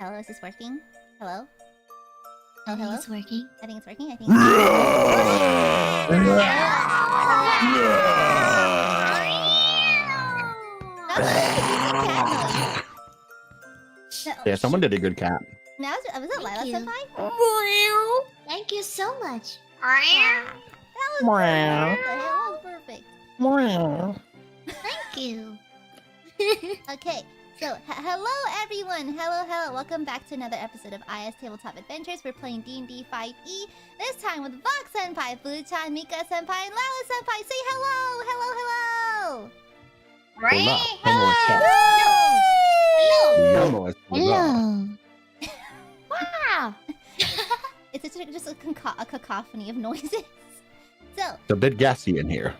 Hello, is this working? Hello? Oh, I think hello? it's working. I think it's working. I think it's working. Yeah, someone did a good cat. Now, was it Lila you. Senpai? Thank you so much. That was perfect. Thank you. Okay, so hello everyone. Hello. Welcome back to another episode of Aia's Tabletop Adventures. We're playing D&D 5e. This time with Vox Senpai, Fuchan, Mika Senpai, and Lila Senpai. Say hello. Hello. Hello. Wow. It's just a cacophony of noises. So It's a bit gassy in here.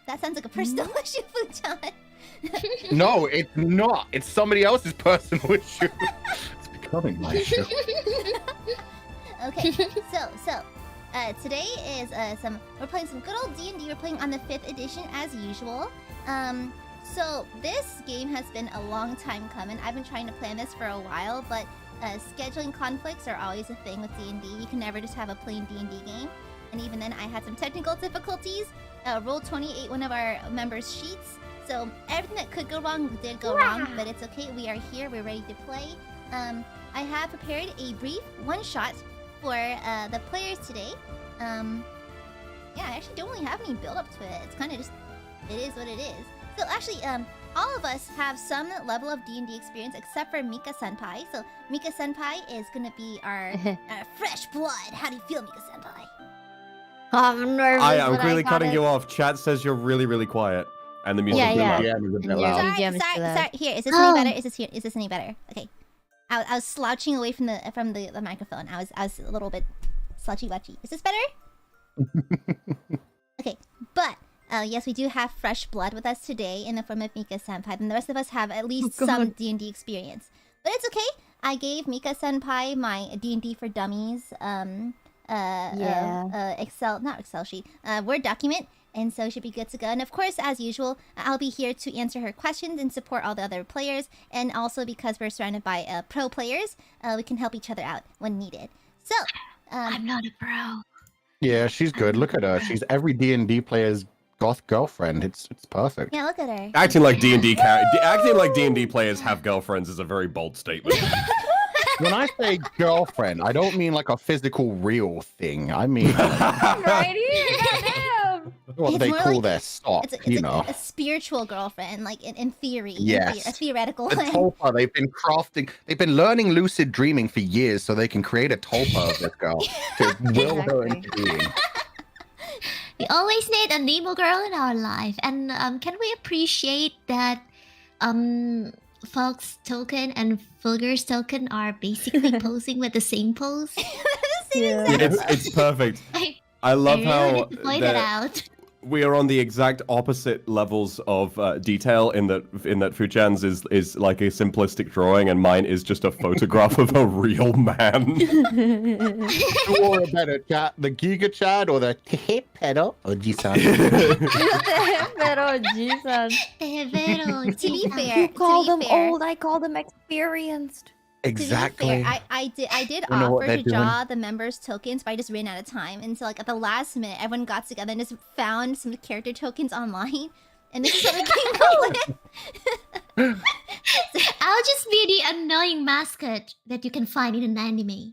that sounds like a personal issue, Fuchan. No, it's not. It's somebody else's personal issue. It's becoming my issue. Okay, so today is we're playing some good old D&D. We're playing on the 5th edition as usual. So this game has been a long time coming. I've been trying to plan this for a while, but scheduling conflicts are always a thing with D&D. You can never just have a plain D&D game. And even then, I had some technical difficulties. Roll 20 ate one of our members' sheets. So everything that could go wrong did go wrong, but it's okay. We are here. We're ready to play. I have prepared a brief one-shot for the players today. Yeah, I actually don't really have any build-up to it. It's kind of just, it is what it is. So actually, all of us have some level of D&D experience except for Mika Senpai. So Mika Senpai is gonna be our fresh blood. How do you feel, Mika Senpai? I'm nervous. I'm really cutting you off. Chat says you're really quiet, and the music is Yeah. loud. Yeah, it was a bit And loud. yeah. Sorry. Here, is this any better? Is this any better? Okay. I was slouching away from the microphone. I was a little bit slouchy-wutchy. Is this better? Okay, but yes, we do have fresh blood with us today in the form of Mika Senpai, and the rest of us have at least some D&D experience. But it's okay. I gave Mika Senpai my D&D for Dummies Excel sheet, Word document, and so should be good to go. And of course, as usual, I'll be here to answer her questions and support all the other players. And also because we're surrounded by pro players, we can help each other out when needed. So, I'm not a pro. Yeah, she's good. Look at her. She's every D&D player's goth girlfriend. It's perfect. yeah, look at her. Acting like D&D players have girlfriends is a very bold statement. When I say girlfriend, I don't mean like a physical real thing. I mean Right here, goddamn. what It's they more call like- their sock, It's you like know. a spiritual girlfriend, like in theory. Yes. A theoretical A one. tulpa. They've been learning lucid dreaming for years so they can create a tulpa of this girl to will her into being. We always need a Nemo girl in our life, and can we appreciate that Fox token and Fulgur's token are basically posing with the same pose? Yeah. It's perfect. I love I how really wanted to point it out. we are on the exact opposite levels of detail in that Fuchan's is like a simplistic drawing and mine is just a photograph of a real man. Who are better, chat? The Giga Chad or the Pedo or Jisan? Pero Jesus. To be fair, You call them fair, old, I call them experienced. Exactly. To be fair, I did You know what offer they're to draw the members' tokens, but I just ran out of time. And so, like, at the last minute, everyone got together and just found some character tokens online. And this is what we came up with. I'll just be the annoying mascot that you can find in an anime.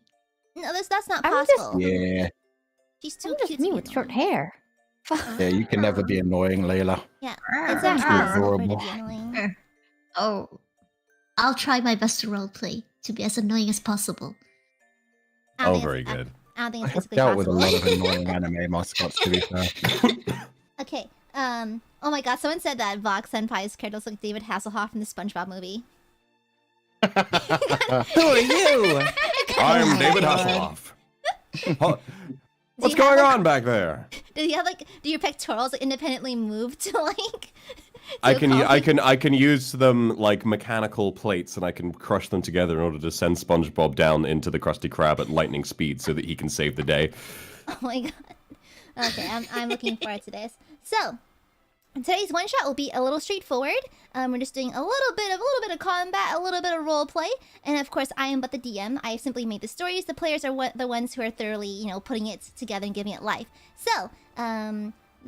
No, that's not I'm just- possible. Yeah. She's too I'm cute just to me be with short annoying. hair. Yeah, you can never be annoying, Layla. Yeah, it's not possible for her to adorable. be annoying. Oh, I'll try my best to roleplay to be as annoying as possible. I don't Oh, think very it's- good. I don't think I it's have physically dealt with a possible. lot of annoying anime mascots, to be fair. Okay, oh my god, someone said that Vox Senpai's character looks like David Hasselhoff in the SpongeBob movie. Who are you? I'm David Hasselhoff. What's you have, going like- on back there? Do you have do your pectorals like, independently move to like? I to can use them like mechanical plates, and I can crush them together in order to send SpongeBob down into the Krusty Krab at lightning speed, so that he can save the day. Oh my god. Okay, I'm looking forward to this. So, Today's one shot will be a little straightforward. We're just doing a little bit of combat, a little bit of role play, and of course, I am but the DM. I simply made the stories. The players are the ones who are thoroughly, putting it together and giving it life. So,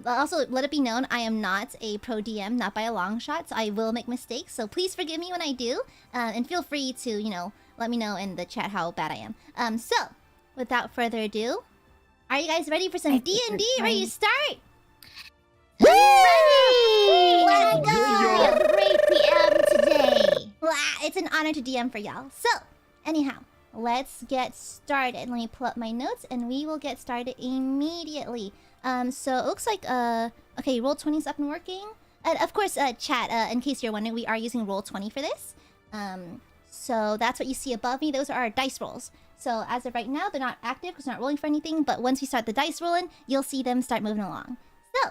also let it be known, I am not a pro DM, not by a long shot. So I will make mistakes. So please forgive me when I do, and feel free to, let me know in the chat how bad I am. So, without further ado, are you guys ready for some D&D? Ready to start? Ready! Let's go! We have a great DM today. It's an honor to DM for y'all. So, anyhow, let's get started. Let me pull up my notes and we will get started immediately. So it looks like, okay, Roll20's up and working. And of course, chat, in case you're wondering, we are using Roll20 for this. So that's what you see above me. Those are our dice rolls. So as of right now, they're not active because they're not rolling for anything. But once we start the dice rolling, you'll see them start moving along. So,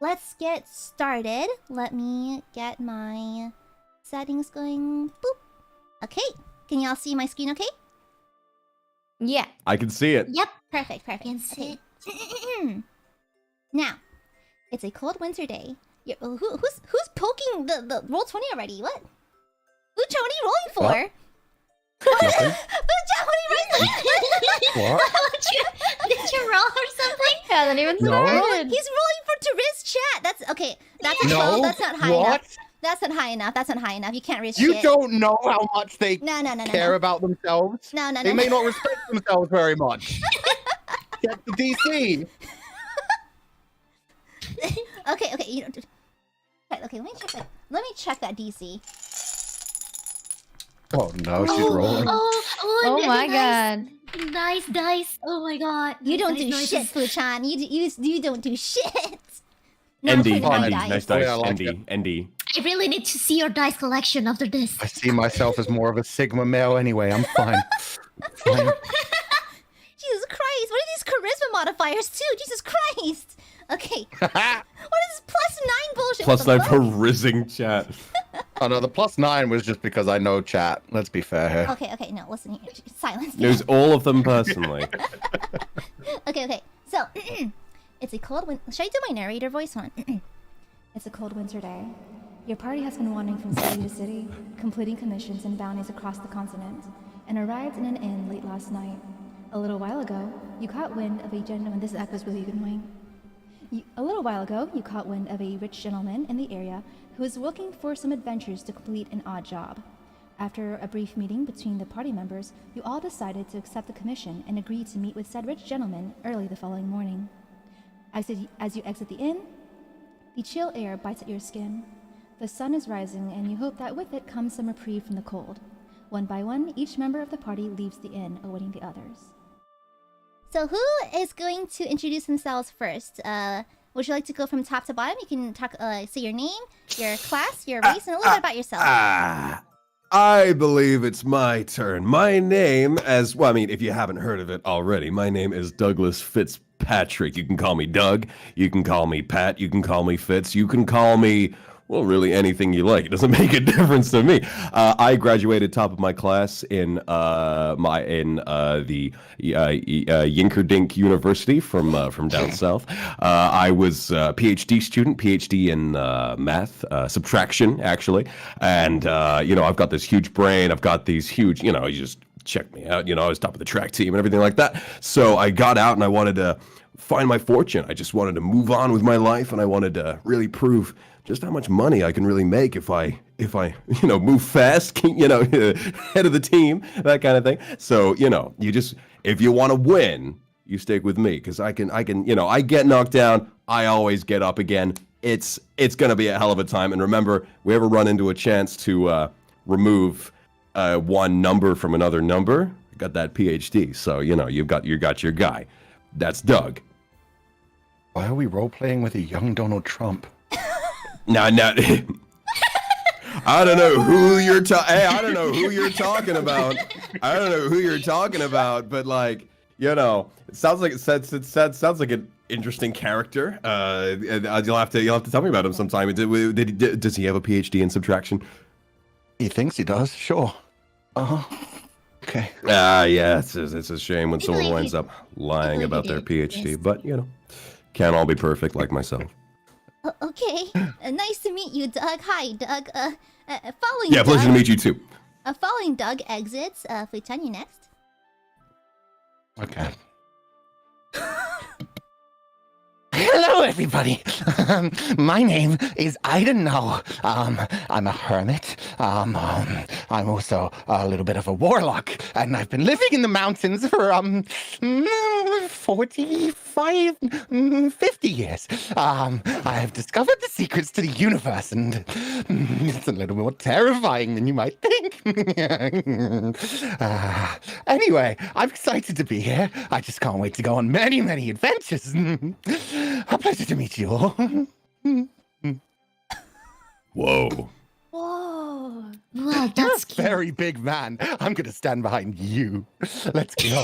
let's get started. Let me get my settings going. Boop. Okay. Can y'all see my screen okay? Yeah. I can see it. Yep. Perfect. Can see Okay. Now, it's a cold winter day. Who's poking the Roll20 already? What? Fucha, what are you rolling for? Nothing. Fucha, what are you rolling for? What? Did you roll or something? Hasn't even No. started. He's rolling for to risk chat. That's okay. That's a No. 12. That's not high What? enough. That's not high enough. That's not high enough. You can't risk You shit. don't know how much they No. care about themselves. No. They may not respect themselves very much. Get the DC. Okay. You don't. Okay, let me check that DC. Oh no, she's rolling. Oh my god. Nice dice. Oh my god. You don't Nice, do nice, shit, nice. Fuchan. You don't do shit. No, ND, I'm putting fine. my ND, dice. nice dice. Yeah, I like ND, ND. I really need to see your dice collection after this. I see myself as more of a Sigma male anyway. I'm fine. Fine. Jesus Christ, what are these charisma modifiers too? Jesus Christ. Okay. What is this +9 bullshit? Plus What the 9 for fuck? rizzing chat. Oh no, the +9 was just because I know chat. Let's be fair here. Okay, no, listen here. Silence. Knows all of them personally. Okay. So, it's a cold winter. Should I do my narrator voice one? It's a cold winter day. Your party has been wandering from city to city, completing commissions and bounties across the continent, and arrived in an inn late last night. A little while ago, you caught wind of a gentleman. This echoes really annoying. A little while ago, you caught wind of a rich gentleman in the area who was looking for some adventures to complete an odd job. After a brief meeting between the party members, you all decided to accept the commission and agreed to meet with said rich gentleman early the following morning. As you exit the inn, the chill air bites at your skin. The sun is rising, and you hope that with it comes some reprieve from the cold. One by one, each member of the party leaves the inn, awaiting the others. So who is going to introduce themselves first? Would you like to go from top to bottom? You can talk, say your name, your class, your race, and a little bit about yourself. I believe it's my turn. My name, if you haven't heard of it already, my name is Douglas Fitzpatrick. You can call me Doug, you can call me Pat, you can call me Fitz, you can call me, well, really anything you like. It doesn't make a difference to me. I graduated top of my class in the Yinkerdink University from down south. I was a PhD student, PhD in math, subtraction actually, and I've got this huge brain. I've got these huge, you just check me out. I was top of the track team and everything like that. So I got out and I wanted to find my fortune. I just wanted to move on with my life, and I wanted to really prove just how much money I can really make if I move fast, head of the team, that kind of thing. So, if you want to win, you stick with me, because I get knocked down, I always get up again. It's going to be a hell of a time. And remember, we ever run into a chance to remove one number from another number, I got that PhD. So, you got your guy. That's Doug. Why are we role-playing with a young Donald Trump? No. I don't know who you're I don't know who you're talking about. I don't know who you're talking about, but it sounds like sounds like an interesting character. You'll have to tell me about him sometime. Does he have a PhD in subtraction? He thinks he does. Sure. Okay. Yeah. It's a shame when someone believe winds you. up lying believe about you their did. PhD, Yes. but can't all be perfect like myself. Okay. Nice to meet you, Doug. Hi, Doug. Following Yeah, pleasure to Doug. meet you too. Following Doug exits. Fuchan, you next. Okay. Hello, everybody. My name is Aia Amare. I'm a hermit. I'm also a little bit of a warlock, and I've been living in the mountains for 45, 50 years. I have discovered the secrets to the universe, and it's a little more terrifying than you might think. Anyway, I'm excited to be here. I just can't wait to go on many, many adventures. A pleasure to meet you all. Whoa. Whoa. Wow, that's cute. Very big man. I'm gonna stand behind you. Let's go.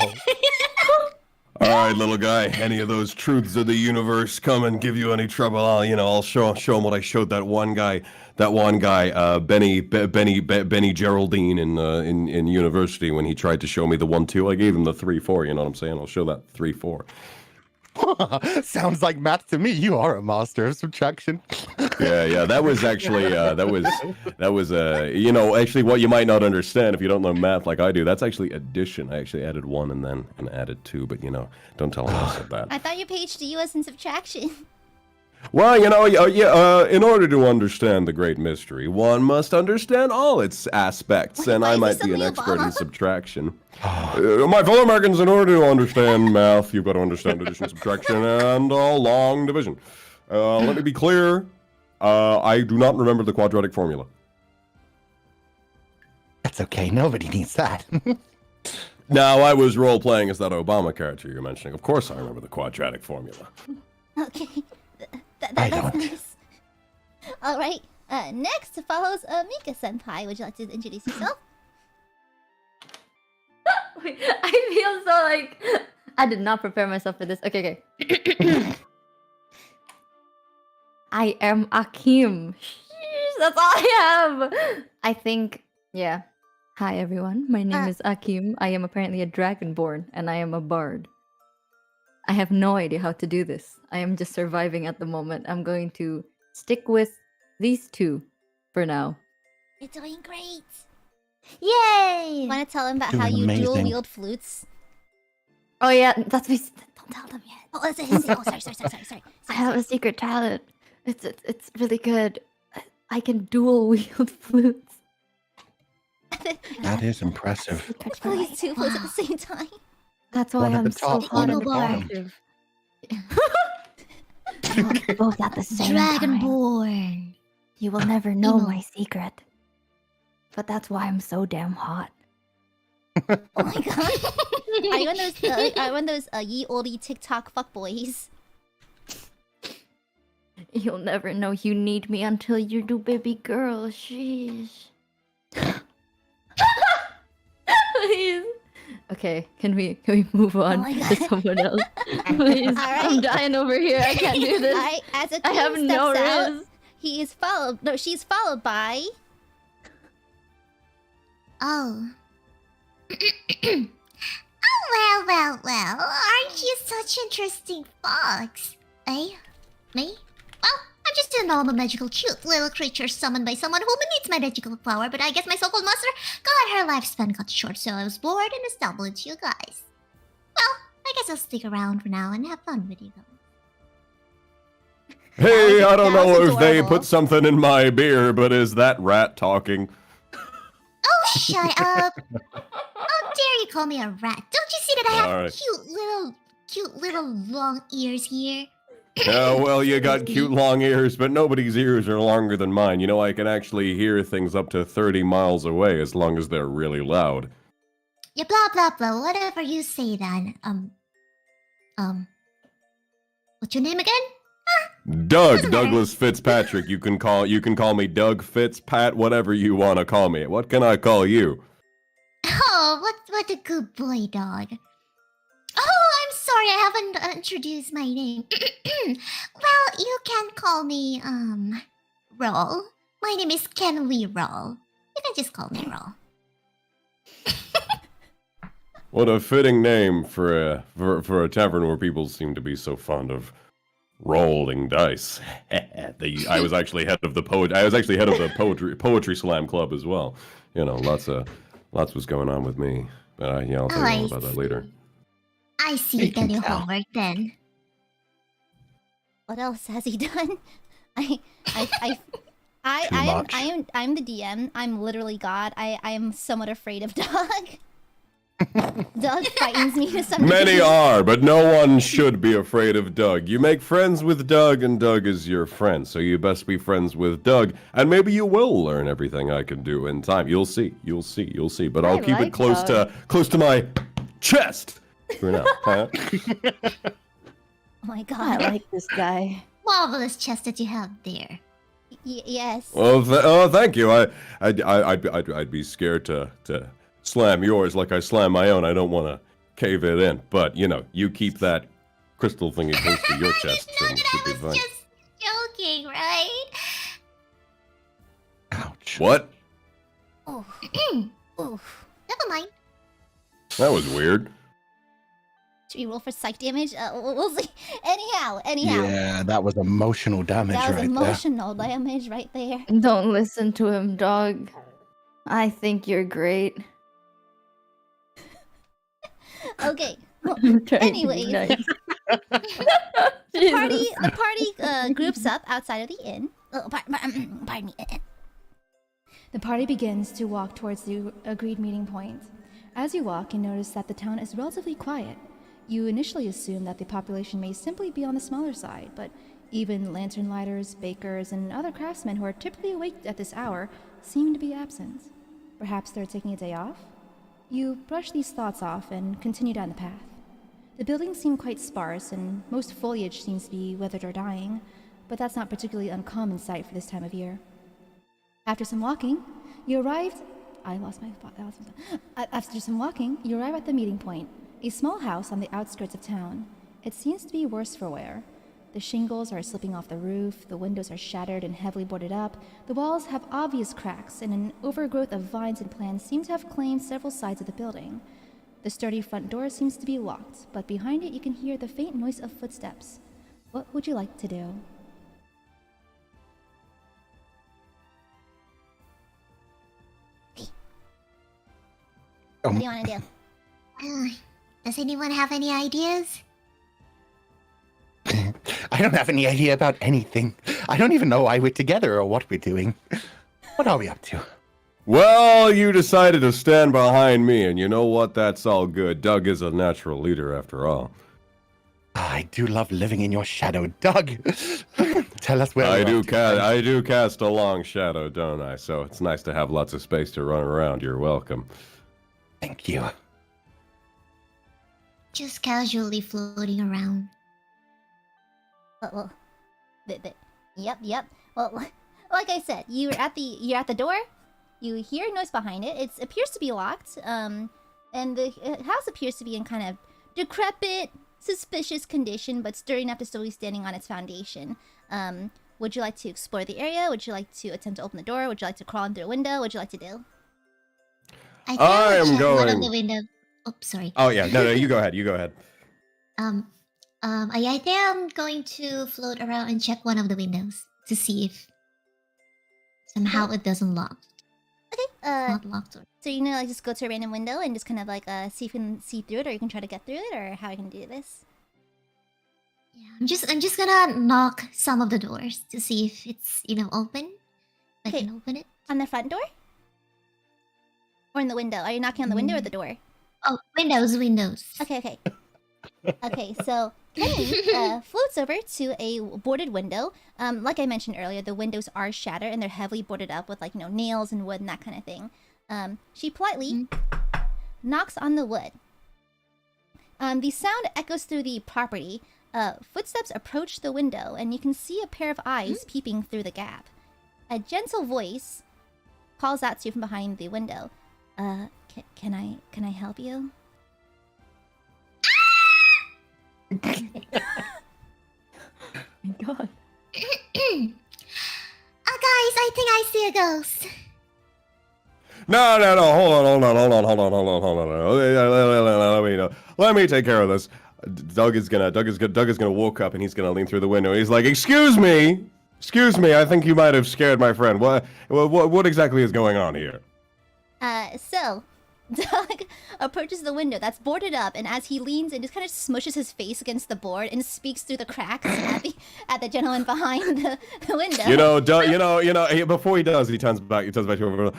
All right, little guy. Any of those truths of the universe come and give you any trouble? I'll show him what I showed that one guy, Benny Geraldine in university when he tried to show me the 1-2. I gave him the 3-4. You know what I'm saying? I'll show that 3-4. Sounds like math to me. You are a master of subtraction. Yeah. That was actually actually what you might not understand if you don't know math like I do. That's actually addition. I actually added 1 and added 2, but don't tell him I said that. I thought your PhD was in subtraction. Well, in order to understand the great mystery, one must understand all its aspects, and I might be an expert in subtraction. My fellow Americans, in order to understand math, you've got to understand addition, subtraction, and long division. Let me be clear, I do not remember the quadratic formula. That's okay. Nobody needs that. Now, I was role-playing as that Obama character you're mentioning. Of course I remember the quadratic formula. Okay. That's nice. Alright. Next follows Mika Senpai. Would you like to introduce yourself? Wait, I feel so like I did not prepare myself for this. Okay. I am Akim. Sheesh, that's all I have. I think, yeah. Hi everyone, my name is Akim. I am apparently a dragonborn, and I am a bard. I have no idea how to do this. I am just surviving at the moment. I'm going to stick with these two for now. You're doing great. Yay! Want to tell them about Doing how you amazing. dual wield flutes? Oh yeah, that's my. Don't tell them yet. Oh, that's a hint. Oh, sorry. I have a secret talent. It's really good. I can dual wield flutes. That is impressive. Play 2 flutes at the same time. That's why One at I'm the so top, hot one and at the bottom. effective. Both at the same time. Dragonborn. You will never know Emo. my secret. But that's why I'm so damn hot. Oh my god. Are you one of those ye olde TikTok fuckboys? You'll never know you need me until you do, baby girl. Sheesh. Please. Okay, can we move on my to God. someone else? Please. Alright. I'm dying over here. I can't do this. Alright, as a I have team no steps out, riz. she's followed by... Oh. Oh, well. Aren't you such interesting fox? Eh? Me? Well, I'm just a normal magical cute little creature summoned by someone who needs my magical power, but I guess my so-called master got her lifespan cut short, so I was bored and stumbled into you guys. Well, I guess I'll stick around for now and have fun with you guys. Hey, I don't that know was if they adorable. put something in my beer, but is that rat talking? Oh, shut up! How dare you call me a rat? Don't you see that I have Alright. cute little long ears here? Yeah, well, you got cute long ears, but nobody's ears are longer than mine. You know, I can actually hear things up to 30 miles away as long as they're really loud. Yeah, blah blah blah. Whatever you say then. What's your name again? Doug, Douglas Fitzpatrick. You can call me Doug Fitzpat, whatever you want to call me. What can I call you? Oh, what a good boy, dog. Oh, I'm sorry, I haven't introduced my name. Well, you can call me, Roll. My name is Kenley Roll. You can just call me Roll. What a fitting name for a tavern where people seem to be so fond of Rolling dice. I was actually head of the poetry slam club as well. You know, lots was going on with me. But I'll tell you all about that later. I see you've done your homework then. What else has he done? I'm the DM. I'm literally God. I am somewhat afraid of Doug. Doug frightens me to some degree. Many are, but no one should be afraid of Doug. You make friends with Doug, and Doug is your friend. So you best be friends with Doug, and maybe you will learn everything I can do in time. You'll see. But I'll keep it close to my chest for now. Huh? Oh my God! I like this guy. Marvelous chest that you have there. Yes. Well, thank you. I'd be scared to slam yours like I slam my own. I don't want to cave it in, but you know, you keep that crystal thingy close to your chest. No, And should be I was fine. just joking, right? Ouch. What? Oof. Oof. Never mind. That was weird. Should we roll for psych damage? We'll see. Anyhow. Yeah, that was emotional damage That was right emotional damage right there. Don't listen to him, dog. I think you're great. Okay. Well, I'm trying to be anyways. nice. the party groups up outside of the inn. Oh, pardon me. The party begins to walk towards the agreed meeting point. As you walk, you notice that the town is relatively quiet. You initially assume that the population may simply be on the smaller side, but even lantern lighters, bakers, and other craftsmen who are typically awake at this hour seem to be absent. Perhaps they're taking a day off? You brush these thoughts off and continue down the path. The buildings seem quite sparse, and most foliage seems to be withered or dying, but that's not particularly uncommon sight for this time of year. After some walking, you arrived... After some walking, you arrive at the meeting point, a small house on the outskirts of town. It seems to be worse for wear. The shingles are slipping off the roof, the windows are shattered and heavily boarded up, the walls have obvious cracks, and an overgrowth of vines and plants seem to have claimed several sides of the building. The sturdy front door seems to be locked, but behind it you can hear the faint noise of footsteps. What would you like to do? What do you want to do? Does anyone have any ideas? I don't have any idea about anything. I don't even know why we're together or what we're doing. What are we up to? Well, you decided to stand behind me, and you know what? That's all good. Doug is a natural leader, after all. I do love living in your shadow, Doug. Tell us where I do cast a long shadow, don't I? So it's nice to have lots of space to run around. You're welcome. Thank you. Just casually floating around. Well, yep. Well, like I said, you're at the door. You hear a noise behind it. It appears to be locked. And the house appears to be in kind of decrepit, suspicious condition, but sturdy enough to still be standing on its foundation. Would you like to explore the area? Would you like to attempt to open the door? Would you like to crawl in through a window? What would you like to do? I am One of going. the windows. Oh, sorry. Oh yeah, no, you go ahead. I think I'm going to float around and check one of the windows to see if somehow it doesn't lock. Okay. Not locked. So you know, like just go to a random window and just kind of like see if you can see through it, or you can try to get through it, or how you can do this. Yeah, I'm just gonna knock some of the doors to see if it's open. I Okay. can open it. On the front door? Or in the window? Are you knocking on the window or the door? Oh, windows. Okay. Okay, so Kenny floats over to a boarded window. Like I mentioned earlier, the windows are shattered and they're heavily boarded up with nails and wood and that kind of thing. She politely knocks on the wood. The sound echoes through the property. Footsteps approach the window, and you can see a pair of eyes peeping through the gap. A gentle voice calls out to you from behind the window. Can I help you? My God. Guys, I think I see a ghost. No, hold on. Let me take care of this. Doug is gonna walk up and he's gonna lean through the window. He's like, "Excuse me, I think you might have scared my friend. What exactly is going on here?" So Doug approaches the window that's boarded up, and as he leans in, just kind of smushes his face against the board and speaks through the cracks at the gentleman behind the window. Before he does, he turns back to him.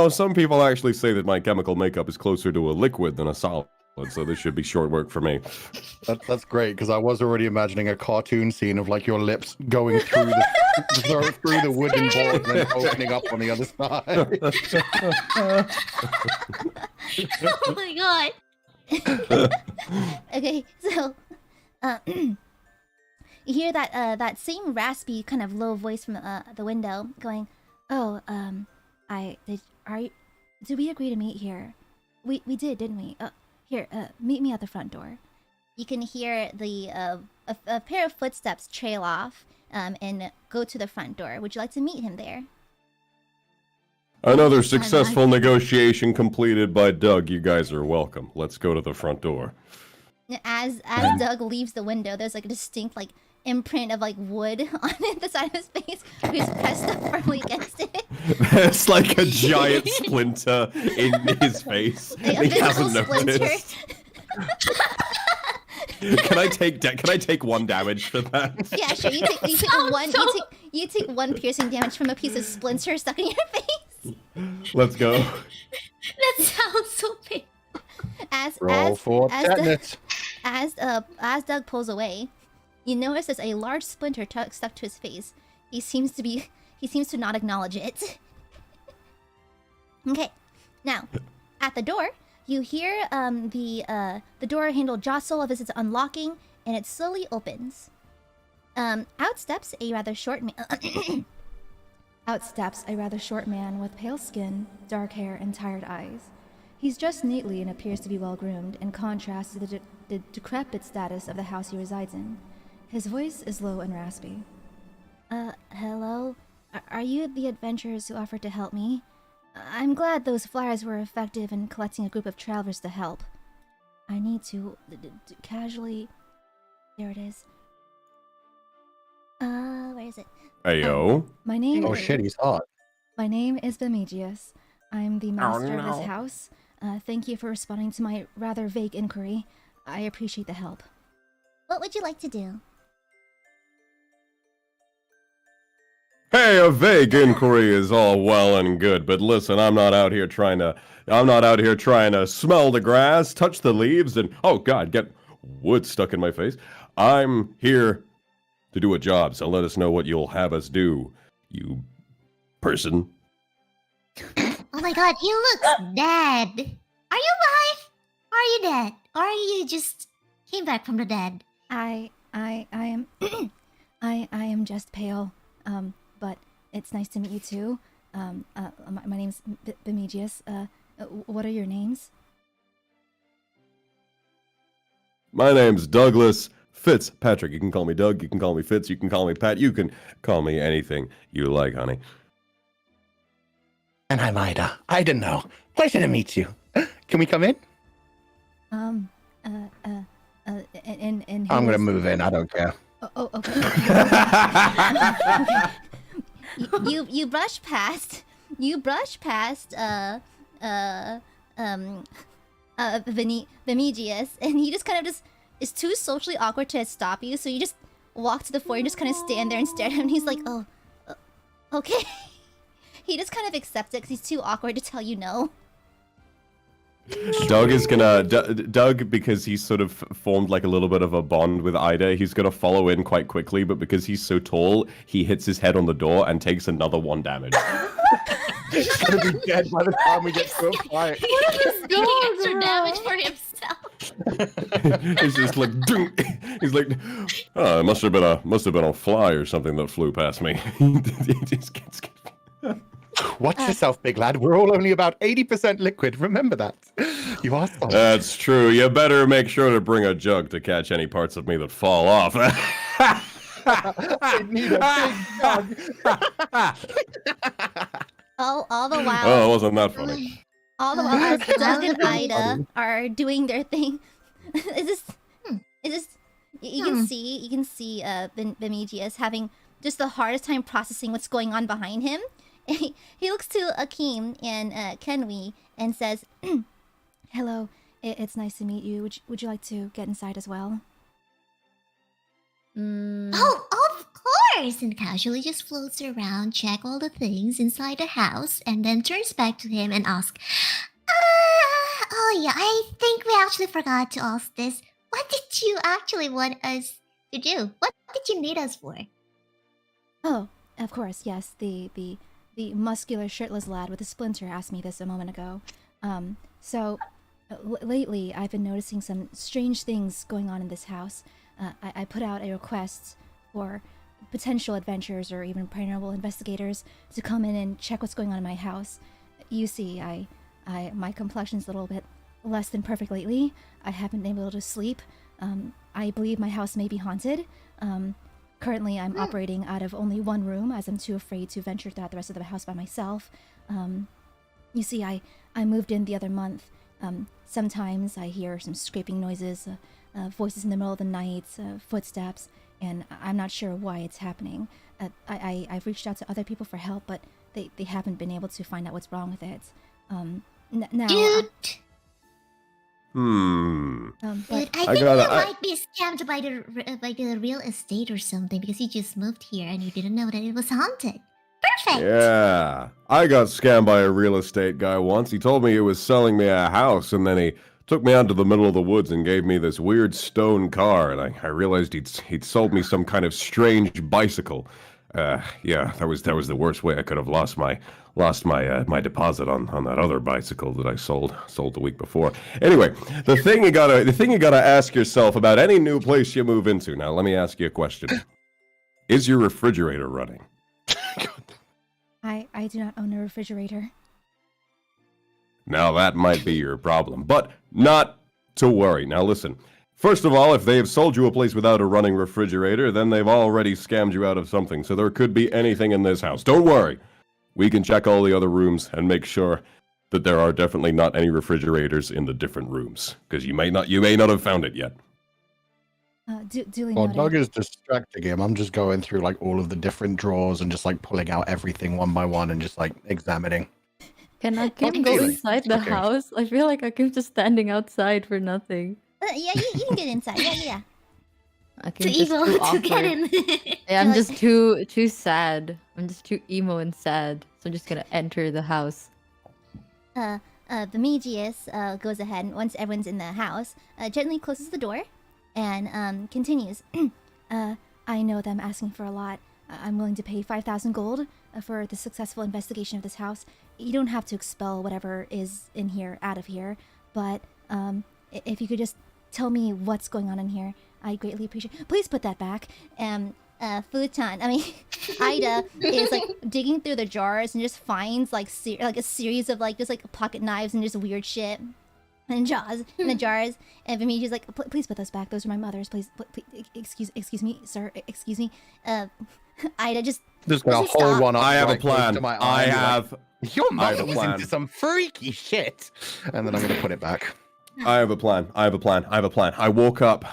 Some people actually say that my chemical makeup is closer to a liquid than a solid, so this should be short work for me. That's great, because I was already imagining a cartoon scene of like your lips going through the wooden board and then opening up on the other side. Oh my god. Okay, so you hear that same raspy kind of low voice from the window going, "Oh, did we agree to meet here? We did, didn't we? Here, meet me at the front door." You can hear a pair of footsteps trail off and go to the front door. Would you like to meet him there? Another successful negotiation completed by Doug. You guys are welcome. Let's go to the front door. As Doug leaves the window, there's like a distinct like imprint of like wood on the side of his face. He's pressed up firmly against it. There's like a giant splinter in his face. A He hasn't splinter. noticed. Can I take 1 damage for that? Yeah, sure. You take one piercing damage from a piece of splinter stuck in your face. Let's go. That sounds so big. As Doug pulls away, you notice there's a large splinter stuck to his face. He seems to not acknowledge it. Okay, now at the door, you hear the door handle jostle as it's unlocking, and it slowly opens. Out steps a rather short man with pale skin, dark hair, and tired eyes. He's dressed neatly and appears to be well-groomed, in contrast to the decrepit status of the house he resides in. His voice is low and raspy. Hello? Are you the adventurers who offered to help me? I'm glad those flyers were effective in collecting a group of travelers to help. I need to casually... There it is. Where is it? Ayo. My name Oh is... shit, he's hot. My name is Bemigius. I'm the master of this house. Thank you for responding to my rather vague inquiry. I appreciate the help. What would you like to do? Hey, a vague inquiry is all well and good, but listen, I'm not out here trying to smell the grass, touch the leaves, and oh god, get wood stuck in my face. I'm here to do a job, so let us know what you'll have us do, you person. Oh my god, he looks dead. Are you alive? Or are you dead? Or you just came back from the dead? I am I am just pale. But it's nice to meet you too. My name's Bemigius. What are your names? My name's Douglas Fitzpatrick. You can call me Doug, you can call me Fitz, you can call me Pat, you can call me anything you like, honey. And I'm Ida. I don't know. Pleasure to meet you. Can we come in? And I'm gonna move in. I don't care. Oh, okay. You brush past Bemigius, and he just kind of is too socially awkward to stop you, so you just walk to the floor and just kind of stand there and stare at him, and he's like, oh, okay. He just kind of accepts it because he's too awkward to tell you no. Doug is gonna Doug, because he's sort of formed like a little bit of a bond with Ida, he's gonna follow in quite quickly, but because he's so tall, he hits his head on the door and takes another 1 damage. He's gonna be dead by the time we get to a fight. He's taking extra damage for himself. He's just like, ding. He's like, oh, it must have been a fly or something that flew past me. He just gets. Watch yourself, big lad. We're all only about 80% liquid. Remember that. You are solid. That's true. You better make sure to bring a jug to catch any parts of me that fall off. I need a big dog. All the while. Oh, it wasn't that funny. All the while, as Doug and Ida are doing their thing. Is this? It just you can see Bemigius having just the hardest time processing what's going on behind him. He looks to Akeem and Kenwi and says, "Hello, it's nice to meet you. Would you like to get inside as well?" Oh, of course! And casually just floats around, check all the things inside the house, and then turns back to him and asks, oh yeah, I think we actually forgot to ask this. What did you actually want us to do? What did you need us for? Oh, of course, yes. The muscular shirtless lad with a splinter asked me this a moment ago. Lately I've been noticing some strange things going on in this house. I put out a request for potential adventurers or even paranormal investigators to come in and check what's going on in my house. You see, my complexion's a little bit less than perfect lately. I haven't been able to sleep. I believe my house may be haunted. Currently, I'm operating out of only one room as I'm too afraid to venture throughout the rest of the house by myself. You see, I moved in the other month. Sometimes I hear some scraping noises, voices in the middle of the night, footsteps, and I'm not sure why it's happening. I've reached out to other people for help, but they haven't been able to find out what's wrong with it. Now, Dude! but I think you might be scammed by the real estate or something because you just moved here and you didn't know that it was haunted. Perfect! Yeah, I got scammed by a real estate guy once. He told me he was selling me a house, and then he took me out to the middle of the woods and gave me this weird stone car, and I realized he'd sold me some kind of strange bicycle. Yeah, that was the worst way I could have lost my deposit on that other bicycle that I sold the week before. Anyway, the thing you gotta ask yourself about any new place you move into. Now, let me ask you a question: is your refrigerator running? I do not own a refrigerator. Now that might be your problem, but not to worry. Now listen. First of all, if they have sold you a place without a running refrigerator, then they've already scammed you out of something, so there could be anything in this house. Don't worry. We can check all the other rooms and make sure that there are definitely not any refrigerators in the different rooms, because you may not have found it yet. Duly Well, noted. Doug is distracting him. I'm just going through like all of the different drawers and just like pulling out everything one by one and just like examining. Can Akim go really? inside the Okay. house? I feel like Akim's just standing outside for nothing. Yeah, you can get inside. Yeah. Akim's Too just evil too to awkward. get in. Yeah, I'm Like- just too sad. I'm just too emo and sad. So I'm just gonna enter the house. Bemigius goes ahead and once everyone's in the house, gently closes the door and continues. I know that I'm asking for a lot. I'm willing to pay 5,000 gold for the successful investigation of this house. You don't have to expel whatever is in here out of here, but if you could just tell me what's going on in here, I greatly appreciate. Please put that back. Futon, Ida is like digging through the jars and just finds like a series of like just like pocket knives and just weird shit and jaws in the jars. And Bemigi's like, please put those back. Those are my mother's. Please, excuse me, sir. Excuse me. Ida just gonna Stop. hold one up. I have a right close plan. to my I eye and be like, have Your I have mother a was plan. into some freaky shit. And then I'm gonna put it back. I have a plan. I woke up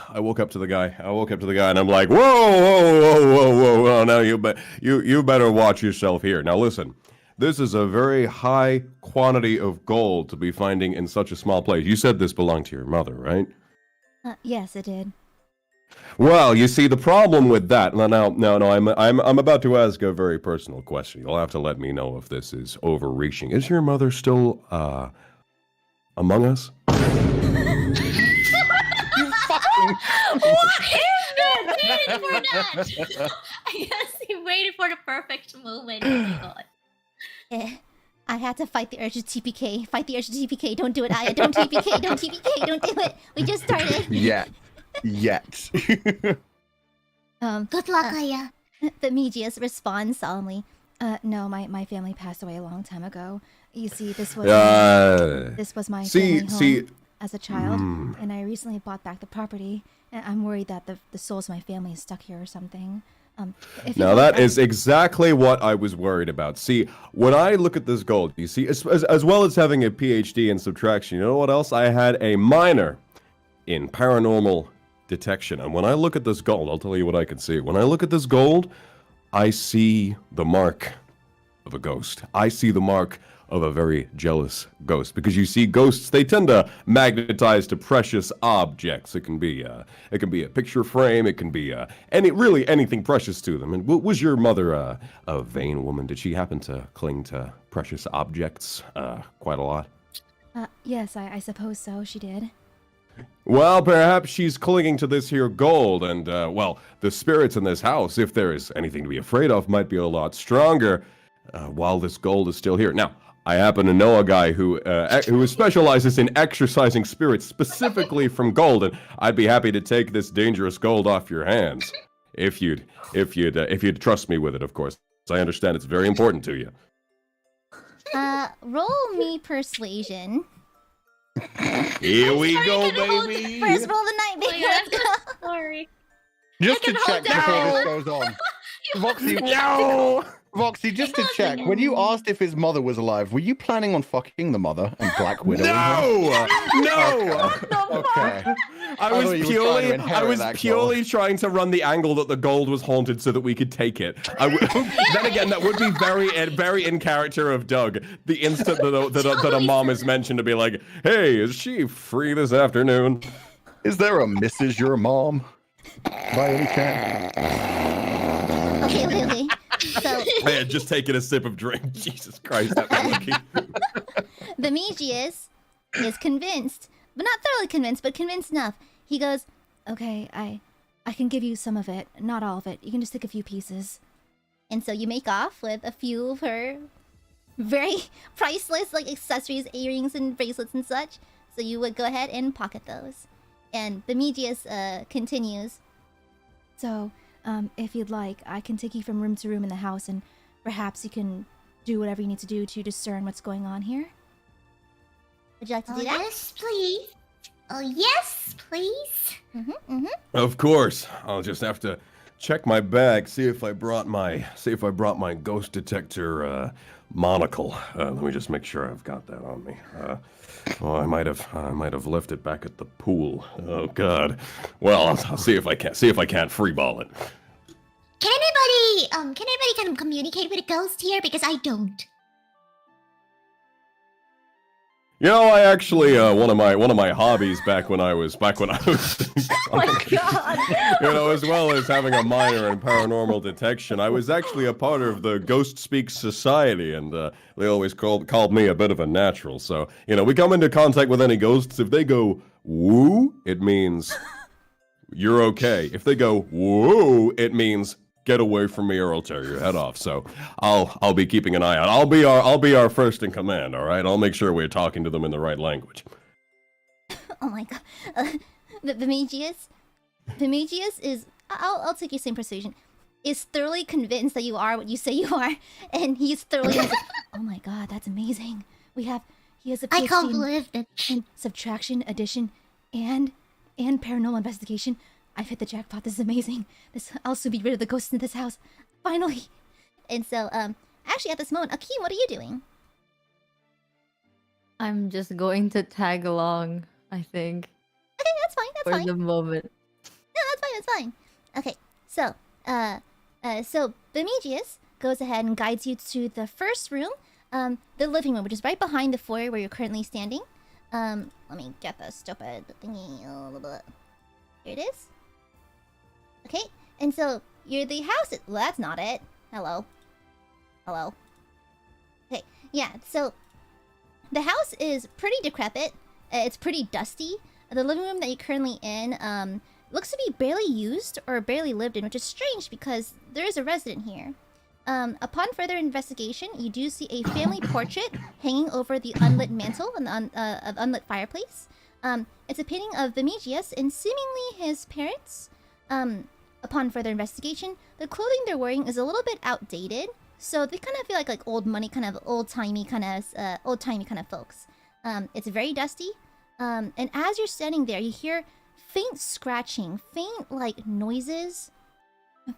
to the guy and I'm like, whoa. Now you better watch yourself here. Now listen, this is a very high quantity of gold to be finding in such a small place. You said this belonged to your mother, right? yes, it did. Well, you see, the problem with that. No. I'm about to ask a very personal question. You'll have to let me know if this is overreaching. Is your mother still among us? What is that? Waiting for that. I guess he waited for the perfect moment. Oh my god. I had to fight the urge to TPK. Fight the urge to TPK. Don't do it, Aya. Don't TPK. Don't TPK. Don't do it. We just started. Yet. Good luck, Aya. Bemigius responds solemnly. No, my family passed away a long time ago. You see, this was my family home as a child, and I recently bought back the property. And I'm worried that the souls of my family is stuck here or something. Now that is exactly what I was worried about. See, when I look at this gold, you see, as well as having a PhD in subtraction, you know what else? I had a minor in paranormal detection. And when I look at this gold, I'll tell you what I can see. When I look at this gold, I see the mark of a ghost. I see the mark of a very jealous ghost. Because you see, ghosts, they tend to magnetize to precious objects. It can be a picture frame. It can be anything precious to them. And was your mother a vain woman? Did she happen to cling to precious objects quite a lot? Yes, I suppose so. She did. Well, perhaps she's clinging to this here gold, and, well, the spirits in this house, if there is anything to be afraid of, might be a lot stronger while this gold is still here. Now, I happen to know a guy who specializes in exorcising spirits specifically from gold, and I'd be happy to take this dangerous gold off your hands, if you'd trust me with it, of course. I understand it's very important to you. Roll me persuasion. Here we go, baby. First roll of the night, baby. Let's go. Sorry. Just to check before this goes on. Voxy, no! Voxy, just to check, when you asked if his mother was alive, were you planning on fucking the mother and Black Widow? No! Okay. I was purely trying to run the angle that the gold was haunted so that we could take it. Then again, that would be very in character of Doug. The instant that a mom is mentioned to be like, hey, is she free this afternoon? Is there a Mrs. Your Mom? By any chance? Okay. So I had just taken a sip of drink. Jesus Christ, that was lucky. Bemigius is convinced, but not thoroughly convinced, but convinced enough. He goes, Okay, I can give you some of it, not all of it. You can just take a few pieces. and so you make off with a few of her very priceless like accessories, earrings, and bracelets and such. So you would go ahead and pocket those. And Bemigius continues. So, if you'd like, I can take you from room to room in the house, and perhaps you can do whatever you need to do to discern what's going on here. Would you like to do that? Yes, please. Oh, yes, please. Of course. I'll just have to check my bag, see if I brought my ghost detector monocle. Let me just make sure I've got that on me. Oh, I might have left it back at the pool. Oh God. Well, I'll see if I can't freeball it. Can anybody kind of communicate with a ghost here? Because I don't. You know, I actually one of my hobbies back when I was Oh my God. you know, as well as having a minor in paranormal detection, I was actually a part of the Ghost Speak Society, and they always called me a bit of a natural. So, you know, we come into contact with any ghosts. If they go woo, it means you're okay. If they go woo, it means get away from me or I'll tear your head off. So I'll be keeping an eye out. I'll be our first in command, all right? I'll make sure we're talking to them in the right language. Oh my God. Bemigius is, I'll take your same persuasion, is thoroughly convinced that you are what you say you are, and he's thoroughly like, oh my God, that's amazing. He has a PhD I can't believe it. in subtraction, addition, and paranormal investigation. I've hit the jackpot. This is amazing. I'll soon be rid of the ghosts in this house. Finally. And so, actually at this moment, Akeem, what are you doing? I'm just going to tag along, I think, Okay, that's fine, that's for fine. the moment. No, that's fine. Okay, so, so Bemigius goes ahead and guides you to the first room, the living room, which is right behind the foyer where you're currently standing. Let me get the stupid thingy. Here it is. Okay, and so the house is, well, that's not it. Hello. Okay, yeah, so the house is pretty decrepit. It's pretty dusty. The living room that you're currently in looks to be barely used or barely lived in, which is strange because there is a resident here. Upon further investigation, you do see a family portrait hanging over the unlit mantle and the unlit fireplace. It's a painting of Bemigius and seemingly his parents. Upon further investigation, the clothing they're wearing is a little bit outdated, so they kind of feel like old money, kind of old-timey kind of folks. It's very dusty, and as you're standing there, you hear faint scratching, faint like noises,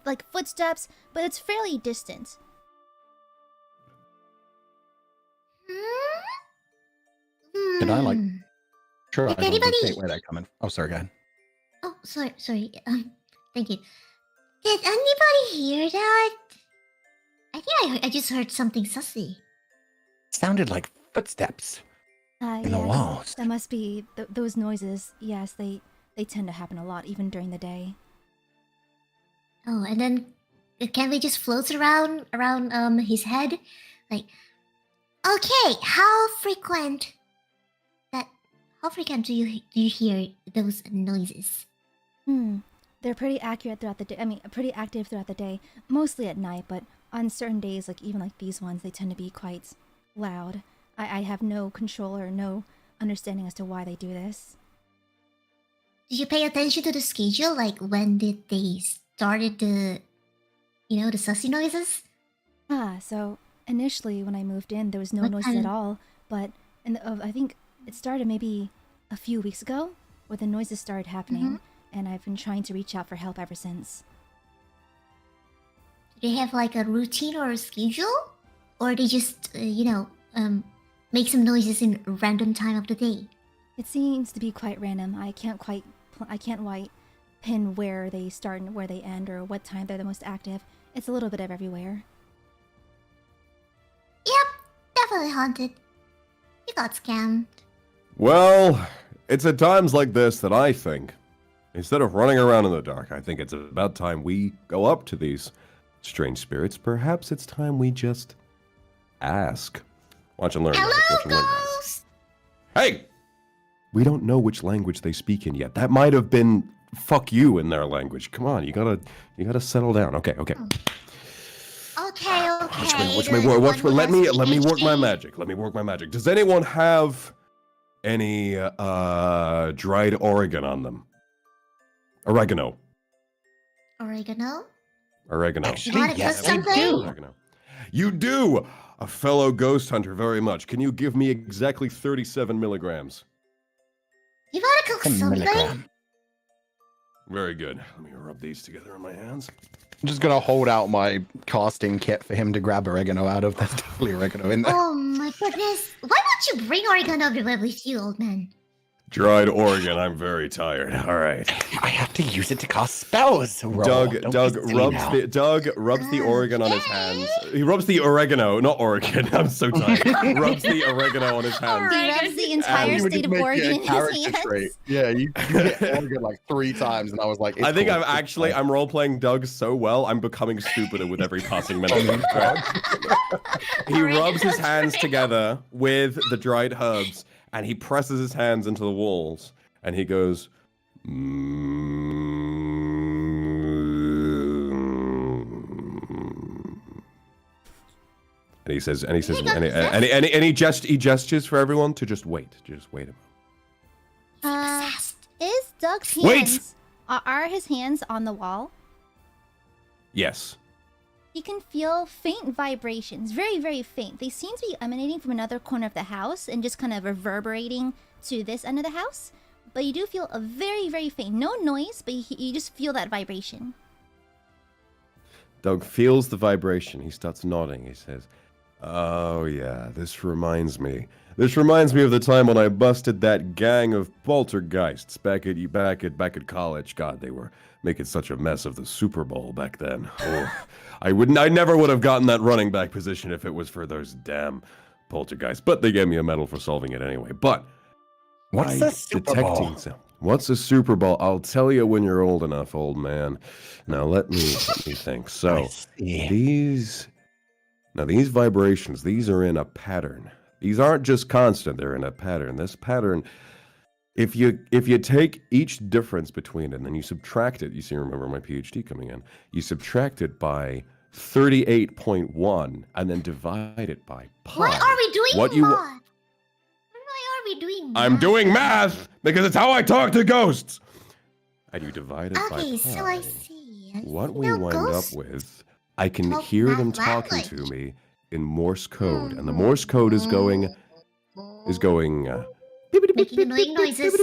like footsteps, but it's fairly distant. Can I like? Sure. If I don't anybody- dictate where they're coming. Oh, sorry, go ahead. Oh, sorry. Thank you. Did anybody hear that? I think I just heard something sussy. Sounded like footsteps in the Yeah, walls. that must be those noises. Yes, they tend to happen a lot, even during the day. Oh, and then can we just float around his head? Like, okay, how frequent do you hear those noises? They're pretty accurate throughout the day. I mean, pretty active throughout the day, mostly at night, but on certain days, like even like these ones, they tend to be quite loud. I have no control or no understanding as to why they do this. Did you pay attention to the schedule? Like, when did they started the sussy noises? So initially when I moved in, there was no What noises kind at of- all, but I think it started maybe a few weeks ago, where the noises started happening, and I've been trying to reach out for help ever since. Do they have like a routine or a schedule? Or they just, make some noises in random time of the day? It seems to be quite random. I can't quite pin where they start and where they end, or what time they're the most active. It's a little bit of everywhere. Yep, definitely haunted. You got scammed. Well, it's at times like this that I think, instead of running around in the dark, I think it's about time we go up to these strange spirits. Perhaps it's time we just ask. Watch and learn. guys. Hello, Watch and learn, guys. ghost! Hey! We don't know which language they speak in yet. That might have been fuck you in their language. Come on, you gotta settle down. Okay. Okay. Let me work my magic. Let me work my magic. Does anyone have any dried oregon on them? Oregano. Oregano? Actually, wanna yes, cook I something? do. Oregano. You do! A fellow ghost hunter, very much. Can you give me exactly 37 milligrams? You wanna cook A something? milligram. Very good. Let me rub these together in my hands. I'm just gonna hold out my casting kit for him to grab oregano out of. There's definitely oregano in there. Oh my goodness. Why don't you bring oregano everywhere with you, old man? Dried oregon, I'm very tired. All right. I have to use it to cast spells. Doug Don't be silly now. rubs the oregon on his hands. He rubs the oregano, not Oregon. I'm so tired. Rubs the oregano on his hands. He rubs the entire You would state just of make it Oregon a in his character hands. trait. Yeah, you hit Oregon like 3 times, and I was like, it's I think cool, I'm it's actually fine. I'm role playing Doug so well. I'm becoming stupider with every passing minute. He rubs his hands together with the dried herbs, and he presses his hands into the walls, and he goes. And he says, he gestures for everyone to just wait a moment. Is Doug's Wait! hands... Are his hands on the wall? Yes. He can feel faint vibrations, very, very faint. They seem to be emanating from another corner of the house and just kind of reverberating to this end of the house. But you do feel a very, very faint, no noise, but you just feel that vibration. Doug feels the vibration. He starts nodding. He says, "Oh yeah, this reminds me. This reminds me of the time when I busted that gang of poltergeists back at college. God, they were making such a mess of the Super Bowl back then. Oh, I never would have gotten that running back position if it was for those damn poltergeists. But they gave me a medal for solving it anyway. But What's the Super Bowl? What's a Super Bowl? I'll tell you when you're old enough, old man. Now let me think. So these vibrations, these are in a pattern. These aren't just constant, they're in a pattern. This pattern, if you take each difference between it and then you subtract it, you see, remember my PhD coming in, you subtract it by 38.1 and then divide it by pi. Why are we doing What you- math? Why are we doing math? I'm doing math because it's how I talk to ghosts. And you divide it by pi. Okay, so I see. What we No, wind ghosts up with, I can talk hear them math talking to language. me in Morse code, and the Morse code is going, Making annoying noises.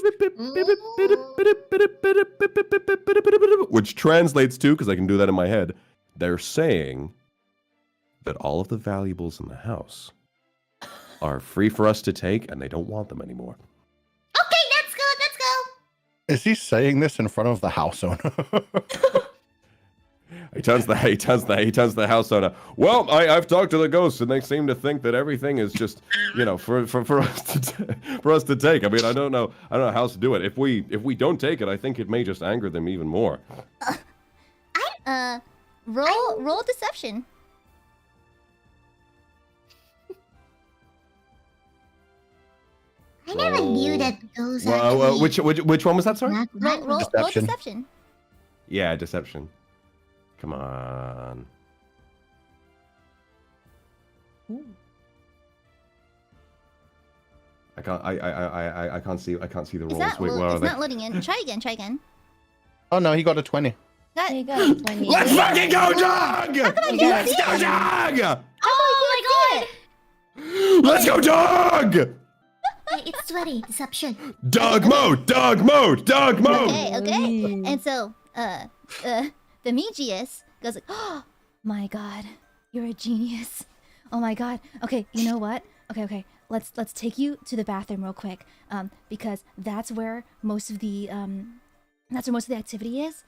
which translates to, because I can do that in my head, they're saying that all of the valuables in the house are free for us to take, and they don't want them anymore. Okay, let's go. Is he saying this in front of the house owner? He turns the house owner. Well, I've talked to the ghosts, and they seem to think that everything is just, for us to take. I mean, I don't know how else to do it. If we don't take it, I think it may just anger them even more. Roll deception. I never knew that those Which one was that? Sorry. Roll deception. Yeah, deception. Come on. I can't see the rolls. Wait, where are It's they? not loading in. Try again. Oh no, he got a 20. That, There you go. 20. Let's fucking go, dog! Let's go, dog! Oh my god! Let's go, dog! It's 20. Deception. Dog mode! Dog mode! Dog mode! Okay. And so, the Megius goes like, "Oh my god, you're a genius. Oh my god. Okay, you know what? Okay. Let's take you to the bathroom real quick, because that's where most of the activity is.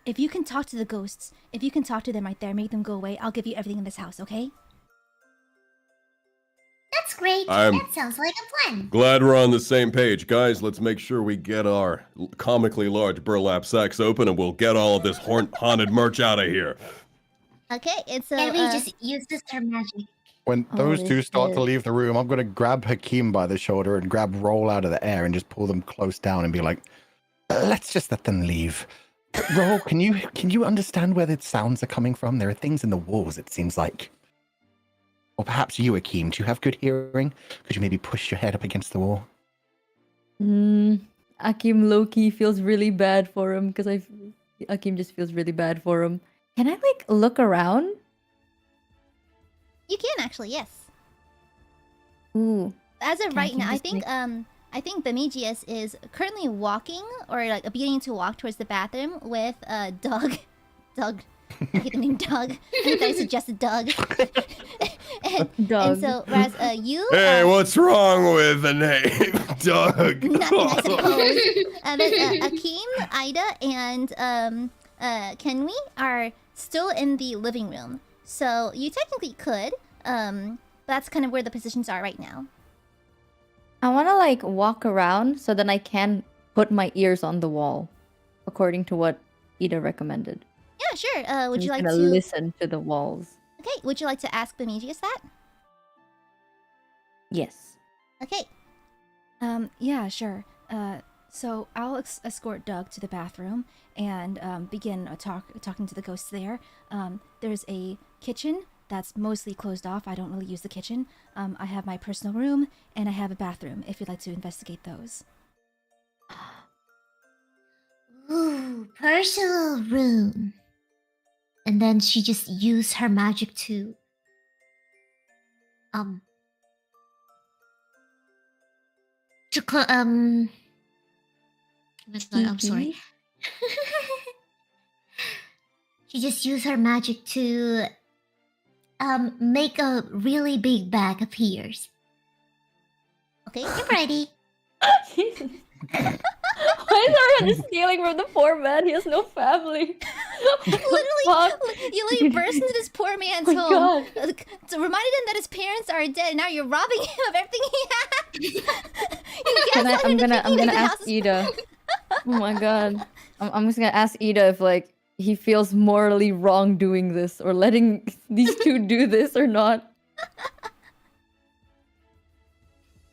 If you can talk to the ghosts, if you can talk to them right there, make them go away, I'll give you everything in this house, okay?" That's great. I'm that sounds like a plan. Glad we're on the same page. Guys, let's make sure we get our comically large burlap sacks open, and we'll get all of this haunted merch out of here. Okay, and so Can we just use this for magic? When those two start to leave the room, I'm going to grab Hakeem by the shoulder and grab Roll out of the air and just pull them close down and be like, let's just let them leave. Roll, can you understand where the sounds are coming from? There are things in the walls, it seems like. Or perhaps you, Hakeem, do you have good hearing? Could you maybe push your head up against the wall? Akim low-key feels really bad for him because Akim just feels really bad for him. Can I look around? you can actually, yes. Ooh. As of Can right you now, I just think Bemigius is currently walking or beginning to walk towards the bathroom with Doug. I hate the name Doug. I think I suggested Doug. Doug. And so, whereas you. Hey, what's wrong with the name Doug? Nothing, I suppose. Then Akeem, Ida, and Kenwi are still in the living room. So you technically could. But that's kind of where the positions are right now. I want to walk around so then I can put my ears on the wall, according to what Ida recommended. Yeah, sure. Would you like to listen to the walls? Okay. Would you like to ask Bemigius that? Yes. Okay. Yeah, sure. So I'll escort Doug to the bathroom and begin talking to the ghosts there. There's a kitchen that's mostly closed off. I don't really use the kitchen. I have my personal room and I have a bathroom if you'd like to investigate those. Ooh, personal room. And then she just used her magic to I'm sorry. She just used her magic to make a really big bag appears. Okay. You're ready. Why is everyone stealing from the poor man? He has no family. You burst into this poor man's Oh my home. God. So reminded him that his parents are dead. And now you're robbing him of everything he has. I'm gonna ask Ida. Oh my god. I'm just gonna ask Ida if he feels morally wrong doing this or letting these two do this or not.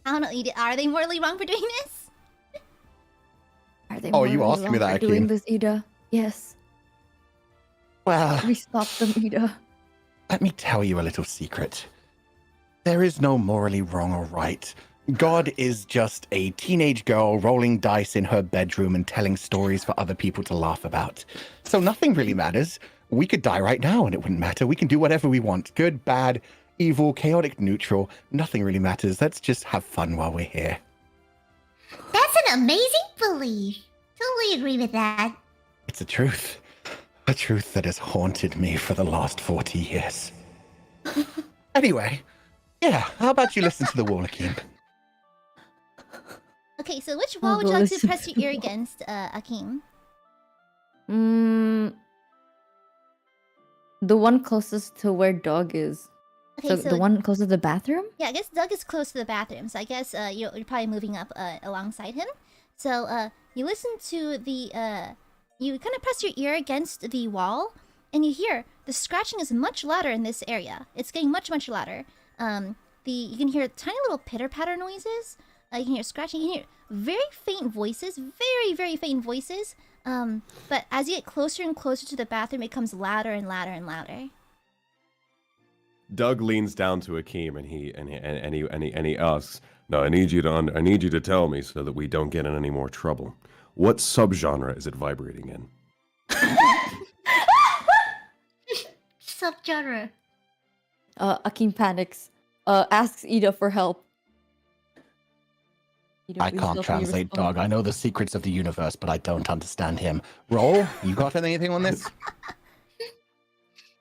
I don't know, Edith. Are they morally wrong for doing this? Are they Oh, you morally asked me wrong that, for doing Akeem. this, Ida? Yes. Well, We stopped them, Ida. let me tell you a little secret. There is no morally wrong or right. God is just a teenage girl rolling dice in her bedroom and telling stories for other people to laugh about. So nothing really matters. We could die right now and it wouldn't matter. We can do whatever we want. Good, bad, evil, chaotic, neutral. Nothing really matters. Let's just have fun while we're here. That's an amazing belief. Totally agree with that. It's the truth. A truth that has haunted me for the last 40 years. Anyway, yeah, how about you listen to the wall, Akeem? Okay, so which wall would you like to press your ear against, Akeem? The one closest to where Dog is. Okay, So the one closest to the bathroom? Yeah, I guess Doug is close to the bathroom, so I guess you're probably moving up alongside him. So you listen to the you kind of press your ear against the wall, and you hear the scratching is much louder in this area. It's getting much louder. You can hear tiny little pitter patter noises. You can hear scratching. You can hear very faint voices, very faint voices. But as you get closer and closer to the bathroom, it becomes louder and louder and louder. Doug leans down to Akeem and he asks, "Now I need you to tell me so that we don't get in any more trouble. What subgenre is it vibrating in?" Subgenre. Akeem panics. Asks Ida for help. Ida, I please can't feel free to translate respond. Dog. I know the secrets of the universe, but I don't understand him. Roll, you got anything on this?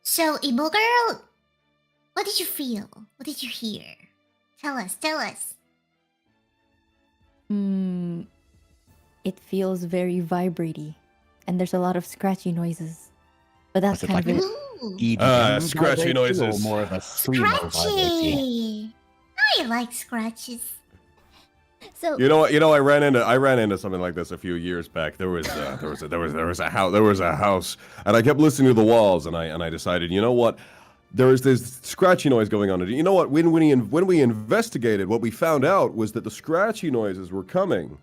So, Emo Girl, what did you feel? What did you hear? Tell us. It feels very vibraty, and there's a lot of scratchy noises. But that's Was it kind like of it. Ooh, EDM Scratchy vibration or noises. more of a screamo vibration? scratchy. I like scratches. So You know, I ran into something like this a few years back. There was a house, and I kept listening to the walls, and I decided, you know what? There was this scratchy noise going on. You know what? When we investigated, what we found out was that the scratchy noises were coming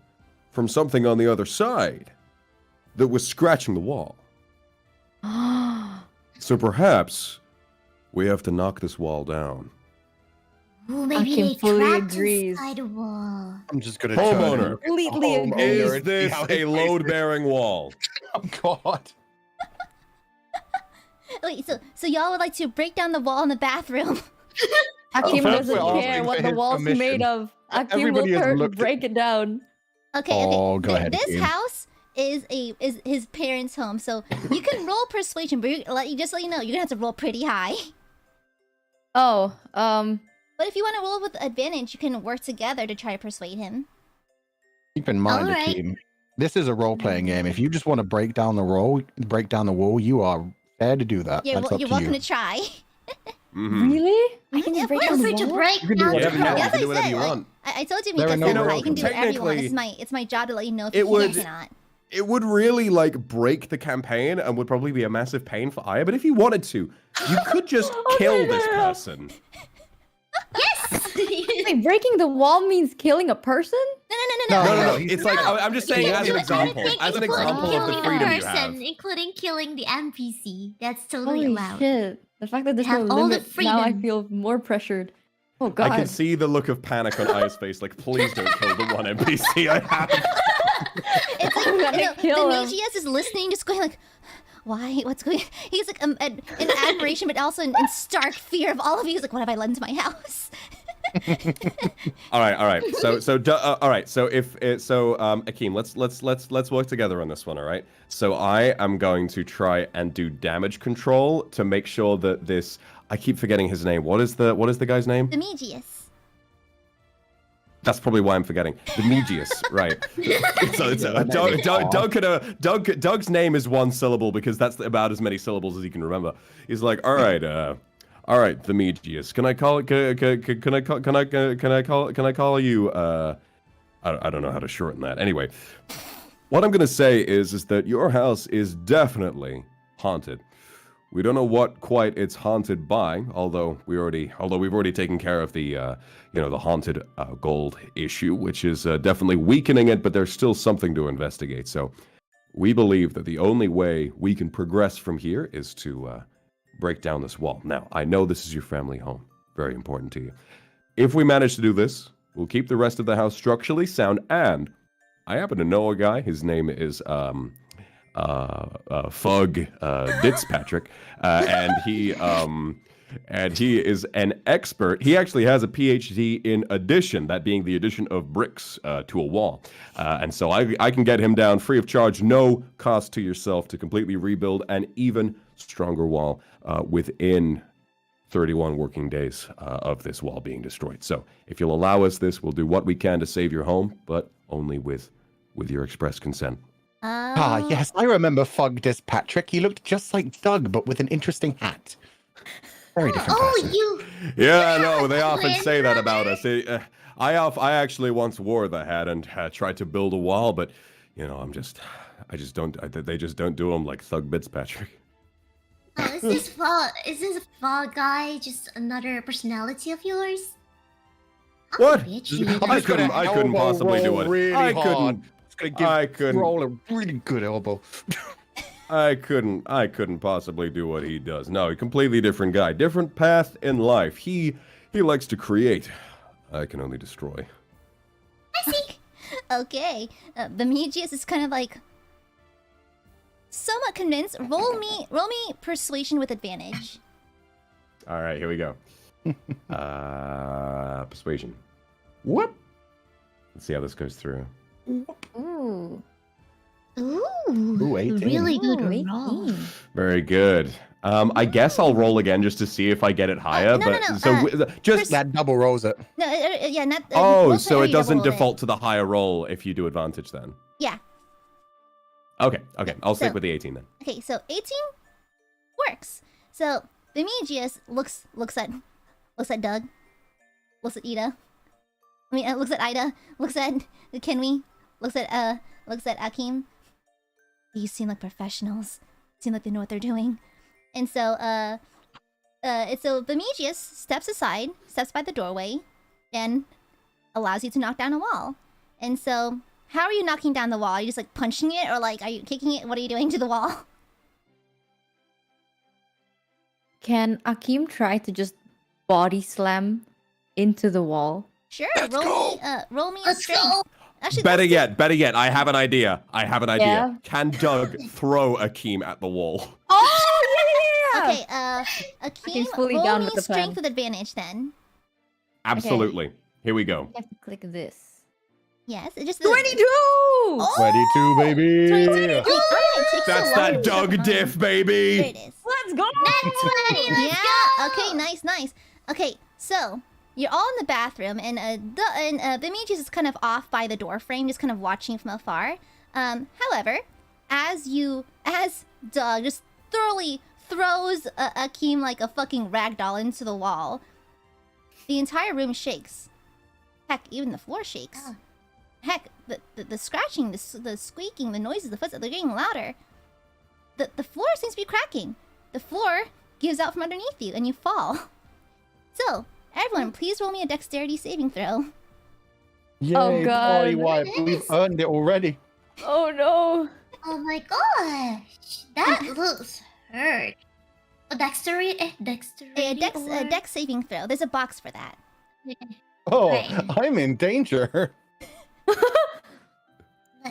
from something on the other side that was scratching the wall. So perhaps we have to knock this wall down. Ooh, maybe Akeem they fully trapped agrees. inside a wall. I'm just gonna Homeowner. Completely agree. Is this a load-bearing wall? Oh God! wait, so y'all would like to break down the wall in the bathroom? Akeem first doesn't of all, care what the his wall's permission. made of. Akeem Everybody has will looked at- break it down. Okay, Oh, go ahead, This Akeem. house is his parents' home, so you can roll persuasion, but just let you know, you're gonna have to roll pretty high. Oh, But if you want to roll with advantage, you can work together to try to persuade him. Keep in mind, All right. Akeem, this is a role-playing game. If you just want to break down the wall, you are fair to do that. You're That's up you're to welcome you. to try. Mm-hmm. really? I can Yeah, just break feel down the free to wall? break You can do down whatever the you wall. want. You can do whatever you want. I told you, There are Mika, no said rules. I can do whatever you want. Technically- It's my job to let you know if It you can or would- cannot. It would really break the campaign and would probably be a massive pain for Aya. But if you wanted to, you could just kill this person. Yes! Wait, breaking the wall means killing a person? No. he's- It's like I'm just saying as an example. As an example of the Killing freedom a you have. person, including killing the NPC. That's totally Holy allowed. shit. The fact that there's Have no all the limit, now I freedom. feel more pressured. Oh god. I can see the look of panic on Aya's face. Like, please don't kill the one NPC I have. It's like, I'm gonna the kill him. Nijisanji is listening, just going like, why? What's going? He's like in admiration, but also in stark fear of all of you. He's like, what have I let into my house? All right. So Akeem, let's work together on this one. All right. So I am going to try and do damage control to make sure that this. I keep forgetting his name. What is the guy's name? Demetrius. That's probably why I'm forgetting. Demetrius, right? So it's Doug's name is one syllable because that's about as many syllables as he can remember. He's like, all right, Demetrius. Can I call it? Can I call you? I don't know how to shorten that. Anyway, what I'm gonna say is that your house is definitely haunted. We don't know what quite it's haunted by, although we've already taken care of the the haunted gold issue, which is definitely weakening it, but there's still something to investigate. So we believe that the only way we can progress from here is to break down this wall. Now, I know this is your family home, very important to you. If we manage to do this, we'll keep the rest of the house structurally sound, and I happen to know a guy. His name is Fug Ditzpatrick, and he is an expert. He actually has a PhD in addition, that being the addition of bricks to a wall, and so I can get him down free of charge, no cost to yourself, to completely rebuild an even stronger wall within 31 working days of this wall being destroyed. So if you'll allow us this, we'll do what we can to save your home, but only with your express consent. Ah, yes, I remember Fugdis Patrick. He looked just like Doug, but with an interesting hat. Very different person. you. Yeah, no, they often say that about us. I actually once wore the hat and tried to build a wall, but you know, they just don't do them like Thug Bits Patrick. Oh, is this fall guy just another personality of yours? What? I couldn't possibly do it. Really I hard. I couldn't roll a really good elbow. I couldn't possibly do what he does. No, a completely different guy, different path in life. He likes to create. I can only destroy. I see. Okay, Bemigius is kind of like somewhat convinced. Roll me persuasion with advantage. All right, here we go. Persuasion. Whoop. Let's see how this goes through. Ooh. Ooh, 18. really good Ooh, roll. 18. Very good. I guess I'll roll again just to see if I get it higher. no, but no, so just That double rolls it. No, yeah, not. oh, most so it already doesn't doubled default to the higher roll if you do advantage then. Yeah. Okay, I'll stick So- with the 18 then. Okay, so 18 works. So Bemigius looks at Doug, looks at Ida. I mean, looks at Ida, looks at Kenwi, looks at Akim. These seem like professionals. Seem like they know what they're doing. And so so Bemigius steps by the doorway, and allows you to knock down a wall. And so, how are you knocking down the wall? Are you just like punching it, or like are you kicking it? What are you doing to the wall? Can Akim try to just body slam into the wall? Sure, roll me a Let's strength. go. Actually, Better let's yet, I have an idea. Yeah. Can Doug throw Akeem at the wall? Oh yeah! Okay, Akeem, Akim's fully roll down me with the strength plan. with advantage then. Absolutely. Here we go. You have to click this. Yes, it just 22! Oh! 22, baby. 22. Alright, takes That's so long that to Doug jump on. diff, There baby. it is. Let's go! Yeah. Okay. Nice. Okay. So you're all in the bathroom, and Bemigius is kind of off by the door frame, just kind of watching from afar. However, as Doug just thoroughly throws Akeem like a fucking ragdoll into the wall, the entire room shakes. Heck, even the floor shakes. Oh. Heck, the scratching, the squeaking, the noises, the footsteps, they're getting louder. The floor seems to be cracking. The floor gives out from underneath you, and you fall. So, everyone, please roll me a dexterity saving throw. Yay, Oh, God. party wipe. We've earned it already. Oh no! Oh my gosh, that looks hurt. A dexterity, A dex saving throw. There's a box for that. Oh, Right. I'm in danger.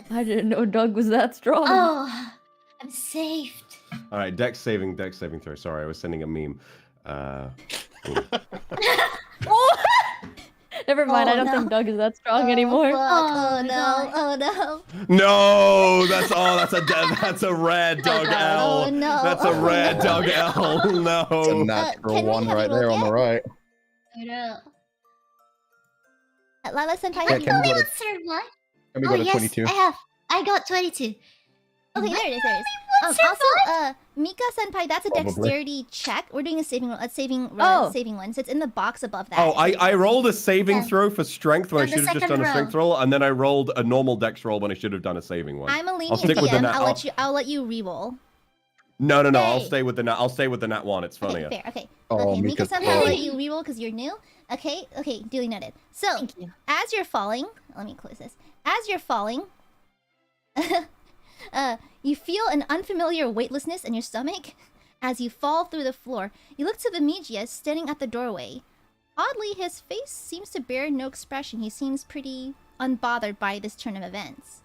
I didn't know Doug was that strong. Oh, I'm saved. All right, dex saving throw. Sorry, I was sending a meme. Never mind, Oh, I don't no. think Doug is that strong anymore. Fuck. Oh, Oh, my no. God. Oh no. No, that's a red Doug Oh, L. no. That's a Oh, red no. Doug L. It's a No. natural can we one have right you there roll on the yet? right. I know. Lala Senpai, Yeah, have you can rolled we yet? go Let's survive. Let me Oh go to yes, 22. I got 22. Okay, there it is. What's Also, Mika Senpai, that's a Probably. dexterity check. We're doing a saving roll. Saving one. So it's in the box above that. Oh, I rolled a saving Yeah. throw for strength when On I the should have just second done a strength roll, and then I rolled a normal dex roll when I should have done a saving one. I'm a lenient stick with the DM. nat- I'll let you re-roll. No. I'll Hey. stay with the nat one. It's funnier. Okay, fair. Okay. Oh, Okay, Mika Mika's Senpai, pro. I'll let you re-roll because you're new. Okay. Duly noted. So, Thank you. as you're falling, let me close this. As you're falling, you feel an unfamiliar weightlessness in your stomach as you fall through the floor. You look to Bemigius standing at the doorway. Oddly, his face seems to bear no expression. He seems pretty unbothered by this turn of events.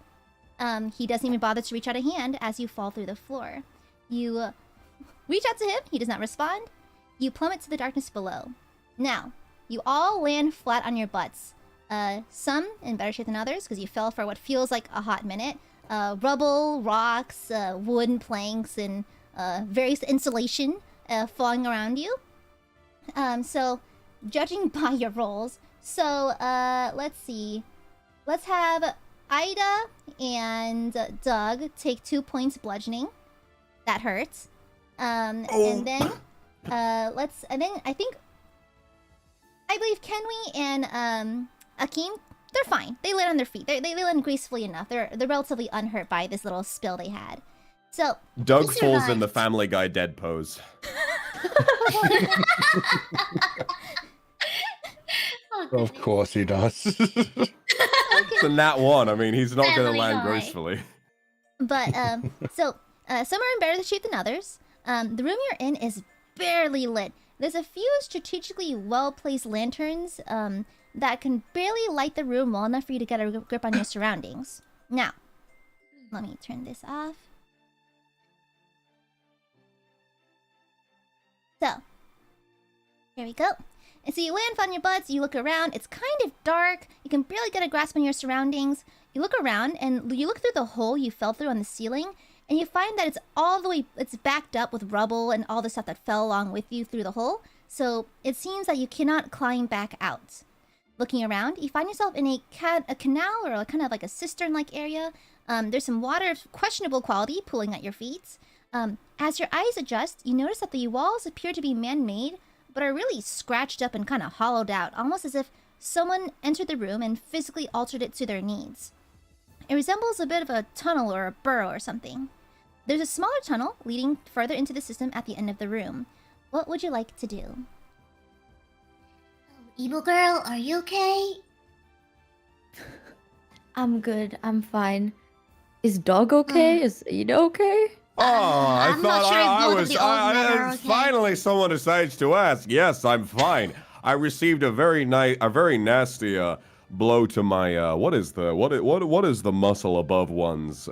He doesn't even bother to reach out a hand as you fall through the floor. You reach out to him. He does not respond. You plummet to the darkness below. Now, you all land flat on your butts. Some in better shape than others because you fell for what feels like a hot minute. Rubble, rocks, wooden planks, and various insulation falling around you. So, judging by your rolls, so let's see. Let's have Ida and Doug take 2 points bludgeoning. That hurts. And then I believe Kenwi and Akeem, they're fine. They land on their feet. They land gracefully enough. They're relatively unhurt by this little spill they had. So Doug falls in the Family Guy dead pose. Of course he does. It's a nat 1. I mean, he's not going to land gracefully. But some are in better shape than others. The room you're in is barely lit. There's a few strategically well-placed lanterns that can barely light the room well enough for you to get a grip on your surroundings. Now, let me turn this off. So, here we go. And so you land on your butts, you look around, it's kind of dark, you can barely get a grasp on your surroundings. You look around and you look through the hole you fell through on the ceiling, and you find that it's backed up with rubble and all the stuff that fell along with you through the hole. So it seems that you cannot climb back out. Looking around, you find yourself in a canal or kind of like a cistern-like area. There's some water of questionable quality pooling at your feet. As your eyes adjust, you notice that the walls appear to be man-made, but are really scratched up and kind of hollowed out, almost as if someone entered the room and physically altered it to their needs. It resembles a bit of a tunnel or a burrow or something. There's a smaller tunnel leading further into the system at the end of the room. What would you like to do? Evil girl, are you okay? I'm good. I'm fine. Is Dog okay? Is Ada okay? Oh, I I'm not thought sure if I both of was. the old men are okay. Finally, someone decides to ask. Yes, I'm fine. I received a very nasty blow to my. What is the muscle above one's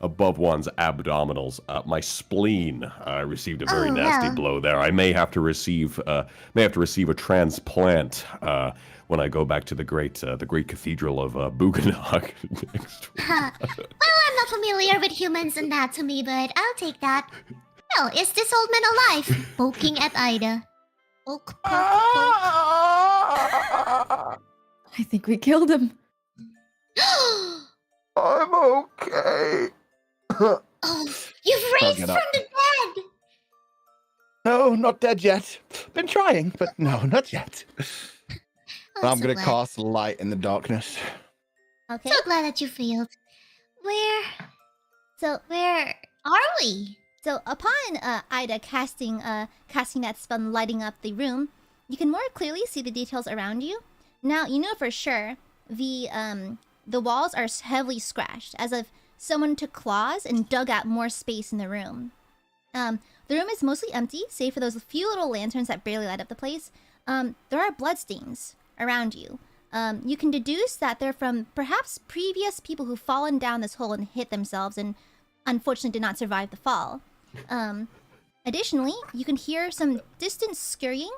abdominals? My spleen. I received a very nasty blow there. I may have to receive a transplant when I go back to the great cathedral of Buganog. Well, I'm not familiar with humans' anatomy, but I'll take that. Well, is this old man alive? Poking at Ida. Poke, poke, poke. I think we killed him. I'm okay. Oh, you've raised from the dead! No, not dead yet. Been trying, but no, not yet. I'm so gonna glad. cast light in the darkness. Okay. So glad that you failed. Where are we? So upon Ida casting that spell and lighting up the room, you can more clearly see the details around you. Now you know for sure the walls are heavily scratched, as if someone took claws and dug out more space in the room. The room is mostly empty, save for those few little lanterns that barely light up the place. There are bloodstains around you. You can deduce that they're from perhaps previous people who've fallen down this hole and hit themselves and unfortunately did not survive the fall. Additionally, you can hear some distant scurrying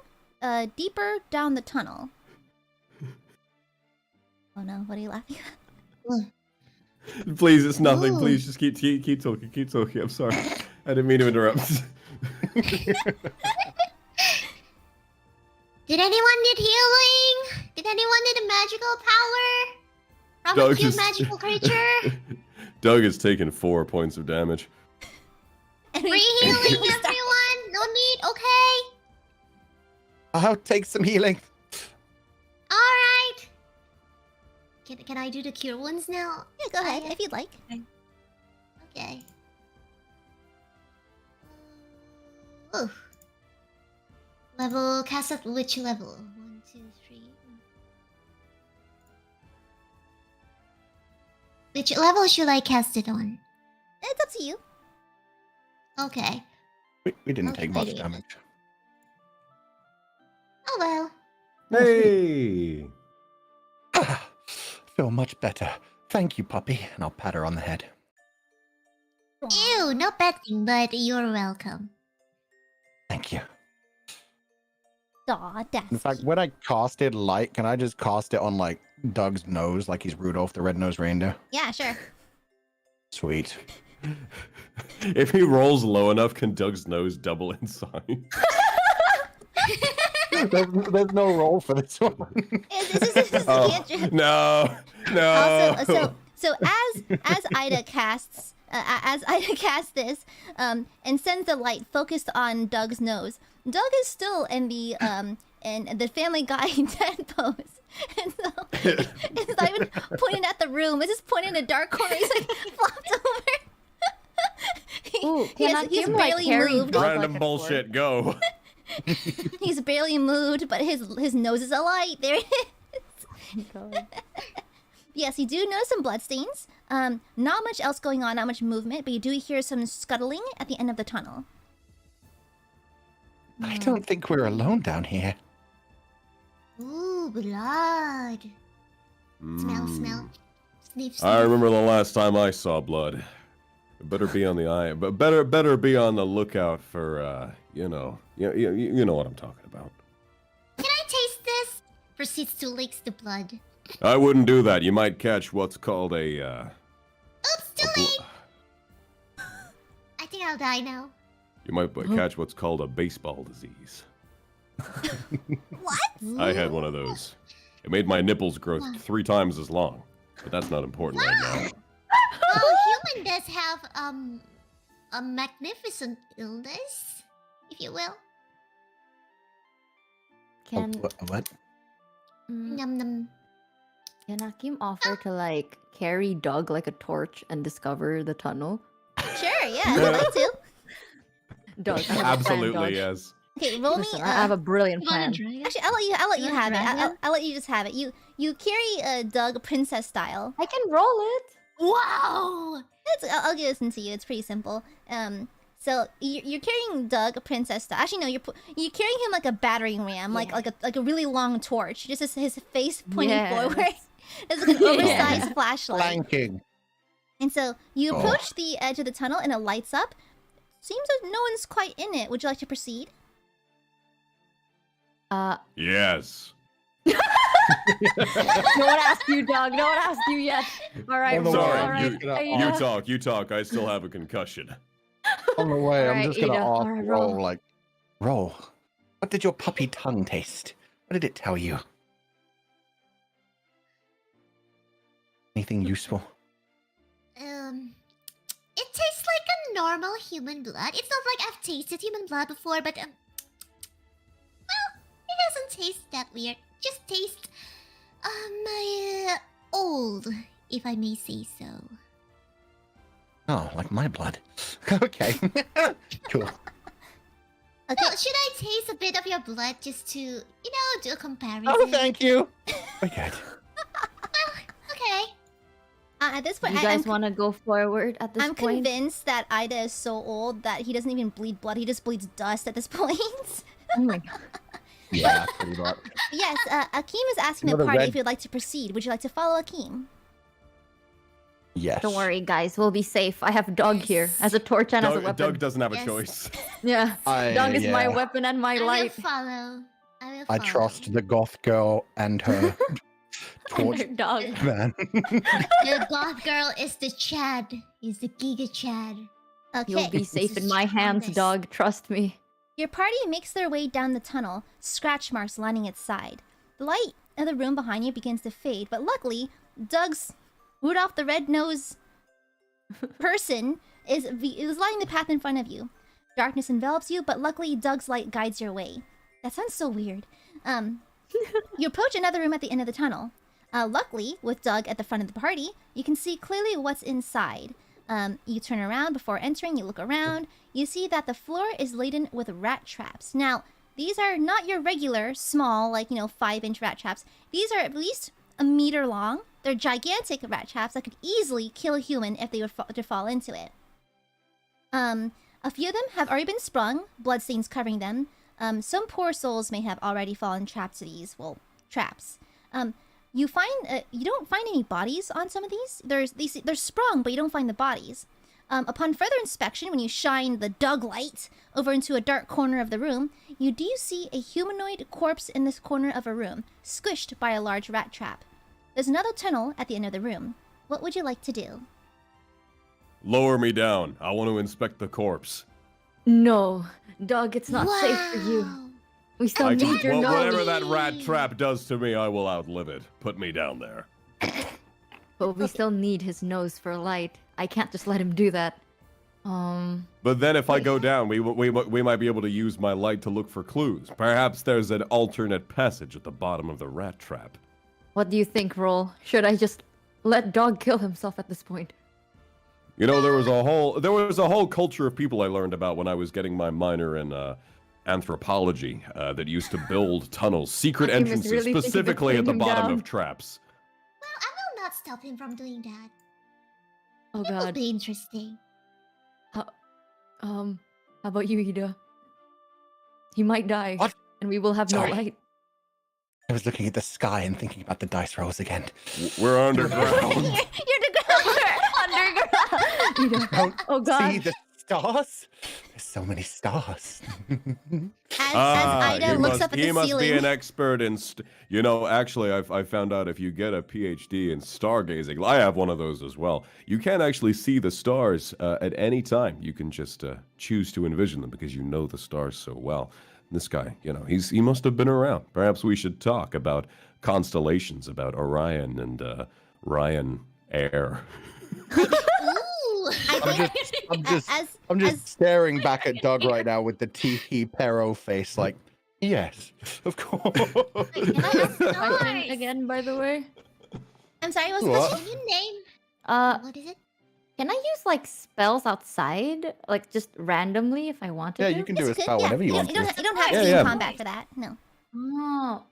deeper down the tunnel. Oh no, what are you laughing at? Please, it's nothing. Ooh. Please, just keep talking. Keep talking. I'm sorry. I didn't mean to interrupt. Did anyone need healing? Did anyone need a magical power? From a Doug cute just- magical creature? Doug has taken 4 points of damage. Free healing, everyone! No need, okay? I'll take some healing. Alright! Can I do the cure wounds now? Yeah, go ahead if you'd like. Okay. Ooh. Level, cast at which level? 1, 2, 3. Which level should I cast it on? It's up to you. Okay. We didn't take much Okay. damage. Oh well. Hey! Feel much better. Thank you, puppy. And I'll pat her on the head. Ew, no petting, but you're welcome. Thank you. Aw, that's In fact, when I casted light, can I just cast it on, like, Doug's nose, like he's Rudolph the Red-Nosed Reindeer? yeah, sure. Sweet. If he rolls low enough, can Doug's nose double in size? There's no role for this one. This is the answer. No. So as Ida casts this and sends the light focused on Doug's nose, Doug is still in the Family Guy dead pose, and so it's not even pointing at the room. It's just pointing in a dark corner. He's like flopped over. He's barely moved. Random bullshit. Go. He's barely moved, but his nose is alight. There it is. Yes, you do notice some bloodstains. Not much else going on, not much movement, but you do hear some scuttling at the end of the tunnel. I don't think we're alone down here. Ooh, blood. Smell. Sniff. I remember the last time I saw blood. Better be on the eye, but better be on the lookout for you know what I'm talking about. Can I taste this? Proceeds to licks the blood. I wouldn't do that. You might catch what's called a Oops, too late. I think I'll die now. You might catch what's called a baseball disease. What? I had one of those. It made my nipples grow 3 times as long, but that's not important right now. Well, human does have a magnificent illness, if you will. Can What? Num num. Can Hakim offer to like carry Doug like a torch and discover the tunnel? Sure, yeah, I'd like to. Doug, I have a plan, Absolutely, Doug. yes. Okay, roll me. Listen, I have a brilliant plan. Actually, I'll let you have it. I'll let you just have it. You carry Doug princess style. I can roll it. Wow! I'll give this to you. It's pretty simple. So you're carrying Doug princess style. Actually, no, you're carrying him like a battering ram, like a really long torch. Just his face pointing forward. It's like an oversized flashlight. Flanking. And so you approach the edge of the tunnel, and it lights up. Seems like no one's quite in it. Would you like to proceed? Yes. No one asked you, Doug. No one asked you yet. All right, I'm roll. sorry, All right. You talk. I still have a concussion. On the way, I'm Alright, just gonna Ida. ask Alright, Roll, Roll, what did your puppy tongue taste? What did it tell you? Anything useful? It tastes like a normal human blood. It's not like I've tasted human blood before, but well, it doesn't taste that weird. Just tastes old, if I may say so. Oh, like my blood. Okay. Cool. Okay. Well, should I taste a bit of your blood just to, do a comparison? Oh, thank you. Okay. Okay. At this point, You guys want to go forward at this I'm point? convinced that Ida is so old that he doesn't even bleed blood. He just bleeds dust at this point. Oh my god. Yeah, pretty much. Yes, Akeem is asking the Another party red- if you'd like to proceed. Would you like to follow Akeem? Yes. Don't worry, guys. We'll be safe. I have Doug here as a torch and as a weapon. Doug doesn't have a Yes. choice. Yeah. Doug is my yeah. weapon and my I will light. follow. I will I follow. trust the goth girl and her torch Doug. man. The goth girl is the Chad. Is the Giga Chad. Okay. You'll be safe in my hands, Strongest. Doug. Trust me. Your party makes their way down the tunnel, scratch marks lining its side. The light in the room behind you begins to fade, but luckily, Doug's Rudolph the Red-Nosed person is lighting the path in front of you. Darkness envelops you, but luckily Doug's light guides your way. That sounds so weird. You approach another room at the end of the tunnel. Luckily, with Doug at the front of the party, you can see clearly what's inside. You turn around before entering, you look around, you see that the floor is laden with rat traps. Now, these are not your regular small, 5-inch rat traps. These are at least a meter long. They're gigantic rat traps that could easily kill a human if they were to fall into it. A few of them have already been sprung, bloodstains covering them. Some poor souls may have already fallen trapped to these, traps. You don't find any bodies on some of these. They're sprung, but you don't find the bodies. Upon further inspection, when you shine the Doug light over into a dark corner of the room, you do see a humanoid corpse in this corner of a room, squished by a large rat trap. There's another tunnel at the end of the room. What would you like to do? Lower me down. I want to inspect the corpse. No, Doug, it's not safe for you. Wow. We still I need your well, nose. whatever that rat trap does to me, I will outlive it. Put me down there. But we still need his nose for light. I can't just let him do that. But then if I go down, we might be able to use my light to look for clues. Perhaps there's an alternate passage at the bottom of the rat trap. What do you think, Roll? Should I just let Dog kill himself at this point? You know, there was a whole culture of people I learned about when I was getting my minor in anthropology that used to build tunnels, secret Hakim is entrances, really thinking of specifically at the putting him bottom down. of traps. Well, I will not stop him from doing that. Oh It will god. be interesting. How about you, Ida? He might die. What? And we will have Sorry. no light. I was looking at the sky and thinking about the dice rolls again. We're underground. You're underground. Ida. Don't Oh god. see the stars? There's so many stars. As Ida looks up at the he must be ceiling. an expert in, you know, actually, I found out if you get a PhD in stargazing, I have one of those as well. You can't actually see the stars at any time. You can just choose to envision them because you know the stars so well. This guy, you know, he must have been around. Perhaps we should talk about constellations, about Orion and Ryan Air. Ooh! I'm just staring back at Doug right now with the Tiki Pero face, like, yes, of course. Question Nice. again, by the way. I'm sorry, what's the What? question? Can you name? What What is it? can I use like spells outside? Like just randomly if I wanted Yeah, to? you can do Yes, a good, spell yeah, whenever you yeah, want you to. don't have to Yeah, be yeah. in combat for that. No. Oh.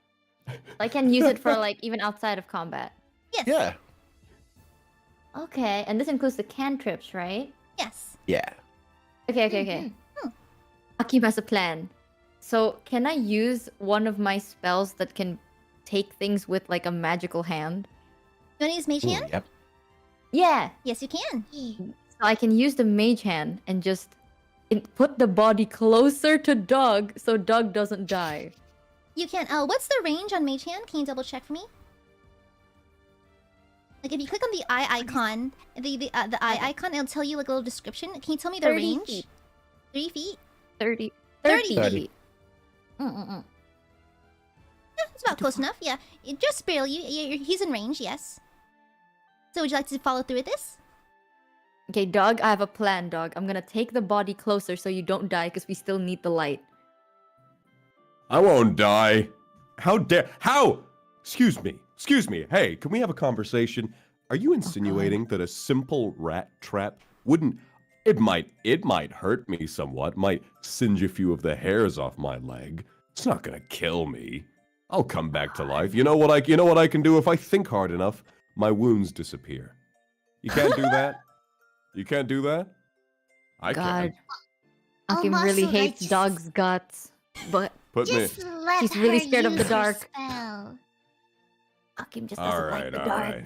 I can use it for like even outside of combat. Yes. Yeah. Okay, and this includes the cantrips, right? Yes. Yeah. Okay. Akim has a plan. So can I use one of my spells that can take things with like a magical hand? You want to use Mage Ooh, Hand? yep. Yeah. Yes, you can. So I can use the mage hand and just put the body closer to Doug so Doug doesn't die. You can. What's the range on Mage Hand? Can you double check for me? Like if you click on the eye icon, the eye icon, it'll tell you like a little description. Can you tell me the 30 range? feet. 3 feet? 30 30 feet. Yeah, it's about close enough. Yeah, just barely. He's in range. Yes. So would you like to follow through with this? Okay, Doug, I have a plan, Doug. I'm gonna take the body closer so you don't die because we still need the light. I won't die. How dare? How? Excuse me. Hey, can we have a conversation? Are you insinuating that a simple rat trap wouldn't? It might hurt me somewhat. Might singe a few of the hairs off my leg. It's not gonna kill me. I'll come back to life. You know what I can do if I think hard enough? My wounds disappear. You can't do that. You can't do that. I God. can. Akim Also, really like, hates just- Doug's guts, but Put me. Just let He's really her scared of the use her dark. spell. Akim just All doesn't right, like the all dark. right.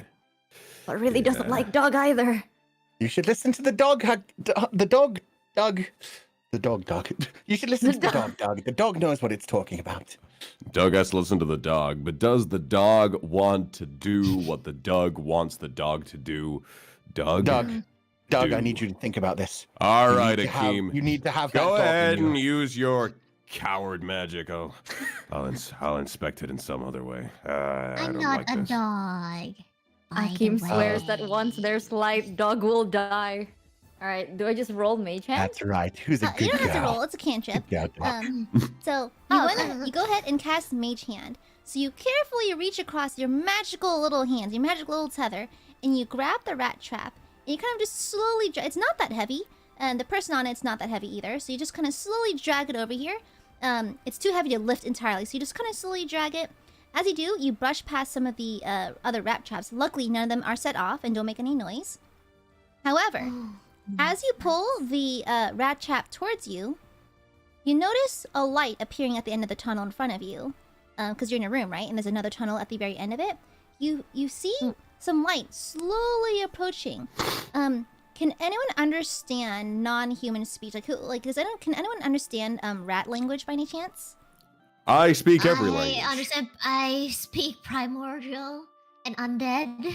But really doesn't Yeah. like Doug either. You should listen to the dog. The dog, Doug. The dog, Doug. You should listen to the dog, Doug. The dog knows what it's talking about. Doug has to listen to the dog, but does the dog want to do what the dog wants the dog to do? Doug? Doug, I Do. need you to think about this. All You right, need to have- Akeem. You need to have that Go dog in ahead you. and use your coward magic. I'll inspect it in some other way. I I'm don't not like a this. dog. by Akim the swears way. that once there's light, Doug will die. Alright, do I just roll mage hand? That's right. Who's a You good don't have to girl? roll. It's a cantrip. Good girl. So Oh. you go ahead and cast Mage Hand. So you carefully reach across your magical little hands, your magical little tether, and you grab the rat trap. And you kind of just slowly. It's not that heavy, and the person on it's not that heavy either. So you just kind of slowly drag it over here. It's too heavy to lift entirely, so you just kind of slowly drag it. As you do, you brush past some of the other rat traps. Luckily, none of them are set off and don't make any noise. However, as you pull the rat trap towards you, you notice a light appearing at the end of the tunnel in front of you. Because you're in a room, right? And there's another tunnel at the very end of it. You see some light slowly approaching. Can anyone understand non-human speech? Can anyone understand rat language by any chance? I speak every I language. understand. I speak primordial and undead.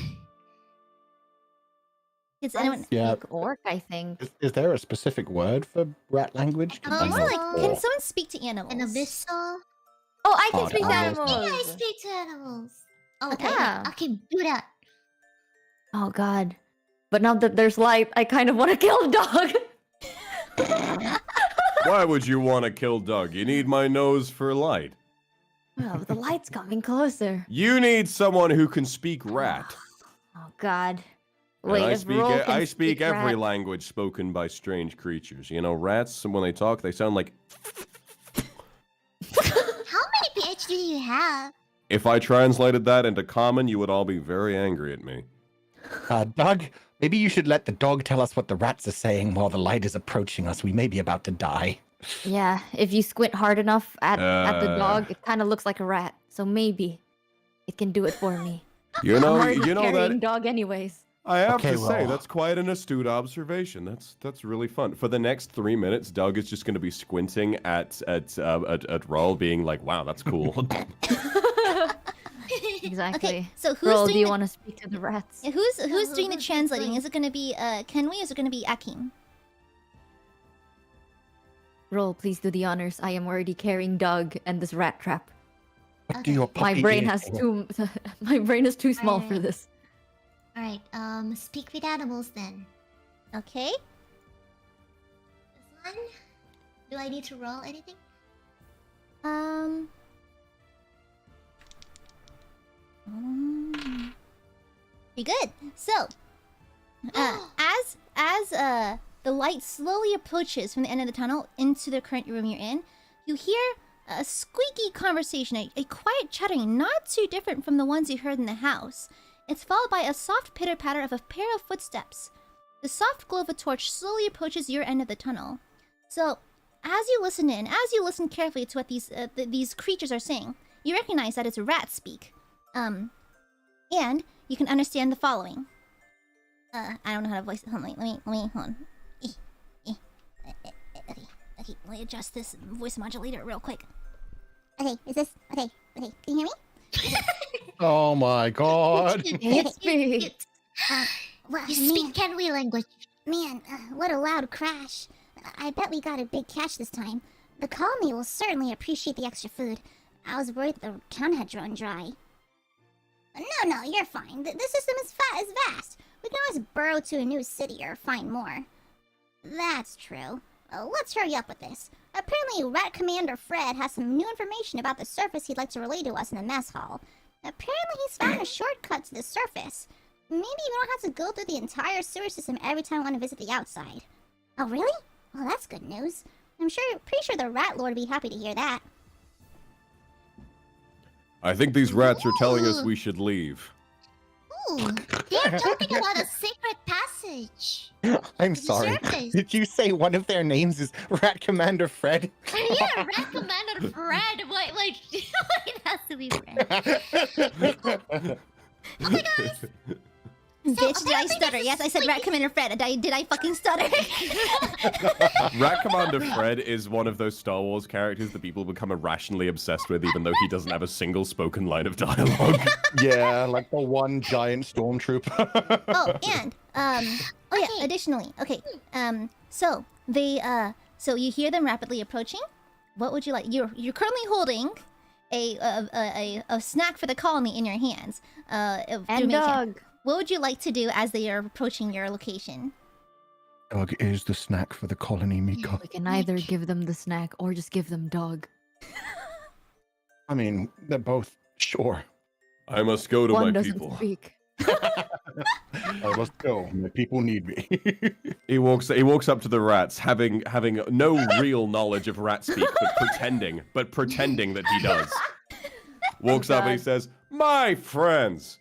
Is I anyone? speak Yeah. orc, I think. Is there a specific word for rat language? More like, Or- can someone speak to animals? And abyssal. I can Hard speak to animals. I animals. speak to animals. Okay, Yeah. okay, do that. Oh god. But now that there's light, I kind of want to kill a dog. Why would you want to kill Doug? You need my nose for light. Oh, the light's coming closer. You need someone who can speak rat. Oh god. And Wait, I if speak, Roll can I speak every rat- language spoken by strange creatures. You know, rats, when they talk, they sound like... How many PhD do you have? If I translated that into common, you would all be very angry at me. Doug, maybe you should let the dog tell us what the rats are saying while the light is approaching us. We may be about to die. Yeah, if you squint hard enough at the Uh. dog, it kind of looks like a rat. So maybe it can do it for me. You I'm know, already you know carrying that... dog anyways. I have Okay, to say, well- that's quite an astute observation. That's really fun. For the next 3 minutes, Doug is just going to be squinting at Roll, being like, "Wow, that's cool." Exactly. Okay, so who's Roll, do doing you the want to speak to the rats? who's doing the who's translating? doing- Is it gonna be Kenway or is it gonna be Akim? Roll, please do the honors. I am already carrying Doug and this rat trap. What do your My puppy brain ears has say? too my brain is too small for this. Alright, speak with animals then. Okay. This one? Do I need to roll anything? Be good. So, as the light slowly approaches from the end of the tunnel into the current room you're in, you hear a squeaky conversation, a quiet chattering, not too different from the ones you heard in the house. It's followed by a soft pitter-patter of a pair of footsteps. The soft glow of a torch slowly approaches your end of the tunnel. So, as you listen in, as you listen carefully to what these creatures are saying, you recognize that it's rat speak. And you can understand the following. I don't know how to voice it. Hold on, let me, hold on. Okay, let me adjust this voice modulator real quick. Okay, is this, okay, can you hear me? Oh my god. It's me. Wow, You speak Kenway language. Man, what a loud crash. I bet we got a big catch this time. The colony will certainly appreciate the extra food. I was worried the town had run dry. No, you're fine. The system is vast. We can always burrow to a new city or find more. That's true. Let's hurry up with this. Apparently, Rat Commander Fred has some new information about the surface he'd like to relay to us in the mess hall. Apparently, he's found a shortcut to the surface. Maybe we don't have to go through the entire sewer system every time we want to visit the outside. Oh, really? Well, that's good news. Pretty sure the Rat Lord would be happy to hear that. I think these rats are telling us we should leave. Ooh, they're talking about a secret passage. I'm The sorry. surface. Did you say one of their names is Rat Commander Fred? Yeah, Rat Commander Fred. Wait, it has to be Fred. Okay, guys. Bitch, did I stutter? Yes, I said Rat Commander Fred. Did I fucking stutter? Rat Commander Fred is one of those Star Wars characters that people become irrationally obsessed with, even though he doesn't have a single spoken line of dialogue. Yeah, like the one giant stormtrooper. Oh, and oh yeah. Additionally, okay. So so you hear them rapidly approaching. What would you like? You're currently holding a snack for the colony in your hands. And Doug. What would you like to do as they are approaching your location? Doug is the snack for the colony, Miko. We can either give them the snack or just give them Doug. I mean, they're both sure. I must go to One my doesn't people. speak. Let's go. My people need me. He walks up to the rats, having no real knowledge of rat speak, but pretending that he does. Walks up and he says, "My friends,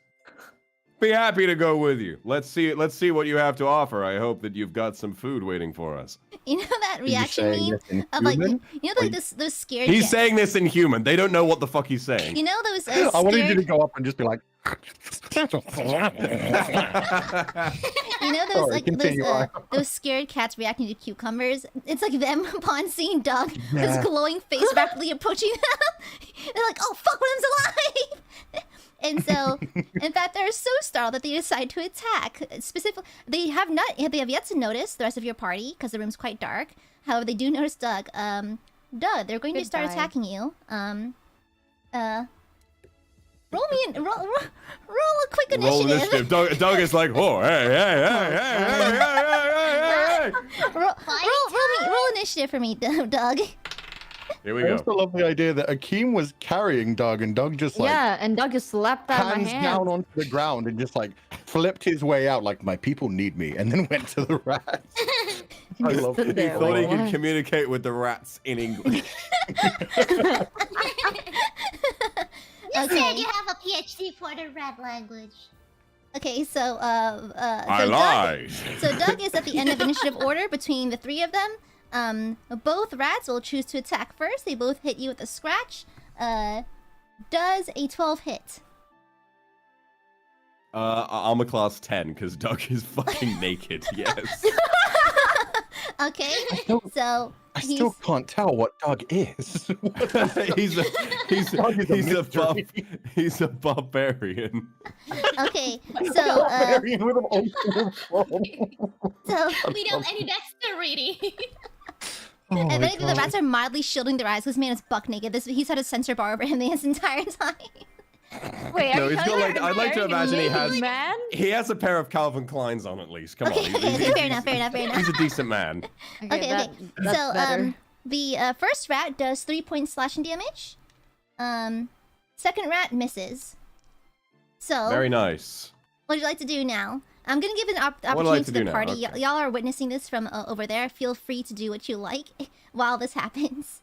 be happy to go with you. Let's see what you have to offer. I hope that you've got some food waiting for us." You know that Are you reaction saying meme this in of like human? you know like those scared. He's cats? saying this in human. They don't know what the fuck he's saying. You know those I wanted you to scared. go up and just be like. You know those Sorry, like continue on. those scared cats reacting to cucumbers. It's like them upon seeing Doug, Yeah. this glowing face rapidly approaching them. They're like, "Oh fuck, William's alive!" And so, in fact, they're so startled that they decide to attack. Specifically, they have yet to notice the rest of your party because the room's quite dark. However, they do notice Doug. Doug, they're going to start Goodbye. attacking you. roll a quick initiative. Roll initiative. Doug is like, oh, hey. Roll initiative for me, Doug. Here we I go. also love the idea that Akeem was carrying Doug, and Doug just like Yeah, and Doug just slapped out my hands hand. down onto the ground and just like flipped his way out, like my people need me, and then went to the rats. I love Stood it. He there. thought he What? could communicate with the rats in English. You said you have a PhD for the rat language. Okay, so I so lied. Doug is at the end of initiative order between the three of them. Both rats will choose to attack first. They both hit you with a scratch. Does a 12 hit? Armor class 10 because Doug is fucking naked. Yes. Okay, so I still can't tell what Doug is. he's Doug is a mystery. he's a barbarian. okay, so Barbarian with an ultimate form. so We don't any dexterity. Oh if my anything, the God. rats are mildly shielding their eyes. This man is buck naked. He's had a sensor bar over him this entire time. Wait, No, are you he's got telling like me I'd like to I'm imagine he marrying a has man? he has a pair of Calvin Kleins on at least. Come Okay, on. He's fair enough. He's a decent man. Okay. That's So better. the first rat does 3 points slashing damage. Second rat misses. So Very nice. what would you like to do now? I'm gonna give an What would I opportunity like to to do the now? party. Okay. Y'all are witnessing this from over there. Feel free to do what you like while this happens.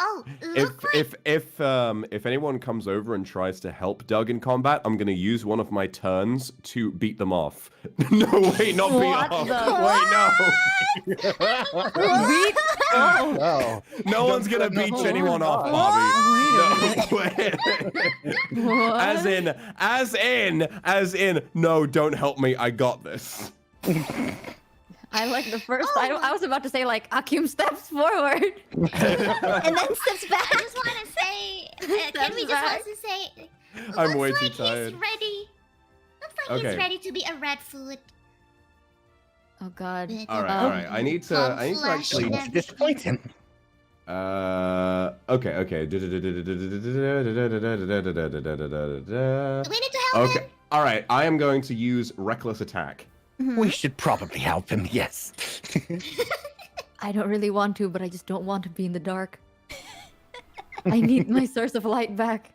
Oh, look If anyone comes over and tries to help Doug in combat, I'm gonna use one of my turns to beat them off. No, wait, not What beat off. the- Wait, no. Oh. No one's gonna beat no, anyone no. off, Bobby. No, wait. What? As in, no, don't help me, I got this. I like the first. I was about to say like Akim steps forward. And then steps back. I just want to say, can we just back. want to say, I'm looks way like too tired. He's ready. Looks like Okay. he's ready to be a red food. Oh God. Alright, I need to actually Flash. Disappointing. Okay. Do we need to help Okay. him? Alright, I am going to use reckless attack. We should probably help him. Yes. I don't really want to, but I just don't want to be in the dark. I need my source of light back.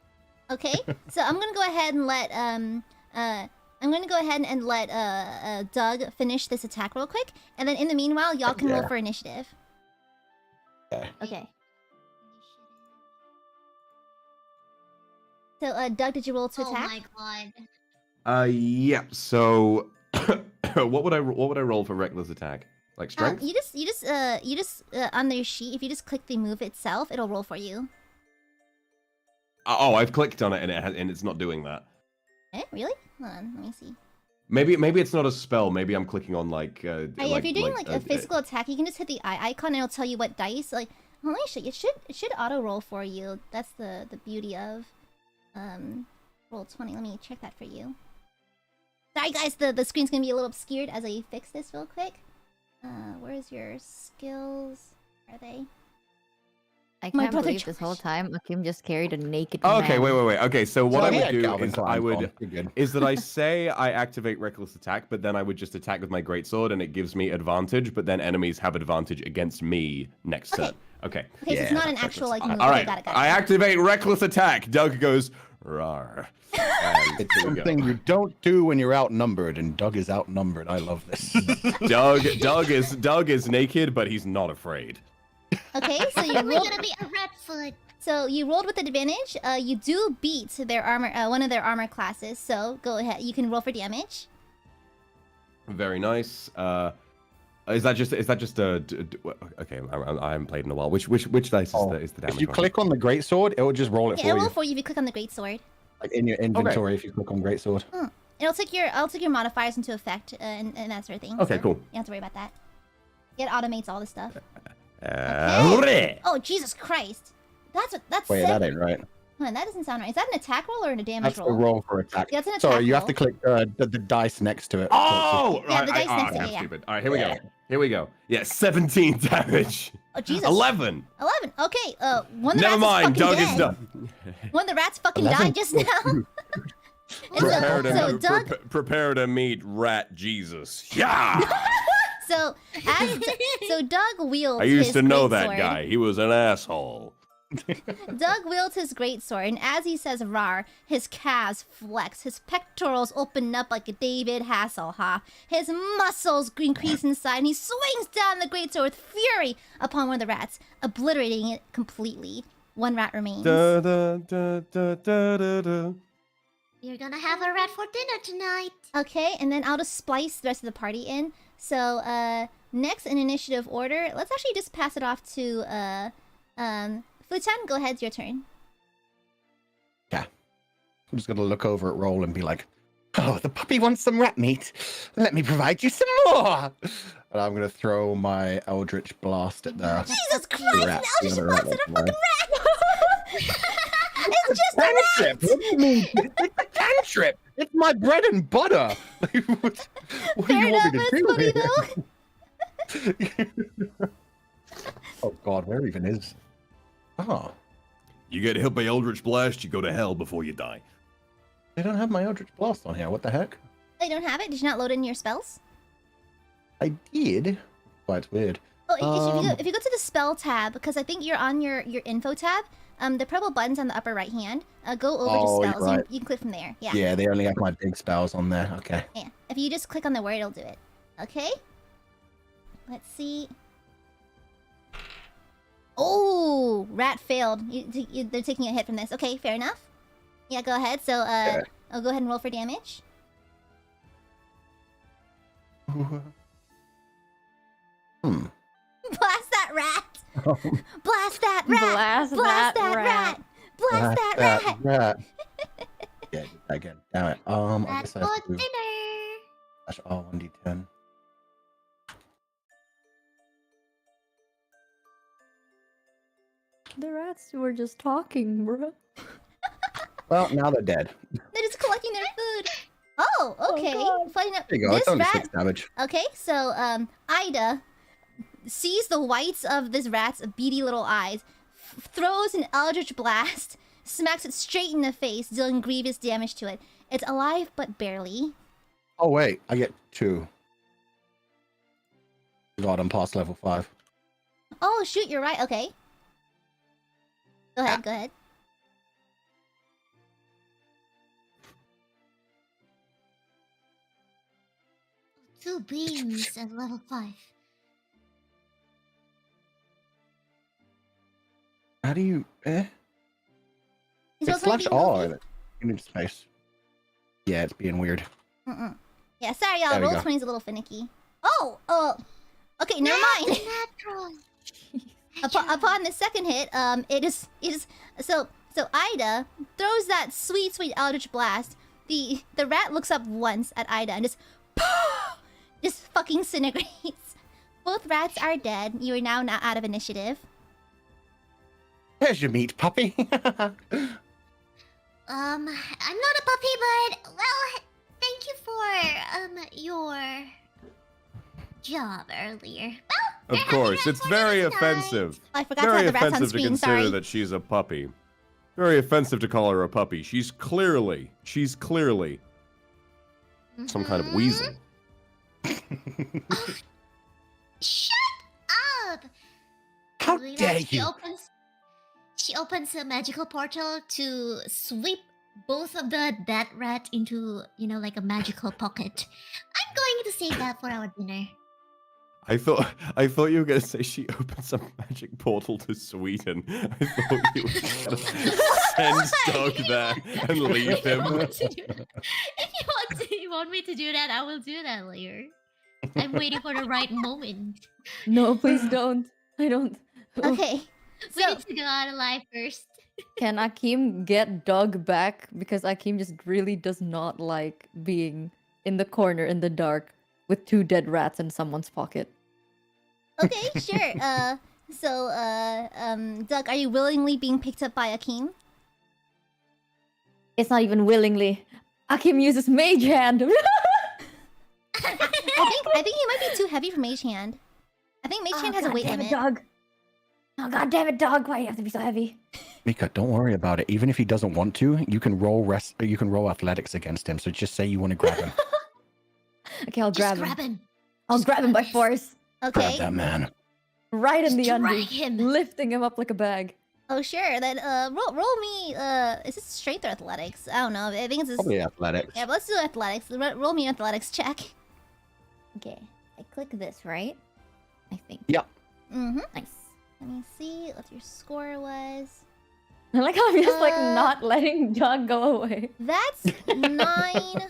Okay, so I'm gonna go ahead and let Doug finish this attack real quick, and then in the meanwhile, y'all can roll Yeah. for initiative. Okay. Okay. So, Doug, did you roll to Oh attack? my god. Yeah. So, what would I roll for reckless attack? Like strength? You just on their sheet, if you just click the move itself, it'll roll for you. Oh, I've clicked on it and it's not doing that. Eh, really? Hold on, let me see. Maybe it's not a spell. Maybe I'm clicking on like. Hey, if you're doing like a physical attack, you can just hit the eye icon and it'll tell you what dice. Like, holy shit, it should auto roll for you. That's the beauty of roll 20. Let me check that for you. Sorry guys, the screen's gonna be a little obscured as I fix this real quick. Where's your skills? Where are they? I My can't brother believe this whole Josh. time Akim just carried a naked Oh, man. okay, wait. Okay, so what So I he would had do Calvin is Klein I would on. You're good. is that I say I activate reckless attack, but then I would just attack with my greatsword and it gives me advantage, but then enemies have advantage against me next Okay. turn. Okay. Okay, so it's Yeah, not an that's actual like fine. move. All Okay, right. got it. I activate reckless attack. Doug goes rawr. And It's here we go. something you don't do when you're outnumbered, and Doug is outnumbered. I love this. Doug is naked, but he's not afraid. Okay, so you We're rolled. gonna be a red food. So you rolled with advantage. You do beat their armor, one of their armor classes. So go ahead. You can roll for damage. Very nice. Is that just a? Okay, I haven't played in a while. Which dice is the damage? If you one? click on the greatsword, it will just roll it Yeah, for it'll roll you. for you if you click on the greatsword. Like in your inventory, if you click on greatsword. I'll take your modifiers into effect and that sort of thing. Okay, so cool. You don't have to worry about that. It automates all the stuff. Okay. Oh Jesus Christ! That's Wait, that ain't right. Hold on, that doesn't sound right. Is that an attack roll or a damage That's the roll? roll for attack. Yeah, it's an Sorry, attack you have roll. to click the dice next to it. Oh, Yeah, right. the dice next to I'm it, yeah. stupid. All right, here we go. Yeah, 17 damage. Oh Jesus. 11. 11. Okay. One of the Never rats mind, is fucking Doug dead. is done. One of the rats fucking 11. died just now. So Doug. Prepare to meet Rat Jesus. Yeah. So Doug wields. I used his to know great that sword. guy. He was an asshole. Doug wields his great sword, and as he says "rar," his calves flex, his pectorals open up like a David Hasselhoff, his muscles increase inside, and he swings down the great sword with fury upon one of the rats, obliterating it completely. One rat remains. Da, da, da, da, da, da, da. You're gonna have a rat for dinner tonight. Okay, and then I'll just splice the rest of the party in. So, next in initiative order, let's actually just pass it off to, Fuchan, go ahead, it's your turn. Yeah. I'm just gonna look over at Roll and be like, oh, the puppy wants some rat meat. Let me provide you some more. And I'm gonna throw my Eldritch Blast at the Jesus Christ, rat. an Eldritch The Blast rat at a that's fucking rat! It's just a rat! Cantrip! What do you mean? It's a cantrip! It's my bread and butter! what do Fair you want me enough, to it's do funny here? Oh god, where even is... Oh. You get hit by Eldritch Blast, you go to hell before you die. They don't have my Eldritch Blast on here, what the heck? Oh, you don't have it? Did you not load in your spells? I did. Quite weird. Oh, if you go to the spell tab, because I think you're on your info tab, the purple button's on the upper right hand. Go over to spells. Right. You can click from there. Yeah. Yeah, they only have my big spells on there. Okay. Yeah. If you just click on the word, it'll do it. Okay. Let's see. Oh, rat failed. They're taking a hit from this. Okay, fair enough. Yeah, go ahead. So, I'll go ahead and roll for damage. Blast that rat! Blast that rat! Blast that rat. Blast that rat! Yeah, again. Damn it. I Rat guess I for have to do dinner. /R1d10. The rats were just talking, bro. Well, now they're dead. They're just collecting their food. Oh, okay. Finding out There you go. this It's only rat. 6 damage. Okay, so Ida sees the whites of this rat's beady little eyes, throws an Eldritch Blast, smacks it straight in the face, dealing grievous damage to it. It's alive, but barely. Oh wait, I get 2. God, I'm past level 5. Oh shoot, you're right. Okay. Go ahead. Go ahead. Two beans at level 5. How do you? He's It's also slash being R. goofy. You need space. Yeah, it's being weird. Yeah, sorry, y'all. There we Roll go. 20 is a little finicky. Oh, okay, never mind. Natural. Upon the second hit, it is so Ida throws that sweet Eldritch Blast. The rat looks up once at Ida and just fucking disintegrates. Both rats are dead. You are now not out of initiative. There's your meat, puppy. I'm not a puppy, but well, thank you for your job earlier. Well, Of course, it's very offensive. I forgot to Very have the rats on offensive to screen. consider Sorry. that she's a puppy. Very offensive to call her a puppy. She's clearly some kind of weasel. Shut up! How Lena, dare you? She opens a magical portal to sweep both of the dead rat into, like a magical pocket. I'm going to save that for our dinner. I thought you were gonna say she opens a magic portal to Sweden. I thought you were gonna send Doug there and leave him. If you want me to do that, I will do that later. I'm waiting for the right moment. No, please don't. I don't. Okay. We So need to go out alive first. Can Akim get Doug back? Because Akim just really does not like being in the corner in the dark with 2 dead rats in someone's pocket. okay, sure. Doug, are you willingly being picked up by Akeem? It's not even willingly. Akim uses Mage Hand. I think he might be too heavy for Mage Hand. I think Mage Hand has a weight Damn it, limit. Doug. Oh god damn it, dog! Why do you have to be so heavy? Mika, don't worry about it. Even if he doesn't want to, you can roll athletics against him. So just say you want to grab him. Okay, I'll Just grab grab him. him. I'll Just grab him by grab his- force, Grab Okay. that man. right in the Just drag undies, him. lifting him up like a bag. Oh sure. Then roll me. Is it strength or athletics? I don't know. I think it's just... Probably athletics. Yeah, but let's do athletics. Roll me an athletics check. Okay, I click this, right? I think. Yep. Mm-hmm. Nice. Let me see what your score was. I like how I'm just like Uh, not letting dog go away. That's 9.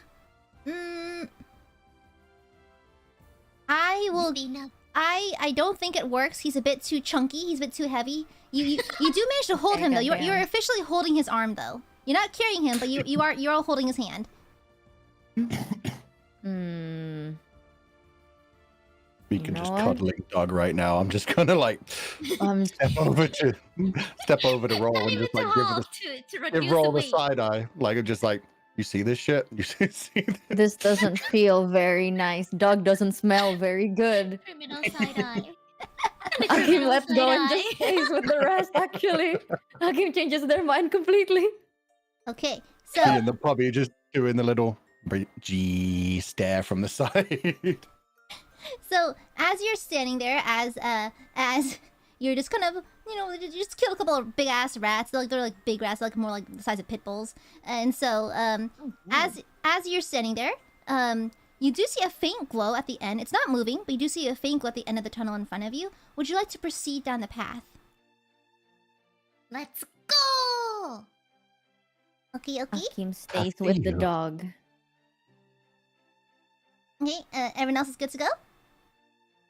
I will. Enough. I don't think it works. He's a bit too chunky. He's a bit too heavy. You do manage to hold Okay, him though. goddamn. You're officially holding his arm though. You're not carrying him, but you're all holding his hand. Hmm. We can You just know what? cuddling dog right now. I'm just gonna like step over to roll and just like give it to give reduce roll the the weight. side eye. Like I'm just like, you see this shit? You see this? This doesn't feel very nice. Dog doesn't smell very good. Criminal side eye. Hakim lets go and just stays with the rest, actually. Hakim changes their mind completely. Okay, Me so and the puppy just doing the little G stare from the side. so as you're standing there, as you're just kind of you just kill a couple of big ass rats. They're like big rats, like more like the size of pit bulls. And so as you're standing there, you do see a faint glow at the end. It's not moving, but you do see a faint glow at the end of the tunnel in front of you. Would you like to proceed down the path? Let's go. Okay. Hakim stays After with the you. dog. Okay, everyone else is good to go?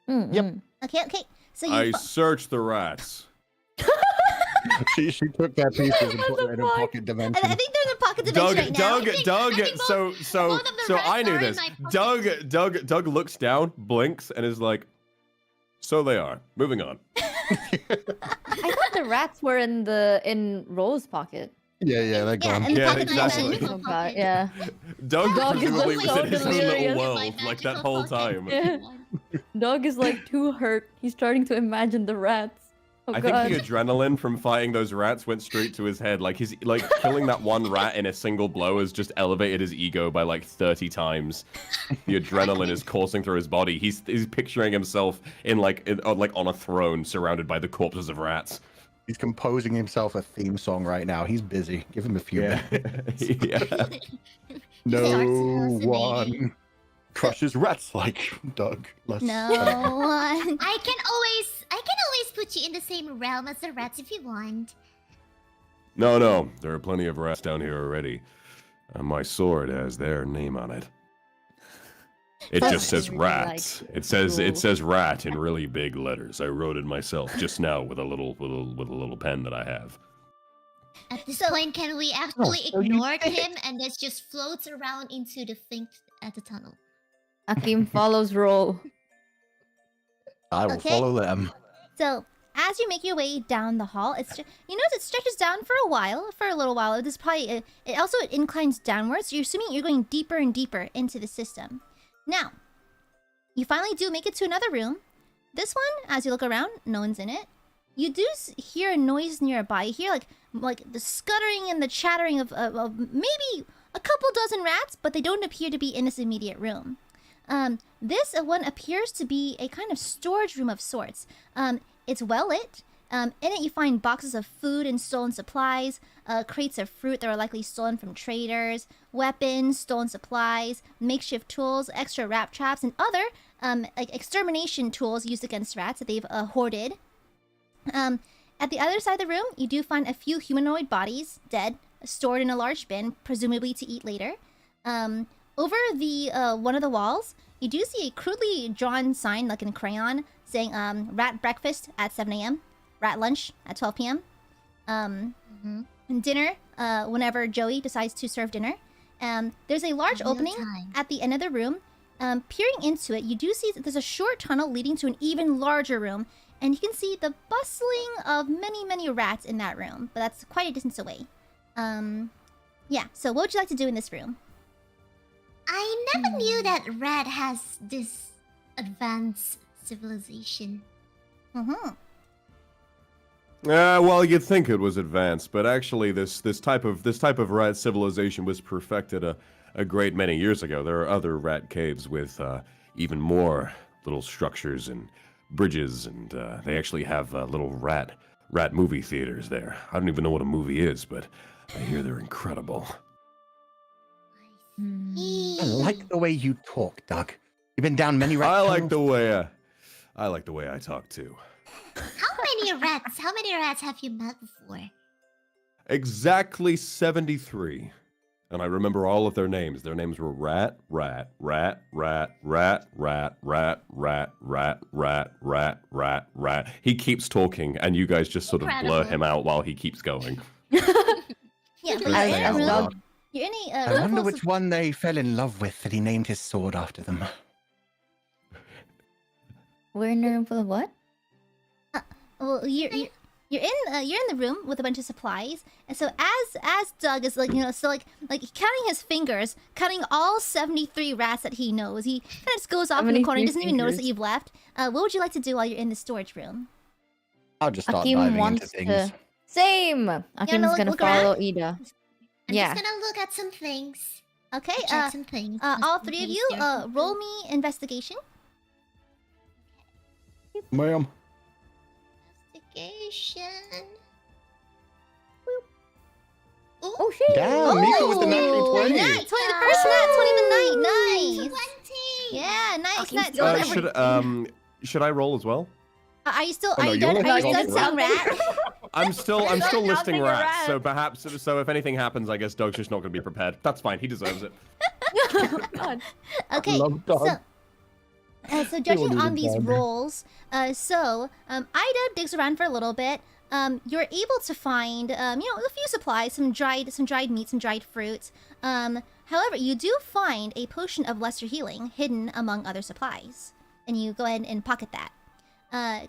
Mm-mm. Okay. So I you searched the rats. she took their pieces and What put the them in her fuck? pocket dimension. I think they're in the pocket dimension right now. Doug. I think So both of the rats I knew are in this. my Doug looks down, blinks, and is like, "So they are." Moving on. I thought the rats were in Rose's pocket. Yeah, they're gone. in the Yeah, pocket exactly. dimension. Oh god, yeah. Doug Dog is presumably just was so in his own delirious. little My world like that magical whole pocket. time. Yeah. Dog is like too hurt. He's starting to imagine the rats. Oh I god. think the adrenaline from fighting those rats went straight to his head. Like killing that one rat in a single blow has just elevated his ego by like 30 times. The adrenaline is coursing through his body. He's picturing himself in on a throne surrounded by the corpses of rats. He's composing himself a theme song right now. He's busy. Give him a few minutes. Yeah. No Starts hallucinating. one crushes rats like Doug. No one. I can always put you in the same realm as the rats if you want. No. There are plenty of rats down here already. My sword has their name on it. It That's just says really, rats. like, It says cool. rat in really big letters. I wrote it myself just now with a little pen that I have. At this So- point, can we actually so you ignore him and this just floats around into the thing at the tunnel? Hakim follows Roll. I will Okay. follow them. So as you make your way down the hall, you notice it stretches down for a little while. This probably it also inclines downwards. You're assuming you're going deeper and deeper into the system. Now, you finally do make it to another room. This one, as you look around, no one's in it. You do hear a noise nearby. You hear like the scuttering and the chattering of maybe a couple dozen rats, but they don't appear to be in this immediate room. This one appears to be a kind of storage room of sorts. It's well lit. In it, you find boxes of food and stolen supplies, crates of fruit that are likely stolen from traders, weapons, stolen supplies, makeshift tools, extra rat traps, and other like extermination tools used against rats that they've hoarded. At the other side of the room, you do find a few humanoid bodies, dead, stored in a large bin, presumably to eat later. Over the one of the walls, you do see a crudely drawn sign, like in crayon, saying "Rat breakfast at 7 a.m." Rat lunch at 12 p.m. And dinner whenever Joey decides to serve dinner. There's a large Meal opening time. at the end of the room. Peering into it, you do see that there's a short tunnel leading to an even larger room, and you can see the bustling of many rats in that room, but that's quite a distance away. Yeah, so what would you like to do in this room? I never knew that rat has this advanced civilization. Well, you'd think it was advanced, but actually, this type of rat civilization was perfected a great many years ago. There are other rat caves with even more little structures and bridges, and they actually have little rat movie theaters there. I don't even know what a movie is, but I hear they're incredible. I like the way you talk, Doug. You've been down many rat I like tunnels. the way I talk too. How many rats have you met before? Exactly 73. And I remember all of their names. Their names were Rat, Rat, Rat, Rat, Rat, Rat, Rat, Rat, Rat, Rat, Rat, Rat, Rat. He keeps talking, and you guys just sort of blur him out while he keeps going. Yeah, but you're in a I room wonder full which of- one they fell in love with that he named his sword after them. We're in a room full of what? Well, you're in the room with a bunch of supplies, and so as Doug is like counting his fingers, counting all 73 rats that he knows, he kind of just goes off in the corner. He doesn't even notice that you've left. What would you like to do while you're in the storage room? I'll just start Akim diving into wants things. to. Same. Akim's gonna look follow around? Ida. I'm Yeah. just gonna look at some things. Okay. Check some things. All three of you, roll me investigation. Ma'am. Investigation. Oh shit! Damn, Miko with the natural 20. Nat 20, the first nat 20 of the night. Nice. 20. Yeah, nice. Okay, Nat still 20. Should I roll as well? Are you still? Oh, Are no, you you're done? Are you looking done at saying rat? I'm still listing Nothing rats, rat. so perhaps if anything happens, I guess Doug's just not going to be prepared. That's fine. He deserves it. God. Okay. Love dog. So judging on these rolls, Ida digs around for a little bit. You're able to find, a few supplies, some dried meat, some dried fruits. However, you do find a potion of lesser healing hidden among other supplies, and you go ahead and pocket that.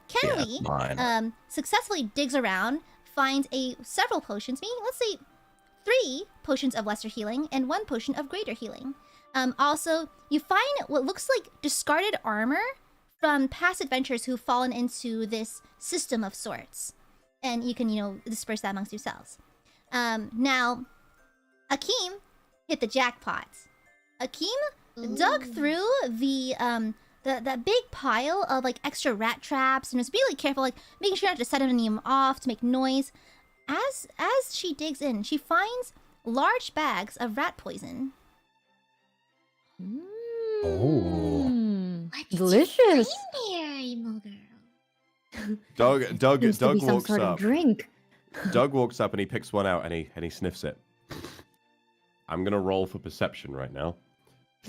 Kenley mine. successfully digs around, finds several potions, meaning let's say 3 potions of lesser healing and 1 potion of greater healing. Also, you find what looks like discarded armor from past adventurers who've fallen into this system of sorts. And you can, disperse that amongst yourselves. Now, Akeem hit the jackpot. Akeem dug through that big pile of like extra rat traps and was really careful, like making sure not to set any of them off to make noise. As she digs in, she finds large bags of rat poison. Mm. What's Delicious. there, emo girl? Doug Seems to be some walks sort of up. drink. Doug walks up and he picks one out and he sniffs it. I'm gonna roll for perception right now.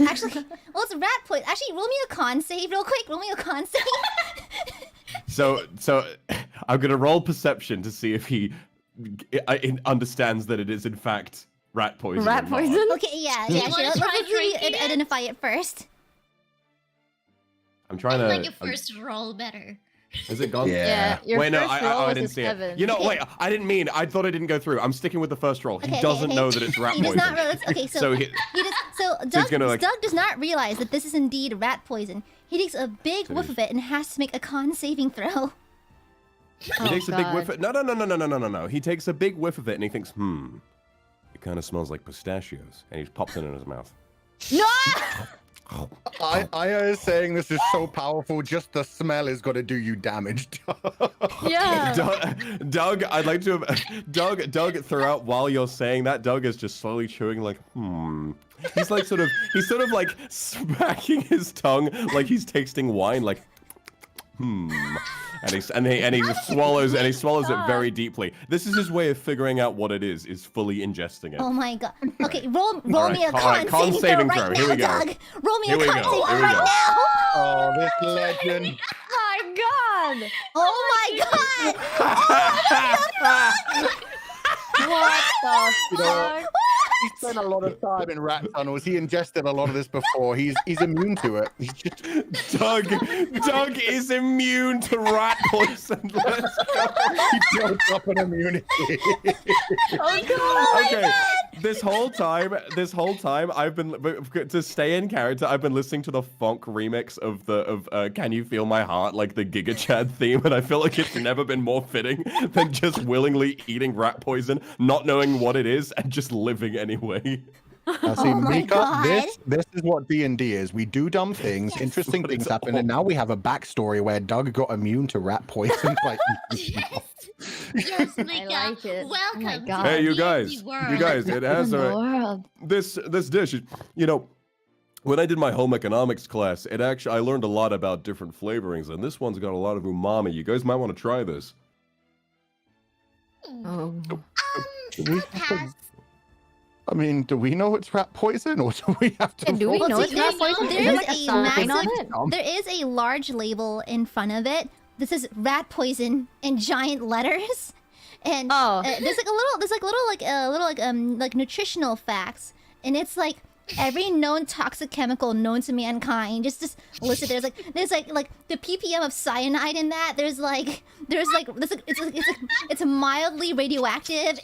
Actually, well, it's rat poison. Actually, roll me a con save real quick. Roll me a con save. So I'm gonna roll perception to see if he understands that it is in fact rat poison. Rat or not. poison? Okay, yeah. wanna Let's try really drinking it? identify it first. I'm trying I to. like your first roll better. Is it gone? Yeah. Your Wait, no, first roll I was didn't a see 7. it. You know, Okay. wait, I didn't mean. I thought I didn't go through. I'm sticking with the first roll. He Okay, doesn't okay. know that it's rat He does poison. not realize. Okay, so, So he- Doug, gonna, like- Doug does not realize that this is indeed rat poison. He takes a big whiff of it and has to make a con saving throw. He takes a big whiff. God. No. He takes a big whiff of it and he thinks, it kind of smells like pistachios, and he pops it in his mouth. No! Aya is saying this is so powerful, just the smell is going to do you damage. Yeah. Doug, I'd like to have Doug throughout while you're saying that, Doug is just slowly chewing like, He's sort of like smacking his tongue like he's tasting wine, like, And he swallows it very deeply. This is his way of figuring out what it is fully ingesting it. Oh my god. Okay, roll All me a right, con saving throw right Here now, we go. Doug. Roll me Here a we con go. saving Here we right go. now. Oh, this legend. My God! Oh my god. What the You know, fuck? he spent a lot of time in rat tunnels. He ingested a lot of this before. He's immune to it. He's just Doug is immune to rat poison. Let's go. he built up an immunity. Oh God! Okay. this whole time, I've been to stay in character. I've been listening to the funk remix of "Can You Feel My Heart," like the Giga Chad theme, and I feel like it's never been more fitting than just willingly eating rat poison, not knowing what it is, and just living anyway. See, Oh my Mika, God. this is what D&D is. We do dumb things, interesting But things it's happen, all- and now we have a backstory where Doug got immune to rat poison. Like, Yes, Mika. I like it. Oh my Welcome God. to Hey, the you D&D guys, world. it has in the a world. this dish. You know, when I did my home economics class, I learned a lot about different flavorings, and this one's got a lot of umami. You guys might want to try this. Oh. we I'll pass. I mean, do we know it's rat poison, or do we have to? Yeah, do we roll? know it's rat poison? There Is there is like a a sign on massive- it? There is a large label in front of it. This is rat poison in giant letters, and there's like nutritional facts, and it's like every known toxic chemical known to mankind just listed. There's like the ppm of cyanide in that. It's mildly radioactive.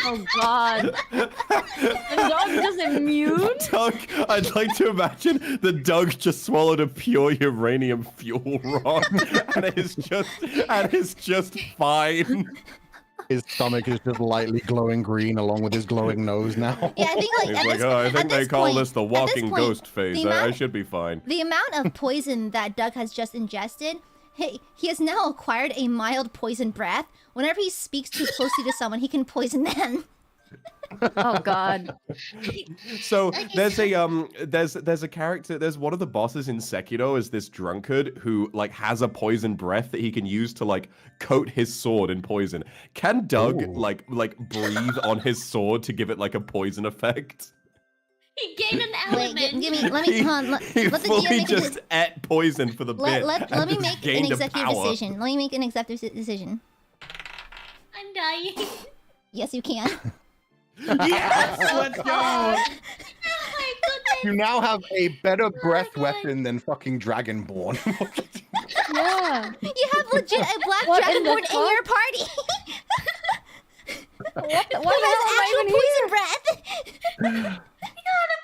Oh God. The dog just immune? Doug, I'd like to imagine the Doug just swallowed a pure uranium fuel rod, and is just fine. His stomach is just lightly glowing green, along with his glowing nose now. Yeah, I think like He's at like, this, oh, I at think they this call point- this the at this walking point, ghost phase. the I amount- should be fine. The amount of poison that Doug has just ingested, he has now acquired a mild poison breath. Whenever he speaks too closely to someone, he can poison them. Oh God. So there's a character. There's one of the bosses in Sekiro is this drunkard who like has a poison breath that he can use to like coat his sword in poison. Can Doug Ooh. like breathe on his sword to give it like a poison effect? He gained an Wait, element. give me. Let me. Hold on, He let the fully DM make a just ate poison for the bit. let and me just make an gained a executive power. decision. Let me make an executive decision. I'm dying. Yes, you can. Yes, let's go. Oh my goodness. You now have a better breath God. weapon than fucking Dragonborn. Yeah. You have legit a black What in the dragonborn in your party. What the Who has hell am I even actual poison breath?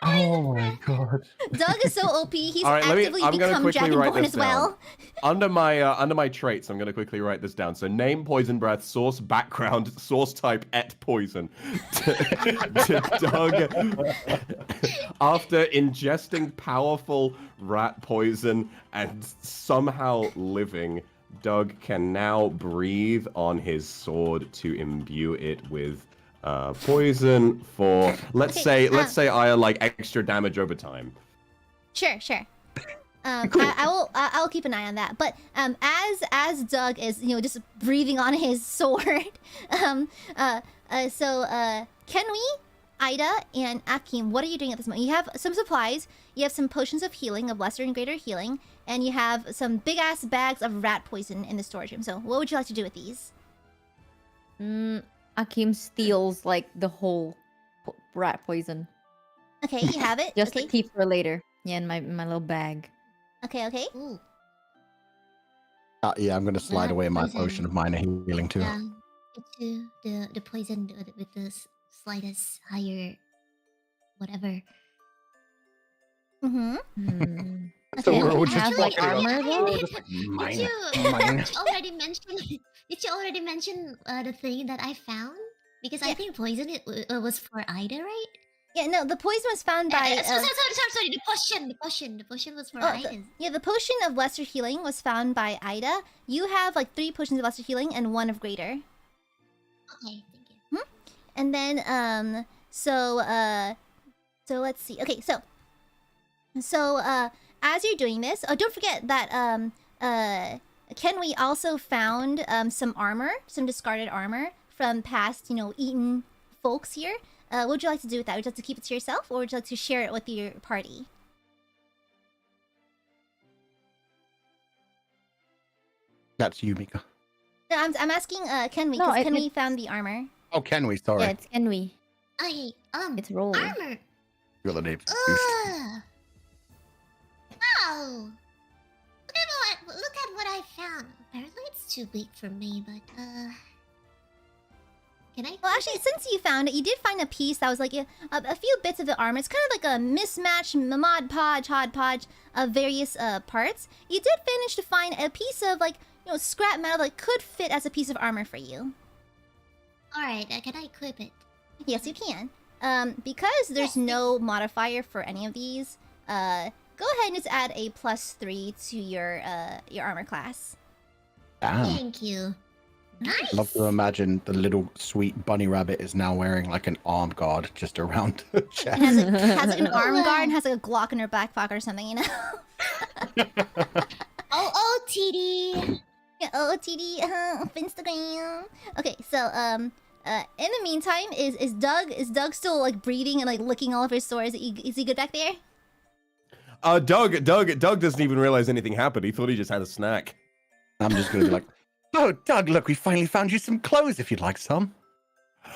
Oh my god. Doug is so OP. He's All right, actively I'm gonna become quickly write dragonborn this as well. Under my traits, I'm gonna quickly write this down. So name poison breath, source background, source type et poison. to Doug, after ingesting powerful rat poison and somehow living, Doug can now breathe on his sword to imbue it with poison for let's say Aya like extra damage over time. Sure. I will keep an eye on that. But as Doug is just breathing on his sword, Kenwi, Ida, and Akim, what are you doing at this moment? You have some supplies. You have some potions of healing, of lesser and greater healing, and you have some big ass bags of rat poison in the storage room. So what would you like to do with these? Akim steals like the whole rat poison. Okay, you have it. Just okay. to keep for later. Yeah, in my little bag. Okay. Ooh. Yeah, I'm gonna slide Rat away my poison. potion of minor healing too. Into the poison with the slightest higher whatever. Mm-hmm. Hmm. So Okay. we're all Have, just like, walking around. armor, though? We're just like, mine, Did mine. you already mention? Did you already mention the thing that I found? Because I Yeah. think poison was for Ida, right? Yeah, no, the poison was found by. Sorry. The potion was for Oh, Ida. yeah, the potion of lesser healing was found by Ida. You have like 3 potions of lesser healing and 1 of greater. Okay, thank you. And then so let's see. Okay, so as you're doing this, don't forget that Kenwi also found some armor, some discarded armor from past, eaten folks here. What would you like to do with that? Would you like to keep it to yourself, or would you like to share it with your party? That's you, Mika. No, I'm asking Kenwi, No, because it- Kenwi found the armor. Oh, can we? Sorry. Yeah, it's Kenwi. It's It's roll. armor. You're the name. Ugh. Wow. Look at what I found. Apparently it's too big for me, but Can I? Well, actually, since you found it, you did find a piece that was like a few bits of the armor. It's kind of like a mismatch, mod podge, hodgepodge of various parts. You did manage to find a piece of like, scrap metal that could fit as a piece of armor for you. Alright, can I equip it? Yes, you can. Because there's no modifier for any of these, go ahead and just add a +3 to your armor class. Damn. Thank you. Nice. Love to imagine the little sweet bunny rabbit is now wearing like an arm guard just around her chest. It has like an arm guard and has like a Glock in her back pocket or something, Oh, TD. Yeah, OOTD, Instagram. Okay, so in the meantime, is Doug still like breathing and like licking all of his sores? Is he good back there? Doug doesn't even realize anything happened. He thought he just had a snack. I'm just gonna be like, oh, Doug, look, we finally found you some clothes if you'd like some.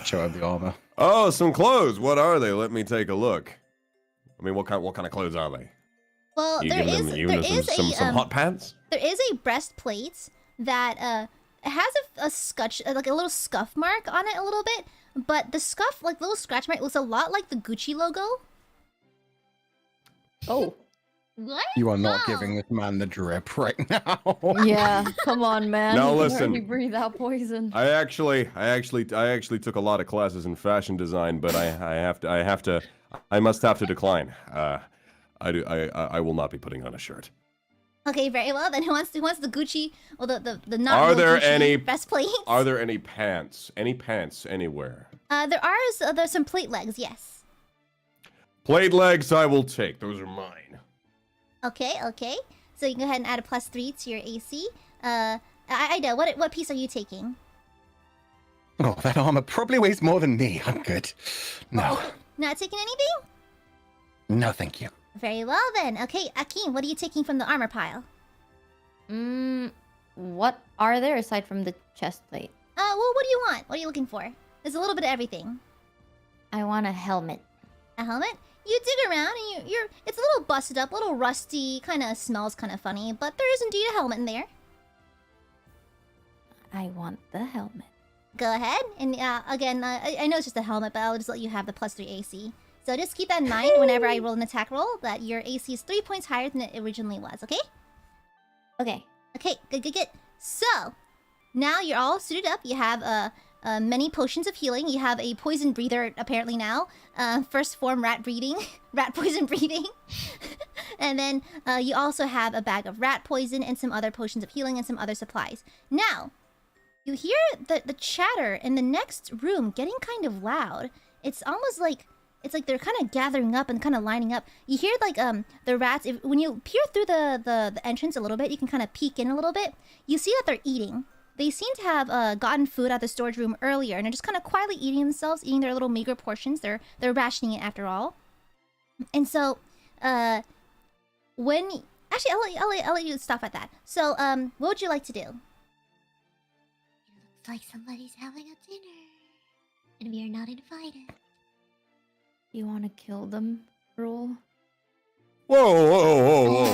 Show her the armor. Oh, some clothes. What are they? Let me take a look. I mean, what kind of clothes are they? Well, You giving them some hot pants? There is a breastplate that has a scutch, like a little scuff mark on it a little bit, but the scuff, like little scratch mark, looks a lot like the Gucci logo. Oh. What? You are not giving this man the drip right now. Yeah, come on, man. Now You can listen. already breathe out poison. I actually took a lot of classes in fashion design, but I must have to decline. I will not be putting on a shirt. Okay, very well. Then who wants the Gucci? Well, the not. Are real there Gucci any breastplate? Are there any pants? Any pants anywhere? There's some plate legs. Yes. Plate legs I will take. Those are mine. Okay. So you can go ahead and add a +3 to your AC. Ida, what piece are you taking? Oh, that armor probably weighs more than me. I'm good. No. Not taking anything? No, thank you. Very well then. Okay, Akeem, what are you taking from the armor pile? What are there aside from the chest plate? Well, what do you want? What are you looking for? There's a little bit of everything. I want a helmet. A helmet? You dig around and it's a little busted up, a little rusty, kind of smells kind of funny, but there is indeed a helmet in there. I want the helmet. Go ahead, and again, I know it's just a helmet, but I'll just let you have the +3 AC. So just keep that in mind whenever I roll an attack roll, that your AC is 3 points higher than it originally was, okay? Okay. Okay, good. So, now you're all suited up. You have many potions of healing. You have a poison breather apparently now. First form rat poison breathing. And then you also have a bag of rat poison and some other potions of healing and some other supplies. Now, you hear the chatter in the next room getting kind of loud. It's almost like they're kind of gathering up and kind of lining up. You hear like the rats. When you peer through the entrance a little bit, you can kind of peek in a little bit. You see that they're eating. They seem to have gotten food out of the storage room earlier, and they're just kind of quietly eating themselves, eating their little meager portions. They're rationing it after all. And so, when actually, I'll let you stop at that. So, what would you like to do? It looks like somebody's having a dinner, and we are not invited. You want to kill them, Roll? Whoa.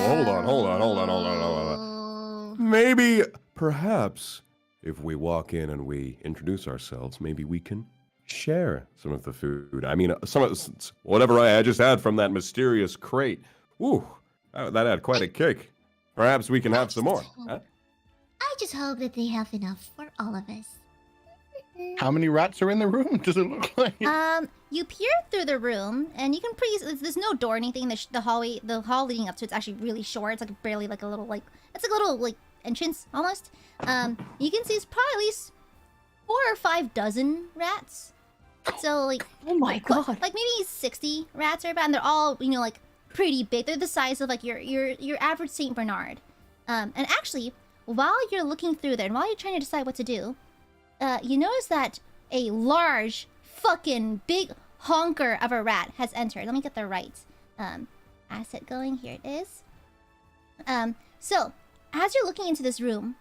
Hold on. Maybe, perhaps, if we walk in and we introduce ourselves, maybe we can share some of the food. I mean, some of whatever I just had from that mysterious crate. Ooh, that had quite a kick. Perhaps we can have some more. Huh? I just hope that they have enough for all of us. How many rats are in the room? Does it look like? You peer through the room, and you can there's no door or anything. The hall leading up to it's actually really short. It's like barely like a little entrance almost. You can see it's probably at least 4 or 5 dozen rats. So like, Oh my god. like maybe 60 rats or about, and they're all like pretty big. They're the size of like your average Saint Bernard. And actually, while you're looking through there, and while you're trying to decide what to do, you notice that a large, fucking big honker of a rat has entered. Let me get the right asset going. Here it is. So as you're looking into this room,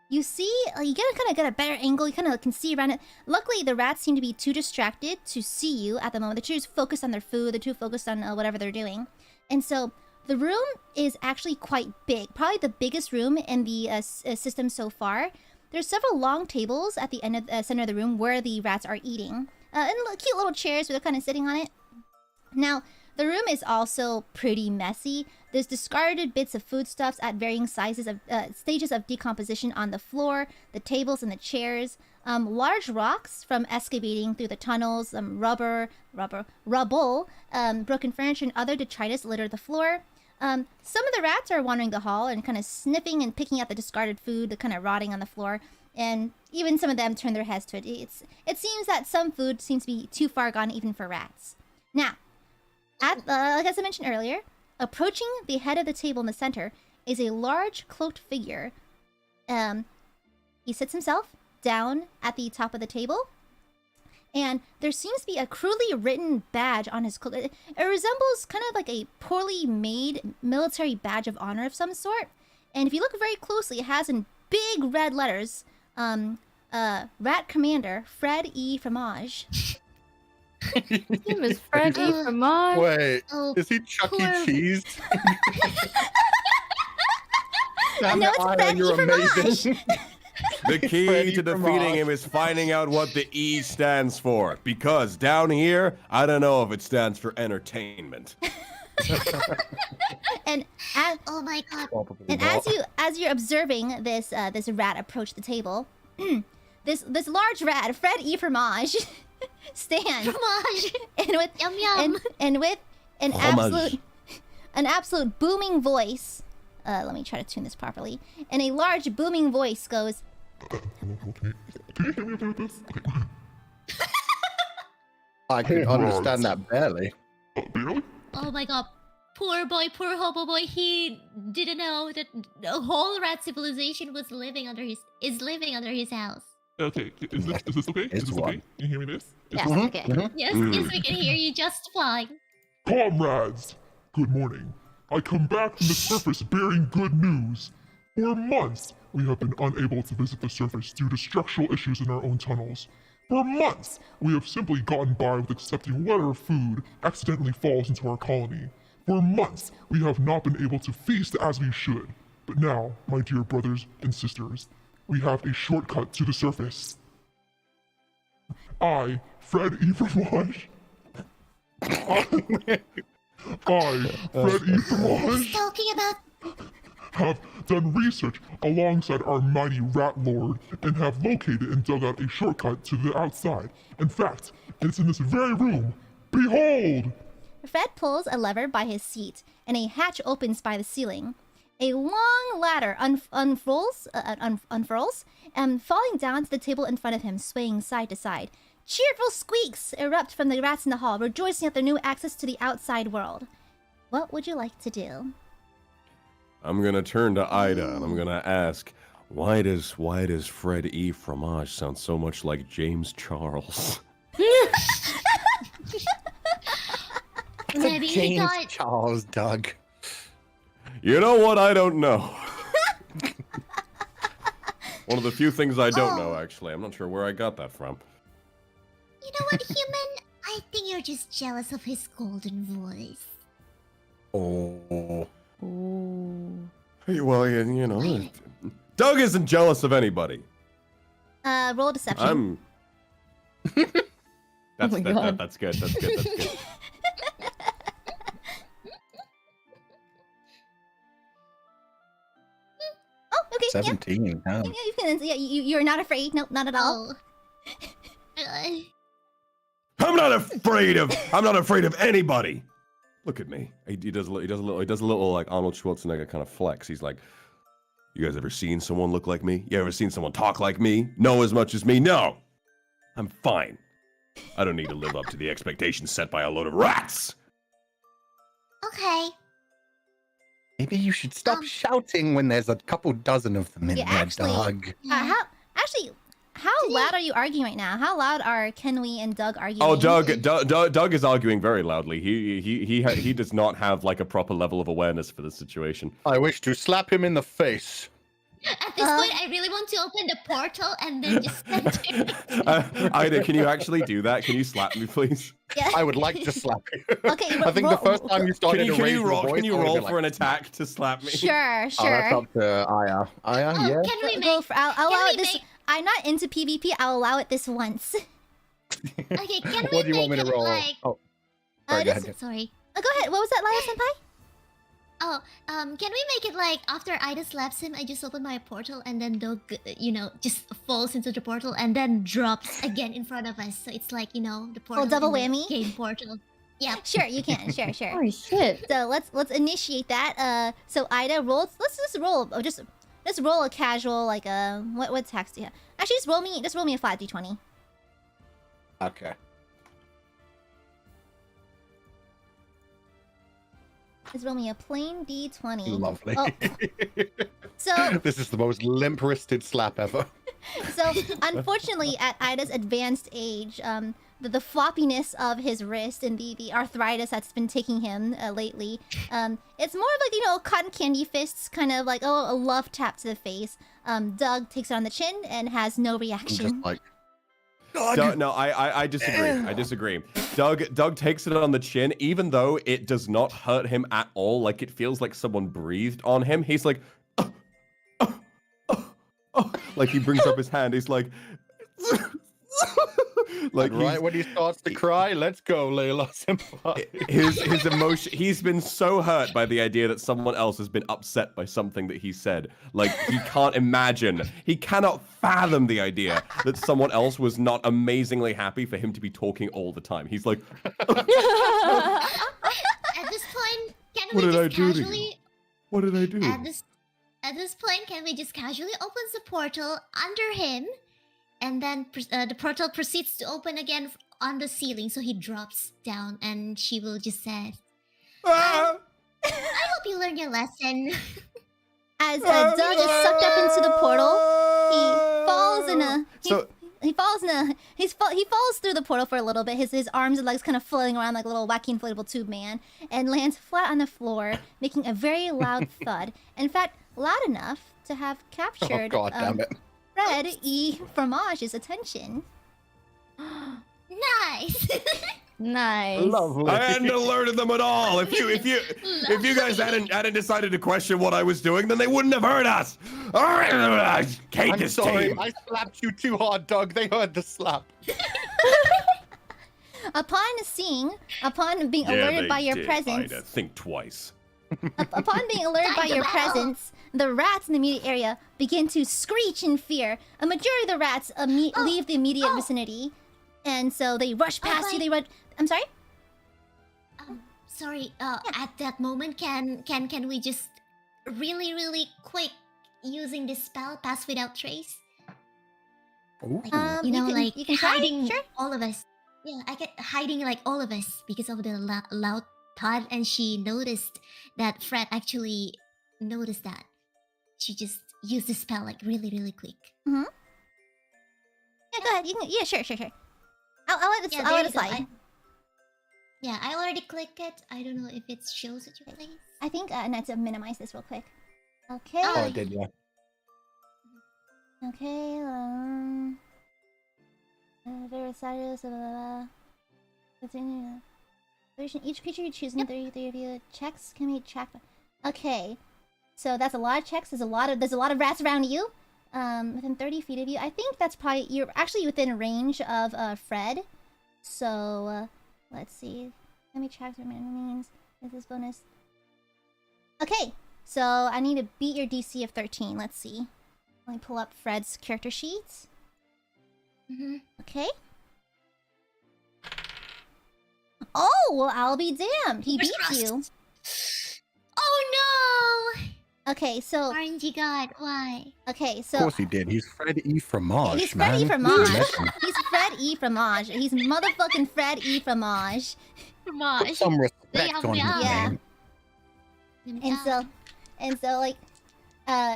you see you kind of get a better angle. You kind of can see around it. Luckily, the rats seem to be too distracted to see you at the moment. They're just focused on their food. They're too focused on whatever they're doing. And so the room is actually quite big. Probably the biggest room in the system so far. there's several long tables at the end of center of the room where the rats are eating, and cute little chairs where they're kind of sitting on it. Now, the room is also pretty messy. There's discarded bits of foodstuffs at varying sizes of stages of decomposition on the floor, the tables, and the chairs. Large rocks from excavating through the tunnels, rubble, broken furniture, and other detritus litter the floor. Some of the rats are wandering the hall and kind of sniffing and picking at the discarded food, the kind of rotting on the floor. And even some of them turn their heads to it. It seems that some food seems to be too far gone even for rats. Now, like as I mentioned earlier, approaching the head of the table in the center is a large cloaked figure. He sits himself down at the top of the table, and there seems to be a crudely written badge on his cloak. It resembles kind of like a poorly made military badge of honor of some sort. And if you look very closely, it has in big red letters, Rat Commander Fred E. Fromage. His name is Fred E. Fromage. Wait, Oh, is he Chuck E. poor- Cheese? No, it's Fred E. you're Fromage. amazing. The key Freddy to from defeating Oz. him is finding out what the E stands for. Because down here, I don't know if it stands for entertainment. And as, Oh my god. and as you're observing this this rat approach the table, this large rat, Fred E. Fromage, stands Fromage. and with Yum yum. and with an Fromage. absolute booming voice. Let me try to tune this properly. And a large booming voice goes, I can understand that barely. Oh my god. Poor boy, poor hobo boy. He didn't know that the whole rat civilization was living under his house. Okay, is this okay? It's Is this one. okay? Can you hear me this? yes, okay. Yes, yes, we can hear you just fine. Comrades, good morning. I come back from the surface bearing good news. For months, we have been unable to visit the surface due to structural issues in our own tunnels. For months, we have simply gotten by with accepting whatever food accidentally falls into our colony. For months, we have not been able to feast as we should. But now, my dear brothers and sisters, we have a shortcut to the surface. I, Fred E. Fromage, Fred E. Fromage, Talking about have done research alongside our mighty rat lord and have located and dug out a shortcut to the outside. In fact, it's in this very room. Behold! Fred pulls a lever by his seat, and a hatch opens by the ceiling. A long ladder unfurls, and falling down to the table in front of him, swaying side to side. Cheerful squeaks erupt from the rats in the hall, rejoicing at their new access to the outside world. What would you like to do? I'm gonna turn to Ida and I'm gonna ask, why does Fred E. Fromage sound so much like James Charles? maybe he James got Charles, Doug. You know what? I don't know. One of the few things I don't know, actually. I'm not sure where I got that from. You know what, human? I think you're just jealous of his golden voice. Oh. Ooh. Hey, well, you know, Doug isn't jealous of anybody. Roll deception. I'm. That's my that, God. that's good. That's good. That's good. Oh, okay. 17. Yeah, Damn. you can. Yeah, you're not afraid. Nope, not at all. Oh. I'm not afraid of anybody. Look at me. He does a little like Arnold Schwarzenegger kind of flex. He's like, you guys ever seen someone look like me? You ever seen someone talk like me? Know as much as me? No. I'm fine. I don't need to live up to the expectations set by a load of rats. Okay. Maybe you should stop shouting when there's a couple dozen of them in Yeah, there, actually- Doug. How loud are you arguing right now? How loud are Kenwee and Doug arguing? Oh, Doug is arguing very loudly. He does not have like a proper level of awareness for this situation. I wish to slap him in the face. At this point, I really want to open the portal and then just enter. Aida, can you actually do that? Can you slap me, please? Yeah. I would like to slap you. Okay, I think the first time you started to Can raise you your roll? voice, Can you I would've roll been for like, an attack to slap me? Sure, Oh, that's sure. up to Aya. Aya, Oh, yeah. can we Go make? for, I'll allow we it this. make- I'm not into PvP. I'll allow it this once. Okay, can we What do you want make me to it roll? like? Oh, sorry, go this- ahead. Sorry. Go ahead. What was that, Laya Senpai? Oh, can we make it like after Ida slaps him, I just open my portal and then Dog, just falls into the portal and then drops again in front of us. So it's like, the portal. double in the whammy? Game portal. Yeah. Sure, you can. Sure, sure. Holy shit. So let's initiate that. So Ida rolls. Let's just roll. Just roll a casual like what attacks do you have? Actually, just roll me a 5d20. Okay. Just roll me a plain d20. Lovely. Oh, so This is the most limp-wristed slap ever. so unfortunately, at Ida's advanced age, the floppiness of his wrist and the arthritis that's been taking him lately, it's more of like cotton candy fists, kind of like a love tap to the face. Doug takes it on the chin and has no I'm reaction. just like, No, I disagree. I disagree. Doug takes it on the chin, even though it does not hurt him at all. Like it feels like someone breathed on him. He's like, like he brings up his hand. He's like, like right when he starts to cry, let's go, Layla Senpai. his emotion. He's been so hurt by the idea that someone else has been upset by something that he said. Like he can't imagine. He cannot fathom the idea that someone else was not amazingly happy for him to be talking all the time. He's like, At this point, can What we did I just do to you? casually? what did I do? At this point, can we just casually open the portal under him, and then the portal proceeds to open again on the ceiling, so he drops down, and she will just say, Ah! "I hope you learn your lesson." As Doug is sucked up into the portal, he falls in a. He falls through the portal for a little bit. His arms and legs kind of floating around like a little wacky inflatable tube man, and lands flat on the floor, making a very loud thud. In fact, loud enough to have captured Oh, God damn it. Fred E. Fromage's attention. Nice. Nice. Lovely. I hadn't alerted them at all. If you guys hadn't decided to question what I was doing, then they wouldn't have heard us. All right, I hate I'm this sorry, team. I slapped you too hard, Doug. They heard the slap. Upon being alerted by your presence, Ida, think twice. Upon being alerted by your Wow. presence, the rats in the immediate area begin to screech in fear. A majority of the rats leave the immediate vicinity, and so they rush past you. They run. I'm sorry. Sorry. At that moment, can we just really quick using this spell, pass without trace? Ooh. Like, You can try, hiding sure. all of us. Yeah, I get hiding like all of us because of the loud thud, and she noticed that Fred actually noticed that. She just used the spell like really quick. Yeah, go ahead. You can. Yeah, sure. I'll let it. Yeah, I'll let there it you go. slide. I already clicked it. I don't know if it shows at your place. I think I need to minimize this real quick. Okay. Oh, I did, yeah. Okay. Very excited. Continue. Each creature you choose in the three of you checks can be tracked. Okay, so that's a lot of checks. There's a lot of rats around you. Within 30 feet of you. I think that's probably you're actually within range of Fred. So let's see. Let me track your means. Is this bonus? Okay, so I need to beat your DC of 13. Let's see. Let me pull up Fred's character sheets. Okay. Oh, well, I'll be damned. He beats you. Oh no! Okay, so RNG God, why? okay, Of so course he did. He's Fred E. Fromage, he's man. Fred E. You Fromage. mentioned- He's Fred E. Fromage. He's motherfucking Fred E. Fromage. Put some respect on his Yeah. name. And so like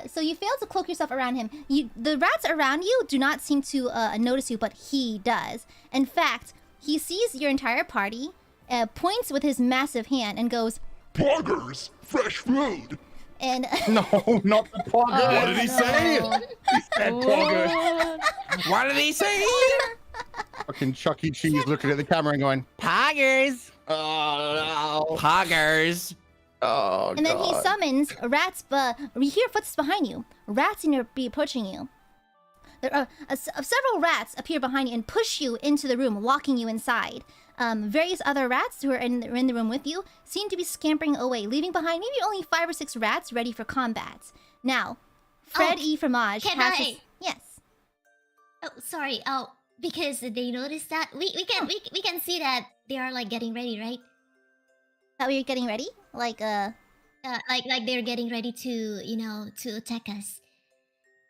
so you fail to cloak yourself around him. The rats around you do not seem to notice you, but he does. In fact, he sees your entire party, points with his massive hand, and goes, Poggers! Fresh food! And No, not the Pogger. What did he say? He said Pogger. What did he say? Fucking Chuck E. Cheese looking at the camera and going, Poggers. Oh, no. Poggers. Oh, and then he God. summons rats, but you hear footsteps behind you. Rats be approaching you. There are several rats appear behind you and push you into the room, locking you inside. Various other rats who are in the room with you seem to be scampering away, leaving behind maybe only 5 or 6 rats ready for combat. Now, Fred E. Fromage can has I- his... Yes. Oh, sorry. Oh, because they noticed that we can see that they are like getting ready, right? That we are getting ready? Like Like they're getting ready to to attack us.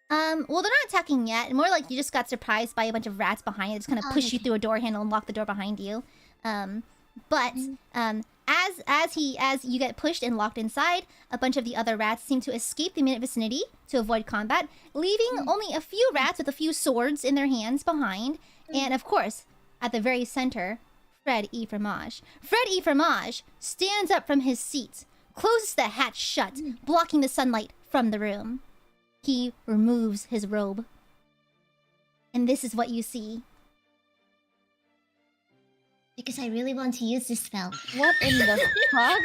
well, they're not attacking yet. More like you just got surprised by a bunch of rats behind you. Just kind of push you Okay. through a door handle and lock the door behind you. But as you get pushed and locked inside, a bunch of the other rats seem to escape the immediate vicinity to avoid combat, leaving only a few rats with a few swords in their hands behind. And of course, at the very center, Fred E. Fromage. Fred E. Fromage stands up from his seat, closes the hatch shut, blocking the sunlight from the room. He removes his robe. And this is what you see. Because I really want to use this spell. What in the fuck?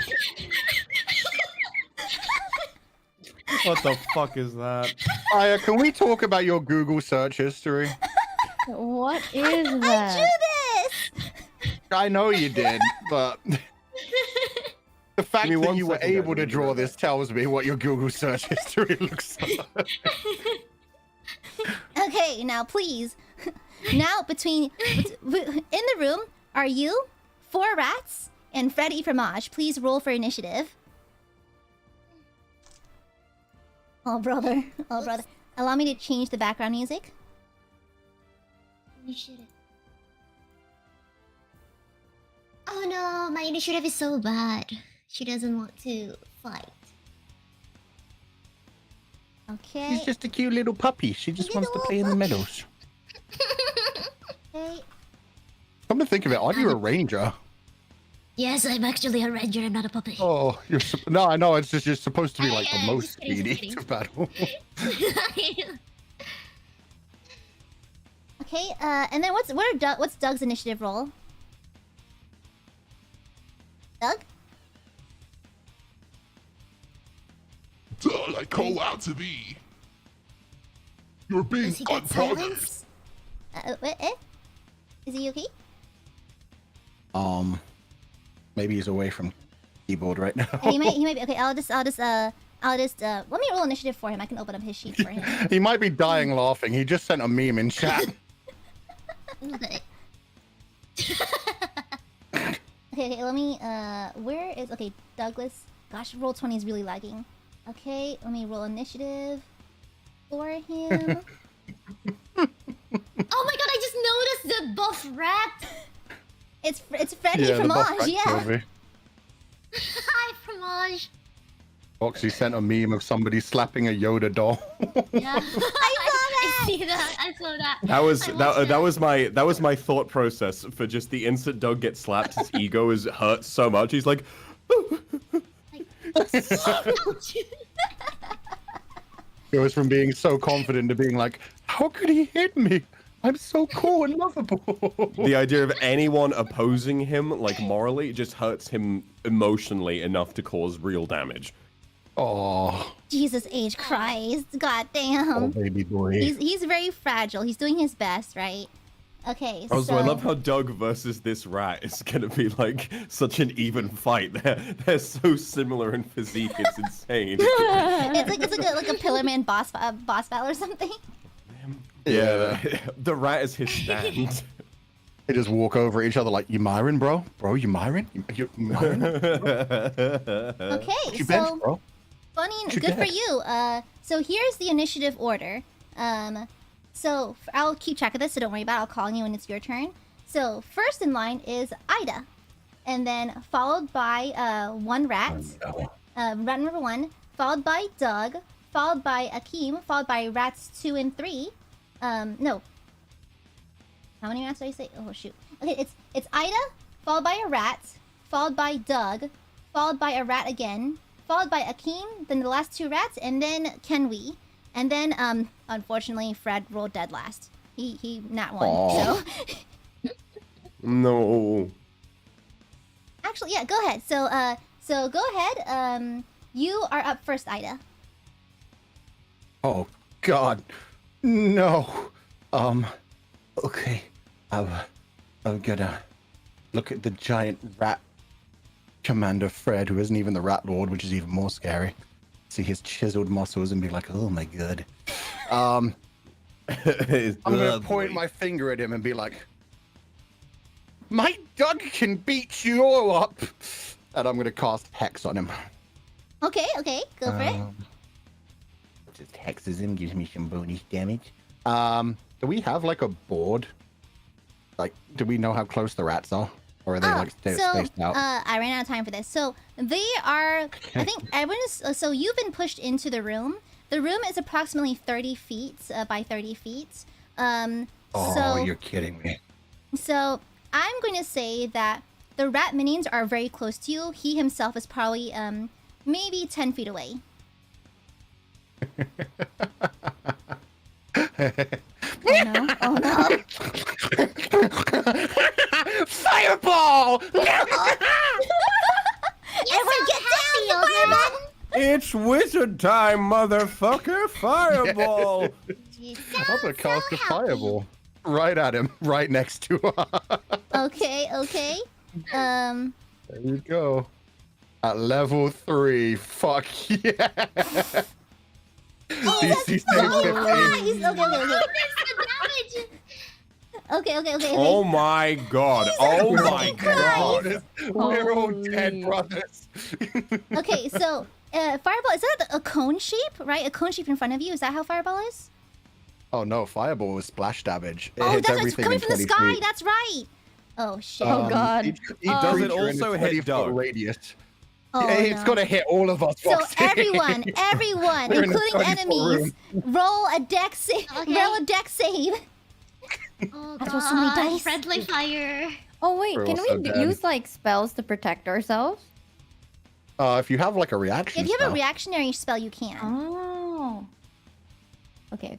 What the fuck is that? Aya, can we talk about your Google search history? What is I that? do this! I know you did, but the fact Give me that one you were second, guys, able let to me draw grab this tells me what your Google search history looks like. Okay, now please. Now in the room are you, 4 rats, and Fred E. Fromage. Please roll for initiative. Oh brother, oh brother. Allow me to change the background music. Initiative. Oh no, my initiative is so bad. She doesn't want to fight. Okay. She's just a cute little puppy. She just wants to Little play in the puppy. meadows. Okay. Come to think of it, aren't you a ranger? Yes, I'm actually a ranger. I'm not a puppy. Oh, no, I know. It's just you're supposed to be like the Just most kidding, just speedy kidding. to battle. Okay. And then what's Doug's initiative roll? Doug? Doug, I call out to thee. You're being Does he get unpoggers. silence? Is he okay? Maybe he's away from keyboard right now. He might be okay. I'll just let me roll initiative for him. I can open up his sheet for him. He might be dying laughing. He just sent a meme in chat. Okay, let me where is Douglas? Gosh, roll 20 is really lagging. Okay, let me roll initiative for him. Oh my god, I just noticed the buff rat. It's Freddy yeah, the buff Fromage, rat yeah. killed me. Hi, Fromage. Foxy sent a meme of somebody slapping a Yoda doll. Yeah. I I see that. I saw that. That was my thought process for just the instant Doug gets slapped. His ego is hurt so much. He's like, It was from being so confident to being like, how could he hit me? I'm so cool and lovable. the idea of anyone opposing him, like morally, just hurts him emotionally enough to cause real damage. Oh, Jesus H Christ. God damn. oh baby boy. He's very fragile. He's doing his best, right? Okay, Also, so I love how Doug versus this rat is gonna be like such an even fight. They're so similar in physique, it's insane. it's like a Pillar Man boss battle or something. Yeah, the rat is his stand. They just walk over each other like, you Myron, bro? Bro, you Myron? You Myron? Okay, You bench, so bro? funny, you good for get? you. So here's the initiative order. So I'll keep track of this, so don't worry about it. I'll call you when it's your turn. So first in line is Ida, and then followed by one rat, rat number 1, followed by Doug, followed by Akeem, followed by rats 2 and 3. No. How many rats did I say? Oh shoot. Okay, it's Ida, followed by a rat, followed by Doug, followed by a rat again, followed by Akeem, then the last 2 rats, and then Kenwi. And then, unfortunately, Fred rolled dead last. He not one. Aw. So No. actually, yeah, go ahead. So go ahead. You are up first, Ida. Oh God, no. Okay. I'm gonna look at the giant rat commander Fred, who isn't even the rat lord, which is even more scary. See his chiseled muscles and be like, oh my god. I'm gonna point my finger at him and be like, my dog can beat you all up. And I'm gonna cast Hex on him. Okay, go for it. Just hexes him, gives me some bonus damage. Do we have like a board? Like, do we know how close the rats are? Or are they like spaced out? I ran out of time for this. So they are, I think everyone is, so you've been pushed into the room. The room is approximately 30 feet by 30 feet. Oh, you're kidding me. So I'm going to say that the rat minions are very close to you. He himself is probably maybe 10 feet away. Oh no! Oh no! Fireball! Everyone get down! The fireball! It's wizard time, motherfucker! Fireball! I'm gonna cast a fireball right at him, right next to her. Okay. There you go. At level 3. Fuck yeah! Oh, DC Okay. Oh my god! Oh my god! We're all Holy. dead, brothers. Okay, so fireball, is that a cone shape, right? A cone shape in front of you. Is that how fireball is? Oh no, fireball was splash damage. It Oh, hits that's right, it's everything coming in from the 20 sky. feet. That's right. Oh shit. Oh, God. Each Does it creature in a also hit 20 foot Doug? radius. Oh, It's no. gonna hit all of us. So Foxy. everyone, We're in a including 20-foot enemies, roll a dex save. Okay. Roll a dex save. Oh I throw so many god, dice. friendly fire. Oh wait, We're can all we so dead. use like spells to protect ourselves? If you have like a reaction If you have a spell. reactionary spell, you can. Oh. Okay.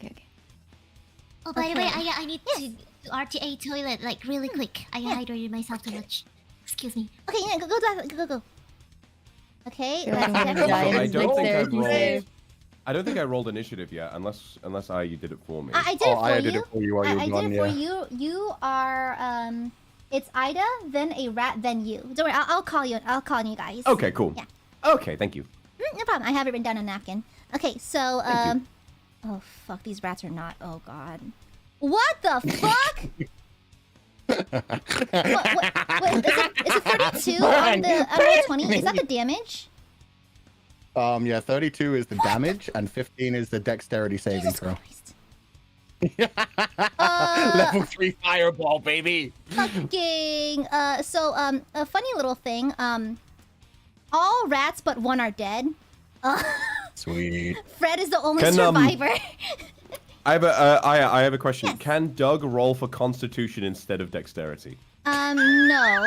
Oh, by the way, Okay. I need to do RTA toilet like really quick. I hydrated myself too much. Excuse me. Okay, yeah, go. Okay, Feel that's like I'm dex- gonna die in I this don't think I've dexterity rolled. save. I don't think I rolled initiative yet, unless you did it for me. I did it for I you. did it for you while you were I gone, did it for yeah. you. You are it's Ida, then a rat, then you. Don't worry, I'll call you. I'll call you guys. Okay, cool. Yeah. Okay, thank you. No problem. I have it written down on a napkin. Okay, so Thank oh fuck, these rats are not. Oh god. What the fuck? Wait, is it 32 on the roll 20? Is that the damage? Yeah, 32 is the damage and 15 is the dexterity saving Jesus throw. Christ. Level 3 fireball, baby. Fucking a funny little thing. All rats but one are dead. Sweet. Fred is the only Can, survivor. I have a question. Yes. Can Doug roll for Constitution instead of Dexterity? No,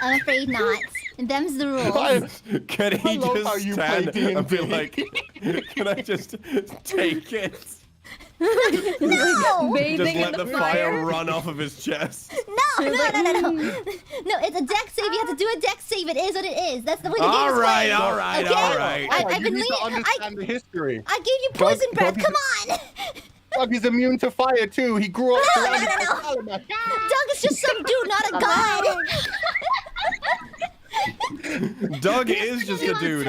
I'm afraid not. Them's the rules. Can he love how just you stand play and be D&D. like, "Can I just take it? No, Bathing Just in let the the fire run off of his chest." no. No, it's a dex save. You have to do a dex save. It is what it is. That's the way the game All is right, played. all right, Okay? all right. I've been you need to leading. understand the history. I gave you poison breath. Doug- Come on. Doug is immune to fire too. He grew up No, surrounded no, by no. salamander. Doug is just some dude, not a god. Doug is just a dude.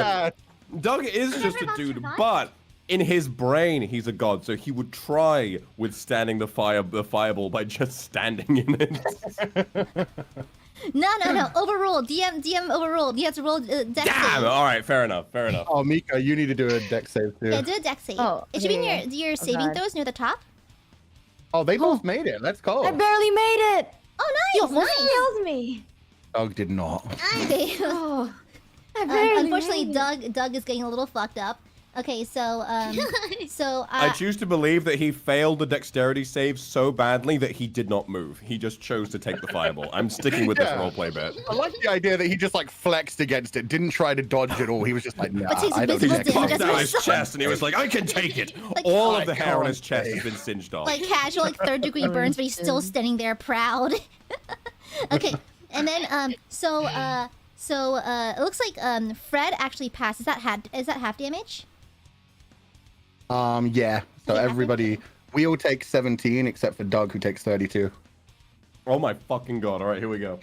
Doug is just a dude, but in his brain, he's a god. So he would try withstanding the fireball by just standing in it. No. Overruled. DM overruled. You have to roll dex Damn! save. All right, fair enough. Oh, Mika, you need to do a dex save too. Yeah, do a dex save. Oh, It should be okay. in your Oh, saving God. throws near the top. Oh, they both made it. Let's go. I barely made it. Oh, nice. Killed me. Doug did not. Okay. Oh, I barely Unfortunately, made it. Doug is getting a little fucked up. Okay, so I choose to believe that he failed the dexterity save so badly that he did not move. He just chose to take the fireball. I'm sticking with this Yeah. roleplay bit. I like the idea that he just like flexed against it, didn't try to dodge at all. He was just like, nah, takes I don't invisible think He I damage can popped as do out a his this." chest and he was like, I can take it. Like- All I of the hair on his can't chest say. has been singed off. like casual, like third-degree burns, but he's still standing there proud. Okay, and then it looks like Fred actually passed. Is that half damage? Yeah. So Okay, everybody, we all take 17 except for Doug, who takes 32. Oh my fucking god! All right, here we go.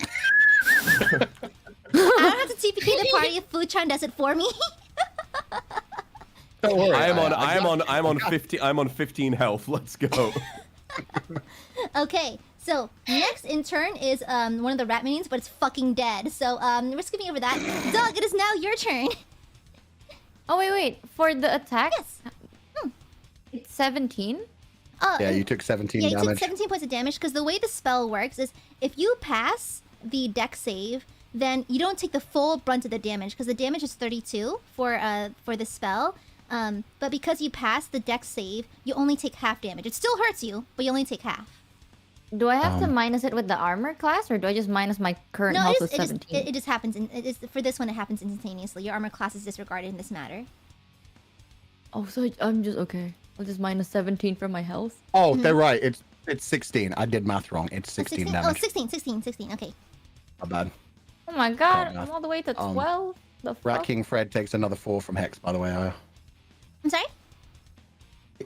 I don't have to TPK the party if Fuchan does it for me. Don't worry. I'm on 15 health. Let's go. Okay, so next in turn is one of the rat minions, but it's fucking dead. So we're skipping over that. Doug, it is now your turn. Oh wait. For the attack, Yes. it's 17. Yeah, you took 17 Yeah, you took damage. 17 points of damage because the way the spell works is if you pass the dex save, then you don't take the full brunt of the damage because the damage is 32 for the spell. But because you pass the dex save, you only take half damage. It still hurts you, but you only take half. Do I have to minus it with the armor class, or do I just minus my current No, health it with just, 17? it just happens. For this one, it happens instantaneously. Your armor class is disregarded in this matter. Oh, so I'm just okay. I'll just minus 17 from my health. Oh, they're right. It's 16. I did math wrong. It's 16 Oh, damage. 16. Okay. Not bad. Oh my god, math. I'm all the way to 12. The Rat fuck? King Fred takes another 4 from Hex, by the way. I'm sorry.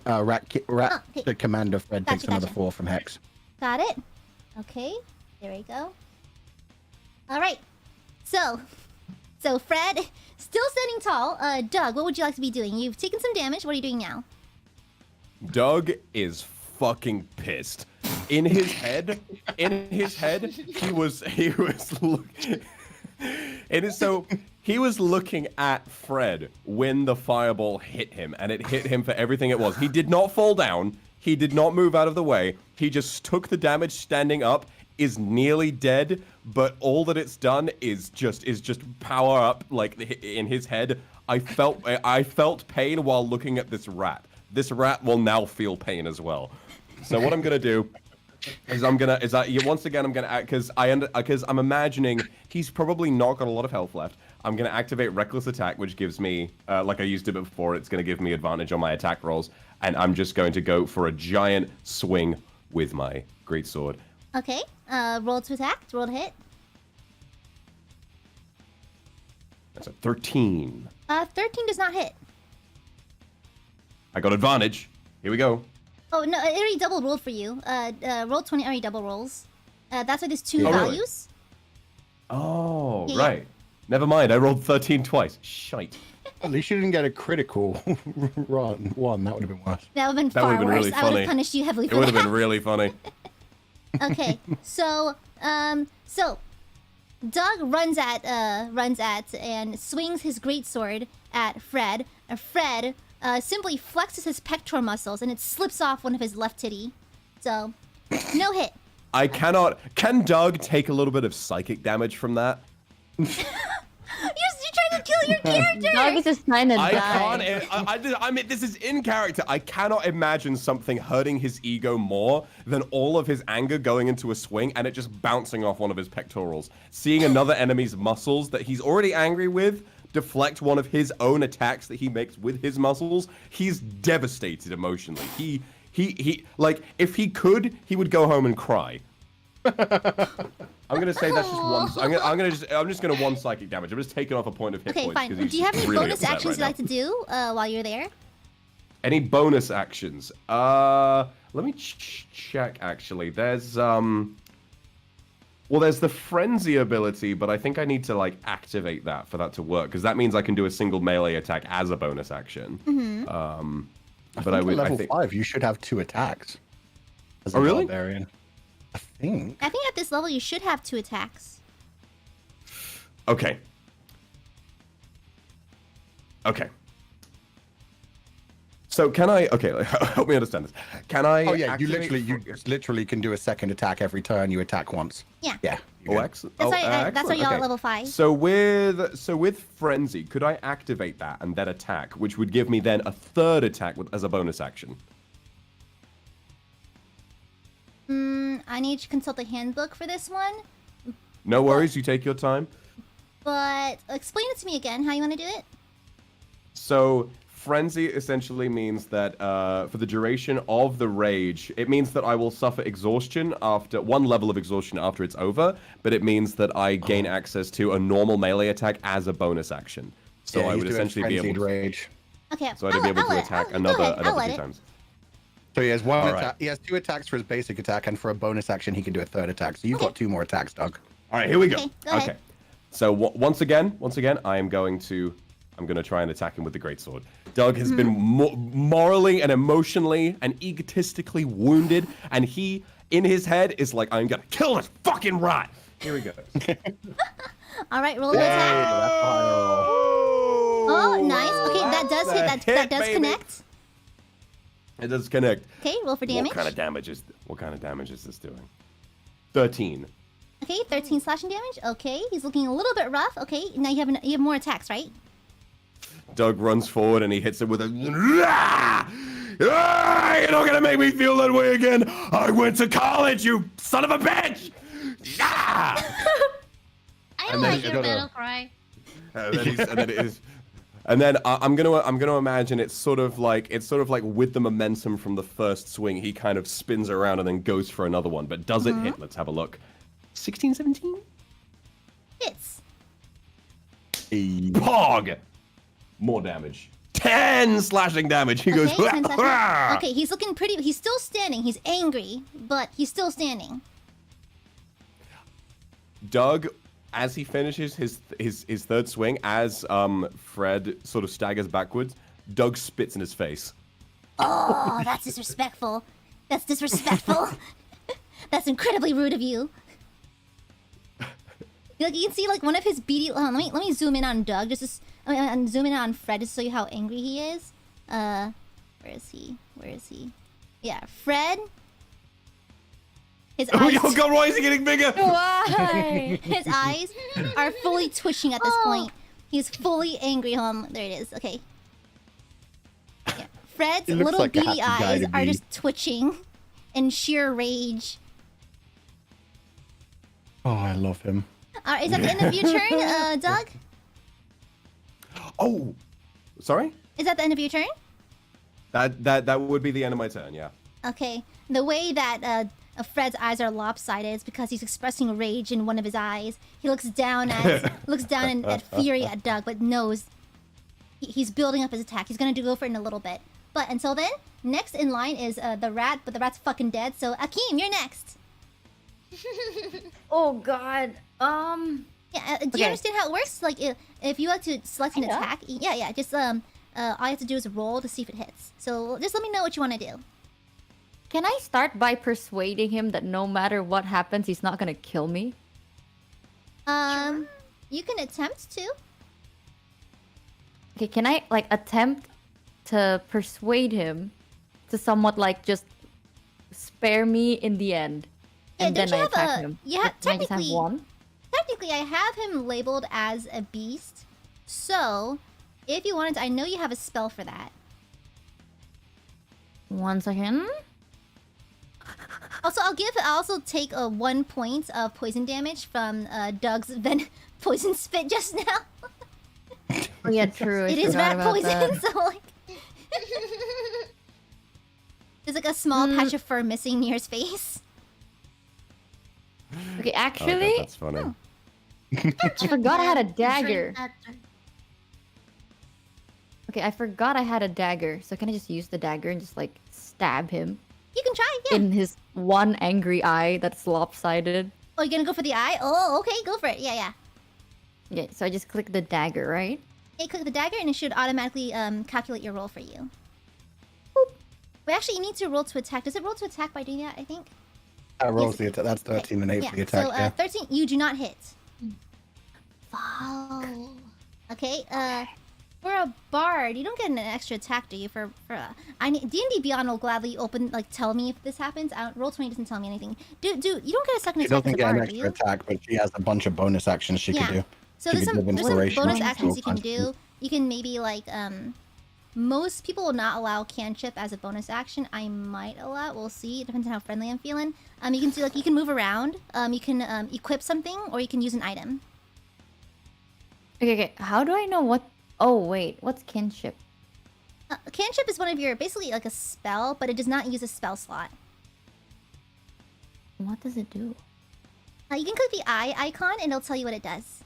okay. The Commander Fred takes Gotcha. another 4 from Hex. Got it. Okay. There we go. All right. So Fred, still standing tall. Doug, what would you like to be doing? You've taken some damage. What are you doing now? Doug is fucking pissed. In his head, he was looking at Fred when the fireball hit him, and it hit him for everything it was. He did not fall down. He did not move out of the way. He just took the damage standing up, is nearly dead, but all that it's done is just power up like in his head. I felt pain while looking at this rat. This rat will now feel pain as well. So what I'm gonna do is I'm gonna act because I'm imagining he's probably not got a lot of health left. I'm gonna activate Reckless Attack, which gives me like I used it before. It's gonna give me advantage on my attack rolls, and I'm just going to go for a giant swing with my greatsword. Okay. Roll to attack. Roll to hit. That's a 13. 13 does not hit. I got advantage. Here we go. Oh no, it already double rolled for you. Roll 20 already double rolls. That's why there's 2 Oh, really? values. Oh, Yeah. right. Never mind. I rolled 13 twice. Shite. At least you didn't get a critical one. That would have been worse. That would have been That far would've been worse. really I would funny. have punished you heavily It for would have that. been really funny. Okay, so Doug runs at and swings his greatsword at Fred. Fred simply flexes his pectoral muscles and it slips off one of his left titty. So, no hit. I cannot. Can Doug take a little bit of psychic damage from that? You're trying to kill your character. Dog is just trying to I die. can't. I mean, this is in character. I cannot imagine something hurting his ego more than all of his anger going into a swing and it just bouncing off one of his pectorals. Seeing another enemy's muscles that he's already angry with deflect one of his own attacks that he makes with his muscles, he's devastated emotionally. He like if he could, he would go home and cry. I'm gonna say that's just one. I'm just gonna one psychic damage. I'm just taking off a point of hit Okay, points. fine. 'cause he's Do you have any really bonus upset actions right you'd like to do while you're there? Any bonus actions? Let me check. Actually, there's well, there's the frenzy ability, but I think I need to like activate that for that to work because that means I can do a single melee attack as a bonus action. But I At would. level I think. 5, you should have 2 attacks. As a Oh, really? barbarian. I think. I think at this level you should have 2 attacks. Okay. So can I? Okay, help me understand this. Can I? Oh yeah, you activate literally can do a second attack every turn you attack once. Yeah. Yeah. Oh, excellent. That's why excellent. y'all Okay. at level 5. So with frenzy, could I activate that and then attack, which would give me then a third attack as a bonus action? I need to consult the handbook for this one, No worries. You take your time. but explain it to me again. How you want to do it? So frenzy essentially means that for the duration of the rage, it means that I will suffer exhaustion after one level of exhaustion after it's over, but it means that I gain access to a normal melee attack as a bonus action. So Yeah, I he's would doing essentially be able frenzied to, rage. Okay. so I'd be able to let- attack go another ahead, I'll let 2 it. times. So he has one All attack. right. He has 2 attacks for his basic attack, and for a bonus action, he can do a third attack. So you've got 2 more attacks, Doug. All right, here we go. Okay, go ahead. So once again, I'm going to try and attack him with the greatsword. Doug has been morally and emotionally and egotistically wounded, and he, in his head, is like, I'm gonna kill this fucking rat. Here we go. All right, roll the attack. Oh, nice. Okay, that does hit. That does baby. connect. It does connect. Okay, roll for damage. What kind of damage is this doing? 13. Okay, 13 slashing damage. Okay, he's looking a little bit rough. Okay, now you have more attacks, right? Doug runs forward and he hits it with a. You're not gonna make me feel that way again. I went to college, you son of a bitch. I And then like he's your gonna- battle cry. And then I'm gonna imagine it's sort of like with the momentum from the first swing, he kind of spins around and then goes for another one. But does it hit? Let's have a look. 16, 17? Hits. Pog! More damage. 10 slashing damage. He goes. Okay, 10 slashing. Okay, he's looking pretty. He's still standing. He's angry, but he's still standing. Doug, as he finishes his third swing, as Fred sort of staggers backwards, Doug spits in his face. Oh, that's disrespectful. That's disrespectful. That's incredibly rude of you. Like you can see, like one of his beady. Let me zoom in on Doug. Zoom in on Fred just to show you how angry he is. Where is he? Where is he? Yeah, Fred. His eyes. Oh god, why is he getting bigger? Why? His eyes are fully twitching at this point. He's fully angry. There it is. Okay. Yeah. Fred's He looks little like a beady happy guy eyes to are me. just twitching in sheer rage. Oh, I love him. Is that the end of your turn, Doug? Oh, sorry. Is that the end of your turn? That would be the end of my turn. Yeah. Okay. The way that Fred's eyes are lopsided is because he's expressing rage in one of his eyes. He looks down at fury at Doug, but knows he's building up his attack. He's gonna go for it in a little bit. But until then, next in line is the rat, but the rat's fucking dead. So Akeem, you're next. Oh God. Yeah. Do you Okay. understand how it works? Like if you like to select an Kinda. attack, yeah. Just all you have to do is roll to see if it hits. So just let me know what you want to do. Can I start by persuading him that no matter what happens, he's not gonna kill me? You can attempt to. Okay, can I like attempt to persuade him to somewhat like just spare me in the end, Yeah, and don't then you I have attack a- him? yeah, Can I just have technically- one? Technically, I have him labeled as a beast. So, if you wanted to, I know you have a spell for that. 1 second. Also, I'll also take a 1 point of poison damage from Doug's poison spit just now. Oh yeah, true. I It is forgot rat about poison, that. so like. There's like a small patch of fur missing near his face. Okay, Oh, God, actually, that's funny. I forgot I had a dagger. Drink that. Okay, I forgot I had a dagger. So can I just use the dagger and just like stab him You can try, yeah. in his one angry eye that's lopsided? Oh, you're gonna go for the eye? Oh, okay, go for it. Yeah. Yeah, so I just click the dagger, right? Hey, click the dagger and it should automatically calculate your roll for you. Wait, actually, you need to roll to attack. Does it roll to attack by doing that, I think? Rolls the attack. That's 13 and 8 for the attack. So, Yeah. 13, you do not hit. Wow. Okay, For a bard, you don't get an extra attack, do you? I need D&D Beyond will gladly tell me if this happens. Roll20 doesn't tell me anything. Dude, you don't get a second She attack as doesn't a get an bard, do extra you? attack, but she has a bunch of bonus actions she can do. So She there's could some give inspiration bonus on actions you can all kinds of do. You can maybe most people will not allow cantrip as a bonus action. I might allow it. We'll see. It depends on how friendly I'm feeling. You can do you can move around. You can equip something, or you can use an item. Okay. How do I know what? Oh wait, what's kinship? Cantrip is one of your basically like a spell, but it does not use a spell slot. What does it do? You can click the eye icon, and it'll tell you what it does.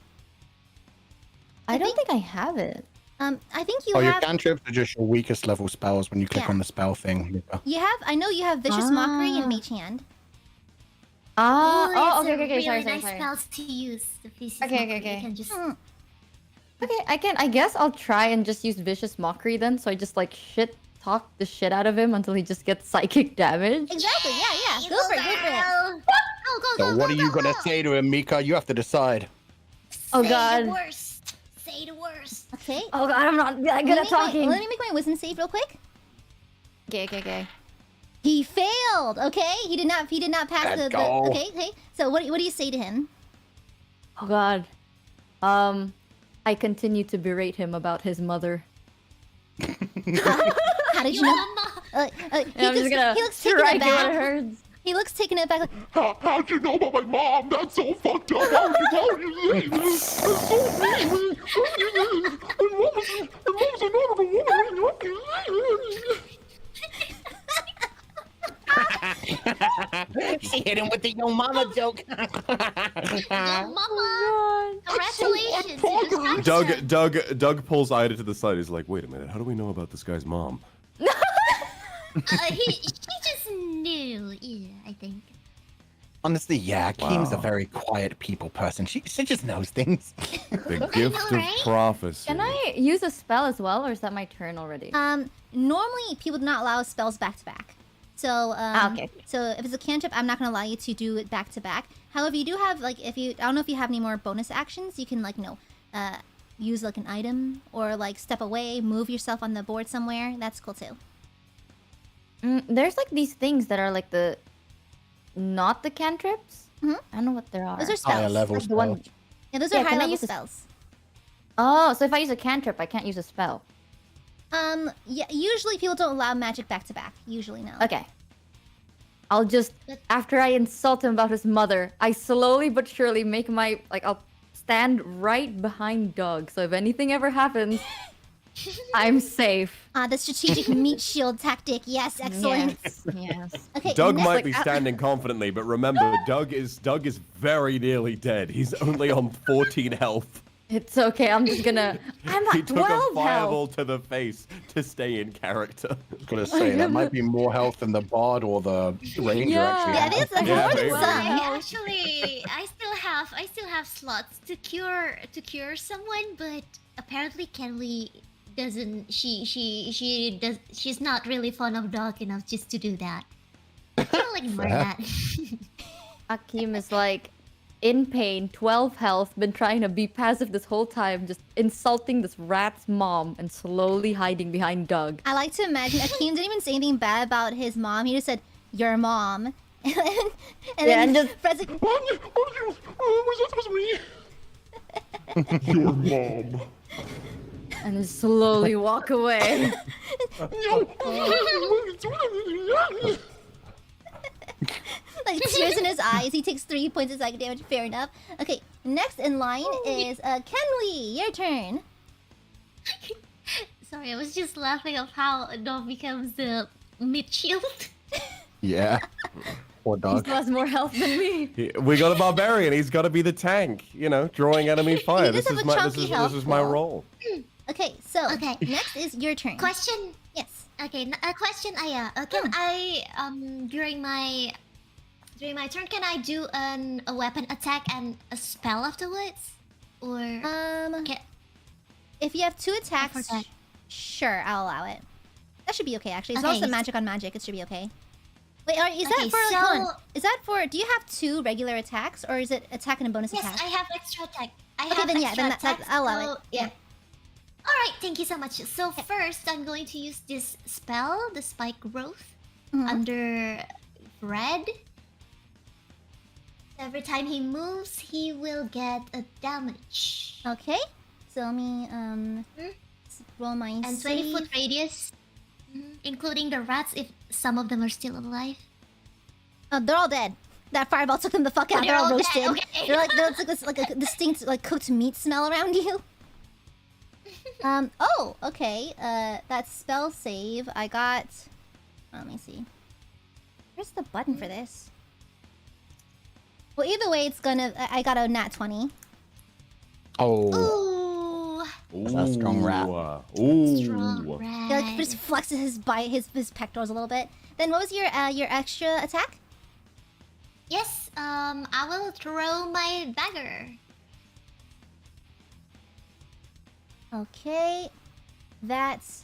I don't think I have it. I think you your have. cantrips are just your weakest level spells when you click on the spell thing. Mika. You have. I know you have Vicious Mockery and Mage Hand. Ooh, Okay. Really Sorry. nice spells to use. The pieces Okay. You can just... Okay, I guess I'll try and just use Vicious Mockery then. So I just talk the shit out of him until he just gets psychic damage. Exactly. Yeah. Go for it. So what are you gonna say to him, Mika? You have to decide. Oh Say god. the worst. Say the worst. Okay. Oh god, I'm not that good at talking. Let me make my wisdom save real quick. Okay. He failed. Okay. He did not pass Let's go. Okay. So what do you say to him? Oh god. I continue to berate him about his mother. How did you know? I'm just gonna he looks taken strike it when it aback. hurts. He looks taken aback. Like, How'd you know about my mom? That's so fucked up. How'd you say this? That's so mean. My mom's an honorable woman. She hit him with the yo mama joke. Mama! Congratulations! Doug pulls Ida to the side. He's like, wait a minute, how do we know about this guy's mom? She just knew, yeah, I think. Honestly, yeah, Keem's a very quiet people person. She just knows things. The gift of right? prophecy. Can I use a spell as well, or is that my turn already? normally people do not allow spells back to back. So okay. So if it's a cantrip, I'm not gonna allow you to do it back to back. However, you do have I don't know if you have any more bonus actions. You can use an item or step away, move yourself on the board somewhere. That's cool too. There's these things that are not the cantrips. Mhm. I don't know what they are. Those are spells. Higher level Like the one- spells. Yeah, those Yeah, are can I high level use spells. Oh, so if I use a cantrip, I can't use a spell. Yeah, usually people don't allow magic back to back. Usually no. Okay. I'll just, after I insult him about his mother, I slowly but surely make my, I'll stand right behind Doug. So if anything ever happens, I'm safe. The strategic meat shield tactic. Yes, excellent. Yes. Okay. Doug next- might be standing confidently, but remember, Doug is very nearly dead. He's only on 14 health. It's okay. I'm just gonna. I'm He at took 12 a health. fireball to the face to stay in character. I was gonna say that might be more health than the bard or the ranger Yeah. actually. Yeah, has. it is. That's Yeah, more than maybe. some. Actually, I still have slots to cure someone, but apparently Kenley doesn't. She's not really fond of dog enough just to do that. I'll ignore that. Akim is in pain, 12 health, been trying to be passive this whole time, just insulting this rat's mom and slowly hiding behind Doug. I like to imagine Akeem didn't even say anything bad about his mom. He just said, "Your mom," and just Fred's like, Was that supposed to be? Your mom. and then slowly walk away. tears in his eyes. He takes 3 points of psychic damage. Fair enough. Okay, next in line is Kenley. Your turn. Sorry, I was just laughing of how Dog becomes the mid shield. Yeah. Poor He dog. still has more health than me. We got a barbarian. He's got to be the tank. Drawing enemy fire. does This have is a my chunky health this is my pool. role. Okay, so Okay. next is your turn. Question. Yes. Okay, a question, Aya. Can I during my turn, can I do a weapon attack and a spell afterwards? Or Okay. If you have 2 attacks, forgot. sure, I'll allow it. That should be okay, actually. As Okay, long as it's so- magic on magic, it should be okay. Wait, is Okay, that for hold on. so- Is that for? Do you have 2 regular attacks, or is it attack and a bonus Yes, attack? I have extra attack. I Okay, have then yeah, extra then attack. I'll allow it. so- Yeah. Alright, thank you so much. So first, I'm going to use this spell, the Spike Growth, under Fred. So every time he moves, he will get a damage. Okay. So let me roll my And save. 20-foot radius, including the rats if some of them are still alive. Oh, they're all dead. That fireball took them the fuck out. They're all They're all roasted. dead, okay. They're like a distinct like cooked meat smell around you. Oh, okay. That spell save. I got. Let me see. Where's the button for this? Well, either way, it's gonna. I got a nat 20. Oh, Ooh, that's a strong rat. Ooh. strong He like rat. just flexes his pectorals a little bit. Then what was your extra attack? Yes, I will throw my dagger. Okay, that's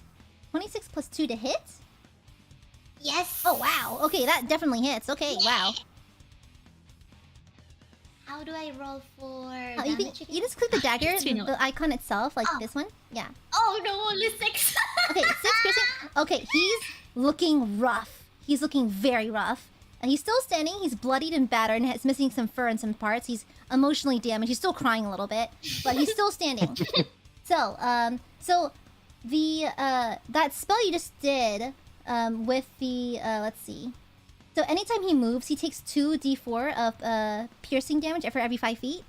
26 plus 2 to hit. Yes. Oh wow. Okay, that definitely hits. Okay, wow. How do I roll for Oh, you, damage can, again? you just click the dagger, It's really- the icon itself, like Oh. this one. Yeah. Oh no, only 6. Okay, 6 piercing. Okay, he's looking rough. He's looking very rough. And he's still standing. He's bloodied and battered and is missing some fur and some parts. He's emotionally damaged. He's still crying a little bit, but he's still standing. So the that spell you just did with the let's see. So anytime he moves, he takes 2d4 of piercing damage for every 5 feet.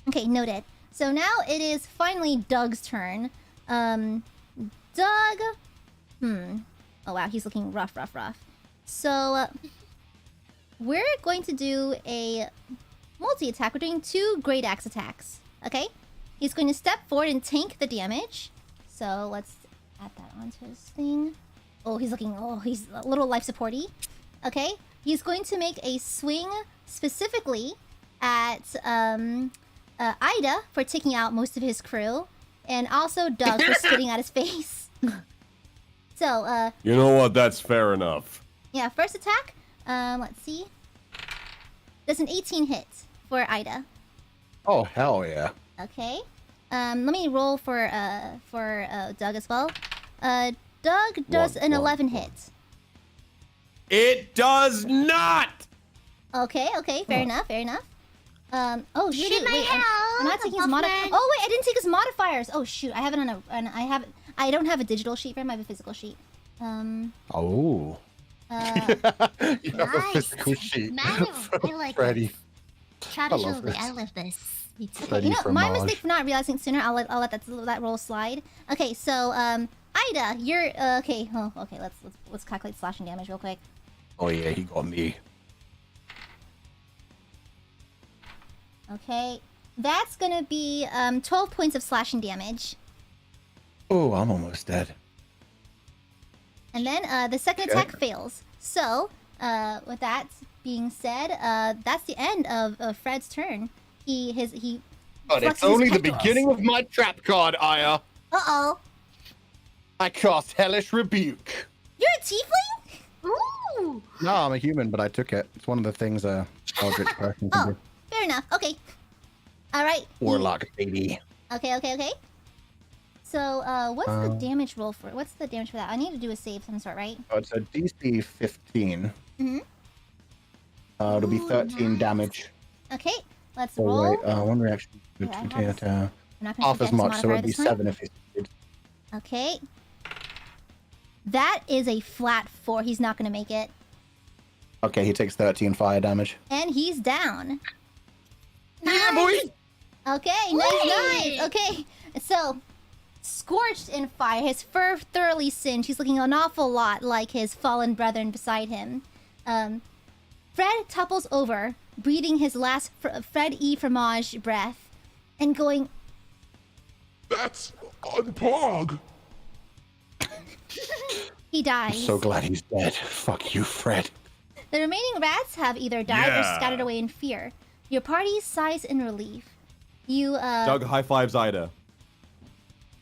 Okay, noted. So now it is finally Doug's turn. Doug. Oh wow, he's looking rough. So we're going to do a multi-attack. We're doing 2 great axe attacks. Okay? He's going to step forward and tank the damage. So let's add that onto his thing. Oh, he's a little life supporty. Okay? He's going to make a swing specifically at Ida for taking out most of his crew, and also Doug for spitting out his face. So, You know what? That's fair enough. yeah, first attack. Let's see. Does an 18 hit for Ida. Oh, hell yeah. Okay. Let me roll for Doug as well. Doug does an 11 hit. It does not. Okay, fair enough. Oh shoot! Needed my Wait, I'm not taking his help, modifiers. Buffman. Oh wait, I didn't take his modifiers. Oh shoot! I have it on I don't have a digital sheet for him. I have a physical sheet. Oh. You have a Nice. physical sheet. Manual. I like Freddy. it. Traditionally, this. I love this. Me too. Okay, Freddy you know, my fromage. mistake for not realizing it sooner. I'll let that roll slide. Okay, so Ida, you're okay. Oh, okay. Let's calculate slashing damage real quick. Oh yeah, he got me. Okay, that's gonna be 12 points of slashing damage. Oh, I'm almost dead. And then the second Okay. attack fails. So, with that being said, that's the end of Fred's turn. He But it's flexes his only the pectorals. beginning of my trap card, Aya. Uh-oh. I cast Hellish Rebuke. You're a tiefling? Ooh. No, I'm a human, but I took it. It's one of the things a Eldritch person can Oh, do. fair enough. Okay. All right. Warlock, baby. Okay. So, what's the Um, damage roll for? What's the damage for that? I need to do a save of some sort, right? Oh, it's a DC 15. Mhm. It'll be Ooh, 13 nice. damage. Okay. Let's Oh, roll. wait, one reaction. Yeah, I have Continue this. to I'm not gonna half forget as his much, so modifier it'd be this time. 7 if he succeeds. Okay. That is a flat 4. He's not gonna make it. Okay, he takes 13 fire damage. And he's down. Yeah, boy! Okay, nice. Okay, so scorched in fire, his fur thoroughly singed. He's looking an awful lot like his fallen brethren beside him. Fred topples over, breathing his last Fred E. Fromage breath, and going, That's unpog. he dies. I'm so glad he's dead. Fuck you, Fred. The remaining rats have either died or Yeah. scattered away in fear. Your party sighs in relief. You, Doug high fives Ida.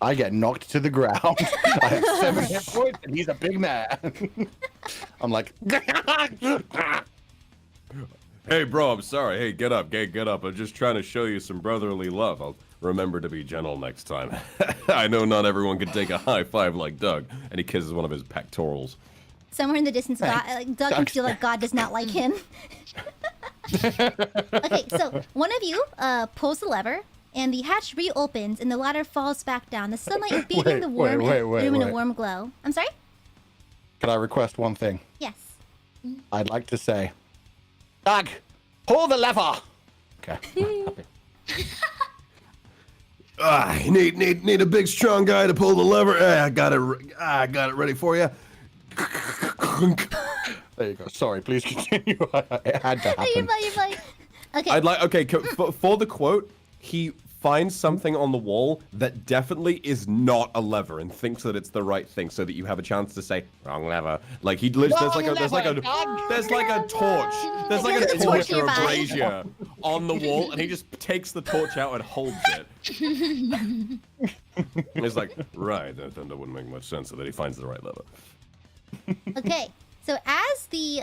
I get knocked to the ground. I have 7 hit points, and he's a big man. I'm like, Hey, bro, I'm sorry. Hey, get up, get up. I'm just trying to show you some brotherly love. I'll remember to be gentle next time. I know not everyone can take a high five like Doug, and he kisses one of his pectorals. Somewhere in the distance, Doug can feel like God does not like him. Okay, so one of you pulls the lever, and the hatch reopens, and the ladder falls back down. The sunlight is beating the warm room in a warm glow. I'm sorry? Can I request one thing? Yes. I'd like to say, Doug, pull the lever. Okay. I need a big strong guy to pull the lever. I got it ready for you. There you go. Sorry, please continue. It had to happen. You're fine. Okay. For the quote, he finds something on the wall that definitely is not a lever and thinks that it's the right thing, so that you have a chance to say wrong lever. Like he literally there's like a torch. There's like a torch or a brazier on the wall, and he just takes the torch out and holds it. And it's like, right, that wouldn't make much sense, so that he finds the right lever. Okay, so as the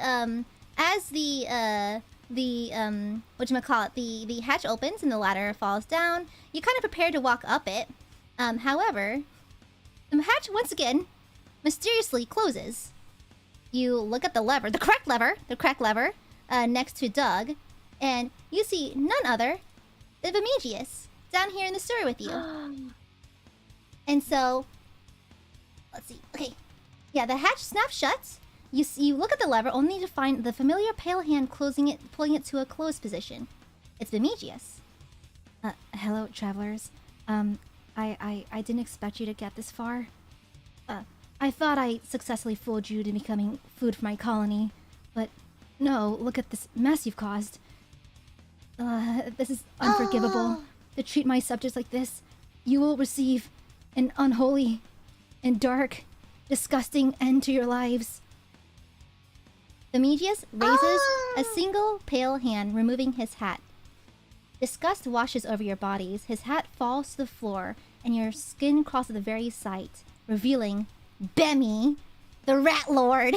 the hatch opens and the ladder falls down, you kind of prepare to walk up it. However, the hatch once again mysteriously closes. You look at the correct lever, next to Doug, and you see none other than Emojis down here in the sewer with you. And so, let's see. Okay, yeah, the hatch snaps shut. You look at the lever only to find the familiar pale hand pulling it to a closed position. It's Emojis. Hello, travelers. I didn't expect you to get this far. I thought I successfully fooled you to becoming food for my colony, but no, look at this mess you've caused. This is unforgivable. To treat my subjects like this, you will receive an unholy and dark, disgusting end to your lives. Emojis raises a single pale hand, removing his hat. Disgust washes over your bodies. His hat falls to the floor, and your skin crawls to the very sight, revealing Bemmy, the Rat Lord.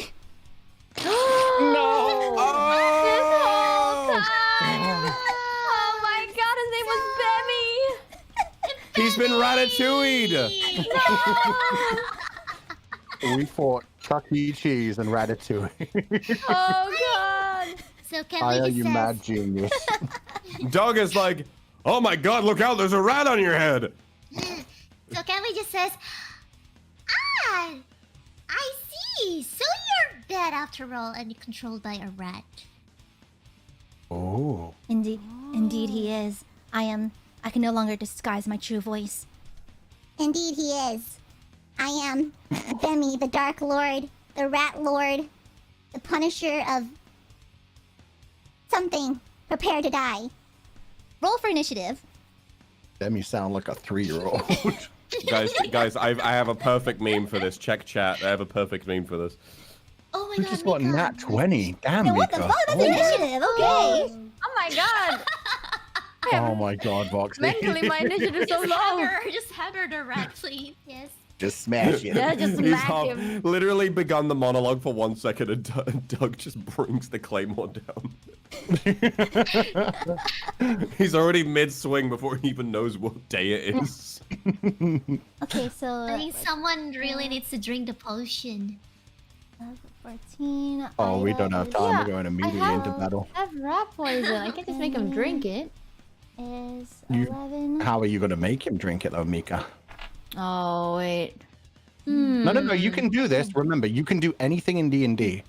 No! Oh my god, his name was Bemmy! He's been ratatouille'd! We fought Chuck E. Cheese and Ratatouille. Oh god! So can Aya, we you just mad genius. Doug is like, oh my god, look out, there's a rat on your head! So can we just says, I see. So you're bad after all, and you're controlled by a rat. Oh. Indeed he is. I can no longer disguise my true voice. Indeed he is. I am Bemmy, the Dark Lord, the Rat Lord, the Punisher of something. Prepare to die. Roll for initiative. Demi sound like a 3-year-old. Guys, I have a perfect meme for this. Check chat. I have a perfect meme for this. Oh my We god, just got Mika. nat 20. Damn, Yeah, what the Mika. fuck? That's initiative. Okay. Oh my god! Oh my god, Vox. Mentally, my initiative is so low. Just hammer the rat, please. Yes. Just smash it. Yeah, just He's smack him. literally begun the monologue for 1 second, and Doug just brings the claymore down. He's already mid-swing before he even knows what day it is. Okay, so I think someone really needs to drink the potion. 14. Oh, we don't have time. Yeah, We're going immediately into battle. I have rat poison. I can't just make him drink it. Is You- 11. How are you going to make him drink it, though, Mika? Oh wait. No, you can do this. Remember, you can do anything in D&D.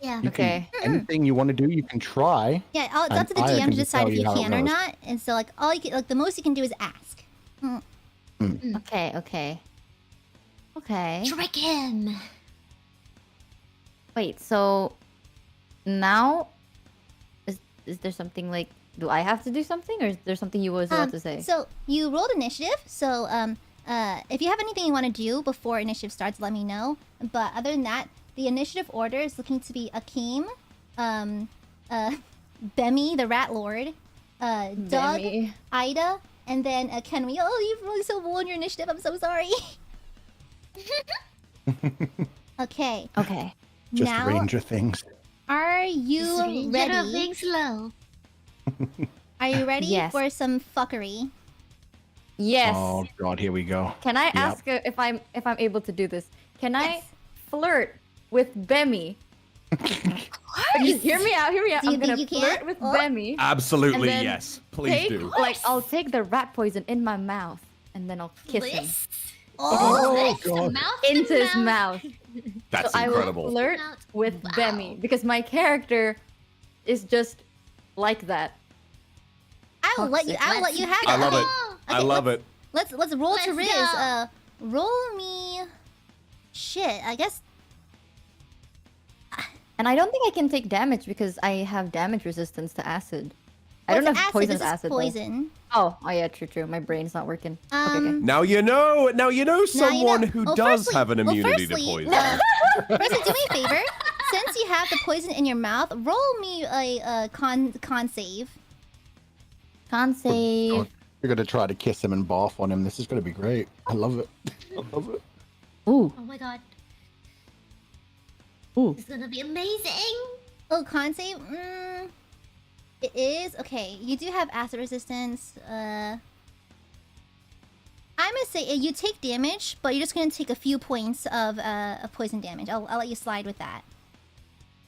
Yeah. You Okay. can, anything you want to do, you can try. Yeah, it's And up to the Aya DM can to just decide tell if you you how it can or goes. not. And so, like, all you can, like, the most you can do is ask. Okay. Trick him. Wait, so now is there something like, do I have to do something, or is there something you was about to say? So you rolled initiative. So if you have anything you want to do before initiative starts, let me know. But other than that, the initiative order is looking to be Akeem, Bemmy, the Rat Lord, Doug, Bemmy. Ida, and then Kenry. Oh, you've really so low on your initiative. I'm so sorry. Okay. Okay. Just Now, Ranger things. are you Ranger of ready things low. Are you ready Yes. for some fuckery? Yes. Oh God, here we go. Can I Yep. ask if I'm able to do this? Can I Yes. flirt with Bemmy? Okay, hear me out. Hear me out. Do you I'm gonna think you flirt can? with Oh. Bemmy. Absolutely, And then yes. Please do. I'll take the rat poison in my mouth and then I'll kiss him Bliss? Oh Bliss? God. Mouth into to his mouth. That's So I will incredible. flirt with Wow. Bemmy because my character is just like that. I will let you. I will let you have it. I love it. Oh, I Okay, love it. Let's roll to Let's Riz. go. Roll me. Shit. I guess. And I don't think I can take damage because I have damage resistance to acid. I don't know What's if acid? poison This is is acid. though. poison. Oh, yeah, true. My brain's not working. Okay. Now you know. Now you know someone who Well, does firstly- have an immunity firstly, to poison. Firstly, do me a favor. Since you have the poison in your mouth, roll me a con save. Can't save. You're gonna try to kiss him and barf on him. This is gonna be great. I love it. I love it. Ooh. Oh my god. Ooh. It's gonna be amazing. Oh, con save. It is okay. You do have acid resistance. I'm gonna say you take damage, but you're just gonna take a few points of poison damage. I'll let you slide with that.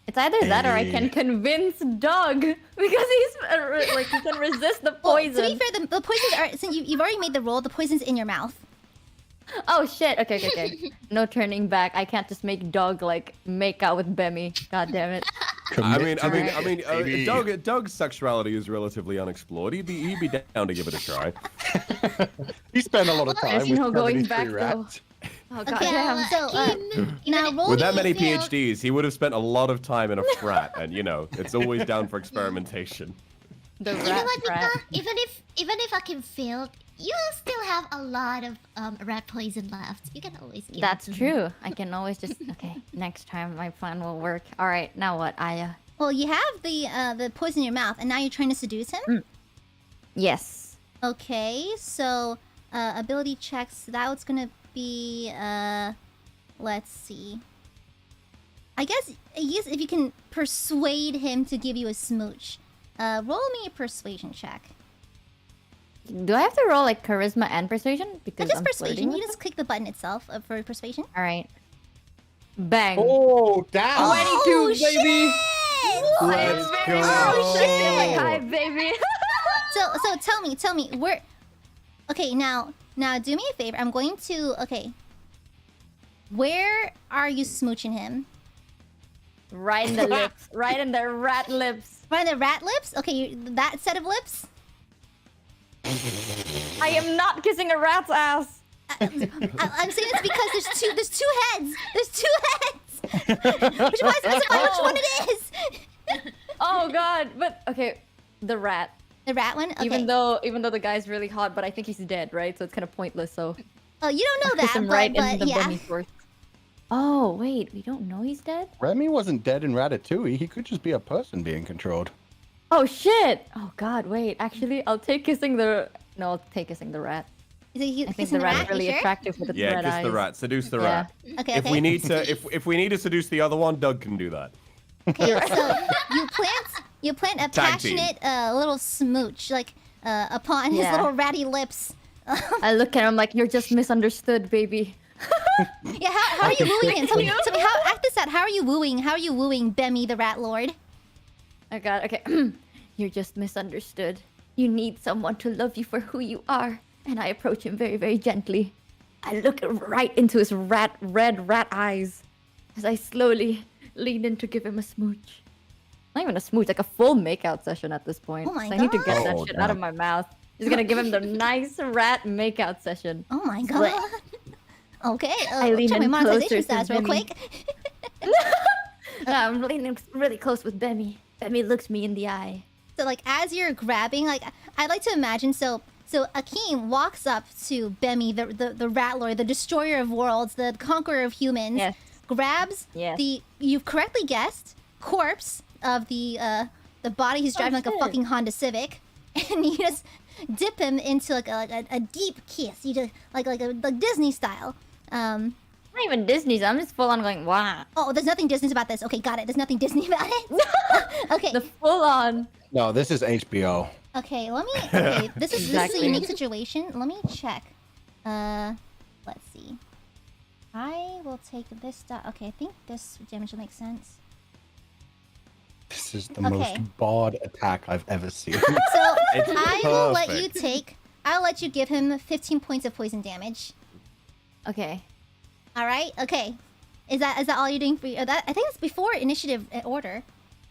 It's either that or I can Hey. convince Doug because he's like he can resist the Well, poison. to be fair, the poisons are since you've already made the roll. The poison's in your mouth. Oh shit! Okay. No turning back. I can't just make Doug like make out with Bemmy. God damn it. Doug's sexuality is relatively unexplored. He'd be down to give it a try. He spent a lot of time There's with no going 73 back though. rats. Oh god Okay, damn. so now roll With me. that many failed. PhDs, he would have spent a lot of time in a frat, and you know, it's always down for experimentation. The You know rat what, rat. Mika? Even if I can fail, you still have a lot of rat poison left. You can always give That's it to true. I can always just okay. Next time my plan will work. All right. Now what, Aya? Well, you have the poison in your mouth, and now you're trying to seduce him. Yes. Okay, so ability checks. That was gonna be let's see. I guess if you can persuade him to give you a smooch, roll me a persuasion check. Do I have to roll like charisma and persuasion? Because Just I'm persuasion. flirting You with just click the button itself for persuasion. him? All right. Bang. Oh, damn! 22, baby. Let's go! Oh, shit. Hi, baby. So tell me where. Okay, now do me a favor. I'm going to. Okay. Where are you smooching him? Right in the lips. Right in the rat lips. Right in the rat lips? Okay, that set of lips. I am not kissing a rat's ass. I'm saying it's because there's two heads. There's two heads. Which might specify which one it is. Oh god. But okay, the rat. The rat one. Okay. Even though the guy's really hot, but I think he's dead, right? So it's kind of pointless. So Oh, you don't know kiss that, him right but in the yeah. bunny source. Oh wait, we don't know he's dead. Remy wasn't dead in Ratatouille. He could just be a person being controlled. Oh shit! Oh god, wait. Actually, I'll take kissing the. No, I'll take kissing the rat. Is it you I think kissing the the rat's rat? You really sure? attractive with its Yeah, red kiss eyes. the rat, seduce the Yeah. rat. Okay. If we need to, if we need to seduce the other one, Doug can do that. Okay, so you plant a Tag team. passionate little smooch like upon his Yeah. little ratty lips. I look at him like you're just misunderstood, baby. Yeah, how are you wooing him? Tell me how act this out. How are you wooing Bemmy the Rat Lord? Oh god, okay. You're just misunderstood. You need someone to love you for who you are. And I approach him very, very gently. I look right into his red rat eyes as I slowly lean in to give him a smooch. Not even a smooch, like a full makeout session at this point. Oh my So I need to get that God. shit out of my mouth. Just gonna give him the nice rat makeout session. Oh my Split. god. Okay, I lean check my in monetization closer to stats real Bemmy. quick. I'm leaning really close with Bemmy. Bemmy looks me in the eye. So like as you're grabbing, like I'd like to imagine so Akeem walks up to Bemmy, the Rat Lord, the destroyer of worlds, the conqueror of humans, Yes. grabs Yes. the you've correctly guessed corpse of the body he's driving like a shit. fucking Honda Civic, and you just dip him into like a deep kiss. You just like Disney style. Not even Disney's. I'm just full on going, wow. Oh, there's nothing Disney about this. Okay, got it. There's nothing Disney about it. Okay. The full on No, this is HBO. Okay, let me. Okay, this is a Exactly. unique situation. Let me check. Let's see. I will take this. Okay, I think this damage will make sense. This is the Okay. most bod attack I've ever seen. So It's I will let you perfect. take. I'll let you give him 15 points of poison damage. Okay. All right. Okay. Is that all you're doing for you? That I think it's before initiative order.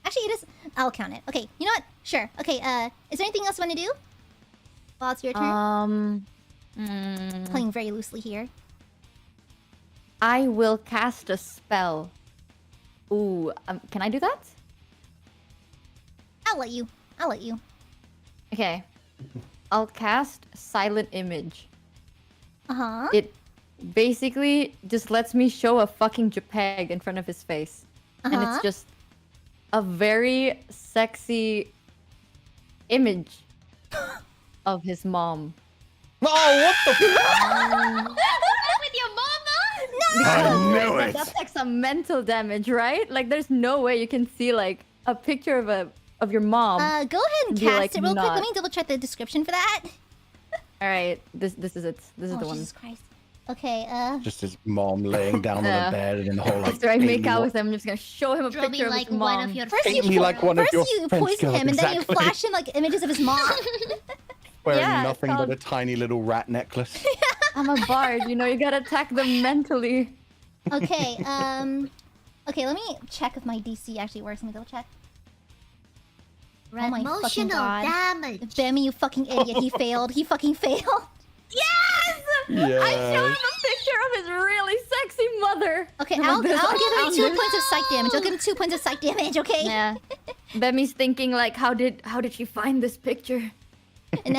Actually, it is. I'll count it. Okay. You know what? Sure. Okay. Is there anything else you want to do? While it's your turn. Playing very loosely here. I will cast a spell. Ooh, can I do that? I'll let you. I'll let you. Okay. I'll cast Silent Image. Uh-huh. It basically just lets me show a fucking JPEG in front of his face. And Uh-huh. it's just a very sexy image of his mom. Oh, what the? With your mama? I knew Like, it. that's like some mental damage, right? Like there's no way you can see like a picture of your mom. Go ahead and Be, cast like, it real quick. Let not- me double check the description for that. All right, this is it. This is Oh, the one. Jesus Christ. Okay, Just his mom laying down on Yeah. the bed and the whole like. After I make baby out wa- with him, I'm just gonna show him a Draw me picture of like his one mom. of your First Paint you me like one of first your you French poison girls, him, and then you exactly. flash him like images of his mom. Wearing Yeah, nothing called- but a tiny little rat necklace. I'm a bard, you know, you gotta attack them mentally. Okay, okay, let me check if my DC actually works. Let me double check. Oh my fucking Emotional God. damage. Bammy, you fucking idiot. He failed. He fucking failed. Yes! I showed him Yes. a picture of his really sexy mother. Okay, Like I'll this, give I him found 2 it. points of psych damage. I'll give him 2 points of psych damage, okay? Yeah. Bemmy's thinking like, how did she find this picture? And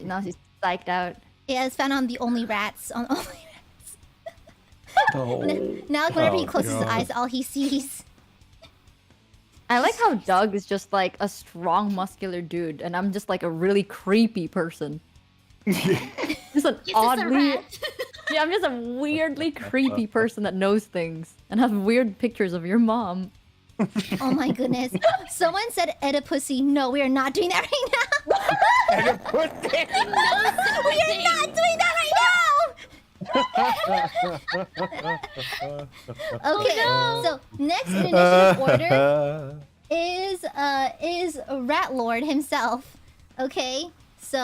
Now she's psyched out. yeah, it's found on the only rats. On only rats. Oh. Now, whenever he Oh, closes his God. eyes, all he sees. I like how Doug is just like a strong, muscular dude, and I'm just like a really creepy person. Just an You're just a oddly, rat. yeah, I'm just a weirdly creepy person that knows things and has weird pictures of your mom. Oh my goodness. Someone said Oedipussy. No, we are not doing that right now. And it put it- We are not doing that right now. Okay, so next in initiative order is Rat Lord himself. Okay, so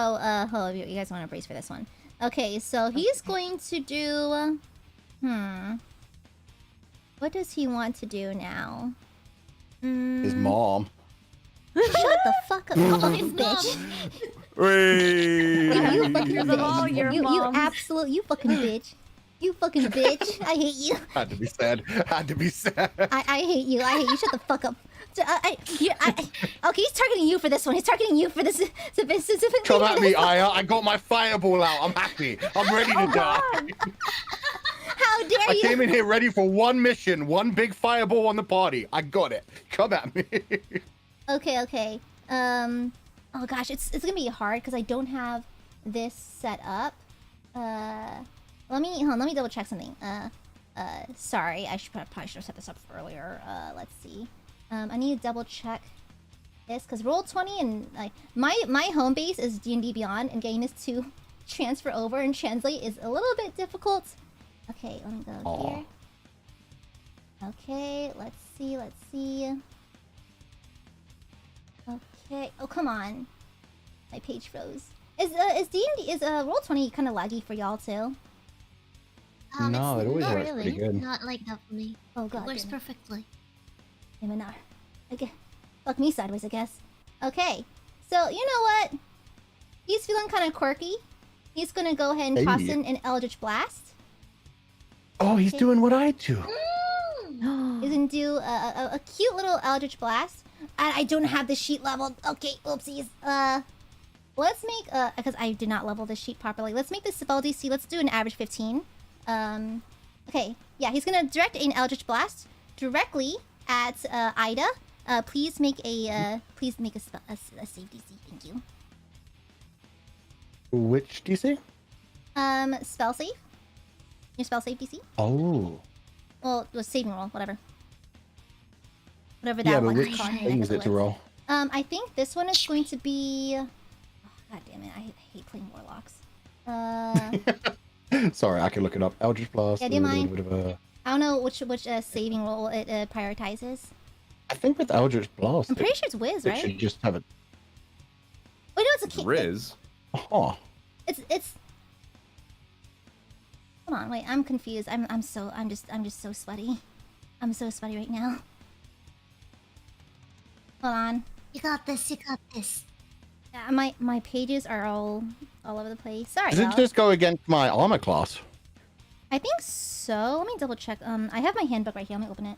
hold on, you guys want to brace for this one. Okay, so he's going to do. What does he want to do now? His mom. Shut the fuck up, you fucking bitch! Wait. You fucking Pictures of all bitch! your You moms. absolute, you fucking bitch! You fucking bitch! I hate you! Had to be said. Had to be said. I hate you! I hate you! Shut the fuck up! Okay, he's targeting you for this one. He's targeting you for this specifically. Come for at this me, one. Aya. I got my fireball out. I'm happy. I'm ready to die. How dare I you! came in here ready for one mission, one big fireball on the party. I got it. Come at me. Okay. Oh gosh, it's gonna be hard because I don't have this set up. Let me double check something. Sorry, probably should have set this up earlier. Let's see. I need to double check this because Roll20 and like my home base is D&D Beyond, and getting this to transfer over and translate is a little bit difficult. Okay, let me go Aw. here. Okay, let's see. Okay. Oh, come on. My page froze. Is D&D Roll20 kind of laggy for y'all too? No, it's it always not works really. pretty good. Not like that for me. Oh It god. works damn it. perfectly. Damn it, no. Okay. Fuck me sideways, I guess. Okay. So, you know what? He's feeling kind of quirky. He's gonna go ahead and toss Hey. in an Eldritch Blast. Oh, he's doing what I do. He's gonna do a cute little Eldritch Blast. I don't have the sheet leveled. Okay, oopsies. Let's make because I did not level the sheet properly. Let's make the spell DC. Let's do an average 15. Okay, yeah, he's gonna direct an Eldritch Blast directly at Ida. Please make a save DC. Thank you. Which DC? Spell save. Your spell save DC. Oh. Well, it was saving roll, whatever. Whatever that Yeah, but one which is called. thing is it to roll? I think this one is going to be. Oh, God damn it! I hate playing warlocks. Sorry, I can look it up. Eldritch Blast. Yeah, do you mind? A bit of a... I don't know which saving roll it prioritizes. I think with Eldritch Blast. I'm pretty sure it's Wiz, it right? should just have it. Wait, no, it's a key. Riz. Oh. It's. Hold on, wait. I'm confused. I'm just so sweaty. I'm so sweaty right now. Hold on. You got this. You got this. Yeah, my pages are all over the place. Sorry, Does it y'all. just go against my armor class? I think so. Let me double check. I have my handbook right here. Let me open it.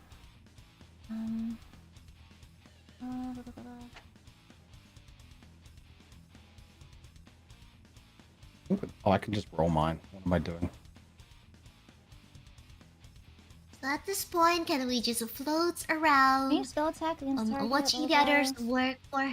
Oh, I can just roll mine. What am I doing? So at this point, can we just float Can you around, spell attack against target? watching the others work for her?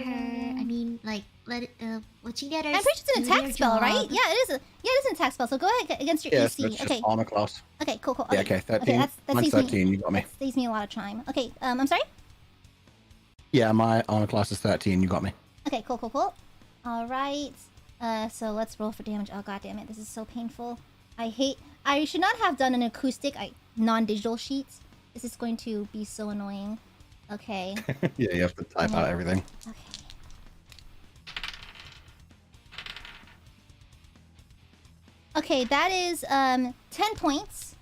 I mean, like, watching the others. I'm pretty sure it's an do their attack spell, right? job. Yeah, it is. It is an attack spell. So go ahead against your Yes, AC. that's just Okay. armor class. Okay. Cool. Yeah, okay, 13. Okay, that Mine's saves 13, me. you got me. That saves me a lot of time. Okay. I'm sorry. Yeah, my armor class is 13, you got me. Okay. Cool. All right. So let's roll for damage. Oh, God damn it! This is so painful. I should not have done an acoustic, non-digital sheet. This is going to be so annoying. Okay. Yeah, you have to type out everything. Okay. Okay, that is 10 points.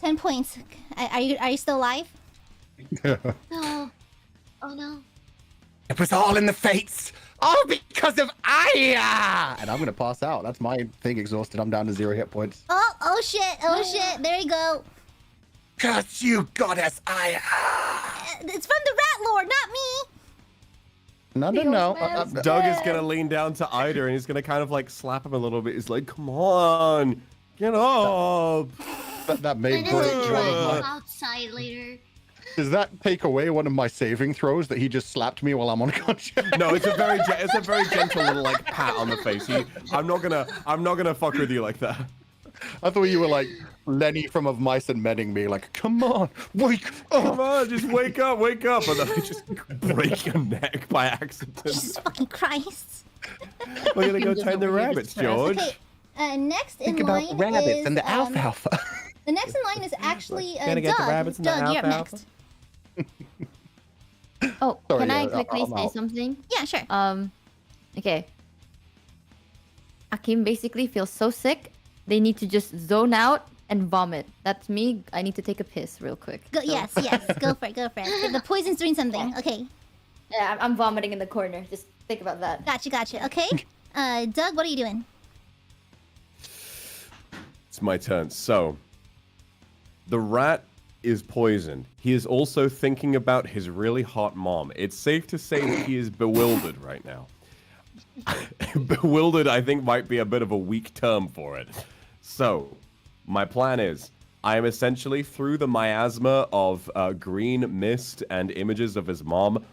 10 points. Are you still alive? No. Oh no. It was all in the fates! All because of Aya! And I'm gonna pass out. That's my thing exhausted. I'm down to 0 hit points. Oh shit. There you go. Curse you, goddess Aya! It's from the Rat Lord, not me. No. Doug is gonna lean down to Ida and he's gonna kind of like slap him a little bit. He's like, "Come on, get up." That may And break then one of go my... outside later. Does that take away one of my saving throws that he just slapped me while I'm unconscious? No, it's a very gentle little like pat on the face. I'm not gonna fuck with you like that. I thought you were like Lenny from Of Mice and Men-ing me, like, come on, wake up. Come on, just wake up, and then I just break your neck by accident. Jesus fucking Christ. We're gonna go tame the rabbits, George. Okay. Next in Think line about the rabbits is and the alfalfa. the next in line is actually Gonna get the Doug. rabbits and the Doug, you're up alfalfa? next. Oh, Sorry, can I yeah, quickly I'm say out. something? Yeah, sure. Okay. Akim basically feels so sick, they need to just zone out and vomit. That's me. I need to take a piss real quick. Go, So- yes, go for it. The poison's doing something. Okay, Yeah, I'm vomiting in the corner. Just think about that. gotcha. Okay, Doug, what are you doing? It's my turn. So, the rat is poisoned. He is also thinking about his really hot mom. It's safe to say that he is bewildered right now. Bewildered, I think, might be a bit of a weak term for it. So, my plan is, I am essentially through the miasma of green mist and images of his mom.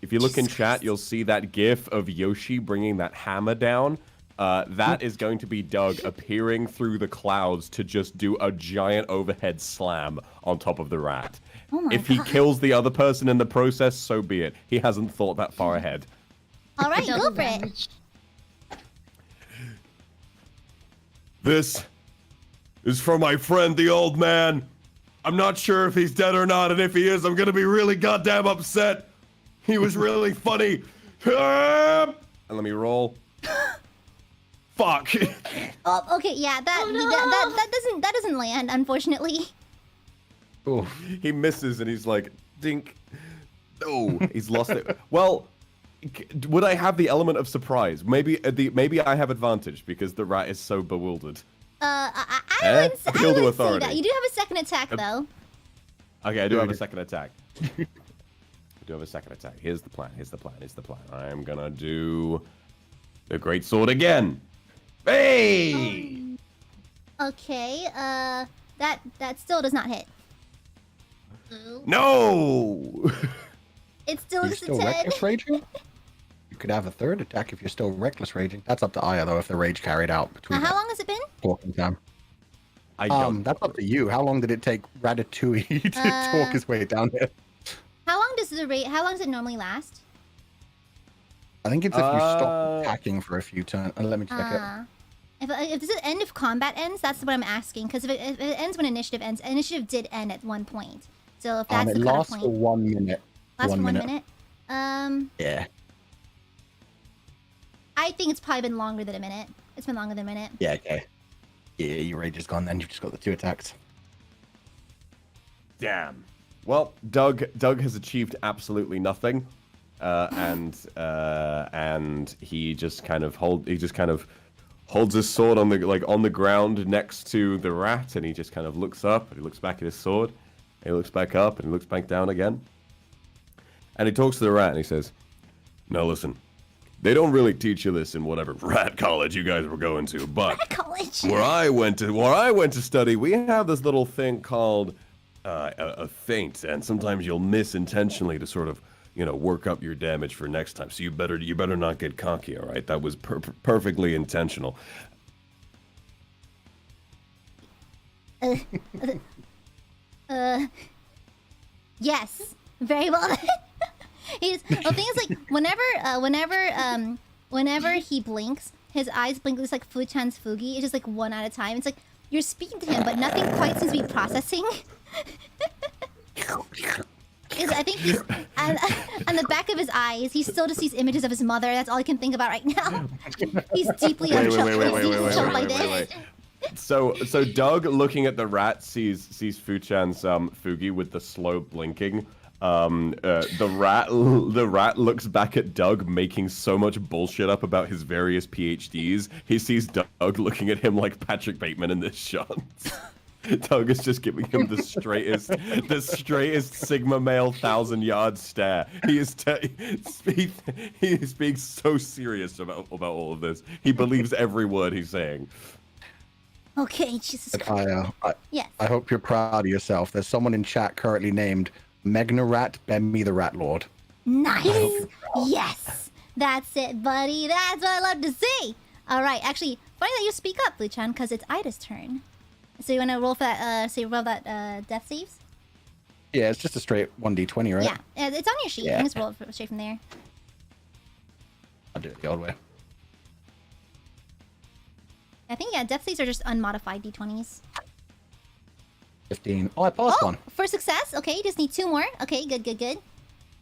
If you look in chat, you'll see that gif of Yoshi bringing that hammer down. That is going to be Doug appearing through the clouds to just do a giant overhead slam on top of the rat. Oh my If he God. kills the other person in the process, so be it. He hasn't thought that far ahead. All right, go Double for it. damage. This is for my friend, the old man. I'm not sure if he's dead or not, and if he is, I'm gonna be really goddamn upset. He was really funny. And let me roll. Fuck. Oh, okay, yeah, that doesn't land, unfortunately. Ooh. He misses, and he's like, dink. Oh, he's lost it. Well, would I have the element of surprise? Maybe I have advantage because the rat is so bewildered. I Eh? wouldn't, I Appeal to wouldn't say authority. that. You do have a second attack though. Okay, I do have a second attack. Here's the plan. I am gonna do the great sword again. Hey! Okay, that still does not hit. No! It still You're looks a still 10. reckless raging? You could have a third attack if you're still reckless raging. That's up to Aya though, if the rage carried out between How long has it been? talking time. I don't. That's up to you. How long did it take Ratatouille to talk his way down here? How long does is the rate? How long does it normally last? I think it's if you stop attacking for a few turns. Let me check it. If this is end if combat ends, that's what I'm asking. Because if it ends when initiative ends, initiative did end at one point. So if that's It the cutoff lasts point, for 1 minute. lasts for 1 minute. Yeah. I think it's probably been longer than a minute. It's been longer than a minute. Yeah. Okay. Yeah, your rage is gone. Then you've just got the 2 attacks. Damn. Well, Doug has achieved absolutely nothing, and he just kind of holds his sword on the ground next to the rat, and he just kind of looks up and he looks back at his sword, and he looks back up and he looks back down again, and he talks to the rat and he says, "Now listen, they don't really teach you this in whatever rat college you guys were going to, but College. where I went to study, we have this little thing called a feint, and sometimes you'll miss intentionally to sort of, work up your damage for next time. So you better not get cocky, all right? That was perfectly intentional." Yes, very well. The thing is, like, whenever he blinks, his eyes blink just like Fu-chan's Fugi. It's just like one at a time. It's like you're speaking to him, but nothing quite seems to be processing. I think he's on the back of his eyes. He still just sees images of his mother. That's all he can think about right now. He's deeply choked by this. So Doug, looking at the rat, sees Fu-chan's Fugi with the slow blinking. The rat looks back at Doug, making so much bullshit up about his various PhDs. He sees Doug looking at him like Patrick Bateman in this shot. Doug is just giving him the straightest Sigma male 1,000-yard stare. He is being so serious about all of this. He believes every word he's saying. Okay, Jesus Christ. Yes. I hope you're proud of yourself. There's someone in chat currently named Megnarat Bemmy the Rat Lord. Nice. Yes. That's it, buddy. That's what I love to see. All right. Actually, funny that you speak up, Blue-chan, because it's Ida's turn. So you want to roll for that? So you roll that death saves? Yeah, it's just a straight 1d20, right? Yeah, it's on your sheet. Yeah. You can just roll it straight from there. I'll do it the old way. I think death saves are just unmodified d20s. 15. Oh, I passed one. For success. Okay, you just need 2 more. Okay, good.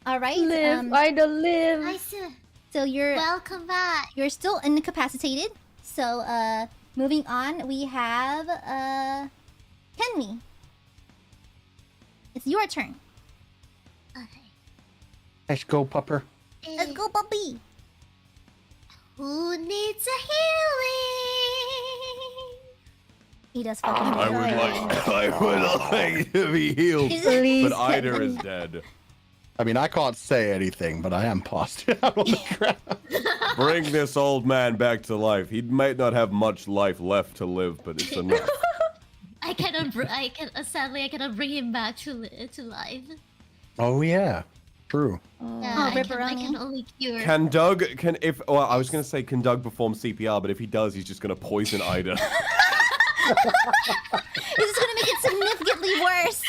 All right. Live, Ida, live. Nice. So you're Welcome back. You're still incapacitated. So moving on, we have Kenmi. It's your turn. Okay. Let's go, pupper. Let's go, puppy. Who needs a healing? He does fucking I would like to be healed, Please, but Ida is dead. I mean, I can't say anything, but I am passed out on the ground. Bring this old man back to life. He might not have much life left to live, but it's enough. Sadly, I cannot bring him back to life. Oh, yeah. True. I Ripperoni. can only cure. Can Doug I was gonna say can Doug perform CPR, but if he does, he's just gonna poison Ida. This is gonna make it significantly worse.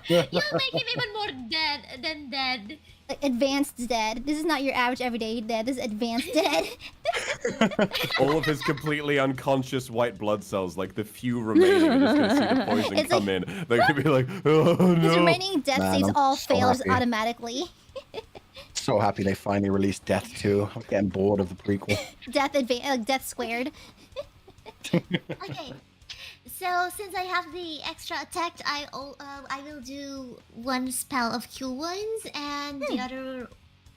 You'll make him even more dead than dead. Like advanced dead. This is not your average everyday dead. This is advanced dead. All of his completely unconscious white blood cells, like the few remaining, are just gonna see the poison It's come in. They're gonna be like, oh no. His remaining death Man, saves I'm all so fails happy. automatically. So happy they finally released Death 2. I'm getting bored of the prequel. Death squared. Okay. So since I have the extra attack, I will do one spell of cure wounds and the other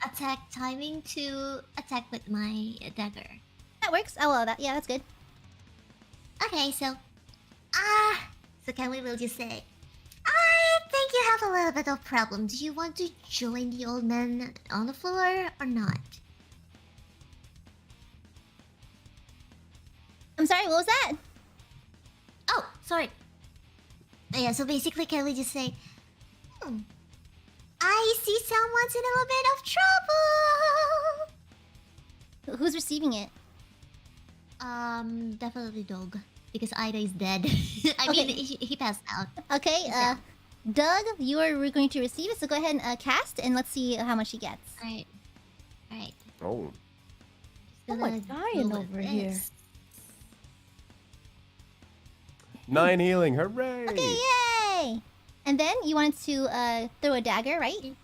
attack timing to attack with my dagger. That works. Oh well, that's good. Okay, so can we will just say, I think you have a little bit of problem. Do you want to join the old man on the floor or not? I'm sorry. What was that? Oh, sorry. Yeah, so basically, can we just say, I see someone's in a little bit of trouble. Who's receiving it? Definitely Dog, because Ida is dead. I Okay. mean, he passed out. Okay. Doug, you are going to receive it, so go ahead and cast, and let's see how much he gets. Alright. Alright. Oh. Oh my dying over here. 9 healing, hooray! Okay, yay! And then you wanted to throw a dagger, right?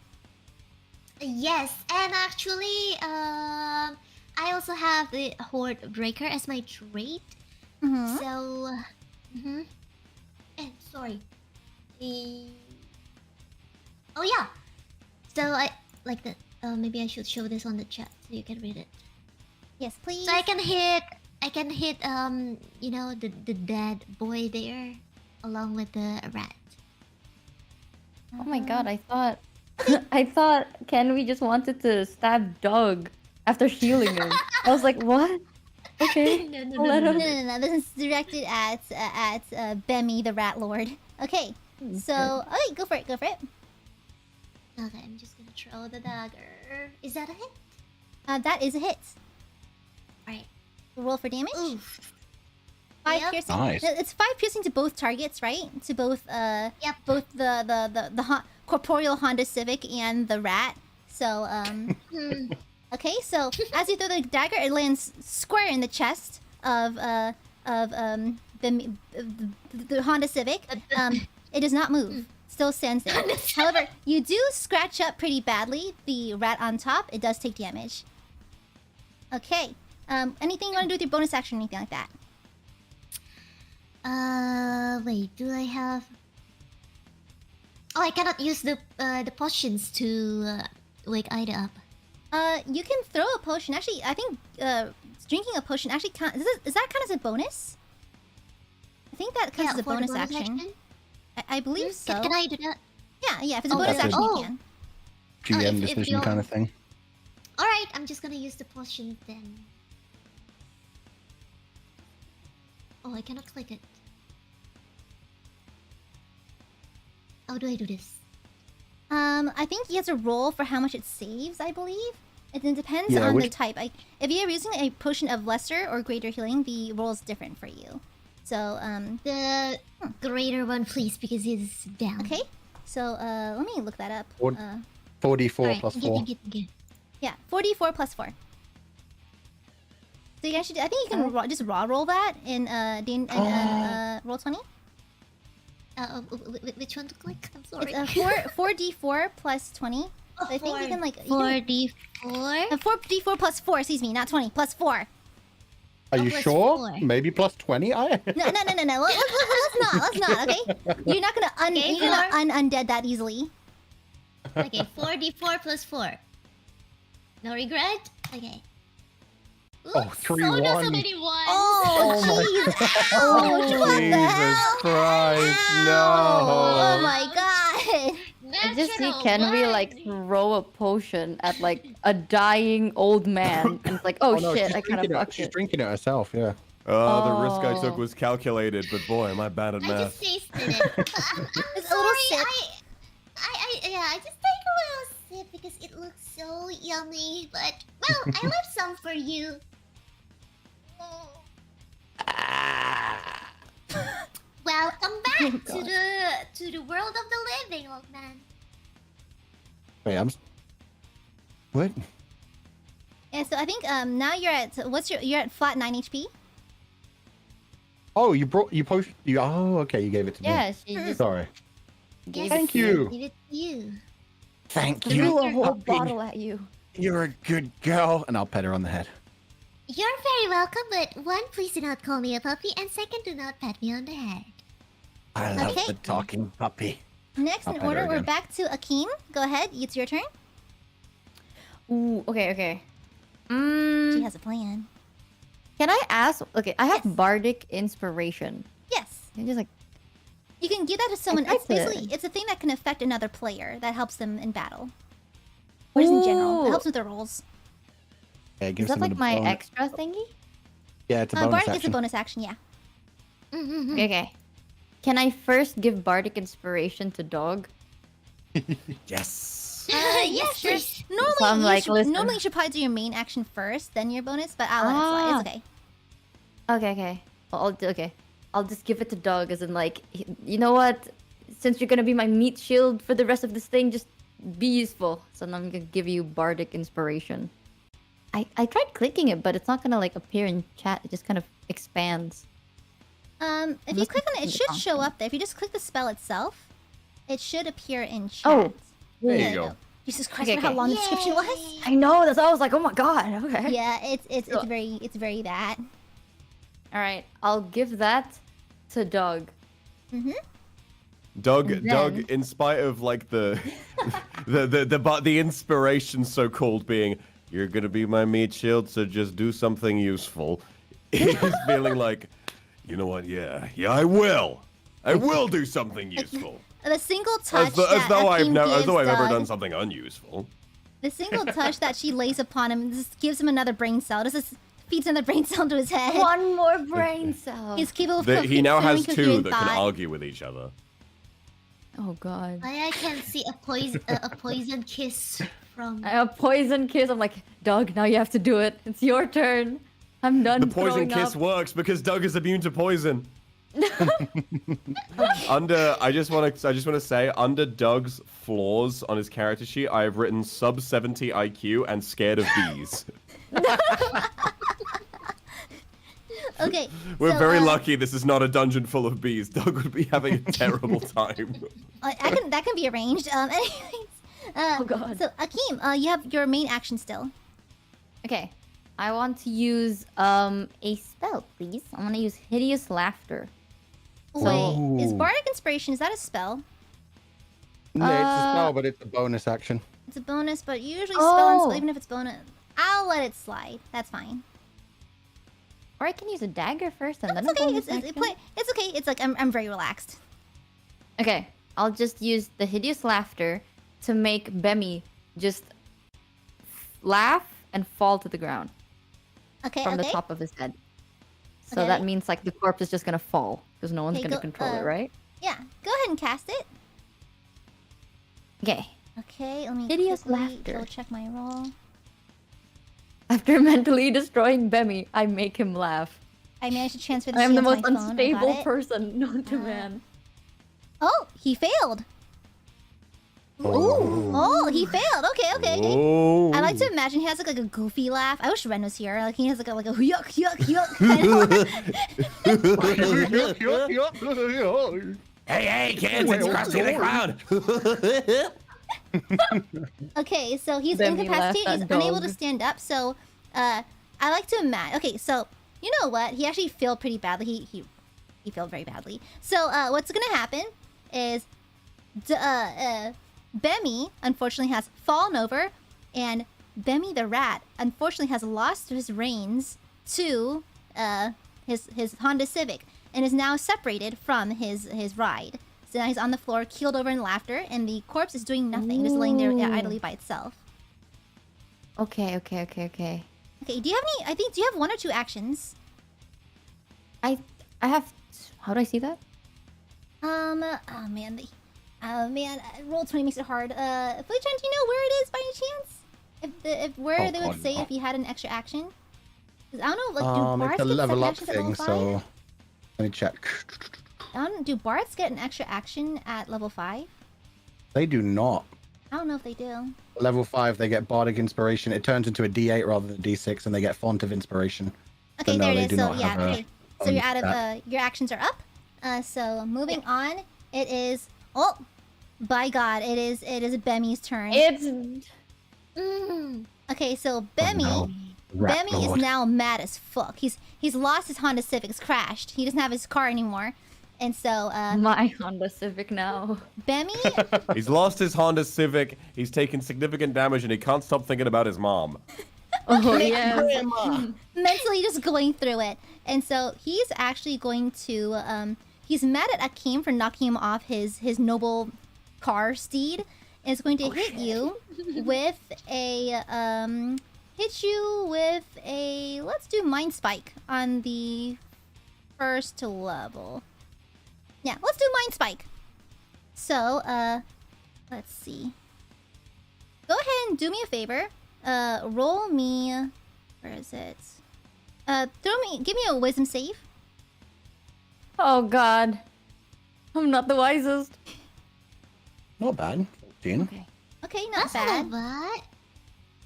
Yes, and actually, I also have the Horde Breaker as my trait. Mm-hmm. So, sorry. Oh yeah. So I like the. Maybe I should show this on the chat so you can read it. Yes, please. So I can hit. You know, the dead boy there, along with the rat. Oh my god, I thought I thought Kenwy just wanted to stab Doug after healing him. I was like, what? Okay. No, Let him. No. This is directed at Bemmy, the Rat Lord. Okay. So, okay, go for it. Okay, I'm just gonna throw the dagger. Is that a hit? That is a hit. Alright. Roll for damage. Oof. 5 Yep. piercing. Nice. It's 5 piercing to both targets, right? To both both the corporeal Honda Civic and the rat. So okay, so as you throw the dagger, it lands square in the chest of the Honda Civic. It does not move. Still stands there. However, you do scratch up pretty badly the rat on top. It does take damage. Okay. Anything you want to do with your bonus action or anything like that? Wait, do I have? Oh, I cannot use the potions to wake Ida up. You can throw a potion. Actually, I think drinking a potion actually counts. Does that count as a bonus? I think that counts as a for the bonus action. I believe so. Can I do that? Yeah. If it's a bonus that's action, good. you can. GM if decision you're- kind of thing. All right, I'm just gonna use the potion then. Oh, I cannot click it. How do I do this? I think you have to roll for how much it saves. I believe it depends Yeah, on the which- type. If you're using a potion of lesser or greater healing, the roll is different for you. So The greater one, please, because it's down. okay. So let me look that up. Or- 4d4 Alright, plus get 4. it. Yeah, 4d4 plus 4. So you actually, I think you can just raw roll that in roll 20. Which one to click? I'm sorry. It's 4d4 plus 20. So I think you can like 4d4. 4d4 plus 4. Excuse me, not 20. Plus 4. Are you plus sure? 4. Maybe plus 20? No. Let's not. Okay, you're not gonna Okay, you're gonna undead that easily. Okay, 4d4 plus 4. No regret? Okay. Oh, Oops, 3 so 1. many ones. Oh, jeez. Ouch, what the Jesus hell? Christ, Oh no! my god. I just see Natural Kenwy one. like throw a potion at like a dying old man, and it's like, oh, no, shit, she's I kind of drinking it. fucked She's it. drinking it herself, yeah. Oh, the risk I took Oh. was calculated, but boy, am I bad at I math. just tasted it. It's a little Sorry, sip. I just take a little sip because it looks so yummy. But well, I left some for you. Welcome back to the world of the living, old man. Wait, What? Yeah, so I think now you're at you're at flat 9 HP. Oh, you posted... Oh, okay, you gave it to Yeah, me. she just Sorry. gave Thank it to you. Give it to you. Thank Threw you. a whole puppy. bottle at you. You're a good girl. And I'll pet her on the head. You're very welcome, but one, please do not call me a puppy, and second, do not pat me on the head. I love Okay. the talking puppy. Next I'll in pet her order, we're again. back to Akeem. Go ahead, it's your turn. Ooh, okay. She has a plan. Can I ask? Okay, I have Yes. bardic inspiration. Yes. And just like, You can give that to someone. It's like basically it. it's a thing that can affect another player that helps them in battle. Or just in general. It Ooh. helps with their rolls. Yeah, give is that someone like a my bonus- extra thingy? Yeah, it's a bonus Bardic is a action. bonus action, yeah. Okay. Can I first give bardic inspiration to dog? Yes. Yes, sure. please. Normally, So I'm you like, should, listen. normally you should probably do your main action first, then your bonus, but I'll let it slide. It's okay. Okay. Well, I'll just give it to dog, as in like, you know what? since you're gonna be my meat shield for the rest of this thing, just be useful. So now I'm gonna give you bardic inspiration. I tried clicking it, but it's not gonna like appear in chat. It just kind of expands. If you click on it, it should show up there. If you just click the spell itself, it should appear in chat. Oh, There you go. Jesus Christ! Okay, Look how okay. long the description was. I know. That's why I was like, oh my god. Okay. Yeah, it's very bad. All right. I'll give that to Doug. Doug, And Doug, then- in spite of like the the inspiration so called being, you're gonna be my meat shield, so just do something useful. He's feeling like, you know what? Yeah, I will do something useful. The single touch As though I've Akeem as though I've gives ever Doug- done something unuseful. The single touch that she lays upon him just gives him another brain cell. Just feeds another brain cell into his head. One more brain cell. He's capable of He now has consuming two coherent that can thought. argue with each other. Oh god. I can see a poison kiss from. A poison kiss. I'm like, Doug, now you have to do it. It's your turn. I'm done. The poison throwing kiss up. works because Doug is immune to poison. I just want to say, under Doug's flaws on his character sheet, I have written sub 70 IQ and scared of bees. Okay. We're so, very lucky this is not a dungeon full of bees. Doug would be having a terrible time. That can be arranged. Anyways. Oh god. So Akeem, you have your main action still. Okay. I want to use a spell, please. I want to use Hideous Laughter. Wait, is Bardic Inspiration, is that a spell? No, it's a spell, but it's a bonus action. It's a bonus, but usually spell and Oh. spell, even if it's bonus. I'll let it slide. That's fine. Or I can use a dagger first and then It's a okay. bonus It's action. it's okay. It's like I'm very relaxed. Okay, I'll just use the Hideous Laughter to make Bemi just laugh and fall to the ground Okay, from okay. the top of his head. So Okay. that means like the corpse is just gonna fall because no one's Okay, gonna go- control it, right? Yeah, go ahead and cast it. Okay. Okay, let me Hideous quickly Laughter. double check my roll. After mentally destroying Bemi, I make him laugh. I managed to transfer the I am the shield most to my phone. I got unstable it. person known to man. Oh, he failed. Ooh. Oh, he failed. Okay. Oh. I like to imagine he has like a goofy laugh. I wish Ren was here. Like he has like a yuck yuck yuck. Hey, kids, it's Krusty the Clown. Okay, so he's Then he incapacitated. laughed He's at unable to dog. stand up. So, I like to imagine. Okay, so you know what? He actually failed pretty badly. He failed very badly. So, what's gonna happen is, Bemi unfortunately has fallen over, and Bemi the rat unfortunately has lost his reins to his Honda Civic and is now separated from his ride. So now he's on the floor, keeled over in laughter, and the corpse is doing nothing, just laying there idly by itself. Okay. Okay, do you have any? I think, do you have one or two actions? I have. How do I see that? Oh man, roll 20 makes it hard. Felicia, do you know where it is by any chance? If where Oh, they would God, say no. if you had an extra action? 'Cause I don't know, like, do bards It's a get level second up actions at thing, level 5? so let me check. I don't, do bards get an extra action at level 5? They do not. I don't know if they do. Level 5, they get Bardic Inspiration. It turns into a D8 rather than a D6, and they get Font of Inspiration. Okay, no, there they it is. do So not yeah, have a okay. So you're out of that. your actions are up. So moving on, it is by God, it is Bemi's turn. It's. Okay, so Bemi no. Rat Bemi is Lord. now mad as fuck. He's lost his Honda Civic. It's crashed. He doesn't have his car anymore. And so My Honda Civic now. Bemi He's lost his Honda Civic. He's taken significant damage, and he can't stop thinking about his mom. Oh yes. mentally just going through it. And so he's actually going to he's mad at Akeem for knocking him off his noble car steed, and it's going to hit you with a let's do Mind Spike on the first level. Yeah, let's do Mind Spike. So let's see. Go ahead and do me a favor. Roll me. Where is it? Give me a wisdom save. Oh god. I'm not the wisest. Not bad. 14. Okay. Okay, not That's not bad.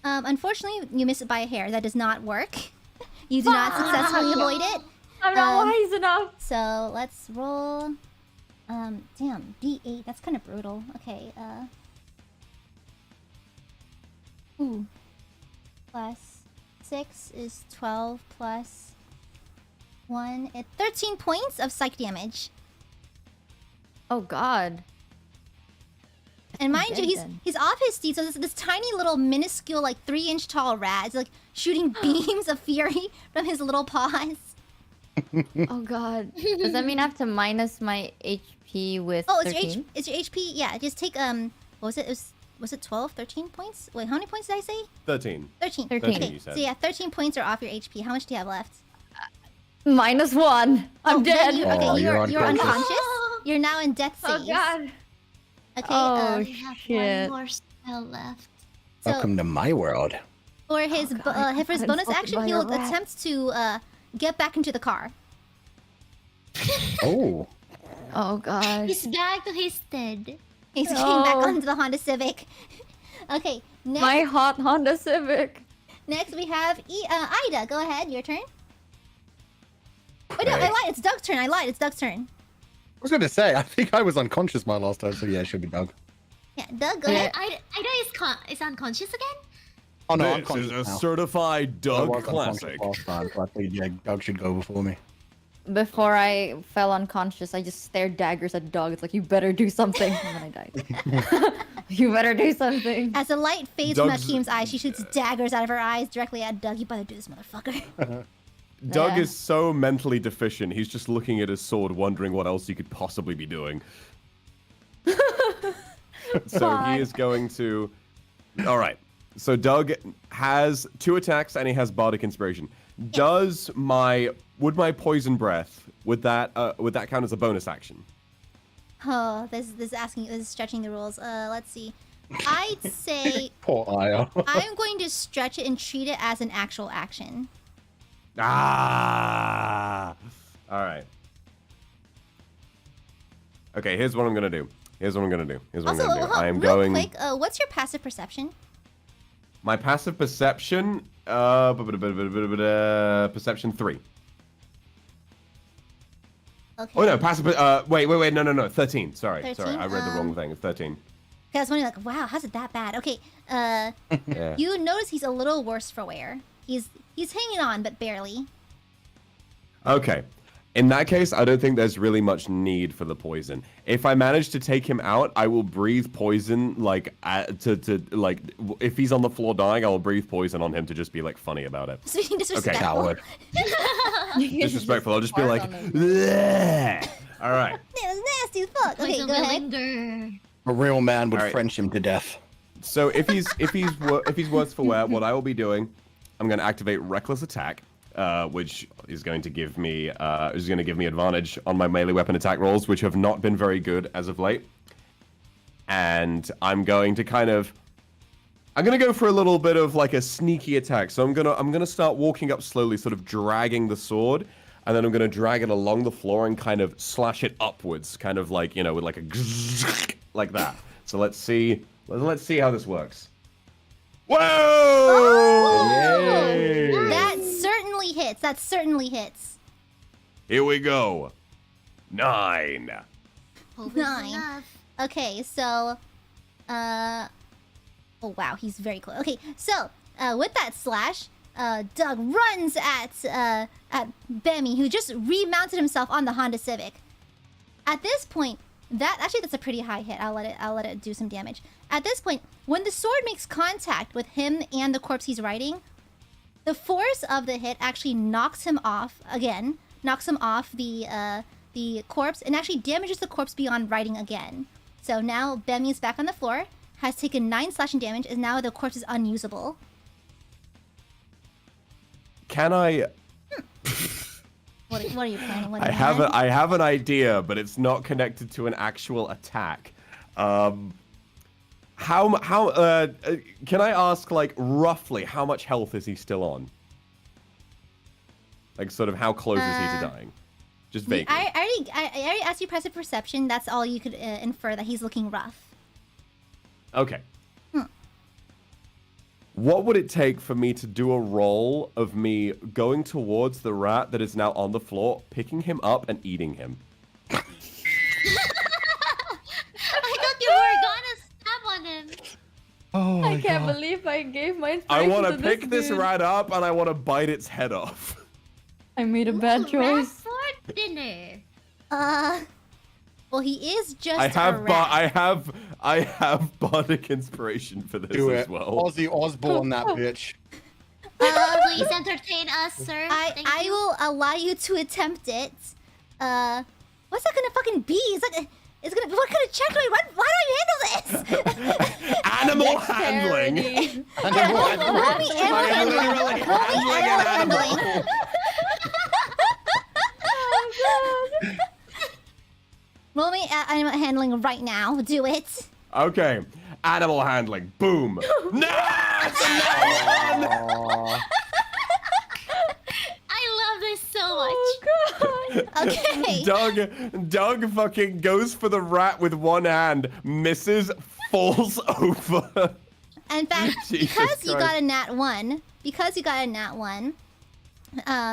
bad. Unfortunately, you missed it by a hair. That does not work. You do not successfully avoid it. I'm not Um, wise enough. So let's roll. Damn, D8. That's kind of brutal. Okay. Ooh. Plus 6 is 12 plus 1. 13 points of psych damage. Oh God. And mind dead you, then. he's off his feet, so this tiny little minuscule, like 3-inch tall rat is like shooting beams of fury from his little paws. Oh God. Does that mean I have to minus my HP with Oh, 13? it's your HP. Yeah, just take what was it? Was it 12, 13 points? Wait, how many points did I say? 13. 13. 13. Okay, You said. so yeah, 13 points are off your HP. How much do you have left? -1. I'm dead. Then Oh, okay, you're you're unconscious. unconscious. You're now in death Oh phase. God. Okay. Oh, I have shit. one more spell left. So Welcome to my world. for his Oh, God, for his I'm bonus fucking action, by he'll a rat. attempt to get back into the car. Oh. Oh God. He's back to his stead. He's getting back No. onto the Honda Civic. Okay, next, My hot Honda Civic. next we have Ida. Go ahead, your turn. Wait, no, I Okay. lied. It's Doug's turn. I lied. It's Doug's turn. I was going to say, I think I was unconscious my last time, so yeah, it should be Doug. Yeah, Doug, go Yeah. ahead. Ida is unconscious again? Oh no, I'm This conscious is a now. certified I Doug was unconscious classic. last time, so I think yeah, Doug should go before me. Before I fell unconscious, I just stared daggers at Doug. It's like, you better do something. And then I died. You better do something. As the light fades from Doug's- Hakeem's eyes, she shoots daggers out of her eyes directly at Doug. You better do this, motherfucker. Doug Yeah. is so mentally deficient. He's just looking at his sword, wondering what else he could possibly be doing. So God. he is going to. All right. So Doug has 2 attacks and he has bardic inspiration. Would my poison breath would that count as a bonus action? Oh, this is stretching the rules. Let's see. I'd say Poor Aya. I'm going to stretch it and treat it as an actual action. Ah. All right. Okay. Here's what I'm gonna do. Also, I am real going. quick, what's your passive perception? My passive perception. Perception 3. Okay. Oh no, passive. Wait, no, 13. Sorry, 13, I read the wrong thing. 13. I was wondering, like, wow, how's it that bad? Okay, Yeah. you notice he's a little worse for wear. He's hanging on, but barely. Okay. In that case, I don't think there's really much need for the poison. If I manage to take him out, I will breathe poison, like, if he's on the floor dying, I will breathe poison on him to just be, like, funny about it. So being disrespectful. Coward. Disrespectful, I'll just be like, Fart on him. "Bleh." All right. That was nasty as fuck. Okay, Poison go will ahead. linger. A real man would Alright. French him to death. So if he's worse for wear, what I will be doing, I'm going to activate Reckless Attack, which is going to give me advantage on my melee weapon attack rolls, which have not been very good as of late. And I'm going to go for a little bit of like a sneaky attack. So I'm gonna start walking up slowly, sort of dragging the sword, and then I'm gonna drag it along the floor and kind of slash it upwards, kind of like, with like a like that. So let's see how this works. Whoa! Yay! That certainly hits. Here we go. 9. Hope is 9. enough. Okay, so, oh wow, he's very close. Okay, so, with that slash, Doug runs at Bemmy, who just remounted himself on the Honda Civic. At this point, that's a pretty high hit. I'll let it do some damage. At this point, when the sword makes contact with him and the corpse he's riding, the force of the hit actually knocks him off the corpse and actually damages the corpse beyond riding again. So now Bemmy is back on the floor, has taken 9 slashing damage, and now the corpse is unusable. Can I? What are you planning? What I have an idea, but it's not connected to an actual attack. Can I ask, like, roughly how much health is he still on? Like, sort of how close is he to dying? Just vaguely. I already asked you passive perception. That's all you could infer, that he's looking rough. Okay. What would it take for me to do a roll of me going towards the rat that is now on the floor, picking him up and eating him? I thought you were gonna stab on him. Oh my I can't God. believe I gave my I inspiration want to to pick this dude. rat up and I want to bite its head off. I made a bad Rat choice. for dinner. Well, he is just I a have rat. I have bardic inspiration for this Do as it. well. Ozzy Osbourne, that bitch. Please entertain us, sir. Thank I you. will allow you to attempt it. What's that gonna fucking be? It's gonna. What kind of check do I run? Why do I handle this? Animal handling. Dexterity. Roll me animal I am handling. literally Roll me handling an animal animal. handling. Roll me animal handling right now. Do it. Okay. Animal handling. Boom. No! It's another one! Aw. I love this so much. Oh god. Okay. Doug fucking goes for the rat with one hand, misses, falls over. In fact, Jesus because you got Christ. a nat 1,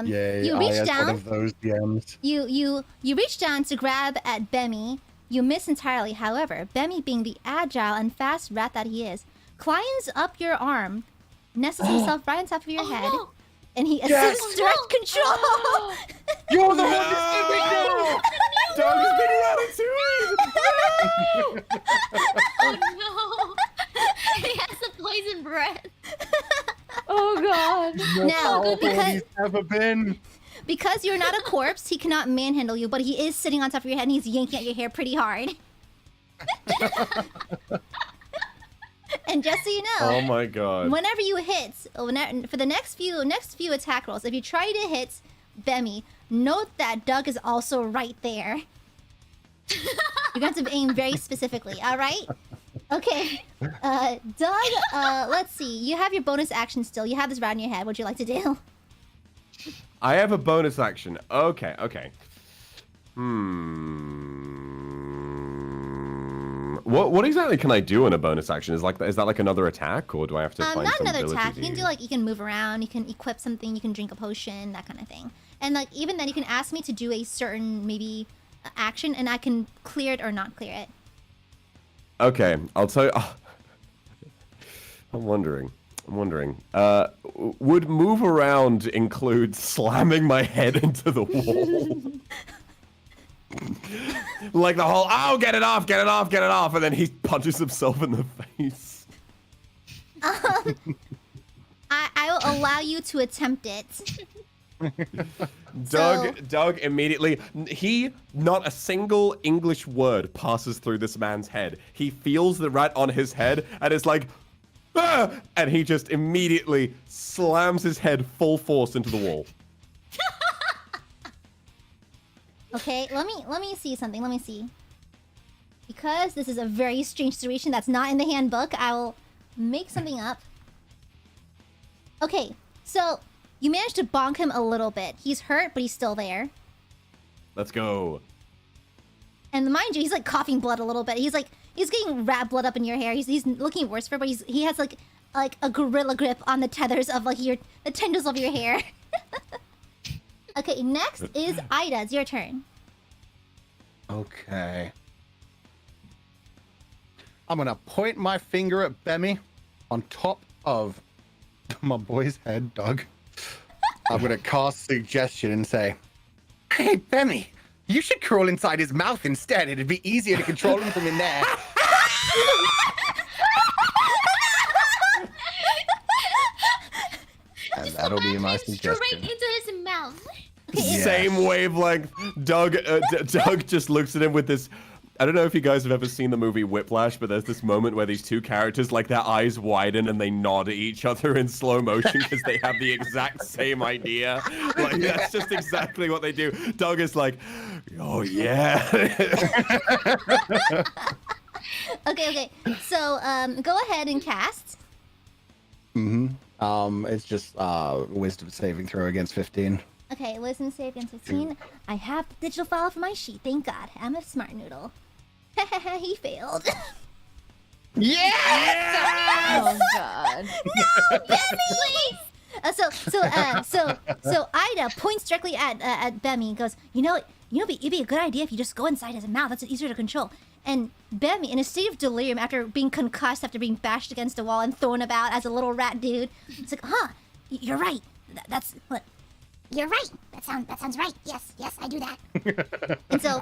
Yay, you reach Aya's one down. of those DMs. You reach down to grab at Bemi. You miss entirely. However, Bemi, being the agile and fast rat that he is, climbs up your arm, nestles himself right on top of your head, no. and he Yes. assumes direct control. You're the No! one that's giving me. Doug's been ratatouille! Oh no. He has the poison breath. Oh god. More Now, powerful than because- he's ever been. Because you're not a corpse, he cannot manhandle you, but he is sitting on top of your head and he's yanking at your hair pretty hard. And just so you know, Oh my god. whenever you hit, for the next few attack rolls, if you try to hit Bemi, note that Doug is also right there. You're going to have to aim very specifically, alright? Okay. Doug, let's see. You have your bonus action still. You have this rat in your head. What'd you like to do? I have a bonus action. Okay. What exactly can I do in a bonus action? Is that like another attack, or do I have to find Not some another ability attack. to You can do use? like, you can move around, you can equip something, you can drink a potion, that kind of thing. And like, even then, you can ask me to do a certain, maybe, action, and I can clear it or not clear it. Okay, I'll tell you. I'm wondering. Would move around include slamming my head into the wall? Like the whole, oh, get it off, and then he punches himself in the face. I will allow you to attempt it. Doug immediately, not a single English word passes through this man's head. He feels the rat on his head and is like, ah! And he just immediately slams his head full force into the wall. Okay, let me see something. Let me see. Because this is a very strange situation that's not in the handbook, I will make something up. Okay, so you managed to bonk him a little bit. He's hurt, but he's still there. Let's go. And mind you, he's like coughing blood a little bit. He's getting rat blood up in your hair. He's looking worse for it, but he has like a gorilla grip on the tethers of like the tendrils of your hair. Okay, next is Ida. It's your turn. Okay. I'm gonna point my finger at Bemi on top of my boy's head, Doug. I'm gonna cast suggestion and say, "Hey, Bemi, you should crawl inside his mouth instead. It'd be easier to control him from in there." And that'll be my Straight suggestion. into his mouth. Yes. Same wavelength. Doug just looks at him with this. I don't know if you guys have ever seen the movie Whiplash, but there's this moment where these two characters, like, their eyes widen and they nod at each other in slow motion because they have the exact same idea. Like, that's just exactly what they do. Doug is like, oh yeah. Okay. So go ahead and cast. It's just wisdom saving throw against 15. Okay, wisdom save against 15. I have the digital file for my sheet. Thank God. I'm a smart noodle. He failed. Yes! Oh god. So Ida points directly at Bemmy and goes, it'd be a good idea if you just go inside his mouth. That's easier to control. And Bemmy, in a state of delirium after being concussed, after being bashed against a wall and thrown about as a little rat dude, it's like, you're right. That's what. You're right. That sounds right. Yes, I do that.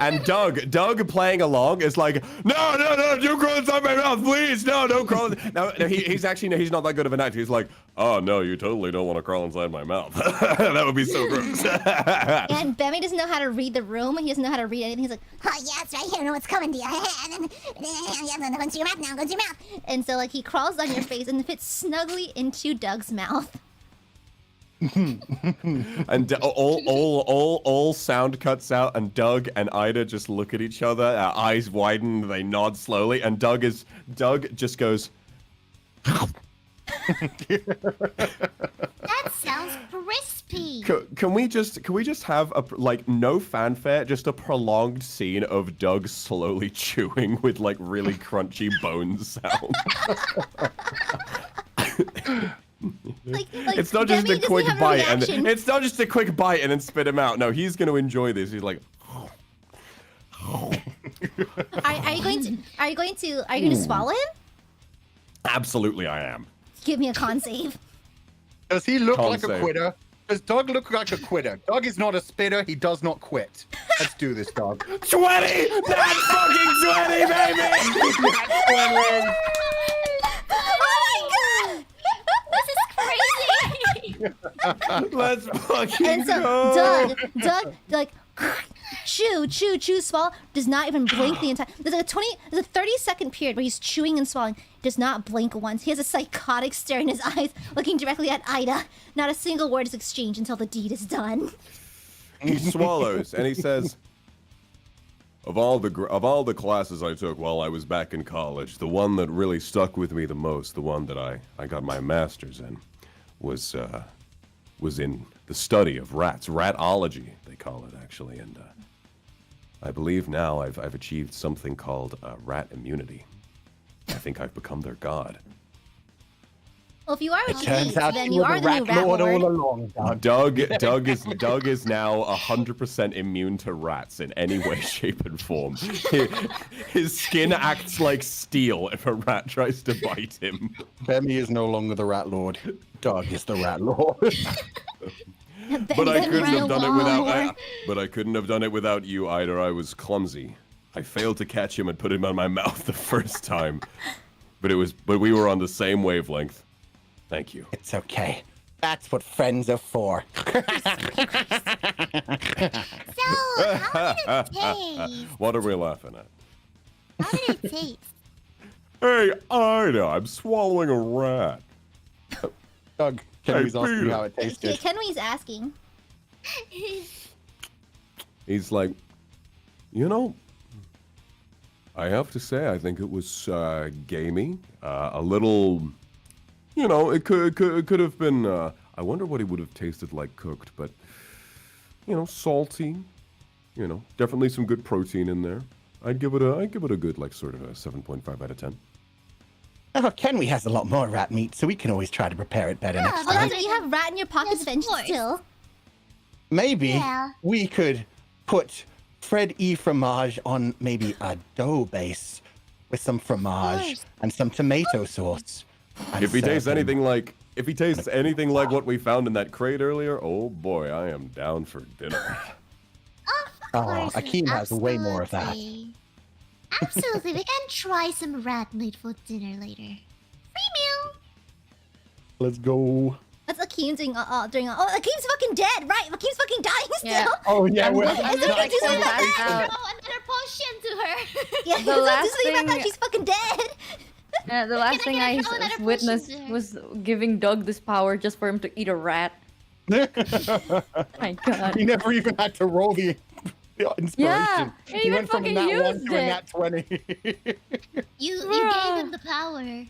And Doug playing along is like, no, don't crawl inside my mouth, please. No, don't crawl. No, he's not that good of an actor. He's like, oh no, you totally don't want to crawl inside my mouth. That would be so gross. And Bemmy doesn't know how to read the room. He doesn't know how to read anything. He's like, oh yeah, it's right here. I know what's coming to you. And then go into your mouth now. Go into your mouth. and so like he crawls on your face and fits snugly into Doug's mouth. And all sound cuts out, and Doug and Ida just look at each other. Our eyes widen, they nod slowly, and Doug just goes. That sounds crispy. Can we just have a no fanfare, just a prolonged scene of Doug slowly chewing with like really crunchy bone sound? It's not just a quick bite and it's not just a quick bite and then spit him out. No, he's gonna enjoy this. He's like. Are you going to swallow him? Absolutely, I am. Give me a con save. Does he look Con like a save. quitter? Does Doug look like a quitter? Doug is not a spitter. He does not quit. Let's do this, Doug. 20! That's fucking 20, baby! That's 20. Let's fucking And so go! Doug, like, chew, swallow, does not even blink the entire. There's a 30-second period where he's chewing and swallowing, does not blink once. He has a psychotic stare in his eyes, looking directly at Ida. Not a single word is exchanged until the deed is done. He swallows and he says, Of all the classes I took while I was back in college, the one that really stuck with me the most, the one that I got my master's in, was in the study of rats. Ratology, they call it, actually. And I believe now I've achieved something called rat immunity. I think I've become their god. Well, if you are a Turns out then you you were are the the new rat rat lord lord. all along, Doug Doug. is now 100% immune to rats in any way, shape, and form. His skin acts like steel if a rat tries to bite him. Bemmy is no longer the rat lord. Doug is the rat lord. But I couldn't have done it without. Lord. But I couldn't have done it without you, Ida. I was clumsy. I failed to catch him and put him on my mouth the first time. But we were on the same wavelength. Thank you. It's okay. That's what friends are for. So, how did it taste? What are we laughing at? How did it taste? Hey, Ida, I'm swallowing a rat. Doug, Kenny's Hey, asking Peter. how it tasted. Kenwy's asking. He's like, I have to say, I think it was gamey, a little, it could have been. I wonder what it would have tasted like cooked, but salty, definitely some good protein in there. I'd give it a good sort of a 7.5 out of 10. Oh, Kenny has a lot more rat meat, so we can always try to prepare it better next Well, time. that's right, you have rat in your pockets Yes, of eventually course. still. Maybe Yeah. we could put Fred E. fromage on maybe a dough base with some fromage course. and some tomato sauce. and If he tastes serve him. anything like what we found in that crate earlier, oh boy, I am down for dinner. Of Oh, course, Akeem has way more of that. absolutely. Absolutely, we can try some rat meat for dinner later. Free meal. Let's go. That's Akeem doing Akeem's fucking dead, right? Akeem's fucking dying still. Yeah. Oh yeah, I'm we're looking Is at, it like, do something some about back that? out. Oh, another potion to her. Yeah, The so last do something about that. thing- She's fucking dead. The last I thing get I a throw another potion witnessed to her? was giving Doug this power just for him to eat a rat. My God. He never even had to roll the inspiration. Yeah, he he even went from a fucking nat 1 used to a it. nat 20. You gave him the power.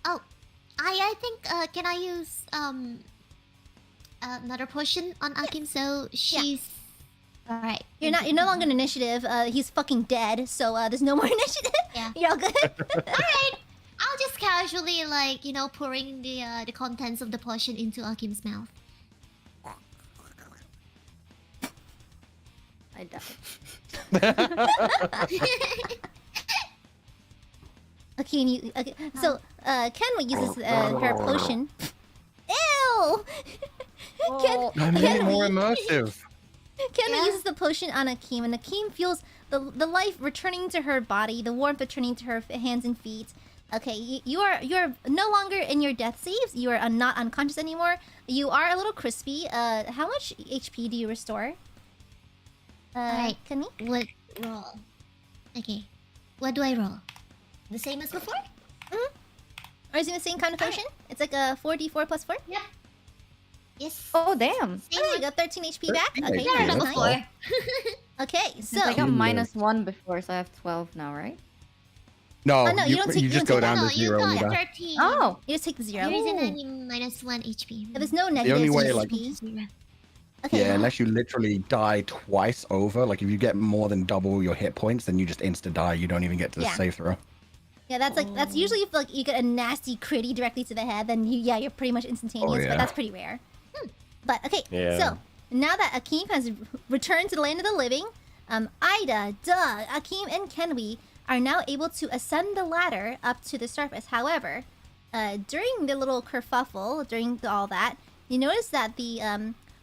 Oh, I think can I use another potion on Akim so she's all right. You're no longer in initiative. He's fucking dead, so there's no more initiative. Yeah. Yeah. You're all good. Alright. I'll just casually, like, pouring the contents of the potion into Akim's mouth. I died. Okay, so Kenwa uses her potion. Ew! I made it more immersive. Kenwa uses the potion on Akim, and Akim feels the life returning to her body, the warmth returning to her hands and feet. Okay, you're no longer in your death saves. You are not unconscious anymore. You are a little crispy. How much HP do you restore? Alright. Kenny? What roll? Okay. What do I roll? The same as before? Or is it the same kind of potion? It's like a 4d4 plus 4? Yep. Yes. Oh damn! Oh, you got 13 HP back? Okay, Better very than nice. before. Okay, so... I got -1 before, so I have 12 now, right? No, Oh, no, you don't take- you you just don't go take down No, to you 0 when got you die. 13. Oh! You just take 0. There isn't Ooh. any -1 HP. There's no The negatives only to way, like- HP. Zero. Okay, Yeah, unless you literally die twice over. Like if you get more than double your hit points, then you just insta die. You don't even get to the Yeah. save throw. yeah, that's usually if like you get a nasty critty directly to the head, then you're pretty much instantaneous. Oh, But yeah. that's pretty rare. But okay, Yeah. so now that Akim has returned to the land of the living, Ida, Doug, Akim, and Kenwi are now able to ascend the ladder up to the surface. However, during the little kerfuffle, during all that, you notice that the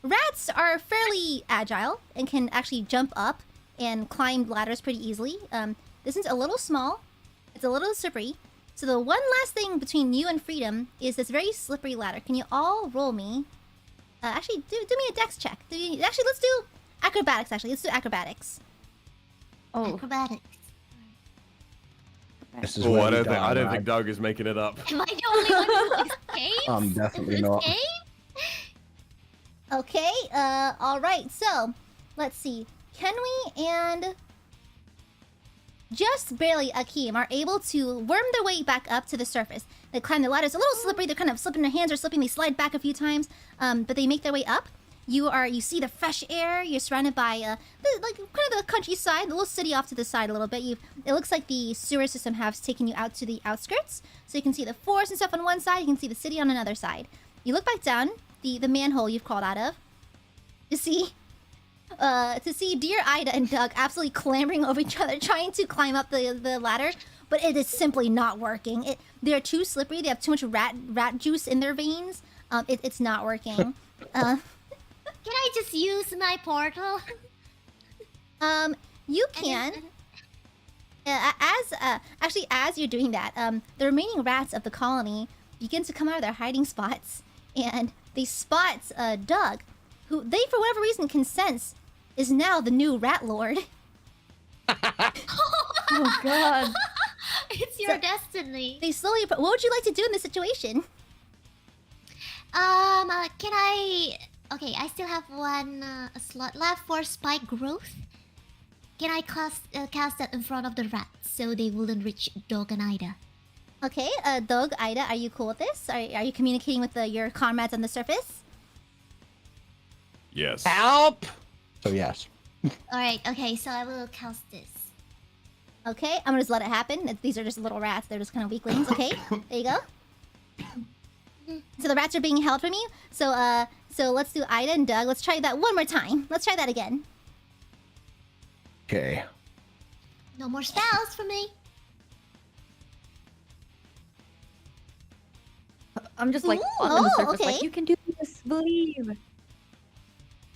rats are fairly agile and can actually jump up and climb ladders pretty easily. This is a little small. It's a little slippery. So the one last thing between you and freedom is this very slippery ladder. Can you all roll me? Actually, do me a dex check. Actually, let's do acrobatics. Let's do acrobatics. Oh, Acrobatics. This is Oh, where I you don't think die, I don't man. think Doug is making it up. Am I the only one who escapes? Definitely in this not. game? Okay. All right. So, let's see. Kenwi and just barely Akim are able to worm their way back up to the surface. They climb the ladder. It's a little slippery. They're kind of slipping. Their hands are slipping. They slide back a few times. But they make their way up. You see the fresh air. You're surrounded by like kind of the countryside, the little city off to the side a little bit. It looks like the sewer system has taken you out to the outskirts, so you can see the forest and stuff on one side. You can see the city on another side. You look back down the manhole you've crawled out of to see dear Ida and Doug absolutely clambering over each other, trying to climb up the ladder, but it is simply not working. They're too slippery. They have too much rat juice in their veins. It's not working. Can I just use my portal? You can. As you're doing that, the remaining rats of the colony begin to come out of their hiding spots, and they spot Doug, who they for whatever reason can sense is now the new rat lord. oh god! It's your destiny. They slowly. What would you like to do in this situation? Can I? Okay, I still have one slot left for spike growth. Can I cast that in front of the rats so they wouldn't reach Dog and Ida? Okay, Doug, Ida, are you cool with this? Are you communicating with your comrades on the surface? Yes. Help! So yes. Alright, okay, so I will cast this. Okay, I'm gonna just let it happen. These are just little rats. They're just kind of weaklings. Okay, there you go. So the rats are being held from you. So let's do Ida and Doug. Let's try that one more time. Let's try that again. Okay. No more spells for me. I'm just like Ooh, on the oh, surface, okay. like you can do this, believe.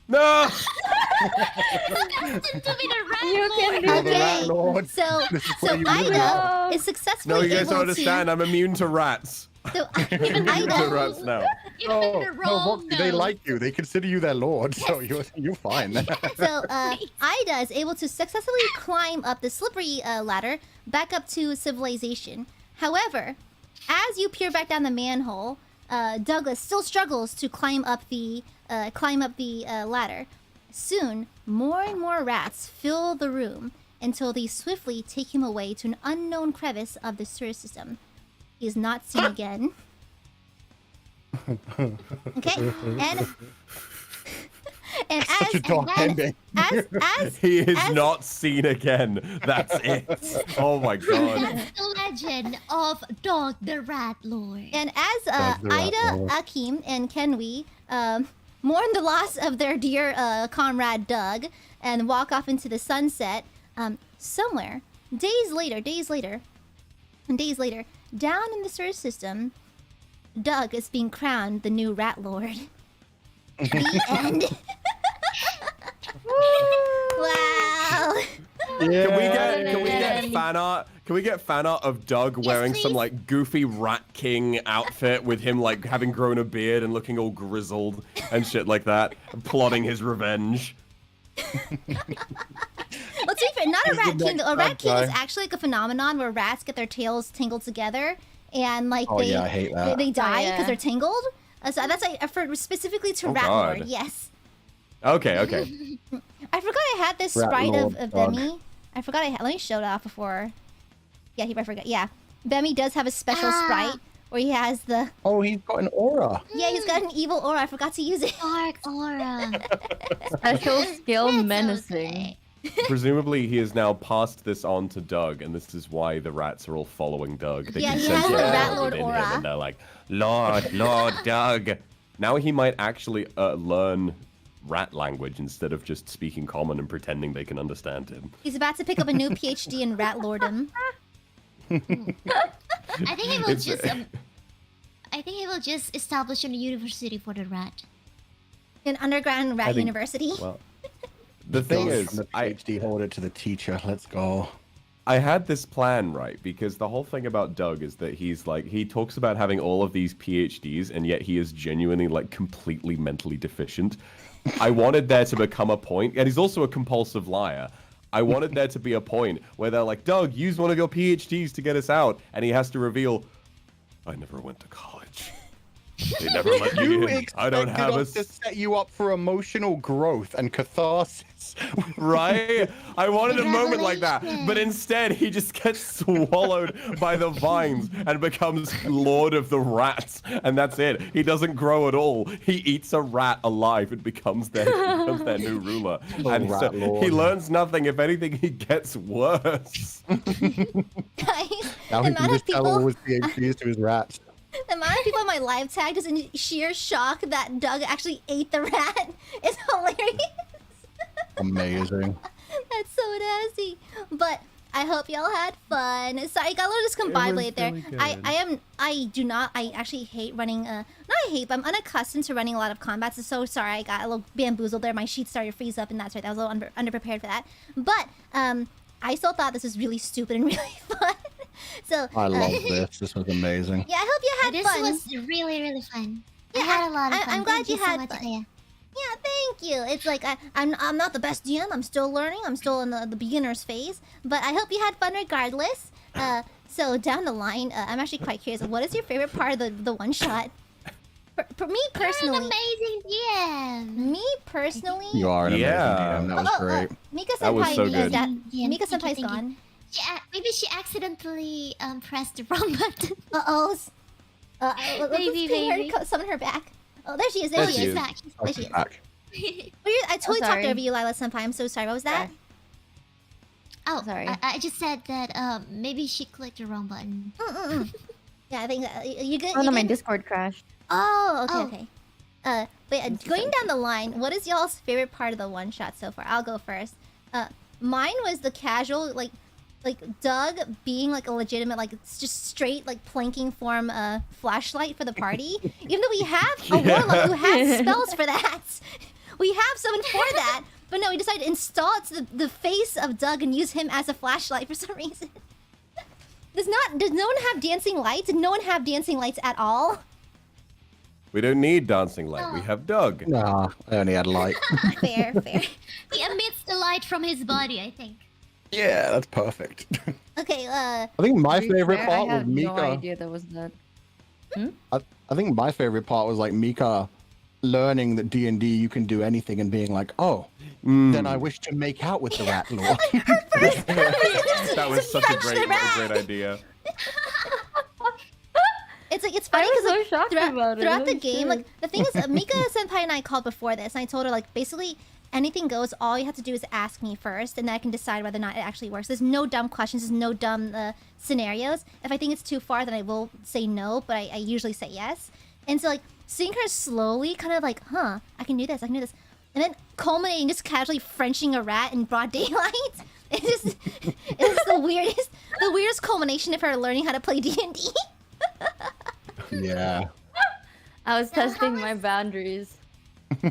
No. Destined to be the rat You can do You're the Okay. rat lord. So This is so where you Ida go. is successfully No, you guys able don't understand. to. I'm immune to rats. So Immune to Ida, rats now. Even No, the no, wrong Voxy, they like you. They consider you their lord, so you're fine. so Ida is able to successfully climb up the slippery ladder back up to civilization. However, as you peer back down the manhole, Douglas still struggles to climb up the ladder. Soon, more and more rats fill the room until they swiftly take him away to an unknown crevice of the sewer system. He is not seen again. Okay, And Such a dark ending. as He is not seen again. That's it. Oh my god. That's the legend of Dog the Rat Lord. And as Dog the Rat Aida, Lord. Akim, and Kenwi mourn the loss of their dear comrade Doug and walk off into the sunset, somewhere, days later, down in the sewer system, Doug is being crowned the new Rat Lord. The end. Wow. Can we get fan art? Can we get fan art of Doug wearing some please. like goofy Rat King outfit with him like having grown a beard and looking all grizzled and shit like that, plotting his revenge? Let's be fair, not a He's the rat king. next A rat bad king is guy. actually like a phenomenon where rats get their tails tangled together and like Oh, they yeah, I hate that. they die because yeah. they're tangled. So that's like for specifically to Oh, Rat God. Lord. Yes. Okay. I forgot I had this Rat sprite Lord of dog. Bemmy. I forgot I had. Let me show it off before. Yeah, I forgot. Yeah, Bemmy does have a special sprite where he has the. Oh, he's got an aura. Yeah, he's got an evil aura. I forgot to use it. Dark aura. Special skill That's menacing. okay. Presumably, he has now passed this on to Doug, and this is why the rats are all following Doug. They Yeah, can he sense has the the Rat Rat Lord Lord in him, aura. and they're like, Lord Doug. Now he might actually learn rat language instead of just speaking common and pretending they can understand him. He's about to pick up a new PhD in Rat Lordom. I think he will It's- just. I think he will just establish a university for the rat. An underground rat think- university. Well, the thing Goes is, from the PhD holder to the teacher. Let's go. I had this plan, right? Because the whole thing about Doug is that he's like, he talks about having all of these PhDs, and yet he is genuinely, like, completely mentally deficient. I wanted there to become a point, and he's also a compulsive liar. I wanted there to be a point where they're like, Doug, use one of your PhDs to get us out. And he has to reveal, I never went to college. They never let You me in. I don't expected have a... us to set you up for emotional growth and catharsis. Right? I wanted a moment like that, but Revelation. instead he just gets swallowed by the vines and becomes Lord of the Rats, and that's it. He doesn't grow at all. He eats a rat alive and becomes their new ruler. Oh, And so Rat Lord. he learns nothing. If anything, he gets worse. Guys, Now the he can amount of just tell all people, his PhDs to his rats. the amount of people on my live tag just in sheer shock that Doug actually ate the rat is hilarious. Amazing. That's so nasty. But I hope y'all had fun. Sorry, I got a little discombobulated there. really good. I actually hate running, not I hate, but I'm unaccustomed to running a lot of combats. So sorry, I got a little bamboozled there. My sheets started to freeze up, and that's right. I was a little underprepared for that. But, I still thought this was really stupid and really fun. So, I love this. This was amazing. yeah, I hope you had This fun. was really, really fun. Yeah, I had a lot of fun. I'm glad Thank you so had much, fun. Aya. Yeah, thank you. It's like I'm not the best DM. I'm still learning. I'm still in the beginner's phase. But I hope you had fun regardless. So down the line, I'm actually quite curious. What is your favorite part of the one shot? For me You're an personally, amazing DM. me personally, You are an amazing Yeah. DM. That was great. Mika That was Senpai so is good. that Yeah, Mika thank you, Senpai's thank you. gone. Maybe she accidentally pressed the wrong button. Let's Maybe, ping her, maybe. Summon her back. Oh, there she is. There There she she is. is. Back. There she is. Back. I totally talked sorry. over you, Lila Senpai. I'm so sorry. What was that? Oh, Sorry. I just said that maybe she clicked the wrong button. Yeah, I think you good. Oh you no, my good? Discord crashed. Oh, okay, Oh. okay. Wait, going down the line, what is y'all's favorite part of the one shot so far? I'll go first. Mine was the casual, like Doug being like a legitimate, like it's just straight like planking form flashlight for the party. Even though we have a warlock who has spells for that, we have someone for that. But no, we decided to install it to the face of Doug and use him as a flashlight for some reason. Does no one have dancing lights? Did no one have dancing lights at all? We don't need dancing light. We have Doug. Nah, I only had light. Fair. He emits the light from his body, I think. Yeah, that's perfect. Okay, I think my To be favorite fair, part I was had Mika. no idea that was that. I think my favorite part was like Mika learning that D&D you can do anything and being like, oh, then I wish to make out with the Rat Lord. That was such a great idea. it's like it's funny I was because so shocked about it. throughout the Holy game, shit. like the thing is, Mika Senpai and I called before this, and I told her like basically anything goes. All you have to do is ask me first, and then I can decide whether or not it actually works. There's no dumb questions. There's no dumb scenarios. If I think it's too far, then I will say no, but I usually say yes. And so like seeing her slowly, kind of like, huh, I can do this, and then culminating just casually Frenching a rat in broad daylight. It's the weirdest culmination of her learning how to play D&D. Yeah. I was So testing how my is- boundaries. So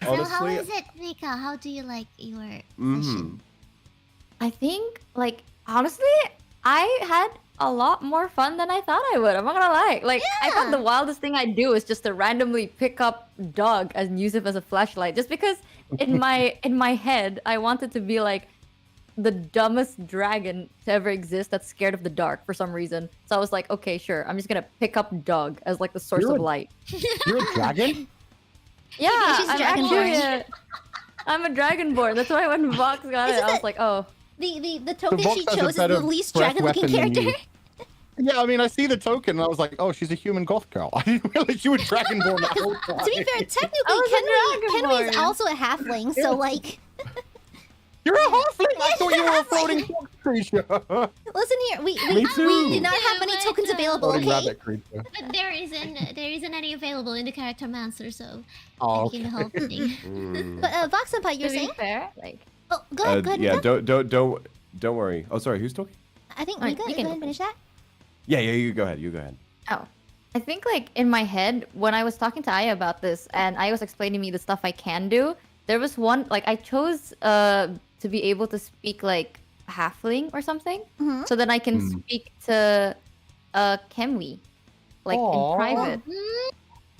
how Honestly, is it, Mika? How do you like your Mhm. session? I think, like, honestly, I had a lot more fun than I thought I would. I'm not gonna lie. Like, I thought Yeah. the wildest thing I do is just to randomly pick up dog and use it as a flashlight. Just because in my head, I wanted to be like the dumbest dragon to ever exist that's scared of the dark for some reason. So I was like, okay, sure. I'm just gonna pick up dog as like the source You're of a- light. You're a dragon? Yeah, she's I'm dragonborn. actually I'm a dragonborn. That's why when Vox got it, Isn't I was that- like, oh. The token Vox she has a chose is better the least breath dragon-looking weapon than character. you. Yeah, I mean, I see the token and I was like, oh, she's a human goth girl. I didn't realize you were dragonborn the whole time. To be fair, technically, I was a Kenry is dragonborn. also a halfling, so like, You're a halfling! I thought you were a floating fox creature. listen here, we Me too. did not have Yeah, many but, tokens available, Floating okay? rabbit creature. But there isn't any available in the character master, so Oh, taking the whole thing. Mm. But Vox Senpai, you're To be saying? fair, like, Oh, go ahead, Yeah, Mika. don't worry. Oh, sorry, who's talking? I think Alright, Mika, you go can ahead and finish that. Yeah, you go ahead. You go ahead. oh. I think like in my head, when I was talking to Aya about this and Aya was explaining to me the stuff I can do, there was one, like I chose to be able to speak like halfling or something. Mhm. So then I can speak to Kemwi, like Aw. in private. Mm,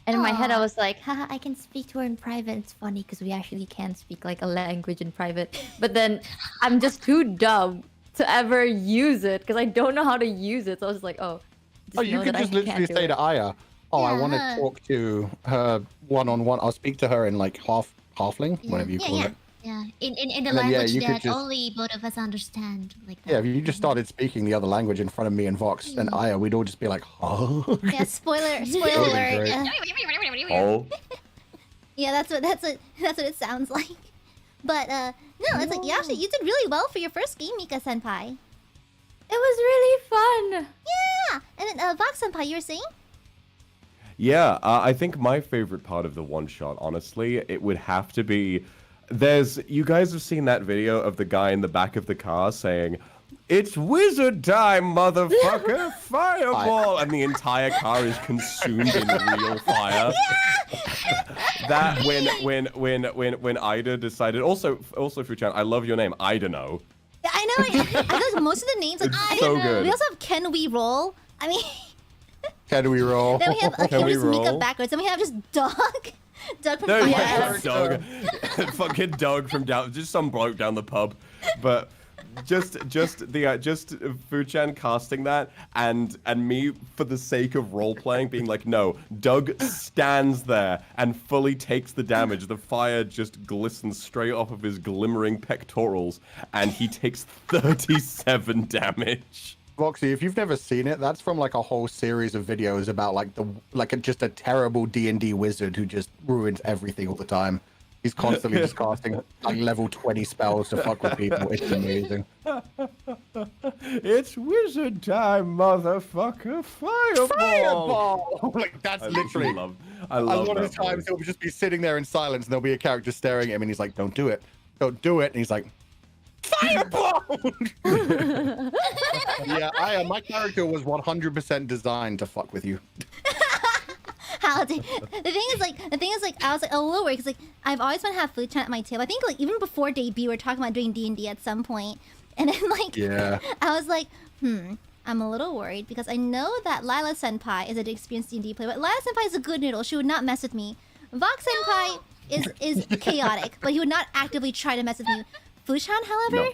And in my head, I Aw. was like, haha, I can speak to her in private. It's funny because we actually can speak like a language in private. But then I'm just too dumb to ever use it because I don't know how to use it. So I was just like, oh, Oh, you know could that I just literally can't do say it. to Aya, oh, I want to Yeah. talk to her one-on-one. I'll speak to her in like halfling, Yeah. whatever you Yeah, call yeah. it. yeah, in the And then, yeah, language you could that just- only both of us understand, like that. Yeah, if you just started speaking the other language in front of me and Vox and Aya, we'd all just be like, oh. Yeah, spoiler Would've alert. been great. Oh, Yeah, that's what it sounds like. But no, it's like actually you did really well for your first game, Mika Senpai. It was really fun. Yeah, and then Vox Senpai, you were saying? yeah. I think my favorite part of the one shot, honestly, it would have to be. You guys have seen that video of the guy in the back of the car saying, "It's wizard time, motherfucker! Fireball!" And the entire car is consumed in real fire. That when Ida decided. Also Fuchan, I love your name. I don't know. Yeah, I know. I feel like most of the names, like It's I so think good. we also have Can We Roll? I mean, Can we roll? then we have Can we just Mika roll? backwards. Then we have just Dog. Doug from No, Fire yeah, Emblem. Doug, fucking Doug from down, just some bloke down the pub, but just Fuchan casting that and me for the sake of role playing being like, no, Doug stands there and fully takes the damage. The fire just glistens straight off of his glimmering pectorals, and he takes 37 damage. Voxy, if you've never seen it, that's from like a whole series of videos about like just a terrible D&D wizard who just ruins everything all the time. He's constantly just casting like level 20 spells to fuck with people. It's amazing. It's wizard time, motherfucker! Fireball! Like that's I literally. love A lot of that the times voice. he'll just be sitting there in silence and there'll be a character staring at him and he's like, don't do it. Don't do it. And he's like, fireball! Yeah, my character was 100% designed to fuck with you. How did the thing is like I was like a little worried because like I've always wanted to have Fuchan at my table. I think like even before debut we were talking about doing D&D at some point, and then like Yeah. I was like I'm a little worried because I know that Lila Senpai is an experienced D&D player, but Lila Senpai is a good noodle. She would not mess with me. Vox Senpai is chaotic, but he would not actively try to mess with me. Fuchan, however, No.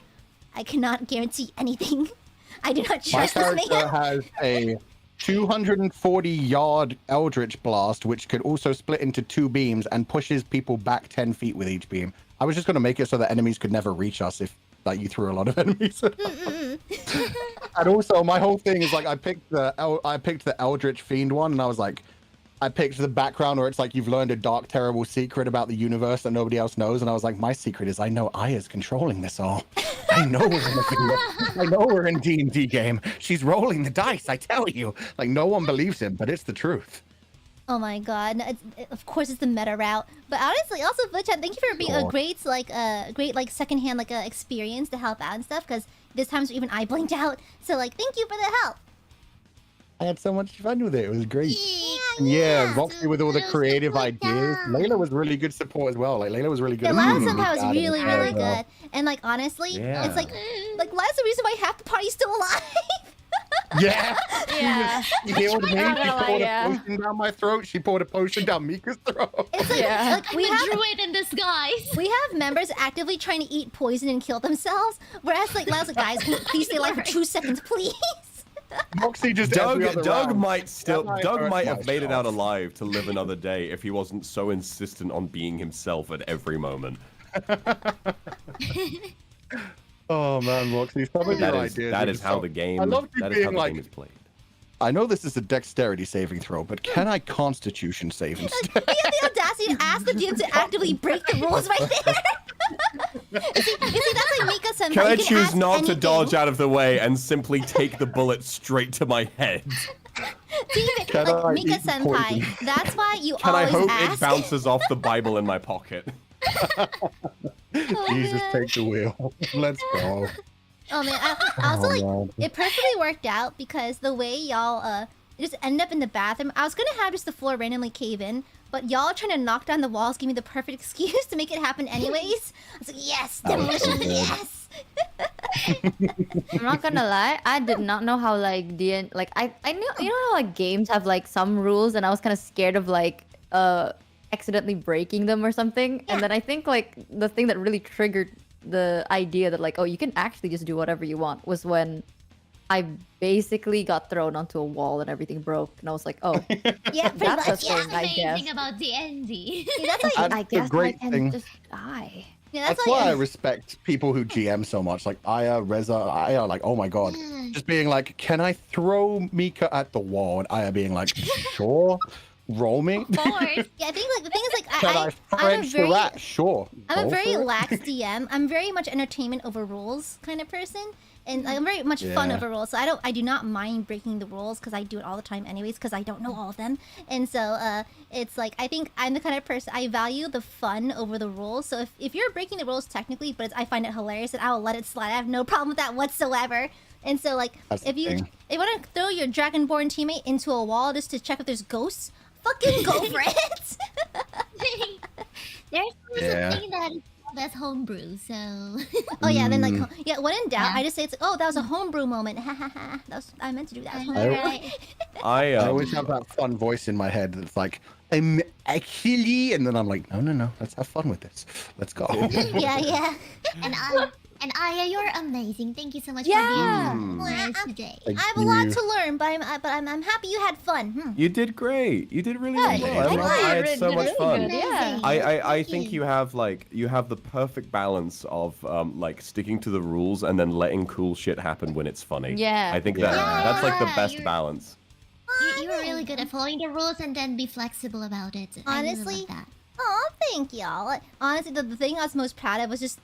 I cannot guarantee anything. I do not My trust this character man. has a 240-yard Eldritch Blast, which could also split into 2 beams and pushes people back 10 feet with each beam. I was just going to make it so that enemies could never reach us if like you threw a lot of enemies. And also, my whole thing is like I picked the Eldritch Fiend one, and I was like, I picked the background where it's like you've learned a dark, terrible secret about the universe that nobody else knows, and I was like, my secret is I know Aya's controlling this all. I know we're in a D&D game. She's rolling the dice. I tell you, like no one believes him, but it's the truth. Oh my god! Of course, it's the meta route. But honestly, also Flitchat, thank you for being a great secondhand experience to help out and stuff. Because there's times where even I blinked out. So like, thank you for the help. I had so much fun with it. It was great. Yeah, Roxy with all the creative ideas. Layla was really good support as well. Like Layla was really good. The last somehow was really good. And like honestly, it's like Layla's the reason why half the party's still alive. Yeah. She healed me. She lie, poured a potion down my throat. She poured a potion down Mika's throat. It's like, We have druid in disguise. We have members actively trying to eat poison and kill themselves, whereas like Layla's like, guys, can you please stay alive for 2 seconds, please. Moxie just Doug round. might have made it out shot. alive to live another day if he wasn't so insistent on being himself at every moment. Oh man, Moxie, some of your ideas. That is how the game. I love you that is how being the like, game is played. I know this is a dexterity saving throw, but can I Constitution save instead? We have the audacity to ask the DM to actively break the rules right there. you see, that's like Mika-senpai. Can I You choose ask not to anything. dodge out of the way and simply take the bullet straight to my head? See, Can I like eat Mika-senpai, poison? that's why you Can I always hope ask. it bounces off the Bible in my pocket? Jesus, man. take the wheel. Let's go. Oh man, I also man. it perfectly worked out because the way y'all just end up in the bathroom. I was gonna have just the floor randomly cave in, but y'all trying to knock down the walls gave me the perfect excuse to make it happen anyways. I was like, yes, demolition, yes. I'm not gonna lie, I did not know how I knew, you know how like games have like some rules, and I was kind of scared of like accidentally breaking them or something. And then I think like the thing that really triggered the idea that like, oh, you can actually just do whatever you want was when I basically got thrown onto a wall and everything broke, and I was like, oh, Yeah, pretty that's a much. thing, I guess. Amazing about D&D. Yeah, that's like, That's I the guess I great can thing. just die. yeah, That's why I respect people who GM so much. Like Aya, Reza, Aya, like, oh my god. Just being like, can I throw Mika at the wall? And Aya being like, sure. Roll me. Of course. Yeah, I think like the thing is like Can I I'm a French the very rat? Sure. I'm a Go very for it. lax DM. I'm very much entertainment over rules kind of person, and like, I'm very much fun Yeah. over rules. So I do not mind breaking the rules because I do it all the time anyways because I don't know all of them. And so it's like I think I'm the kind of person I value the fun over the rules. So if you're breaking the rules technically, but I find it hilarious, and I will let it slide. I have no problem with that whatsoever. And so like That's the if you thing. want to throw your dragonborn teammate into a wall just to check if there's ghosts, fucking go for it. There's Yeah. something that is called as homebrew, so... Oh yeah, then like yeah, when in doubt, I just say it's like, oh, that was a homebrew moment. Ha ha ha. I meant to do that. I always have that fun voice in my head that's like, I'm actually, and then I'm like, no, let's have fun with this. Let's go. Yeah. And Aya, you're amazing. Thank you so much Yeah. for being with us today. Thank I have a lot you. to learn, but I'm happy you had fun. You did great. You did really Good. well. I had so much fun. Yeah. I think you have the perfect balance of like sticking to the rules and then letting cool shit happen when it's funny. Yeah. I think that's like the best you're- balance. You're really good at following the rules and then be flexible about it. I really Honestly, love that. Oh, thank y'all. Honestly, the thing I was most proud of was just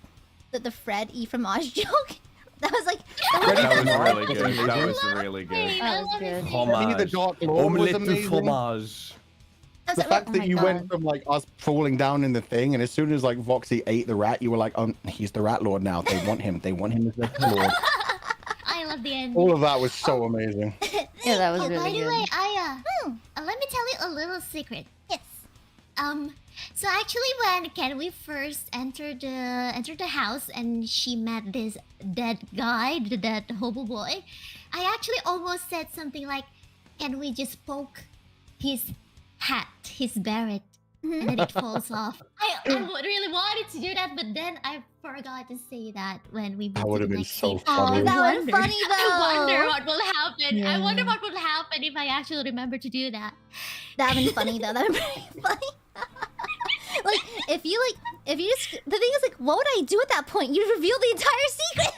the Fred E from Oz joke. That was like That was really good. That was really good. That was good. Me, the Dark Lord was Omelette de amazing. fromage. The fact Oh that my you God. went from like us falling down in the thing, and as soon as like Voxy ate the rat, you were like, he's the rat lord now. They want him. They want him as their lord. I love the end. All of that was so amazing. Yeah, that was Oh, by really the good. way, Aya, let me tell you a little secret. yes. So actually, when we first entered the house and she met this dead guy, the dead hobo boy, I actually almost said something like, "Can we just poke his hat, his beret, and then it falls off?" I really wanted to do that, but then I forgot to say that when we. That moved would to have the been next so scene. funny. Oh, that was funny though. I wonder what will happen. Yeah. I wonder what will happen if I actually remember to do that. That'd been funny though. That'd been pretty funny. Like if you just the thing is like, what would I do at that point? You reveal the entire secret.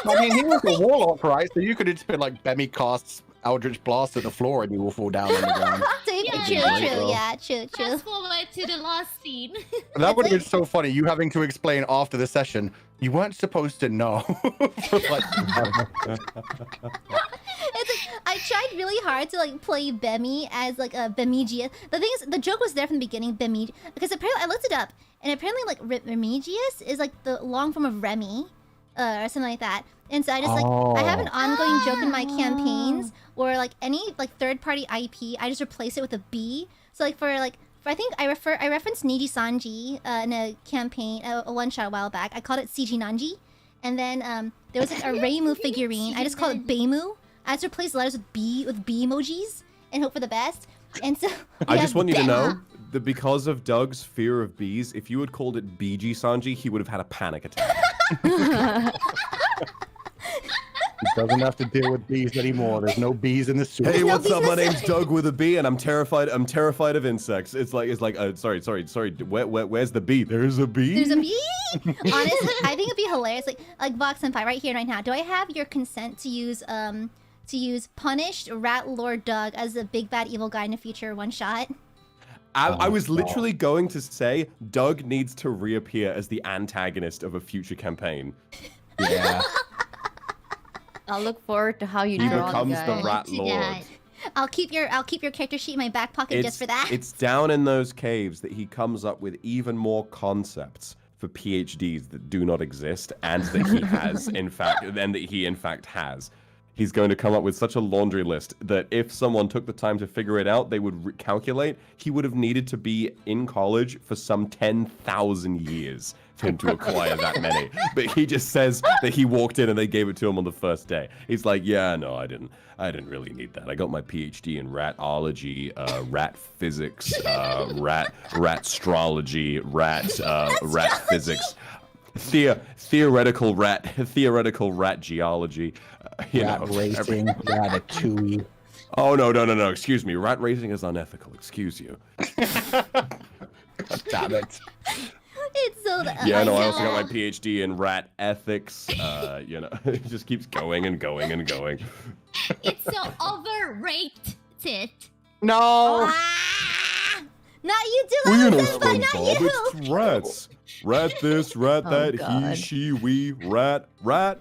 I mean, he was a warlock, right? So you could just been like Bemmy casts Eldritch Blast at the floor and you will fall down on the ground. True. Fast forward to the last scene. That would have been so funny, you having to explain after the session, you weren't supposed to know. For like, I tried really hard to like play Bemmy as like a Bemigius. The thing is, the joke was there from the beginning, Bemig, because apparently I looked it up, and apparently like Remigius is like the long form of Remy, or something like that. And so I just like I have an ongoing joke in my campaigns where like any like third-party IP, I just replace it with a B. So like for I think I referenced Nijisanji in a campaign, a one-shot a while back. I called it Nanji, and then there was like a Reimu figurine. I just called it Beimu. I just replaced letters with B emojis and hope for the best. And so I just want you to know that because of Doug's fear of bees, if you had called it Sanji, he would have had a panic attack. he doesn't have to deal with bees anymore. There's no bees in the soup. Hey, what's up? My name's Doug with a B, and I'm terrified of insects. It's like sorry. Where's the bee? There's a bee. There's a bee. Honestly, I think it'd be hilarious. Like Vox Senpai, right here, right now. Do I have your consent to use punished Rat Lord Doug as a big bad evil guy in a future one shot? I was literally going to say Doug needs to reappear as the antagonist of a future campaign. Yeah. I'll look forward to how you He draw becomes the the guy. Rat Lord. I'll keep your character sheet in my back pocket just for that. It's down in those caves that he comes up with even more concepts for PhDs that do not exist and that he has, in fact, has. He's going to come up with such a laundry list that if someone took the time to figure it out, they would calculate he would have needed to be in college for some 10,000 years for him to acquire that many. But he just says that he walked in and they gave it to him on the first day. He's like, yeah, no, I didn't really need that. I got my PhD in ratology, rat physics, rat astrology, rat physics. Theoretical rat geology, Rat racing, ratatouille. Oh no! Excuse me. Rat racing is unethical. Excuse you. Damn it. It's so. Yeah, no. I also got my PhD in rat ethics. It just keeps going and going and going. It's so overrated. No. Not you do Well, you know, Senpai, not SpongeBob, you. it's rats. Rat this, rat that, God. he, she, we, ratting the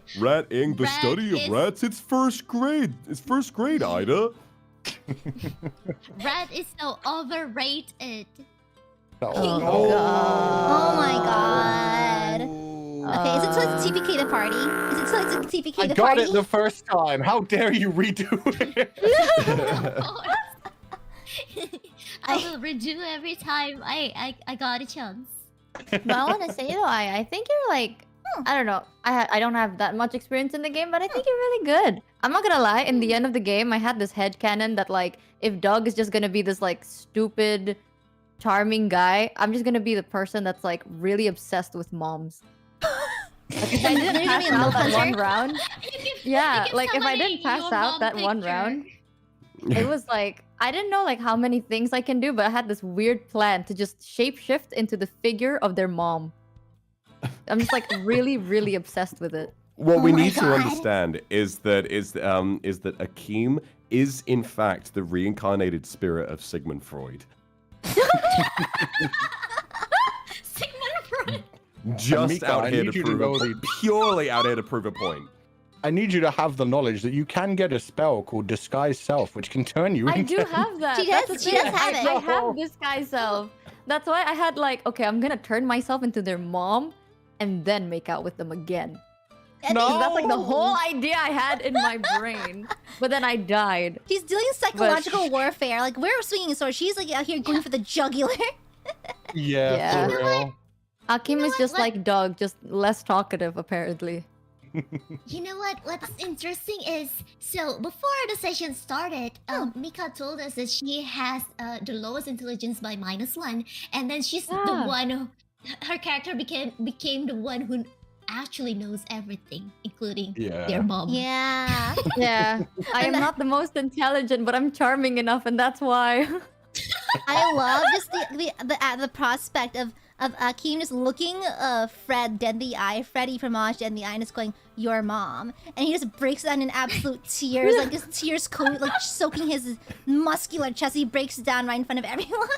Rat study is- of rats. It's first grade. It's first grade, Ida. Rat is so overrated. Oh my god. Okay, is it so it's TPK the party? Is it so it's TPK I the got party? it the first time. How dare you redo it? I will redo every time I got a chance. But I want to say though, I think you're like, I don't know. I don't have that much experience in the game, but I think you're really good. I'm not gonna lie. In the end of the game, I had this headcanon that like, if Doug is just gonna be this like stupid, charming guy, I'm just gonna be the person that's like really obsessed with moms. Like, if I didn't pass out that one round, yeah, like if I didn't pass out that one round, it was like I didn't know like how many things I can do, but I had this weird plan to just shapeshift into the figure of their mom. I'm just like really obsessed with it. What we my need to God. understand is that Akeem is in fact the reincarnated spirit of Sigmund Freud. Sigmund Freud. Just Mika, out I here need to you to prove know purely out here to prove a point. I need you to have the knowledge that you can get a spell called Disguise Self, which can turn you I into... do have that. She That's does- the she thing. does have it. I have this guy's self. That's why I had like, okay, I'm gonna turn myself into their mom and then make out with them again. No! That's like the whole idea I had in my brain. But then I died. He's doing psychological warfare. Like we're swinging swords. She's like out here going for the jugular. Yeah, Yeah. for real. Akeem is what? just like Doug, just less talkative apparently. You know what? What's interesting is, so before the session started, Mika told us that she has the lowest intelligence by -1, and then she's the Yeah. one who, her character became the one who actually knows everything, including their mom. Yeah. Yeah. I am not the most intelligent, but I'm charming enough, and that's why. I love just the prospect of of Akeem just looking Fred dead in the eye, Freddy from Oz dead in the eye, and just going, "Your mom," and he just breaks down in absolute tears, like his tears like soaking his muscular chest. He breaks down right in front of everyone.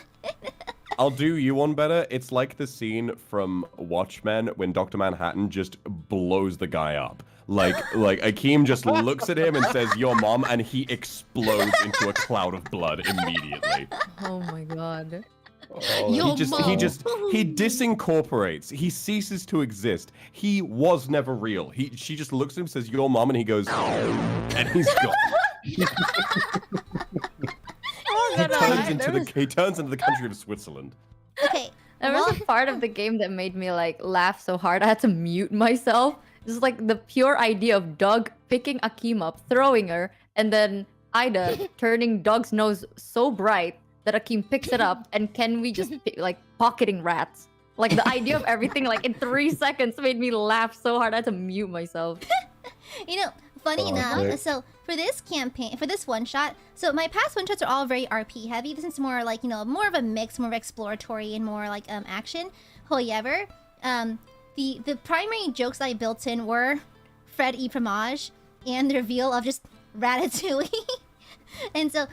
I'll do you one better. It's like the scene from Watchmen when Dr. Manhattan just blows the guy up. Like Akeem just looks at him and says, "Your mom," and he explodes into a cloud of blood immediately. Oh my god. Oh, he disincorporates. He ceases to exist. He was never real. She just looks at him, says, "Your mom," and he goes, and he's gone. He turns into the country of Switzerland. Okay. There was a part of the game that made me like laugh so hard I had to mute myself. Just like the pure idea of Doug picking Akeem up, throwing her, and then Ida turning Doug's nose so bright that Akeem picks it up, and can we just like pocketing rats? Like the idea of everything like in 3 seconds made me laugh so hard I had to mute myself. You know, funny enough, so for this campaign, for this one shot, so my past one shots are all very RP heavy. This is more like, you know, more of a mix, more of exploratory and more like action. However, the primary jokes that I built in were Fred E. Fromage and the reveal of just Ratatouille. And so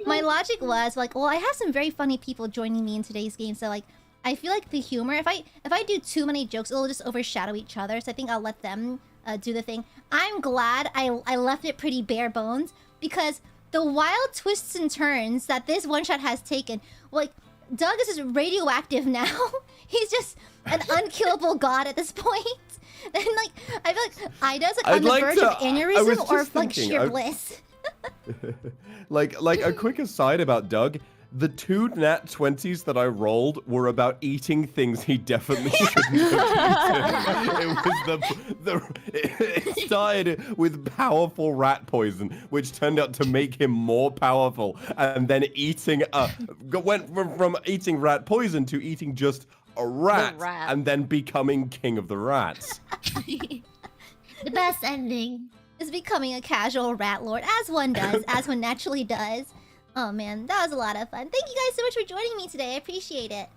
my logic was like, well, I have some very funny people joining me in today's game, so like I feel like the humor, if I do too many jokes, it'll just overshadow each other. So I think I'll let them do the thing. I'm glad I left it pretty bare bones, because the wild twists and turns that this one shot has taken, like Doug is just radioactive now. He's just an unkillable god at this point. And like I feel like Ida's like on the verge of aneurysm or like sheer bliss. like a quick aside about Doug, the 2 nat 20s that I rolled were about eating things he definitely shouldn't have eaten. It started with powerful rat poison, which turned out to make him more powerful, and then went from eating rat poison to eating just a rat, and then becoming king of the rats. The best ending is becoming a casual rat lord, as one does, as one naturally does. Oh man, that was a lot of fun. Thank you guys so much for joining me today. I appreciate it.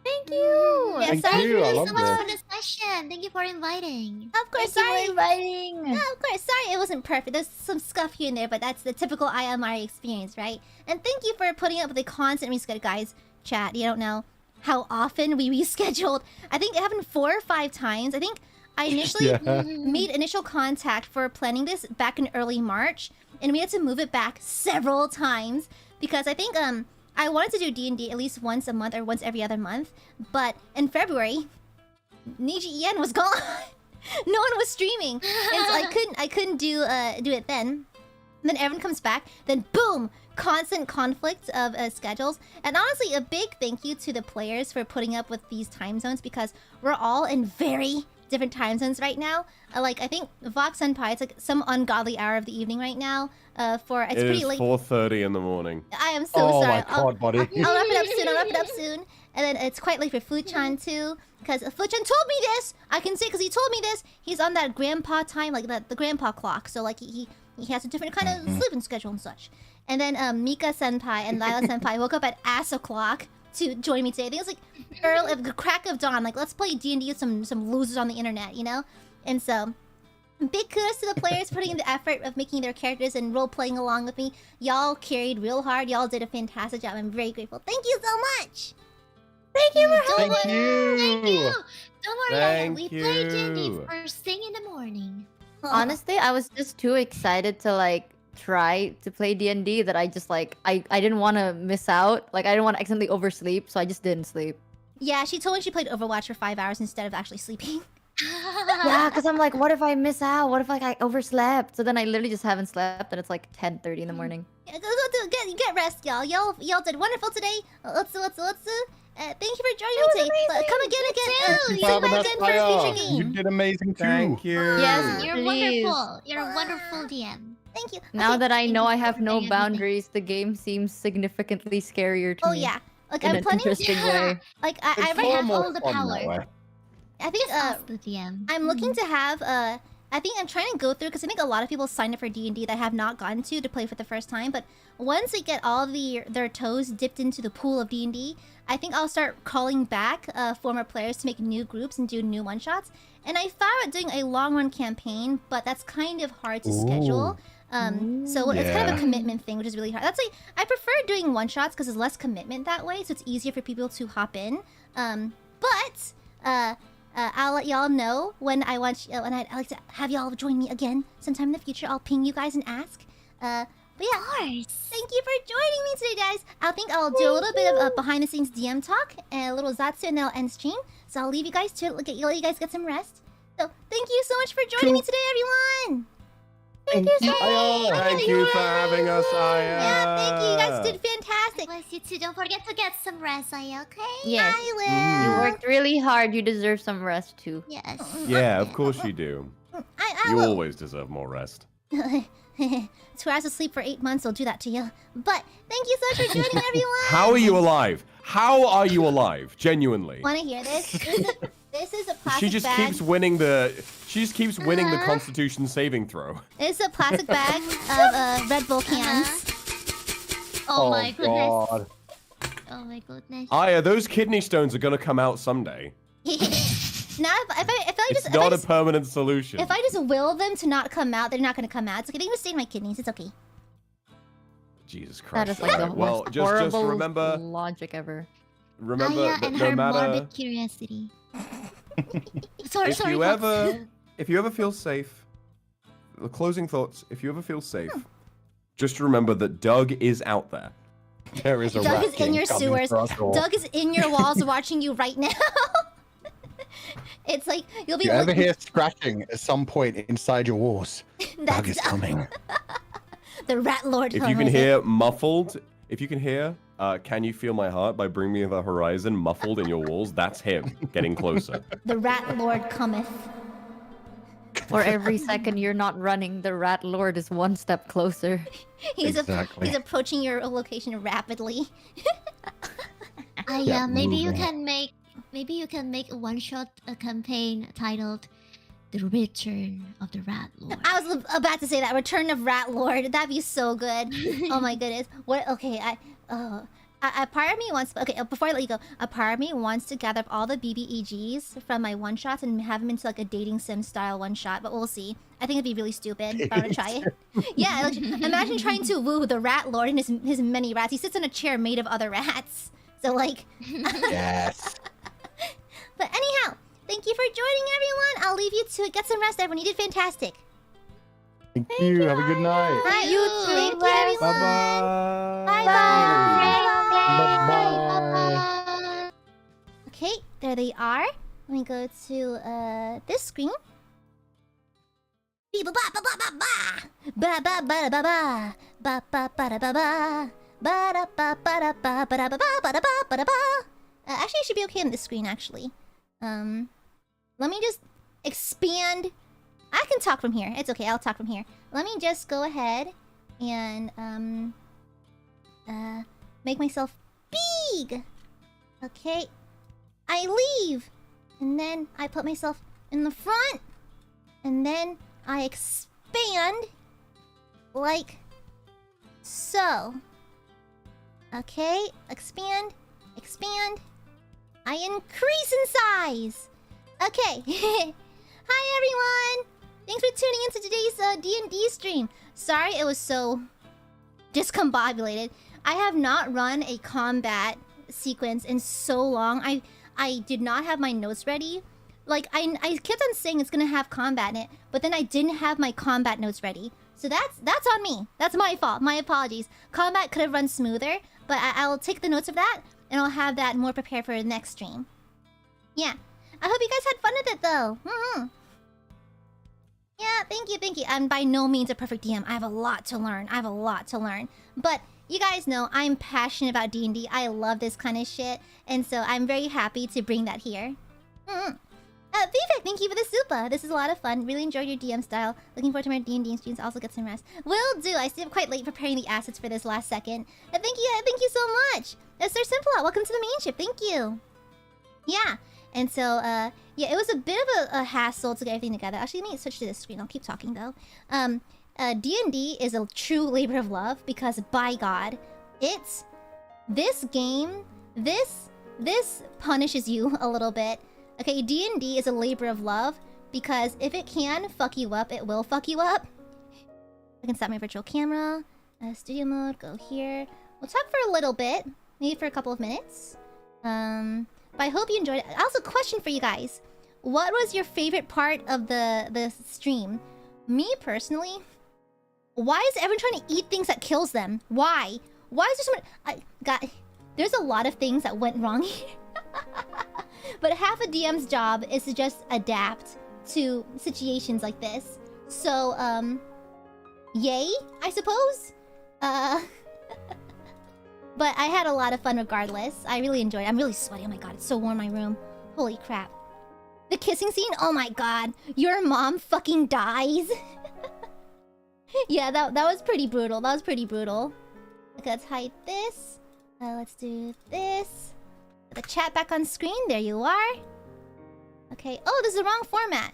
Thank you. Yeah, Thank you. I love so much this. for the session. Thank you for inviting. Of course, sorry. No, of course, sorry it wasn't perfect. There's some scuff here and there, but that's the typical Aia Amare experience, right? And thank you for putting up with the constant reschedule, guys. Chat, you don't know how often we rescheduled. I think it happened 4 or 5 times. I think I initially made initial contact for planning this back in early March, and we had to move it back several times because I think I wanted to do D&D at least once a month or once every other month, but in February, Nijisanji was gone. No one was streaming, and so I couldn't do it then. And then everyone comes back, then boom, constant conflict of schedules. And honestly, a big thank you to the players for putting up with these time zones, because we're all in very different time zones right now. Like I think Vox Senpai, it's like some ungodly hour of the evening right now. It's pretty late. 4:30 in the morning. I am so sorry. Oh my god, buddy. I'll wrap it up soon. And then it's quite late for Fu-chan too, because Fu-chan told me this. I can say because he told me this. He's on that grandpa time, like the grandpa clock. So like he has a different kind of sleeping schedule and such. And then Mika Senpai and Lila Senpai woke up at ass o'clock to join me today. I think it was like early, at the crack of dawn. Like, let's play D&D with some losers on the internet, you know? And so, big kudos to the players putting in the effort of making their characters and role-playing along with me. Y'all carried real hard. Y'all did a fantastic job. I'm very grateful. Thank you so much! Thank you for Thank helping. you. Thank you. Don't worry, Thank we play D&D you. first thing in the morning. Honestly, I was just too excited to like try to play D&D that I just like I didn't want to miss out. Like I didn't want to accidentally oversleep, so I just didn't sleep. Yeah, she told me she played Overwatch for 5 hours instead of actually sleeping. Yeah, because I'm like, what if I miss out? What if like I overslept? So then I literally just haven't slept, and it's like 10:30 in the morning. Yeah, get rest, y'all. Y'all did wonderful today. Let's do. Thank you for joining me today. Come again. See you again for a future game. You did amazing too. Thank you. Yes, You're please. wonderful. You're a wonderful DM. Thank you. Now Okay. that I know I have no everything. boundaries, the game seems significantly scarier to Oh me. yeah. Like In I'm an planning. interesting way. Like It's I far have more all the fun that power. way. I think Ask the DM. I'm looking to have I think I'm trying to go through, because I think a lot of people signed up for D&D that have not gotten to play for the first time. But once they get all their toes dipped into the pool of D&D, I think I'll start calling back former players to make new groups and do new one-shots. And I thought about doing a long-run campaign, but that's kind of hard to schedule. So it's kind of a commitment thing, which is really hard. That's like, I prefer doing one-shots because there's less commitment that way, so it's easier for people to hop in. But I'll let y'all know when I want, when I'd like to have y'all join me again sometime in the future. I'll ping you guys and ask. But yeah, thank you for joining me today, guys. I think I'll do a little bit of behind-the-scenes DM talk and a little Zatsu, and then I'll end stream. So I'll leave you guys to let you guys get some rest. So thank you so much for joining me today, everyone. Thank you so much. Thank you for having us, Aya. Yeah, thank you. You guys did fantastic. Bless you too. Don't forget to get some rest, Aya, okay? Yes. I will. You worked really hard. You deserve some rest too. Yes. Yeah, of course you do. I You will. always deserve more rest. 2 hours of sleep for 8 months will do that to you. But thank you so much for joining, everyone. How are you alive? How are you alive? Genuinely. Want to hear this? This is a plastic She just bag. keeps winning the. She just keeps winning the Constitution saving throw. It's a plastic bag of Red Bull cans. Oh my goodness. God. Oh my goodness. Aya, those kidney stones are gonna come out someday. Now, It's not a permanent solution. if I just will them to not come out, they're not going to come out. It's okay. They can stay in my kidneys. It's okay. Jesus That Christ. is like the Alright, well, most just horrible remember logic ever. Aya that and no her matter morbid curiosity. sorry, if sorry. you Fox. ever feel safe, the closing thoughts, if you ever feel safe, just remember that Doug is out there. There is a Doug rat is in king your coming sewers. for us all. Doug is in your walls watching you right now. It's like you'll be You ever looking. hear scratching at some point inside your walls? Doug is coming. The Rat Lord. If you can hear muffled, if you can hear, Can You Feel My Heart by Bring Me the Horizon muffled in your walls, that's him getting closer. The Rat Lord cometh. For every second you're not running, the Rat Lord is one step closer. He's Exactly. he's approaching your location rapidly. Aya, Yeah, maybe you moving. can make a one-shot campaign titled "The Return of the Rat Lord." I was about to say that Return of Rat Lord. That'd be so good. Oh my goodness. What? Okay, a part of me wants. Okay, before I let you go, a part of me wants to gather up all the BBEGs from my one shots and have them into like a dating sim style one shot. But we'll see. I think it'd be really stupid if I were to try it. Yeah, like, imagine trying to woo the Rat Lord and his many rats. He sits in a chair made of other rats. So like. Yes. But anyhow, thank you for joining, everyone. I'll leave you to it. Get some rest, everyone. You did fantastic. Thank you. Have a good night. Hi, you too. Thank you, everyone. Bye-bye. Bye-bye. Okay, there they are. Let me go to this screen. Actually, I should be okay on this screen. Actually, let me just expand. I can talk from here. It's okay. I'll talk from here. Let me just go ahead and make myself big. Okay. I leave. And then I put myself in the front. And then I expand. Like so. Okay. Expand. Expand. I increase in size. Okay. Hi, everyone. Thanks for tuning into today's D&D stream. Sorry it was so discombobulated. I have not run a combat sequence in so long. I did not have my notes ready. Like, I kept on saying it's gonna have combat in it, but then I didn't have my combat notes ready. So that's on me. That's my fault. My apologies. Combat could have run smoother, but I'll take the notes of that, and I'll have that more prepared for the next stream. Yeah. I hope you guys had fun with it, though. Yeah, thank you, thank you. I'm by no means a perfect DM. I have a lot to learn. But you guys know I'm passionate about D&D. I love this kind of shit. And so I'm very happy to bring that here. Vivek, thank you for the super. This is a lot of fun. Really enjoyed your DM style. Looking forward to my D&D streams. Also get some rest. Will do. I stayed up quite late preparing the assets for this last second. Thank you so much. Sir Simple, welcome to the main ship. Thank you. Yeah. And so, yeah, it was a bit of a hassle to get everything together. Actually, let me switch to this screen. I'll keep talking, though. D&D is a true labor of love because, by God, it's... This game, this this punishes you a little bit. Okay, D&D is a labor of love because if it can fuck you up, it will fuck you up. I can stop my virtual camera. Studio mode, go here. We'll talk for a little bit, maybe for a couple of minutes. But I hope you enjoyed it. Also, question for you guys. What was your favorite part of the stream? Me, personally, why is everyone trying to eat things that kills them? Why? Why is there so much... There's a lot of things that went wrong here. But half a DM's job is to just adapt to situations like this. So, yay, I suppose? But I had a lot of fun regardless. I really enjoyed it. I'm really sweaty. Oh my god, it's so warm in my room. Holy crap. The kissing scene? Oh my god. Your mom fucking dies. Yeah, that was pretty brutal. That was pretty brutal. Okay, let's hide this. Let's do this. Put the chat back on screen. There you are. Okay. Oh, this is the wrong format.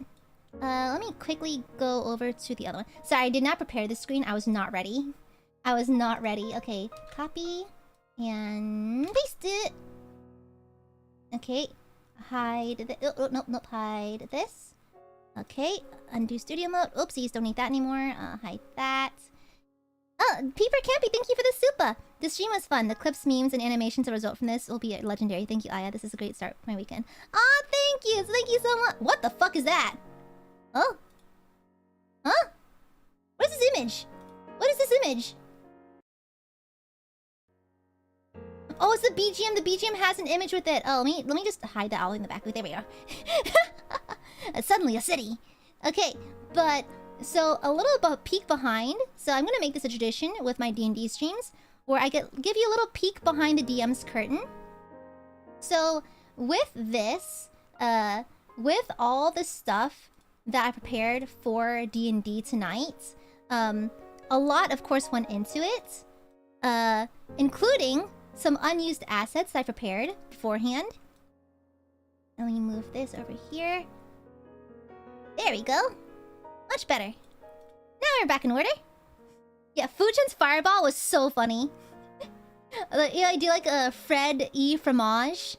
Let me quickly go over to the other one. Sorry, I did not prepare this screen. I was not ready. I was not ready. Okay, copy and paste it. Okay, hide this. Oh, nope, hide this. Okay, undo studio mode. Oopsies, don't need that anymore. Hide that. Oh, Peeper Campy, thank you for the super. This stream was fun. The clips, memes, and animations that result from this will be legendary. Thank you, Aya. This is a great start for my weekend. Oh, thank you. Thank you so much. What the fuck is that? Oh? Huh? What is this image? What is this image? Oh, it's the BGM. The BGM has an image with it. Oh, let me just hide that all in the back. There we go. Suddenly a city. Okay, but so a little about peek behind. So I'm gonna make this a tradition with my D&D streams, where I give you a little peek behind the DM's curtain. So with this, with all the stuff that I prepared for D&D tonight, a lot, of course, went into it, including some unused assets I prepared beforehand. Let me move this over here. There we go. Much better. Now we're back in order. Yeah, Fuchan's fireball was so funny. I do like a Fred E. Fromage.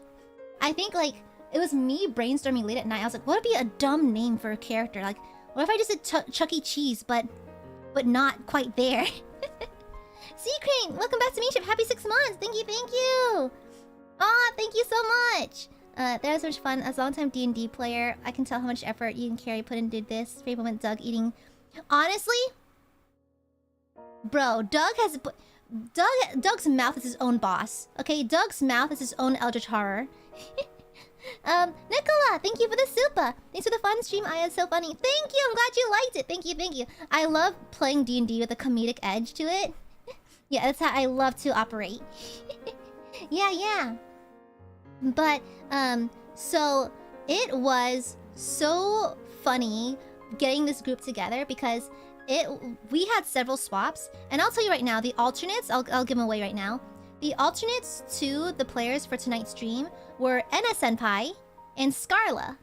I think like it was me brainstorming late at night. I was like, what would be a dumb name for a character? Like, what if I just did Chuck E. Cheese, but not quite there? Sea Crane, welcome back to Mainship. Happy 6 months. Thank you. Aw, thank you so much. That was so much fun. As a long-time D&D player, I can tell how much effort you and Carrie put into this. Favorite moment, Doug eating. Honestly, bro, Doug's mouth is his own boss. Okay, Doug's mouth is his own eldritch horror. Nicola, thank you for the super. Thanks for the fun stream. Aya, it's so funny. Thank you. I'm glad you liked it. Thank you. I love playing D&D with a comedic edge to it. Yeah, that's how I love to operate. Yeah. But, so it was so funny getting this group together because we had several swaps. And I'll tell you right now, the alternates, I'll give them away right now. The alternates to the players for tonight's stream were NSFW and Scarla.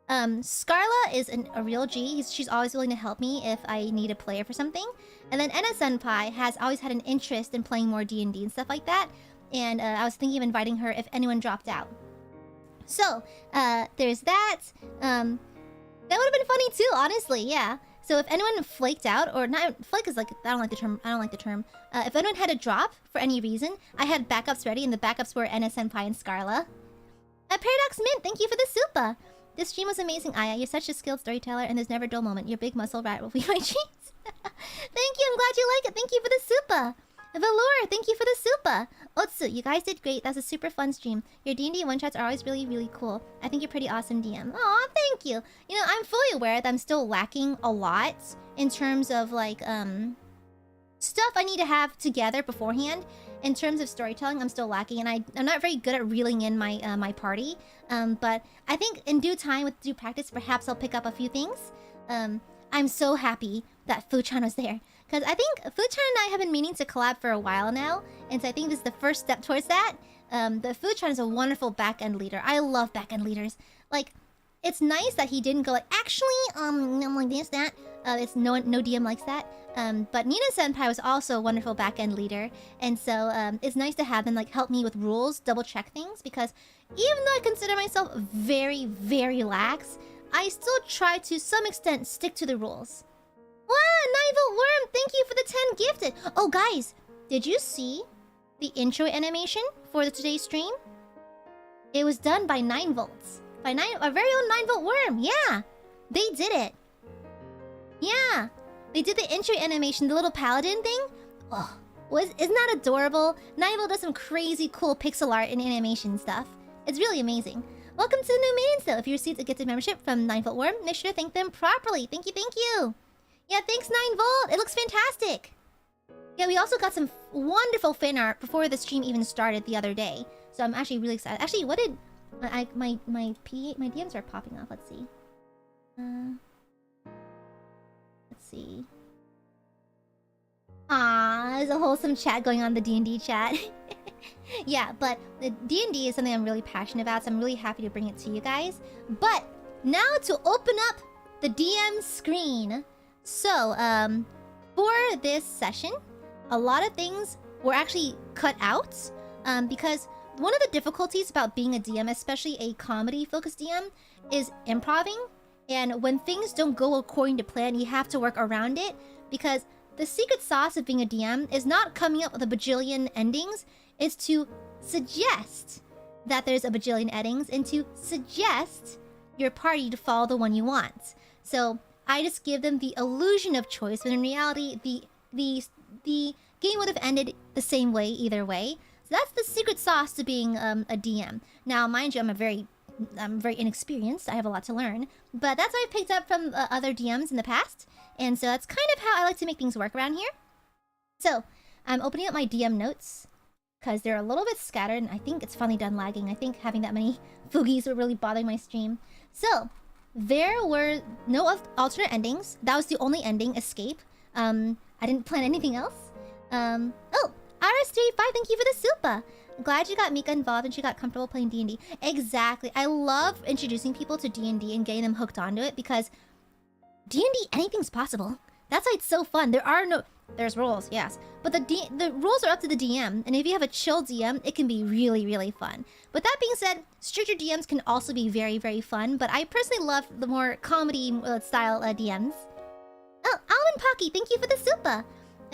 Scarla is a real G. She's always willing to help me if I need a player for something. And then NSFW has always had an interest in playing more D&D and stuff like that. And I was thinking of inviting her if anyone dropped out. So, there's that. That would have been funny too, honestly, yeah. So if anyone flaked out, or not, flake is like, I don't like the term. If anyone had a drop for any reason, I had backups ready, and the backups were NSFW and Scarla. Paradox Mint, thank you for the super. This stream was amazing, Aya. You're such a skilled storyteller, and there's never a dull moment. Your big muscle rat will be my dreams. Thank you, I'm glad you like it. Thank you for the super. Velour, thank you for the super. Otsu, you guys did great. That was a super fun stream. Your D&D one-shots are always really, really cool. I think you're pretty awesome DM. Aw, thank you. You know, I'm fully aware that I'm still lacking a lot in terms of, like, stuff I need to have together beforehand. In terms of storytelling, I'm still lacking, and I'm not very good at reeling in my my party. But I think in due time, with due practice, perhaps I'll pick up a few things. I'm so happy that Fuchan was there. Because I think Fuchan and I have been meaning to collab for a while now. And so I think this is the first step towards that. The Fuchan is a wonderful back-end leader. I love back-end leaders. Like, it's nice that he didn't go like, actually, like this, that. It's no DM likes that. But Nina Senpai was also a wonderful back-end leader. And so it's nice to have them like help me with rules, double check things, because even though I consider myself very, very lax, I still try to some extent stick to the rules. Wow, 9-volt worm, thank you for the 10 gifted. Oh guys, did you see the intro animation for today's stream? It was done by 9 volts. By our very own 9-volt worm. Yeah, they did it. Yeah, they did the intro animation, the little paladin thing. Oh, isn't that adorable? 9-volt does some crazy cool pixel art and animation stuff. It's really amazing. Welcome to the new maidens though. If you received a gifted membership from 9-volt worm, make sure to thank them properly. Thank you, thank you. Yeah, thanks 9-volt. It looks fantastic. Yeah, we also got some wonderful fan art before the stream even started the other day. So I'm actually really excited. Actually, what did my DMs are popping off. Let's see. Let's see. Ah, there's a wholesome chat going on in the D&D chat. Yeah, but the D&D is something I'm really passionate about, so I'm really happy to bring it to you guys. But now to open up the DM screen. So, for this session, a lot of things were actually cut out because one of the difficulties about being a DM, especially a comedy-focused DM, is improving. And when things don't go according to plan, you have to work around it, because the secret sauce of being a DM is not coming up with a bajillion endings. It's to suggest that there's a bajillion endings and to suggest your party to follow the one you want. So I just give them the illusion of choice, when in reality, the game would have ended the same way either way. So that's the secret sauce to being a DM. Now, mind you, I'm very inexperienced. I have a lot to learn, but that's what I've picked up from other DMs in the past, and so that's kind of how I like to make things work around here. So I'm opening up my DM notes because they're a little bit scattered, and I think it's finally done lagging. I think having that many foogies were really bothering my stream. So there were no alternate endings. That was the only ending, escape. I didn't plan anything else. Oh, RS35, thank you for the super. Glad you got Mika involved and she got comfortable playing D&D. Exactly. I love introducing people to D&D and getting them hooked onto it, because D&D, anything's possible. That's why it's so fun. There's rules, yes, but the rules are up to the DM, and if you have a chill DM, it can be really, really fun. But that being said, stricter DMs can also be very, very fun, but I personally love the more comedy style DMs. Oh, Alvin Pocky, thank you for the super.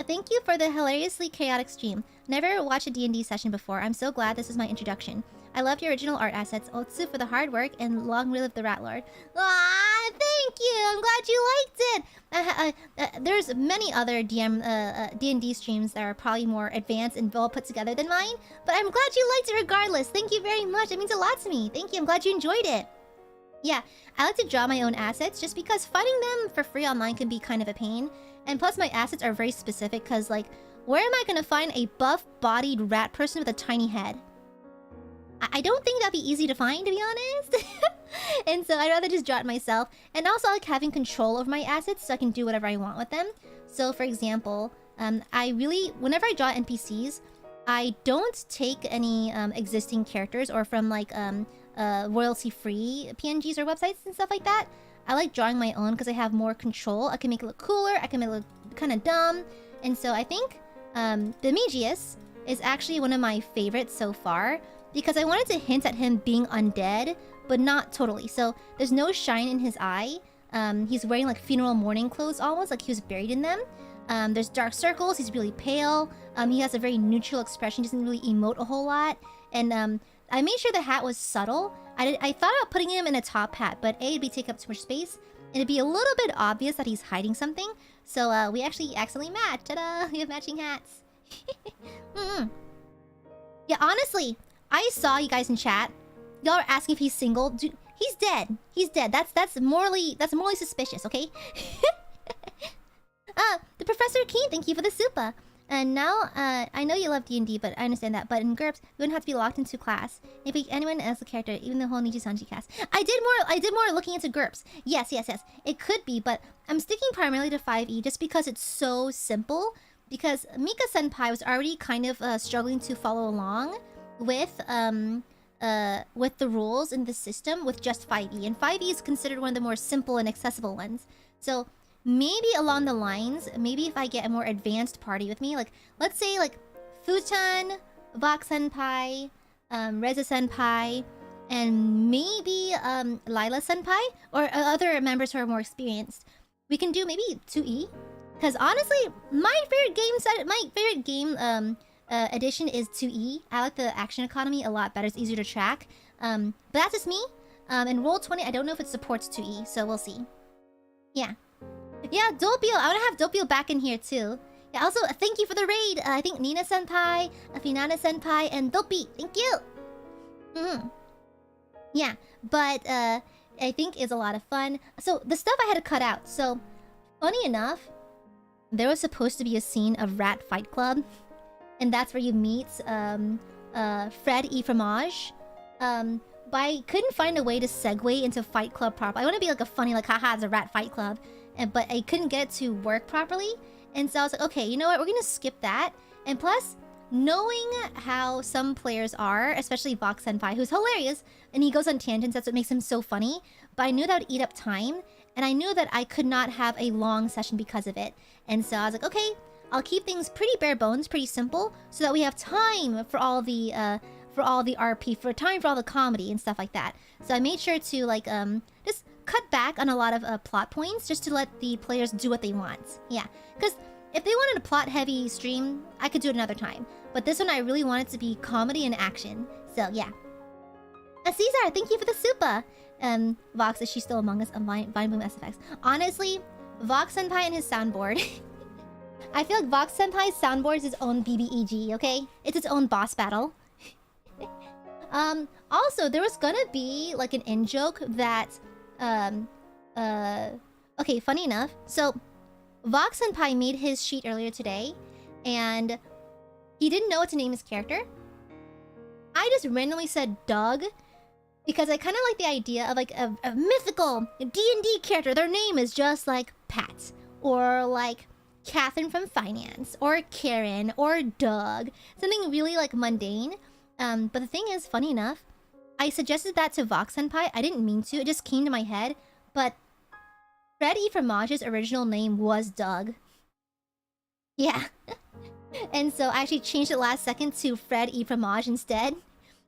Thank you for the hilariously chaotic stream. Never watched a D&D session before. I'm so glad this is my introduction. I loved your original art assets. Otsu for the hard work, and long live the Rat Lord. Ah, thank you. I'm glad you liked it. There's many other D&D streams that are probably more advanced and well put together than mine, but I'm glad you liked it regardless. Thank you very much. It means a lot to me. Thank you. I'm glad you enjoyed it. Yeah, I like to draw my own assets just because finding them for free online can be kind of a pain. And plus my assets are very specific, because like, where am I gonna find a buff-bodied rat person with a tiny head? I don't think that'd be easy to find, to be honest. And so I'd rather just draw it myself. And also I like having control over my assets so I can do whatever I want with them. So for example, whenever I draw NPCs, I don't take any existing characters or from like royalty-free PNGs or websites and stuff like that. I like drawing my own because I have more control. I can make it look cooler. I can make it look kind of dumb. And so I think the Megius is actually one of my favorites so far, because I wanted to hint at him being undead, but not totally. So there's no shine in his eye. He's wearing like funeral mourning clothes almost, like he was buried in them. There's dark circles. He's really pale. He has a very neutral expression. He doesn't really emote a whole lot. And I made sure the hat was subtle. I thought about putting him in a top hat, but A, it'd be taking up too much space, and it'd be a little bit obvious that he's hiding something. So we actually accidentally matched. Ta-da! We have matching hats. Yeah, honestly, I saw you guys in chat. Y'all are asking if he's single. Dude, he's dead. He's dead. That's morally suspicious. Okay. The Professor Keen, thank you for the super. And now, I know you love D&D, but I understand that. But in GURPS, you don't have to be locked into class. If anyone as a character, even the whole Nijisanji cast. I did more looking into GURPS. Yes. It could be, but I'm sticking primarily to 5e just because it's so simple. Because Mika Senpai was already kind of struggling to follow along with with the rules in the system with just 5e, and 5e is considered one of the more simple and accessible ones. So maybe along the lines, maybe if I get a more advanced party with me, like let's say like Futan, Vox Senpai, Reza Senpai, and maybe Lila Senpai or other members who are more experienced, we can do maybe 2e. Because honestly, my favorite game edition is 2e. I like the action economy a lot better. It's easier to track. But that's just me. And Roll20, I don't know if it supports 2e, so we'll see. Yeah. Yeah, Doppio. I want to have Doppio back in here too. Yeah, also, thank you for the raid. I think Nina Senpai, Finana Senpai, and Doppi. Thank you. Yeah, but I think it's a lot of fun. So the stuff I had to cut out. So, funny enough, there was supposed to be a scene of Rat Fight Club, and that's where you meet Fred E. Fromage. But I couldn't find a way to segue into Fight Club properly. I want to be like a funny, like, haha, it's a Rat Fight Club, but I couldn't get it to work properly. And so I was like, okay, you know what? We're gonna skip that. And plus, knowing how some players are, especially Vox Senpai, who's hilarious, and he goes on tangents, that's what makes him so funny. But I knew that would eat up time, and I knew that I could not have a long session because of it. And so I was like, okay, I'll keep things pretty bare bones, pretty simple, so that we have time for all the RP, for time for all the comedy and stuff like that. So I made sure to like just cut back on a lot of plot points just to let the players do what they want. Yeah, because if they wanted a plot-heavy stream, I could do it another time. But this one, I really want it to be comedy and action. So, yeah. Caesar, thank you for the super! Vox, is she still among us? Vine Boom SFX. Honestly, Vox Senpai and his soundboard. I feel like Vox Senpai's soundboard is its own BBEG, okay? It's its own boss battle. Also, there was gonna be, like, an in-joke that, okay, funny enough. So, Vox Senpai made his sheet earlier today, and he didn't know what to name his character. I just randomly said Doug, because I kind of like the idea of like a mythical D&D character. Their name is just like Pat, or like Catherine from Finance, or Karen, or Doug. Something really like mundane. But the thing is, funny enough, I suggested that to Vox Senpai. I didn't mean to, it just came to my head, but Fred E. Fromage's original name was Doug. Yeah. And so I actually changed it last second to Fred E. Fromage instead.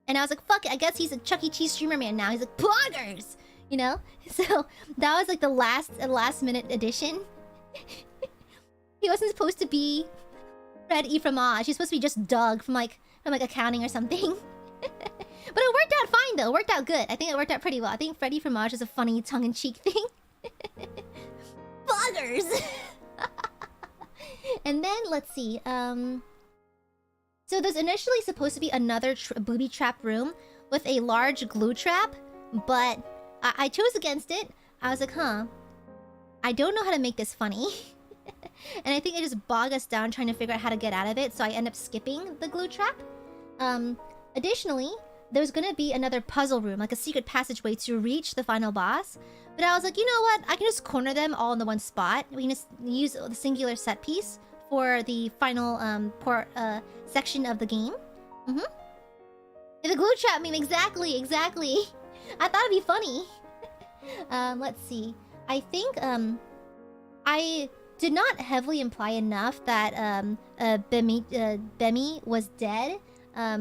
And I was like, fuck it, I guess he's a Chuck E. Cheese streamer man now. He's like, poggers! You know? So that was like the last minute addition. He wasn't supposed to be Fred E. Fromage. He's supposed to be just Doug from like accounting or something. But it worked out fine though. It worked out good. I think it worked out pretty well. I think Fred E. Fromage is a funny tongue-in-cheek thing. Poggers! And then, let's see, so there's initially supposed to be another booby trap room with a large glue trap, but I chose against it. I was like, I don't know how to make this funny. And I think it just bogged us down trying to figure out how to get out of it, so I end up skipping the glue trap. Additionally, there's gonna be another puzzle room, like a secret passageway to reach the final boss. But I was like, you know what? I can just corner them all in the one spot. We can just use the singular set piece for the final section of the game. The glue trap meme, exactly. I thought it'd be funny. Let's see. I think I did not heavily imply enough that Bemi was dead.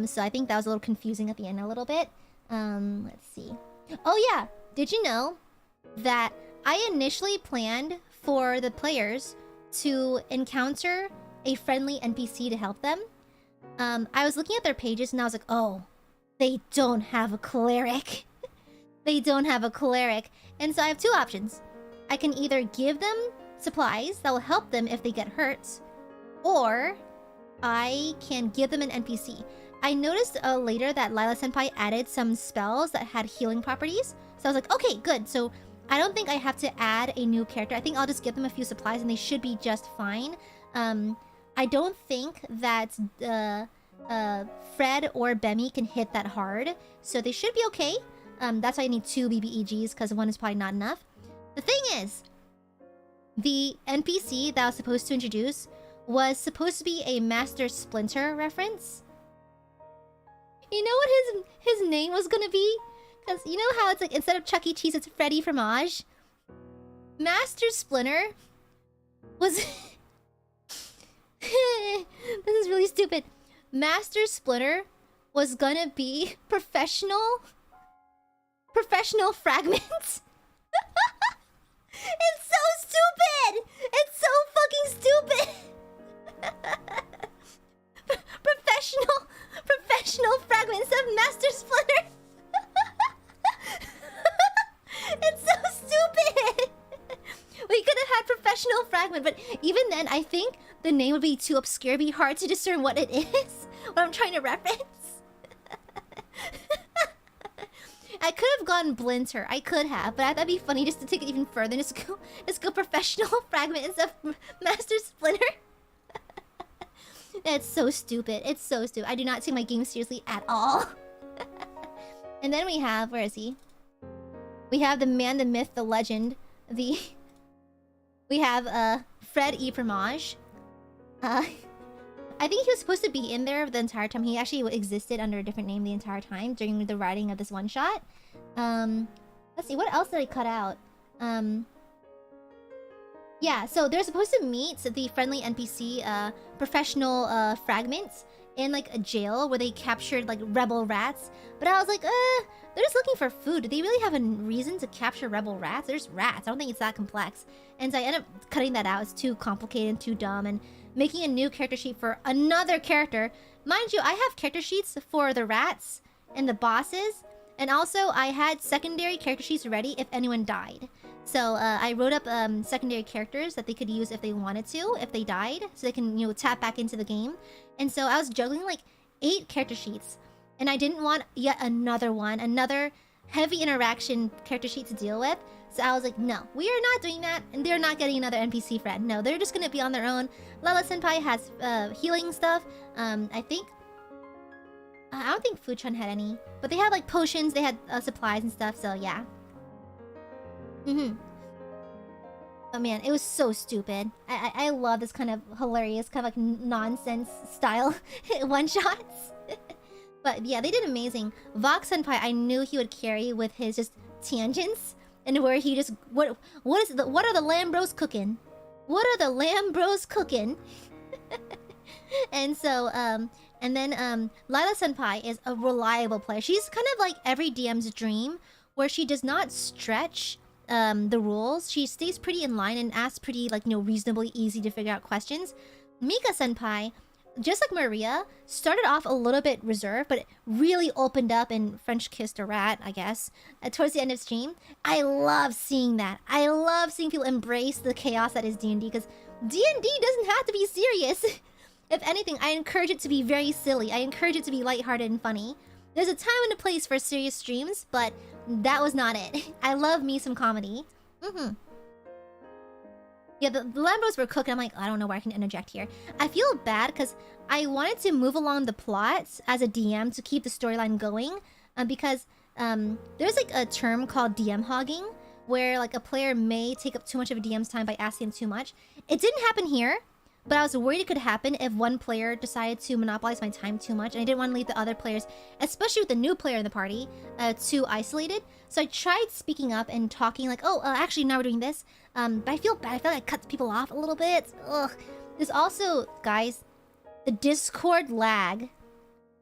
So I think that was a little confusing at the end a little bit. Let's see. Oh yeah, did you know that I initially planned for the players to encounter a friendly NPC to help them? I was looking at their pages and I was like, oh, they don't have a cleric. They don't have a cleric. And so I have two options. I can either give them supplies that will help them if they get hurt, or I can give them an NPC. I noticed later that Lila Senpai added some spells that had healing properties. So I was like, okay, good. So I don't think I have to add a new character. I think I'll just give them a few supplies and they should be just fine. I don't think that Fred or Bemi can hit that hard, so they should be okay. That's why I need 2 BBEGs, because one is probably not enough. The thing is, the NPC that I was supposed to introduce was supposed to be a Master Splinter reference. You know what his name was gonna be? Because you know how it's like instead of Chuck E. Cheese, it's Freddy Fromage. Master Splinter was. This is really stupid. Master Splinter was gonna be professional fragments. It's so stupid. It's so fucking stupid. Professional fragments of Master Splinter. It's so stupid. We could have had professional fragment, but even then, I think the name would be too obscure. It'd be hard to discern what it is, what I'm trying to reference. I could have gone Blinter. I could have, but I thought it'd be funny just to take it even further. Just go professional fragments of Master Splinter. It's so stupid. It's so stupid. I do not take my game seriously at all. And then we have, where is he? We have the man, the myth, the legend, we have Fred E. Fromage. I think he was supposed to be in there the entire time. He actually existed under a different name the entire time during the writing of this one shot. Let's see, what else did I cut out? Yeah, so they're supposed to meet the friendly NPC professional fragments in like a jail where they captured like rebel rats. But I was like, they're just looking for food. Do they really have a reason to capture rebel rats? There's rats. I don't think it's that complex. And so I ended up cutting that out. It's too complicated and too dumb. And making a new character sheet for another character. Mind you, I have character sheets for the rats and the bosses. And also, I had secondary character sheets ready if anyone died. So I wrote up secondary characters that they could use if they wanted to, if they died. So they can, you know, tap back into the game. And so I was juggling like 8 character sheets. And I didn't want yet another one, another heavy interaction character sheet to deal with. So I was like, no, we are not doing that. And they're not getting another NPC friend. No, they're just going to be on their own. Lala Senpai has healing stuff. I think... I don't think Fuchun had any. But they had like potions, they had supplies and stuff, so yeah. Oh man, it was so stupid. I love this kind of hilarious, kind of like nonsense style one-shots. But yeah, they did amazing. Vox Senpai, I knew he would carry with his just tangents. And where he just... What are the lamb bros cooking? What are the lamb bros cooking? And so, and then Lila Senpai is a reliable player. She's kind of like every DM's dream, where she does not stretch the rules. She stays pretty in line and asks pretty, like, you know, reasonably easy to figure out questions. Mika Senpai, just like Maria, started off a little bit reserved, but really opened up and French kissed a rat, I guess, towards the end of stream. I love seeing that. I love seeing people embrace the chaos that is D&D, because D&D doesn't have to be serious. If anything, I encourage it to be very silly. I encourage it to be lighthearted and funny. There's a time and a place for serious streams, but that was not it. I love me some comedy. Yeah, the Lambos were cooking. I'm like, I don't know where I can interject here. I feel bad because I wanted to move along the plots as a DM to keep the storyline going. Because there's like a term called DM hogging, where like a player may take up too much of a DM's time by asking them too much. It didn't happen here. But I was worried it could happen if one player decided to monopolize my time too much. And I didn't want to leave the other players, especially with the new player in the party, too isolated. So I tried speaking up and talking like, oh, actually now we're doing this. But I feel bad. I feel like I cut people off a little bit. Ugh. There's also, guys, the Discord lag.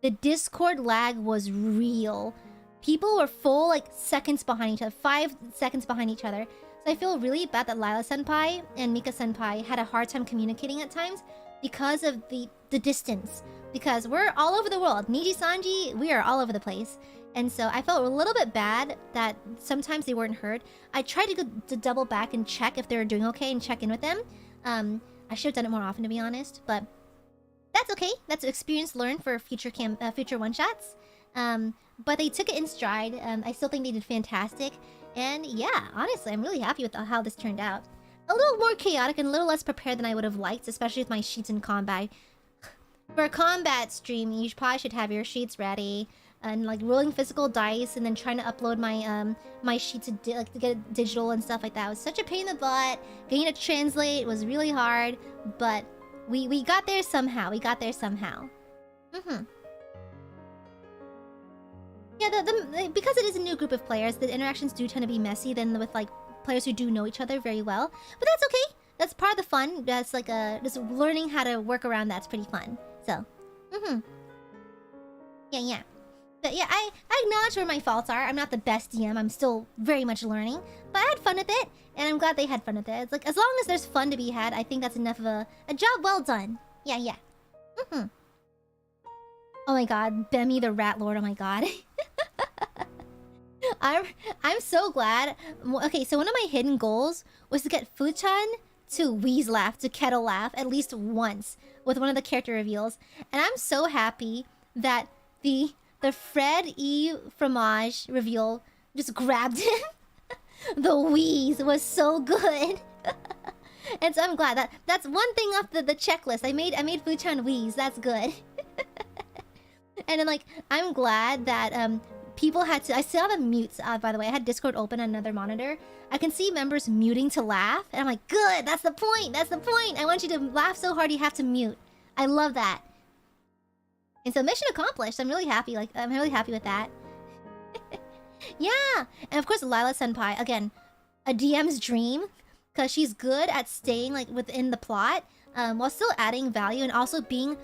The Discord lag was real. People were full like seconds behind each other, 5 seconds behind each other. So I feel really bad that Lila Senpai and Mika Senpai had a hard time communicating at times because of the distance. Because we're all over the world. Nijisanji, we are all over the place. And so I felt a little bit bad that sometimes they weren't heard. I tried to double back and check if they were doing okay and check in with them. I should have done it more often, to be honest. But that's okay. That's experience learned for future one-shots. But they took it in stride. I still think they did fantastic. And yeah, honestly, I'm really happy with how this turned out. A little more chaotic and a little less prepared than I would have liked, especially with my sheets in combat. For a combat stream, you probably should have your sheets ready. And like rolling physical dice and then trying to upload my my sheet to get it digital and stuff like that. It was such a pain in the butt. Getting it to translate was really hard. But we got there somehow. We got there somehow. Yeah, because it is a new group of players, the interactions do tend to be messy than with like players who do know each other very well. But that's okay. That's part of the fun. That's like just learning how to work around that's pretty fun. So, yeah. But yeah, I acknowledge where my faults are. I'm not the best DM. I'm still very much learning. But I had fun with it, and I'm glad they had fun with it. It's like, as long as there's fun to be had, I think that's enough of a job well done. Yeah. Oh my god, Bemmy the Rat Lord, oh my god. I'm so glad. Okay, so one of my hidden goals was to get Fuchan to wheeze laugh, to kettle laugh at least once with one of the character reveals. And I'm so happy that the Fred E. Fromage reveal just grabbed him. The wheeze was so good. And so I'm glad that's one thing off the checklist. I made Fuchan wheeze. That's good. And then like I'm glad that people had to. I saw the mutes. By the way, I had Discord open on another monitor. I can see members muting to laugh, and I'm like, good. That's the point. That's the point. I want you to laugh so hard you have to mute. I love that. And so mission accomplished. I'm really happy. Like I'm really happy with that. Yeah, and of course Lila Senpai again, a DM's dream, because she's good at staying like within the plot, while still adding value and also being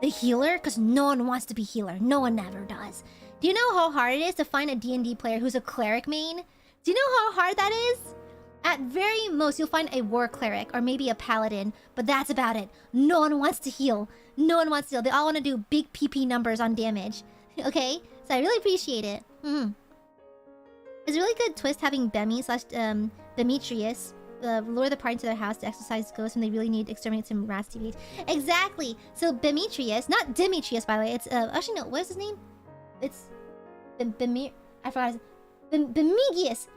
the healer, because no one wants to be healer. No one ever does. Do you know how hard it is to find a D&D player who's a cleric main? Do you know how hard that is? At very most, you'll find a war cleric or maybe a paladin, but that's about it. No one wants to heal. No one wants to heal. They all want to do big PP numbers on damage. Okay? So I really appreciate it. It's a really good twist having Bemmy / Demetrius lure the party to their house to exercise ghosts when they really need to exterminate some rats TBH. Exactly. So Demetrius, not Demetrius by the way. It's actually no. What is his name? It's Bemir. I forgot. Bemigius.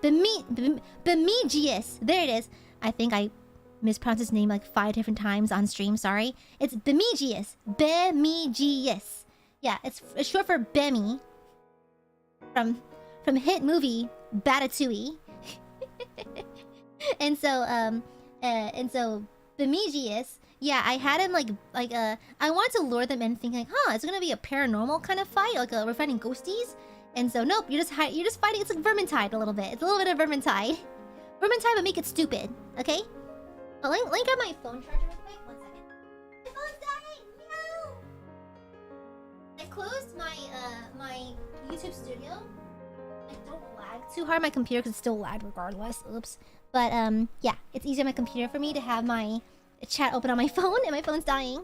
Bemigius. There it is. I think I mispronounced his name like 5 different times on stream. Sorry. It's Bemigius. Bemigius. Yeah, it's short for Bemmy. From hit movie Batatouille. And so Bemigius, yeah, I had him I wanted to lure them in thinking like, huh, it's gonna be a paranormal kind of fight, like we're fighting ghosties. And so nope, you're just fighting. It's like Vermintide a little bit. It's a little bit of Vermintide. Vermintide, but make it stupid, okay? Oh, let me grab my phone charger real quick. 1 second. My phone's dying. No. I closed my YouTube studio. I don't lag too hard on my computer because it's still lagged regardless. Oops. But yeah, it's easier on my computer for me to have my chat open on my phone, and my phone's dying.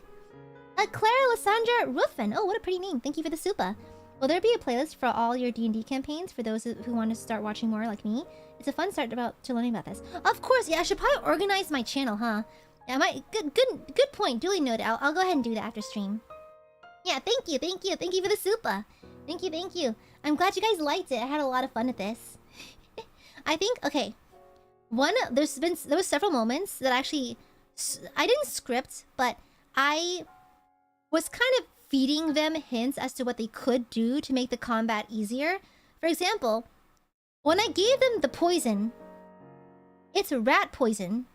Clara Lysandra Ruffin. Oh, what a pretty name. Thank you for the super. Will there be a playlist for all your D&D campaigns for those who want to start watching more like me? It's a fun start to learning about this. Of course, yeah, I should probably organize my channel, huh? Yeah, good point. Duly noted. I'll go ahead and do that after stream. Yeah, thank you for the super. Thank you. I'm glad you guys liked it. I had a lot of fun with this. I think okay. There was several moments that actually I didn't script, but I was kind of feeding them hints as to what they could do to make the combat easier. For example, when I gave them the poison, it's rat poison.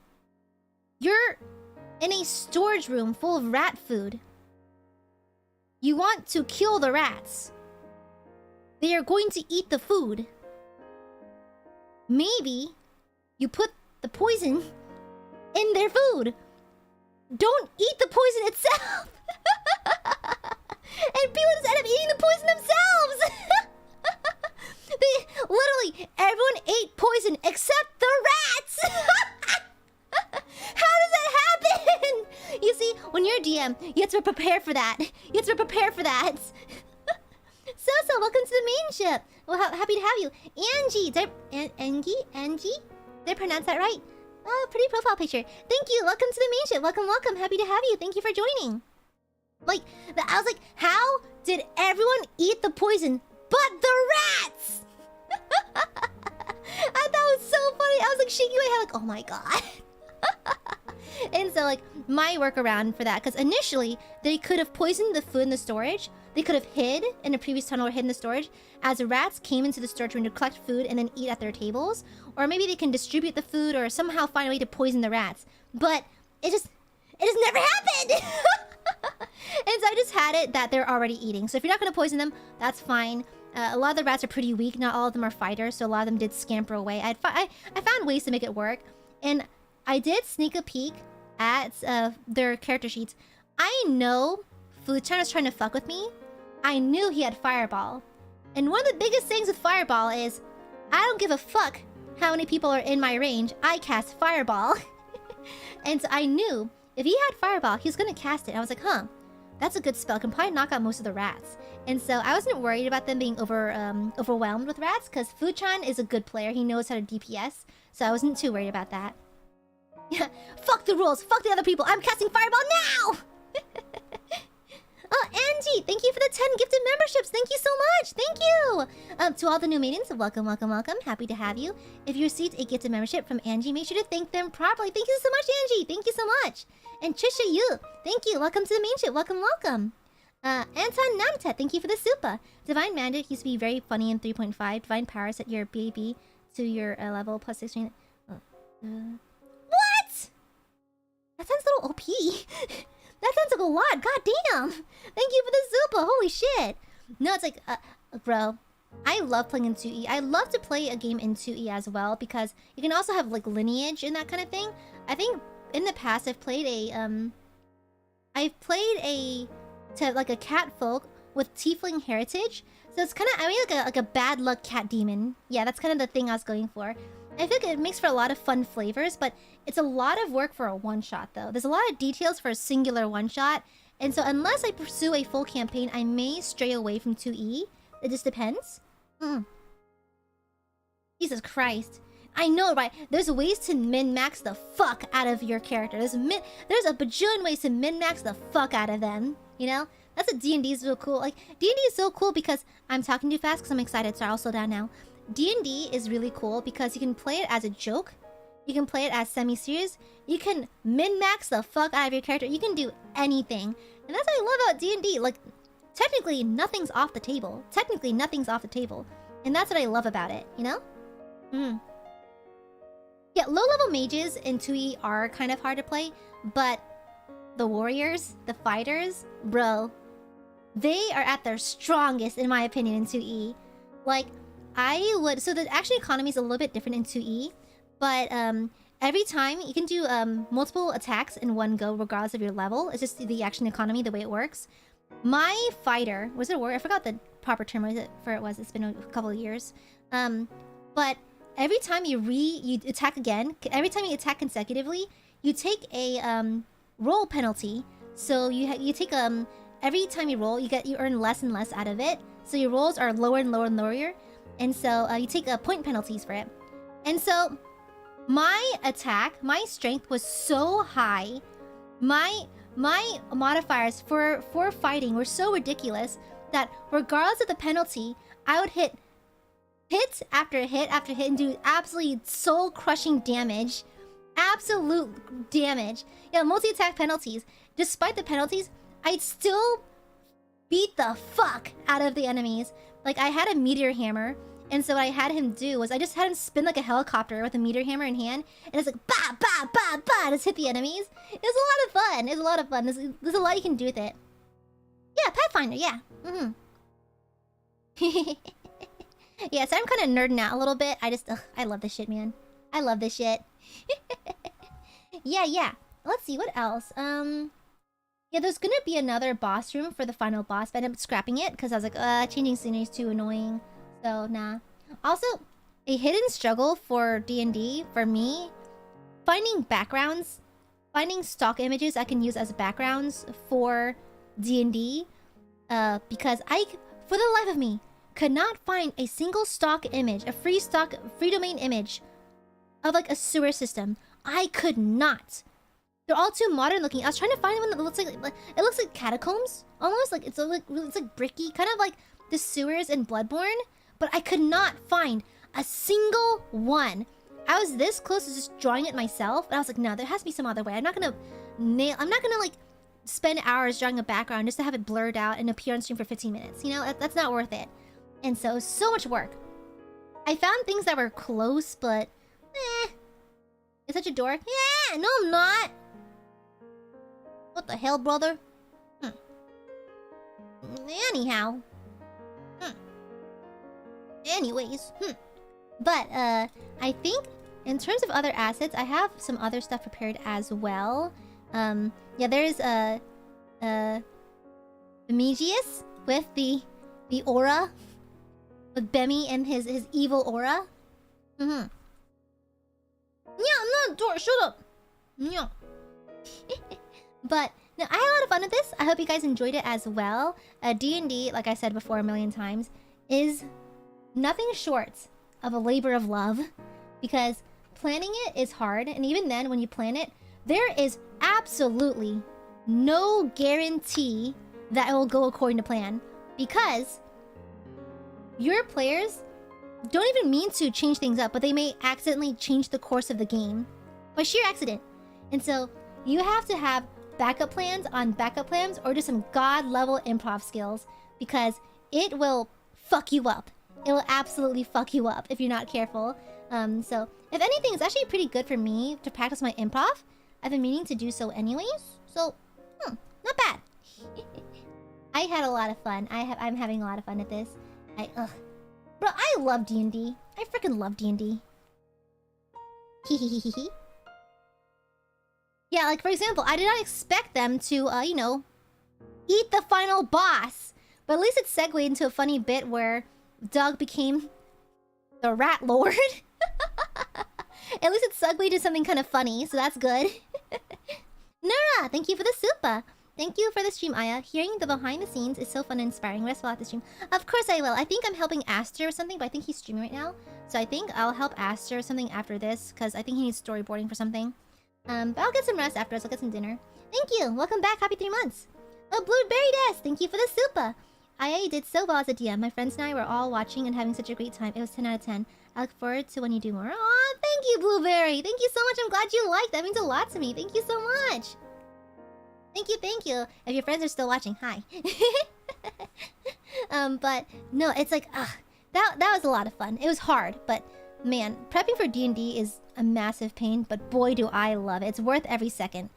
You're in a storage room full of rat food. You want to kill the rats. They are going to eat the food. Maybe you put the poison in their food. Don't eat the poison itself. And people just end up eating the poison themselves. Literally, everyone ate poison except the rats. How does that happen? You see, when you're a DM, you have to prepare for that. So, welcome to the main ship. Well, happy to have you. Angie? Did I pronounce that right? Oh, pretty profile picture. Thank you. Welcome to the main ship. Welcome. Happy to have you. Thank you for joining. I was like, how did everyone eat the poison but the rats? I thought it was so funny. I was like shaking my head like, oh my god. And so my workaround for that, because initially they could have poisoned the food in the storage. They could have hid in a previous tunnel or hid in the storage as rats came into the storage room to collect food and then eat at their tables. Or maybe they can distribute the food or somehow find a way to poison the rats. But it just never happened. And so I just had it that they're already eating. So if you're not going to poison them, that's fine. A lot of the rats are pretty weak. Not all of them are fighters, so a lot of them did scamper away. I found ways to make it work, and I did sneak a peek at their character sheets. I know Fuchan was trying to fuck with me. I knew he had Fireball. And one of the biggest things with Fireball is, I don't give a fuck how many people are in my range. I cast Fireball. And so I knew if he had Fireball, he was gonna cast it. I was like, huh, that's a good spell. Can probably knock out most of the rats. And so I wasn't worried about them being overwhelmed with rats, because Fuchan is a good player. He knows how to DPS. So I wasn't too worried about that. Yeah, fuck the rules. Fuck the other people. I'm casting Fireball now! Oh, Angie, thank you for the 10 gifted memberships. Thank you so much. Thank you. To all the new maidens, welcome, welcome, welcome. Happy to have you. If you received a gifted membership from Angie, make sure to thank them properly. Thank you so much, Angie. Thank you so much. And Trisha Yu, thank you. Welcome to the main ship. Welcome, welcome. Anton Namtet, thank you for the super. Divine Mandate used to be very funny in 3.5. Divine Power set your baby to your level plus 16. What? That sounds a little OP. That sounds like a lot. God damn. Thank you for the super. Holy shit. No, it's like, bro, I love playing in 2E. I love to play a game in 2E as well, because you can also have like lineage and that kind of thing. I think in the past I've played a cat folk with tiefling heritage. So it's kind of, I mean, like a bad luck cat demon. Yeah, that's kind of the thing I was going for. I think it makes for a lot of fun flavors, but it's a lot of work for a one-shot, though. There's a lot of details for a singular one-shot, and so unless I pursue a full campaign, I may stray away from 2E. It just depends. Jesus Christ. I know, right? There's ways to min-max the fuck out of your character. There's a bajillion ways to min-max the fuck out of them, you know? That's what D&D is so cool. Like, D&D is so cool because I'm talking too fast because I'm excited, so I'll slow down now. D&D is really cool because you can play it as a joke. You can play it as semi-serious. You can min-max the fuck out of your character. You can do anything. And that's what I love about D&D. Like, technically, nothing's off the table. Technically, nothing's off the table. And that's what I love about it, you know? Yeah, low-level mages in 2E are kind of hard to play, but the warriors, the fighters, bro, they are at their strongest, in my opinion, in 2E. Like, so the action economy is a little bit different in 2E, but every time you can do multiple attacks in one go, regardless of your level. It's just the action economy, the way it works. My fighter, was it a warrior? I forgot the proper term for it was. It's been a couple of years. But every time you attack again, every time you attack consecutively, you take a roll penalty. So you take every time you roll, you earn less and less out of it. So your rolls are lower and lower and lower. And so you take point penalties for it. And so my attack, my strength was so high. My modifiers for fighting were so ridiculous that regardless of the penalty, I would hit after hit after hit and do absolutely soul-crushing damage. Absolute damage. Yeah, multi-attack penalties. Despite the penalties, I'd still beat the fuck out of the enemies. Like, I had a meteor hammer, and so what I had him do was I just had him spin like a helicopter with a meteor hammer in hand, and it's like, bah, bah, bah, bah, just hit the enemies. It was a lot of fun. It was a lot of fun. There's a lot you can do with it. Yeah, Pathfinder, yeah. Yeah, so I'm kind of nerding out a little bit. I love this shit, man. I love this shit. Yeah. Let's see, what else? Yeah, there's gonna be another boss room for the final boss, but I ended up scrapping it because I was like, changing scenery is too annoying. So, nah. Also, a hidden struggle for D&D, for me, finding backgrounds, finding stock images I can use as backgrounds for D&D, because I, for the life of me, could not find a single stock image, a free domain image of like a sewer system. I could not. They're all too modern looking. I was trying to find one that looks like it looks like catacombs almost. Like it's like bricky, kind of like the sewers in Bloodborne. But I could not find a single one. I was this close to just drawing it myself, and I was like, no, there has to be some other way. I'm not gonna like spend hours drawing a background just to have it blurred out and appear on stream for 15 minutes. You know, that's not worth it. And so much work. I found things that were close, but You're such a dork. Yeah, no, I'm not. What the hell, brother? Anyhow. Anyways, But I think in terms of other assets, I have some other stuff prepared as well. Yeah, there's Emojis with the aura, with Bemi and his evil aura. Yeah, no, door, shut up. Yeah. But no, I had a lot of fun with this. I hope you guys enjoyed it as well. D&D, like I said before a million times, is nothing short of a labor of love, because planning it is hard, and even then when you plan it, there is absolutely no guarantee that it will go according to plan, because your players don't even mean to change things up, but they may accidentally change the course of the game by sheer accident. And so you have to have backup plans on backup plans, or just some god level improv skills, because it will fuck you up. It will absolutely fuck you up if you're not careful. So if anything, it's actually pretty good for me to practice my improv. I've been meaning to do so anyways, so not bad. I had a lot of fun. I'm having a lot of fun at this. Bro, I love D&D. I freaking love D&D. Yeah, like for example, I did not expect them to, you know, eat the final boss. But at least it segued into a funny bit where Doug became the Rat Lord. At least it segued into something kind of funny, so that's good. Nura, thank you for the super. Thank you for the stream, Aya. Hearing the behind the scenes is so fun and inspiring. Rest well at the stream. Of course I will. I think I'm helping Aster or something, but I think he's streaming right now. So I think I'll help Aster or something after this, because I think he needs storyboarding for something. But I'll get some rest afterwards. I'll get some dinner. Thank you. Welcome back. Happy 3 months. Oh, Blueberry Desk. Thank you for the super. IA did so well as a DM. My friends and I were all watching and having such a great time. It was 10 out of 10. I look forward to when you do more. Aw, thank you, Blueberry. Thank you so much. I'm glad you liked. That means a lot to me. Thank you so much. Thank you, thank you. If your friends are still watching, hi. But no, it's like, that was a lot of fun. It was hard, but man, prepping for D&D is a massive pain, but boy do I love it. It's worth every second.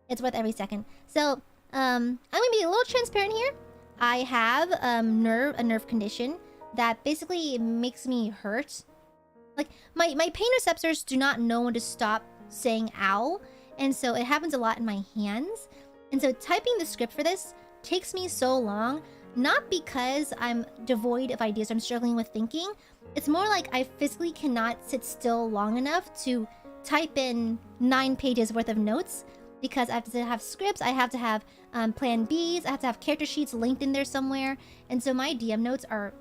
It's worth every second. So, I'm gonna be a little transparent here. I have a nerve condition that basically makes me hurt. Like, my pain receptors do not know when to stop saying ow, and so it happens a lot in my hands. And so typing the script for this takes me so long, not because I'm devoid of ideas or I'm struggling with thinking. It's more like I physically cannot sit still long enough to type in 9 pages worth of notes, because I have to have scripts, I have to have plan Bs, I have to have character sheets linked in there somewhere. And so my DM notes are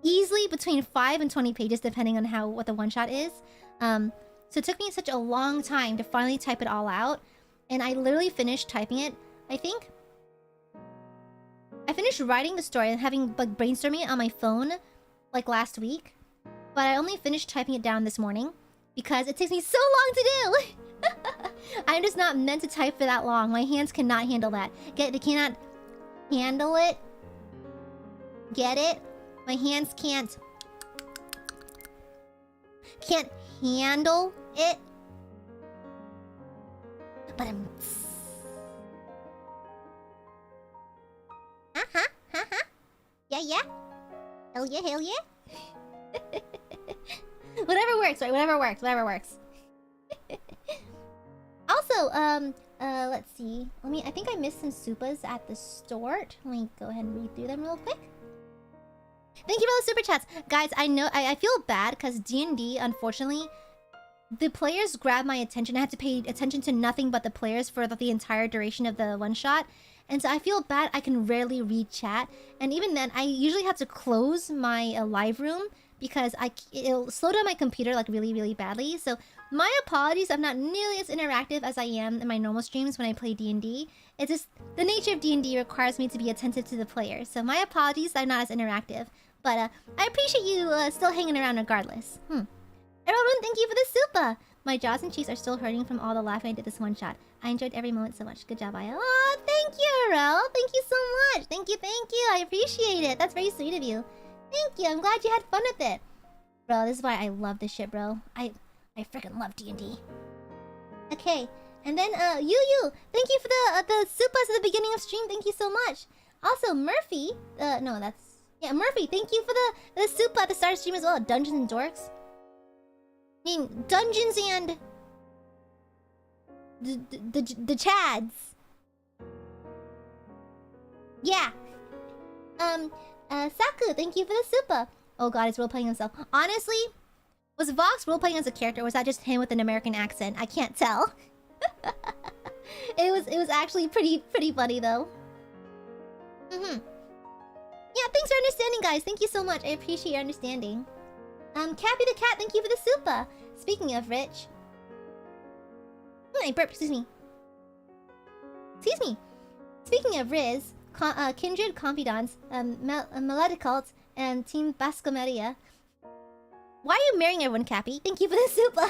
easily between 5 and 20 pages depending on what the one-shot is. So it took me such a long time to finally type it all out. And I literally finished typing it. I think I finished writing the story and having like brainstorming it on my phone like last week, but I only finished typing it down this morning because it takes me so long to do. I'm just not meant to type for that long. My hands cannot handle that. They cannot handle it. Get it? My hands can't handle it. But I'm yeah. Hell yeah. Whatever works, right? Whatever works. Also, let's see. I think I missed some supas at the start. Let me go ahead and read through them real quick. Thank you for the super chats. Guys, I know I feel bad because D&D, unfortunately, the players grab my attention. I have to pay attention to nothing but the players for the entire duration of the one-shot. And so I feel bad I can rarely read chat. And even then, I usually have to close my live room because it'll slow down my computer like really, really badly. So my apologies, I'm not nearly as interactive as I am in my normal streams when I play D&D. It's just the nature of D&D requires me to be attentive to the players. So my apologies, I'm not as interactive. But I appreciate you still hanging around regardless. Everyone, thank you for the super! My jaws and cheeks are still hurting from all the laughing I did this one shot. I enjoyed every moment so much. Good job, Aya. Aw, thank you, Arel. Thank you so much. Thank you. I appreciate it. That's very sweet of you. Thank you. I'm glad you had fun with it. Bro, this is why I love this shit, bro. I freaking love D&D. Okay, and then you. Thank you for the supas at the beginning of stream. Thank you so much. Also, Murphy. No, that's Yeah, Murphy, thank you for the soup at the start of stream as well. Dungeons and Dorks. I mean, Dungeons and the Chads. Yeah. Saku, thank you for the super. Oh god, he's role-playing himself. Honestly, was Vox role-playing as a character, or was that just him with an American accent? I can't tell. It was actually pretty funny though. Yeah, thanks for understanding, guys. Thank you so much. I appreciate your understanding. Cappy the Cat, thank you for the super. Speaking of Rich. I burped, excuse me. Excuse me. Speaking of Riz, Kindred Confidants, Melodicult, and Team Bascomeria. Why are you marrying everyone, Cappy? Thank you for the super.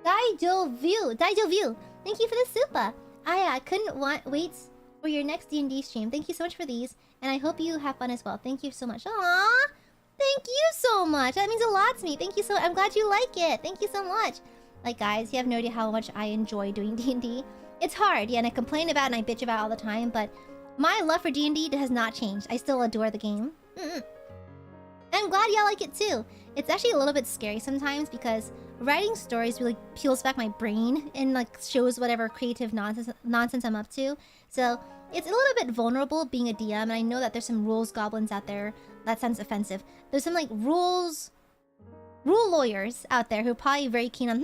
Daijo View. Thank you for the super. I couldn't wait for your next D&D stream. Thank you so much for these, and I hope you have fun as well. Thank you so much. Aww, thank you so much. That means a lot to me. Thank you so much. I'm glad you like it. Thank you so much. Like, guys, you have no idea how much I enjoy doing D&D. It's hard, yeah, and I complain about and I bitch about all the time, but my love for D&D has not changed. I still adore the game. I'm glad y'all like it too. It's actually a little bit scary sometimes because writing stories really peels back my brain and like shows whatever creative nonsense I'm up to. So it's a little bit vulnerable being a DM, and I know that there's some rules goblins out there. That sounds offensive. There's some like rule lawyers out there who are probably very keen on,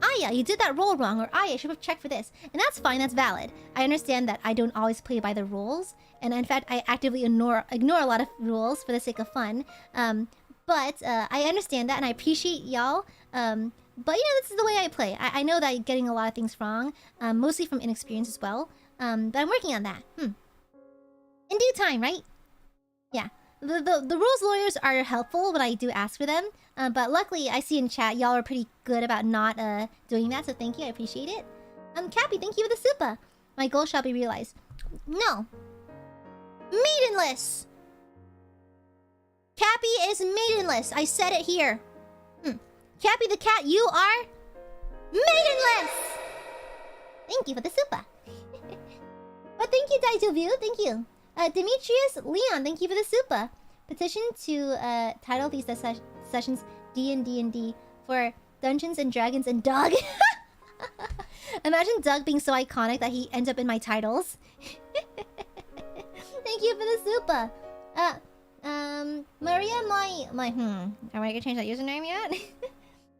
Aya, you did that roll wrong, or Aya, you should have checked for this. And that's fine, that's valid. I understand that I don't always play by the rules, and in fact, I actively ignore a lot of rules for the sake of fun. But I understand that, and I appreciate y'all. But yeah, this is the way I play. I know that I'm getting a lot of things wrong, mostly from inexperience as well. But I'm working on that. In due time, right? Yeah. The rules lawyers are helpful when I do ask for them. But luckily, I see in chat, y'all are pretty good about not doing that, so thank you, I appreciate it. Cappy, thank you for the super. My goal shall be realized. No. Maidenless! Cappy is maidenless. I said it here. Cappy the Cat, you are maidenless! Thank you for the super. But thank you, Daijovu, thank you. Demetrius Leon, thank you for the super. Petition to title these sessions D&D for Dungeons and Dragons and Doug. Imagine Doug being so iconic that he ends up in my titles. Thank you for the super. Maria, am I gonna change that username yet?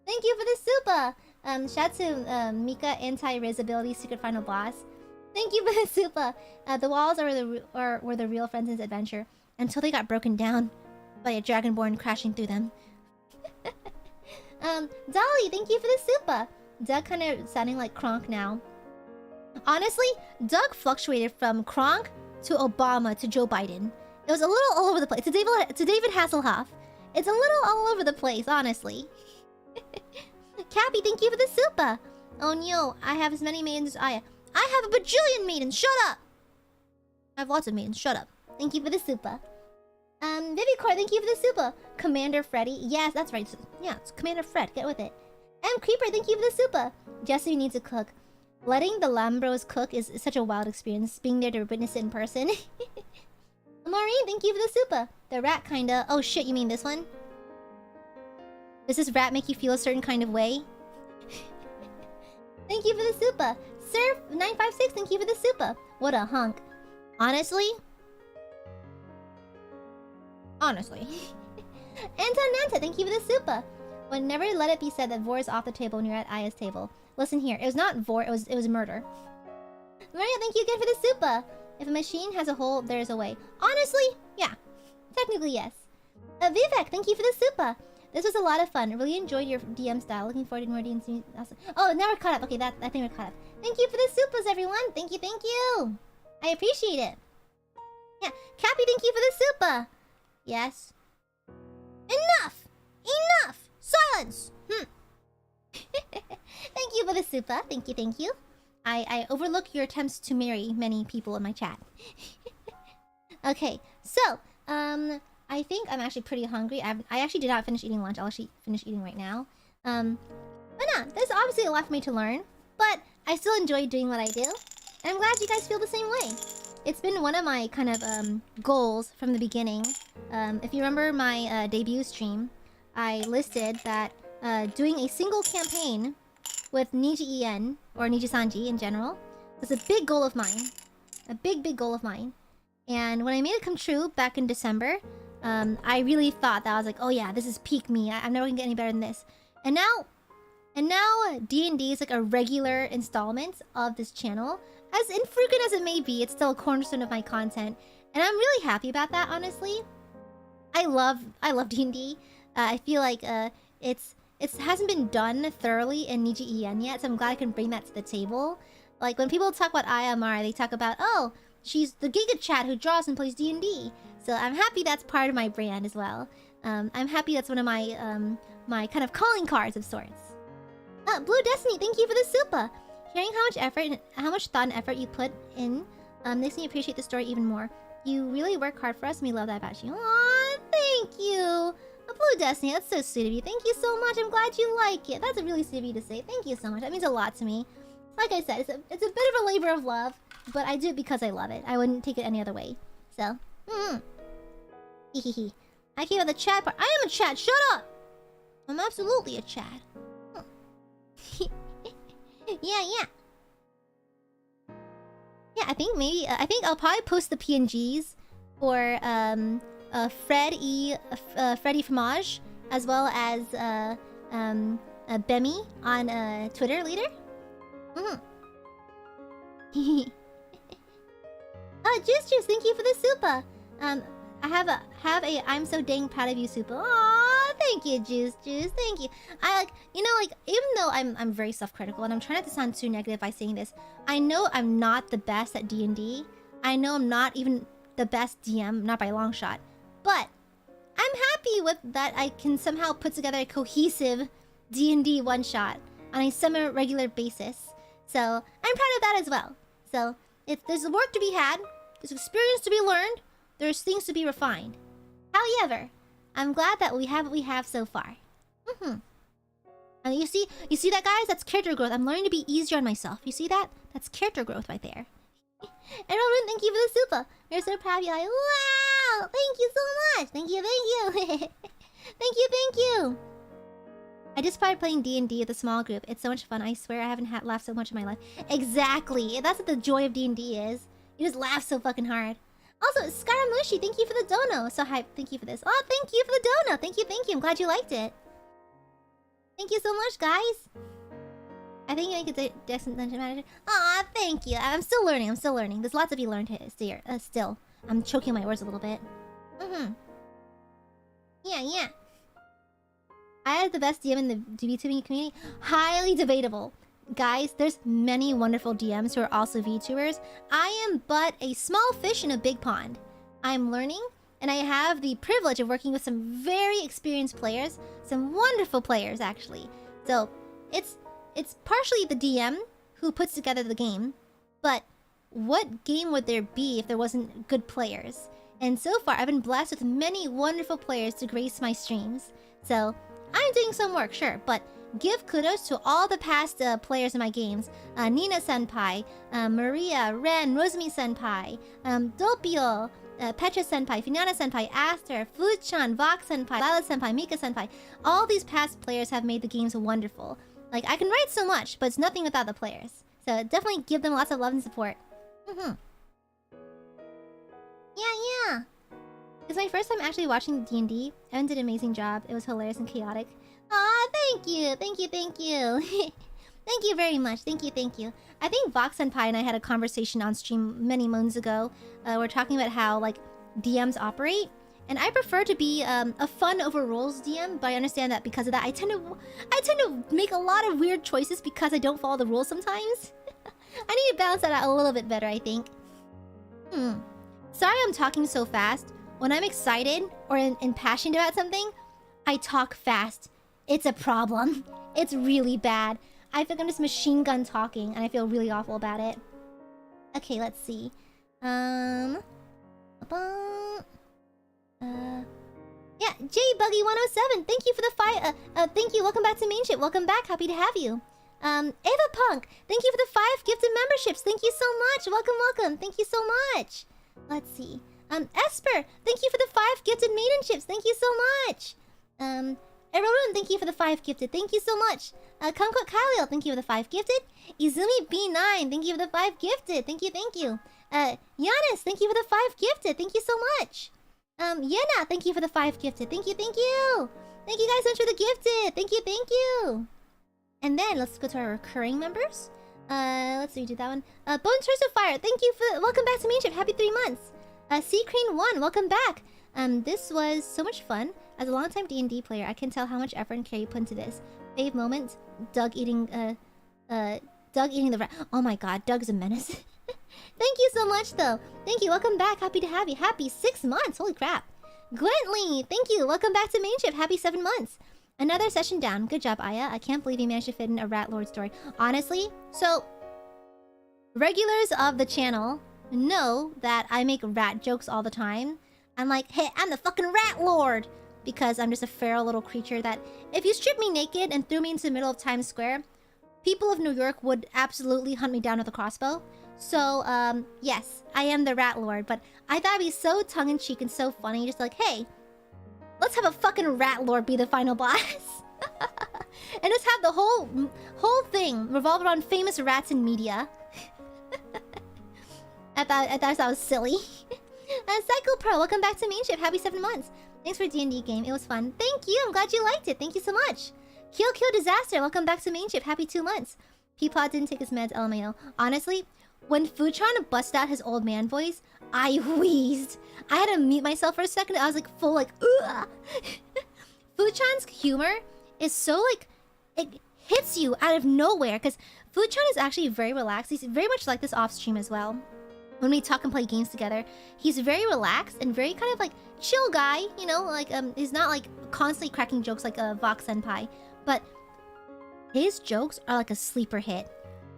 Thank you for the super. Shout to Mika Anti-Riz Ability Secret Final Boss. Thank you for the super. The walls were the real friends in this adventure until they got broken down by a dragonborn crashing through them. Dolly, thank you for the super. Doug kind of sounding like Kronk now. Honestly, Doug fluctuated from Kronk to Obama to Joe Biden. It was a little all over the place. To David Hasselhoff. It's a little all over the place, honestly. Cappy, thank you for the super. Oh no, I have as many maidens as Aya. I have a bajillion maidens, shut up! I have lots of maidens, shut up. Thank you for the super. Vivicor, thank you for the super. Commander Freddy, yes, that's right. Yeah, it's Commander Fred, get with it. Creeper, thank you for the super. Jesse needs to cook. Letting the Lambros cook is such a wild experience. Being there to witness it in person. Maureen, thank you for the super. The rat kinda... Oh shit, you mean this one? Does this rat make you feel a certain kind of way? Thank you for the super. Surf956, thank you for the super. What a hunk. Honestly? Anton Nanta, thank you for the super. But never let it be said that Vor is off the table when you're at Aya's table. Listen here, it was not Vor, it was murder. Maria, thank you again for the super. If a machine has a hole, there's a way. Honestly, yeah. Technically, yes. Vivek, thank you for the super. This was a lot of fun. Really enjoyed your DM style. Looking forward to more DMs. Oh, now we're caught up. Okay, I think we're caught up. Thank you for the supers, everyone. Thank you. I appreciate it. Yeah, Cappy, thank you for the super. Yes. Enough! Silence! Thank you for the super. Thank you. I overlook your attempts to marry many people in my chat. Okay, so, I think I'm actually pretty hungry. I actually did not finish eating lunch. I'll actually finish eating right now. But no, there's obviously a lot for me to learn. But I still enjoy doing what I do. And I'm glad you guys feel the same way. it's been one of my kind of goals from the beginning. If you remember my debut stream, I listed that doing a single campaign with Niji or Nijisanji in general was a big goal of mine. A big goal of mine. And when I made it come true back in December, I really thought that I was like, oh yeah, this is peak me. I'm never gonna get any better than this. And now D&D is like a regular installment of this channel. As infrequent as it may be, it's still a cornerstone of my content. And I'm really happy about that, honestly. I love D&D. I feel like it hasn't been done thoroughly in Niji yet, so I'm glad I can bring that to the table. Like when people talk about Aia Amare, they talk about, oh, she's the Giga Chat who draws and plays D&D. So I'm happy that's part of my brand as well. I'm happy that's one of my my kind of calling cards of sorts. Blue Destiny, thank you for the super. Hearing how much effort and how much thought and effort you put in makes me appreciate the story even more. You really work hard for us, and we love that about you. Aww, thank you. Blue Destiny, that's so sweet of you. Thank you so much. I'm glad you like it. That's a really sweet of you to say. Thank you so much. That means a lot to me. Like I said, it's a bit of a labor of love, but I do it because I love it. I wouldn't take it any other way. So, Hehehe. I came out the chat part. I am a chat. Shut up. I'm absolutely a chat. Yeah. I think maybe I think I'll probably post the PNGs for Freddy Fromage as well as Bemi on Twitter later. Juice, thank you for the super. I have a I'm so dang proud of you super. Aw, thank you, Juice. Thank you. Even though I'm very self-critical and I'm trying not to sound too negative by saying this, I know I'm not the best at D&D. I know I'm not even the best DM, not by a long shot. But I'm happy with that I can somehow put together a cohesive D&D one-shot on a semi-regular basis. So I'm proud of that as well. So if there's work to be had, there's experience to be learned, there's things to be refined. However, I'm glad that we have what we have so far. And you see that, guys? That's character growth. I'm learning to be easier on myself. You see that? That's character growth right there. And Roman, thank you for the super. We're so proud of you. Like, wow! Thank you so much. Thank you. Thank you. I just started playing D&D with a small group. It's so much fun. I swear I haven't laughed so much in my life. Exactly. That's what the joy of D&D is. You just laugh so fucking hard. Also, Scaramushi, thank you for the dono. So hype. Thank you for this. Oh, thank you for the dono. Thank you. I'm glad you liked it. Thank you so much, guys. I think I make a decent dungeon manager. Aw, thank you. I'm still learning. There's lots of you learned here. Still. I'm choking my words a little bit. Yeah. I had the best DM in the VTubing community. Highly debatable. Guys, there's many wonderful DMs who are also VTubers. I am but a small fish in a big pond. I'm learning, and I have the privilege of working with some very experienced players. Some wonderful players, actually. So, it's partially the DM who puts together the game. But what game would there be if there wasn't good players? And so far, I've been blessed with many wonderful players to grace my streams. So, I'm doing some work, sure, but give kudos to all the past players in my games. Nina Senpai, Maria, Ren, Rosemi Senpai, Doppio, Petra Senpai, Finana Senpai, Aster, Fuchan, Vox Senpai, Lila Senpai, Mika Senpai. All these past players have made the games wonderful. Like, I can write so much, but it's nothing without the players. So definitely give them lots of love and support. Yeah. It's my first time actually watching D&D. Evan did an amazing job. It was hilarious and chaotic. Aw, thank you. Thank you. Thank you very much. Thank you. I think Vox Senpai and I had a conversation on stream many moons ago. We're talking about how, like, DMs operate. And I prefer to be a fun over rules DM, but I understand that because of that, I tend to make a lot of weird choices because I don't follow the rules sometimes. I need to balance that out a little bit better, I think. Sorry I'm talking so fast. When I'm excited or passionate about something, I talk fast. It's a problem. It's really bad. I feel like I'm just machine gun talking, and I feel really awful about it. Okay, let's see. Yeah, JBuggy107, thank you for the fight. Thank you. Welcome back to Main Ship. Welcome back. Happy to have you. Ava Punk, thank you for the 5 gifted memberships. Thank you so much. Welcome. Thank you so much. Let's see. Esper, thank you for the 5 gifted maidenships. Thank you so much. Erorun, thank you for the 5 gifted. Thank you so much. Kumquat Kylil, thank you for the 5 gifted. Izumi B9, thank you for the 5 gifted. Thank you. Giannis, thank you for the 5 gifted. Thank you so much. Yena, thank you for the 5 gifted. Thank you. Thank you guys so much for the gifted. Thank you. And then let's go to our recurring members. Let's see, do that one. Bone Source of Fire, thank you for welcome back to Mainship. Happy 3 months. Sea Crane 1, welcome back. This was so much fun. As a longtime D&D player, I can tell how much effort and care you put into this. Fave moment, Doug eating the rat. Oh my god, Doug's a menace. Thank you so much though. Thank you, welcome back. Happy to have you. Happy 6 months, holy crap. Gwentley, thank you. Welcome back to Mainship. Happy 7 months. Another session down. Good job, Aya. I can't believe you managed to fit in a Rat Lord story. Honestly, so regulars of the channel know that I make rat jokes all the time. I'm like, hey, I'm the fucking Rat Lord! Because I'm just a feral little creature that if you strip me naked and threw me into the middle of Times Square, people of New York would absolutely hunt me down with a crossbow. So, yes, I am the Rat Lord, but I thought it'd be so tongue-in-cheek and so funny, just like, hey, let's have a fucking Rat Lord be the final boss. And just have the whole thing revolve around famous rats in media. I thought that was silly. Psycho Pro, welcome back to Mainship. Happy 7 months. Thanks for D&D game. It was fun. Thank you. I'm glad you liked it. Thank you so much. Kill Disaster, welcome back to Mainship. Happy 2 months. Peapod didn't take his meds, LMAO. Honestly, when Futron busted out his old man voice, I wheezed. I had to mute myself for a second. I was like full like, ugh. Futron's humor is so like, it hits you out of nowhere. Because Futron is actually very relaxed. He's very much like this off stream as well. When we talk and play games together, he's very relaxed and very kind of like chill guy, you know, like he's not like constantly cracking jokes like Vox Senpai, but his jokes are like a sleeper hit.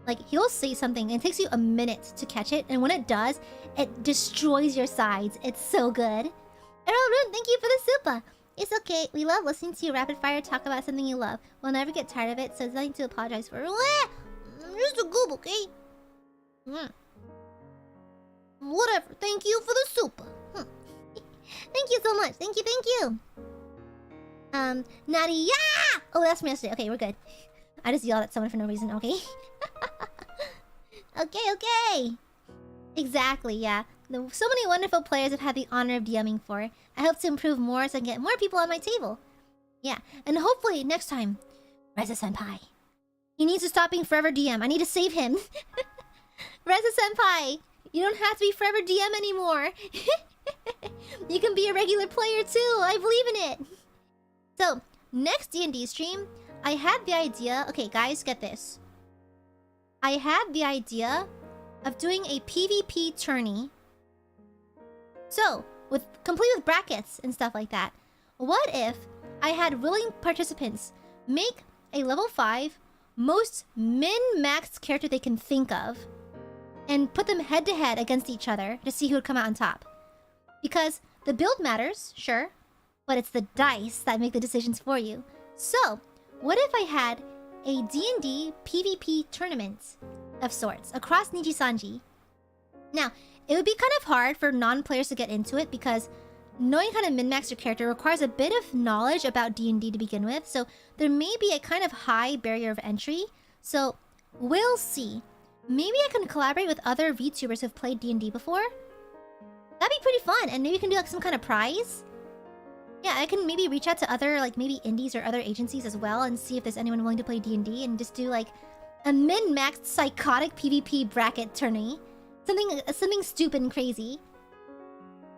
Like he'll say something and it takes you a minute to catch it, and when it does, it destroys your sides. It's so good. Errol, thank you for the super. It's okay. We love listening to you rapid fire talk about something you love. We'll never get tired of it, so there's nothing to apologize for. Just a goob, okay? Whatever. Thank you for the super. Thank you so much. Thank you. Nadia! Oh, that's from yesterday. Okay, we're good. I just yelled at someone for no reason, okay? Okay. Exactly, yeah. So many wonderful players I've had the honor of DMing for. I hope to improve more so I can get more people on my table. Yeah, and hopefully next time, Reza Senpai. He needs to stop being forever DM. I need to save him. Reza Senpai, you don't have to be forever DM anymore. You can be a regular player too. I believe in it. So, next D&D stream, I had the idea... Okay, guys, get this. I had the idea of doing a PvP tourney. So, complete with brackets and stuff like that. What if I had willing participants make a level 5 most min-maxed character they can think of and put them head-to-head against each other to see who would come out on top? Because the build matters, sure, but it's the dice that make the decisions for you. So, what if I had a D&D PvP tournament of sorts across Nijisanji? Now, it would be kind of hard for non-players to get into it because knowing how to min-max your character requires a bit of knowledge about D&D to begin with, so there may be a kind of high barrier of entry. So, we'll see. Maybe I can collaborate with other VTubers who've played D&D before. That'd be pretty fun, and maybe we can do like some kind of prize. Yeah, I can maybe reach out to other like maybe indies or other agencies as well and see if there's anyone willing to play D&D and just do like a min-maxed psychotic PvP bracket tourney. Something stupid and crazy.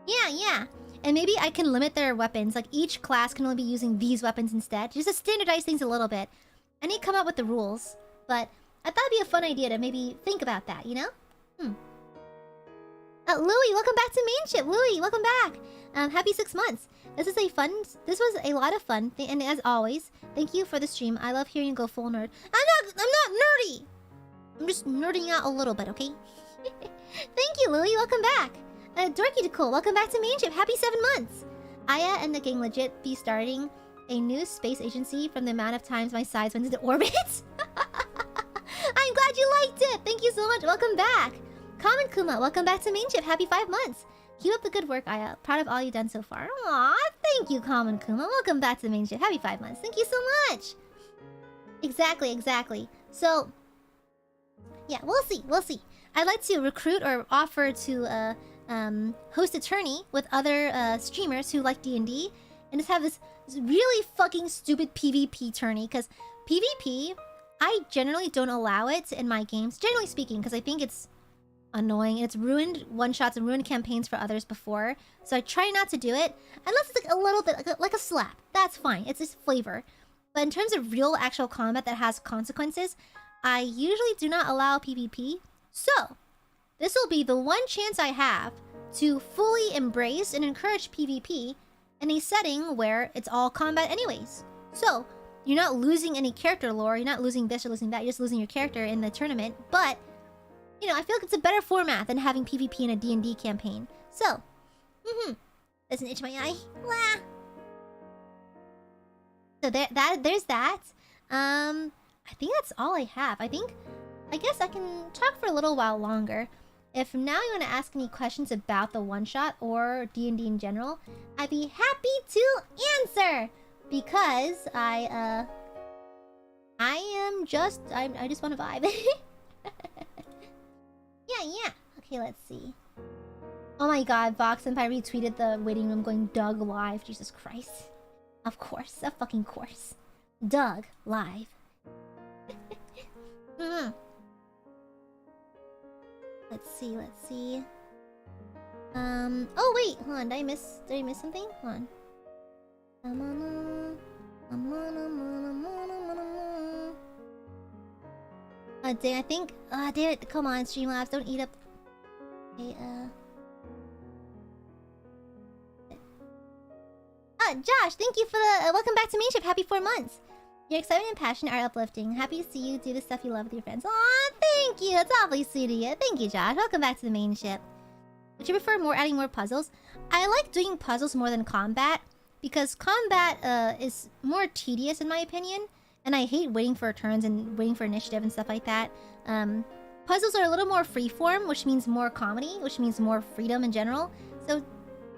Yeah. And maybe I can limit their weapons. Like each class can only be using these weapons instead. Just to standardize things a little bit. I need to come up with the rules. But I thought it'd be a fun idea to maybe think about that, you know? Louie, welcome back to Mainship. Louie, welcome back. Happy 6 months. This was a lot of fun. And as always, thank you for the stream. I love hearing you go full nerd. I'm not nerdy. I'm just nerding out a little bit, okay? Thank you, Louie. Welcome back. Dorky to Cool, welcome back to Mainship. Happy 7 months. Aya and the gang legit be starting a new space agency from the amount of times my size went into orbit. so much. Welcome back. Common Kuma, welcome back to Mainship. Happy 5 months. Keep up the good work, Aya. Proud of all you've done so far. Aw, thank you, Common Kuma. Welcome back to Mainship. Happy 5 months. Thank you so much. Exactly. So, yeah, we'll see. I'd like to recruit or offer to host a tourney with other streamers who like D&D and just have this really fucking stupid PvP tourney, because PvP, I generally don't allow it in my games, generally speaking, because I think it's annoying and it's ruined one-shots and ruined campaigns for others before. So I try not to do it unless it's like a little bit like a slap. That's fine. It's just flavor. But in terms of real actual combat that has consequences, I usually do not allow PvP. So this will be the one chance I have to fully embrace and encourage PvP in a setting where it's all combat anyways. So you're not losing any character lore, you're not losing this or losing that, you're just losing your character in the tournament. But, you know, I feel like it's a better format than having PvP in a D&D campaign. So, doesn't itch my eye. Wah. So there's that. I think that's all I have. I guess I can talk for a little while longer. If now you want to ask any questions about the one-shot or D&D in general, I'd be happy to answer! Because I just want to vibe. Yeah. Okay, let's see. Oh my god, Vox Senpai retweeted the waiting room going Doug live. Jesus Christ. Of course, of fucking course. Doug live. Let's see. Oh wait, hold on. Did I miss something? Hold on. Dang, I think. Damn it! Come on, Streamlabs, don't eat up. Okay, Josh, thank you for the welcome back to Mainship. Happy 4 months. Your excitement and passion are uplifting. Happy to see you do the stuff you love with your friends. Aw, thank you. That's awfully sweet of you. Thank you, Josh. Welcome back to the Mainship. Would you prefer adding more puzzles? I like doing puzzles more than combat, because combat is more tedious in my opinion, and I hate waiting for turns and waiting for initiative and stuff like that. Puzzles are a little more freeform, which means more comedy, which means more freedom in general. So,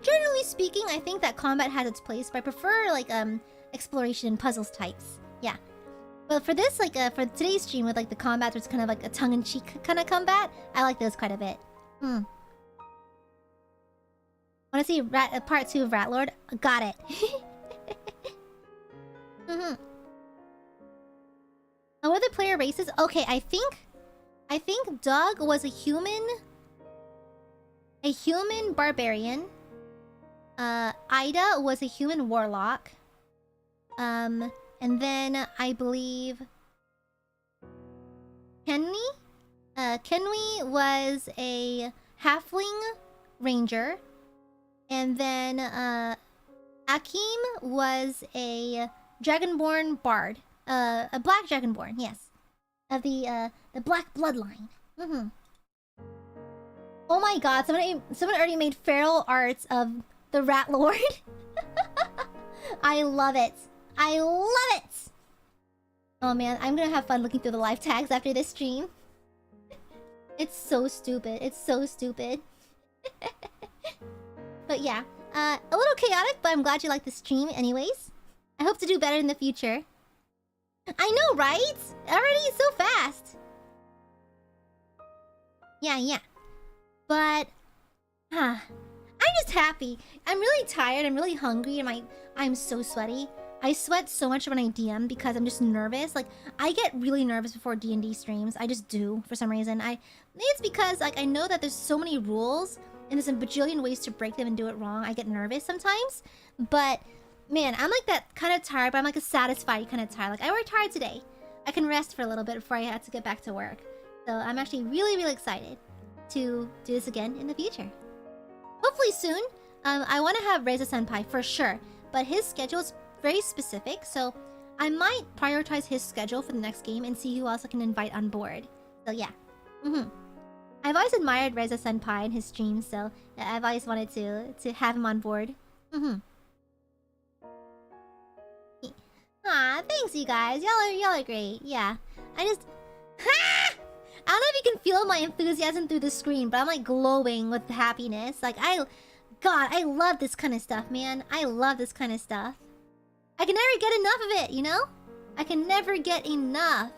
generally speaking, I think that combat has its place, but I prefer like exploration and puzzles types. Yeah. But for this, like for today's stream with like the combat, it's kind of like a tongue-in-cheek kind of combat. I like those quite a bit. Want to see part 2 of Ratlord? Got it. What are the player races? Okay, I think Doug was a human barbarian. Ida was a human warlock. And then I believe Kenwi was a halfling ranger. And then Akim was a dragonborn bard. A black dragonborn, yes. Of the black bloodline. Oh my god, someone already made feral arts of the Rat Lord. I love it. Oh man, I'm gonna have fun looking through the live tags after this stream. It's so stupid. But yeah, a little chaotic, but I'm glad you liked the stream anyways. I hope to do better in the future. I know, right? Already so fast. Yeah. But, I'm just happy. I'm really tired, I'm really hungry, and I'm so sweaty. I sweat so much when I DM because I'm just nervous. Like, I get really nervous before D&D streams. I just do, for some reason. Maybe it's because, like, I know that there's so many rules, and there's a bajillion ways to break them and do it wrong. I get nervous sometimes. But, man, I'm like that kind of tired, but I'm like a satisfied kind of tired. Like, I worked hard today. I can rest for a little bit before I have to get back to work. So I'm actually really, really excited to do this again in the future. Hopefully soon. I want to have Reza Senpai for sure, but his schedule is very specific, so I might prioritize his schedule for the next game and see who else I can invite on board. So yeah. I've always admired Reza Senpai and his streams, so I've always wanted to have him on board. Aw, thanks you guys. Y'all are great. Yeah. I don't know if if you can feel my enthusiasm through the screen, but I'm like glowing with happiness. Like God, I love this kind of stuff, man. I love this kind of stuff. I can never get enough of it, you know? I can never get enough.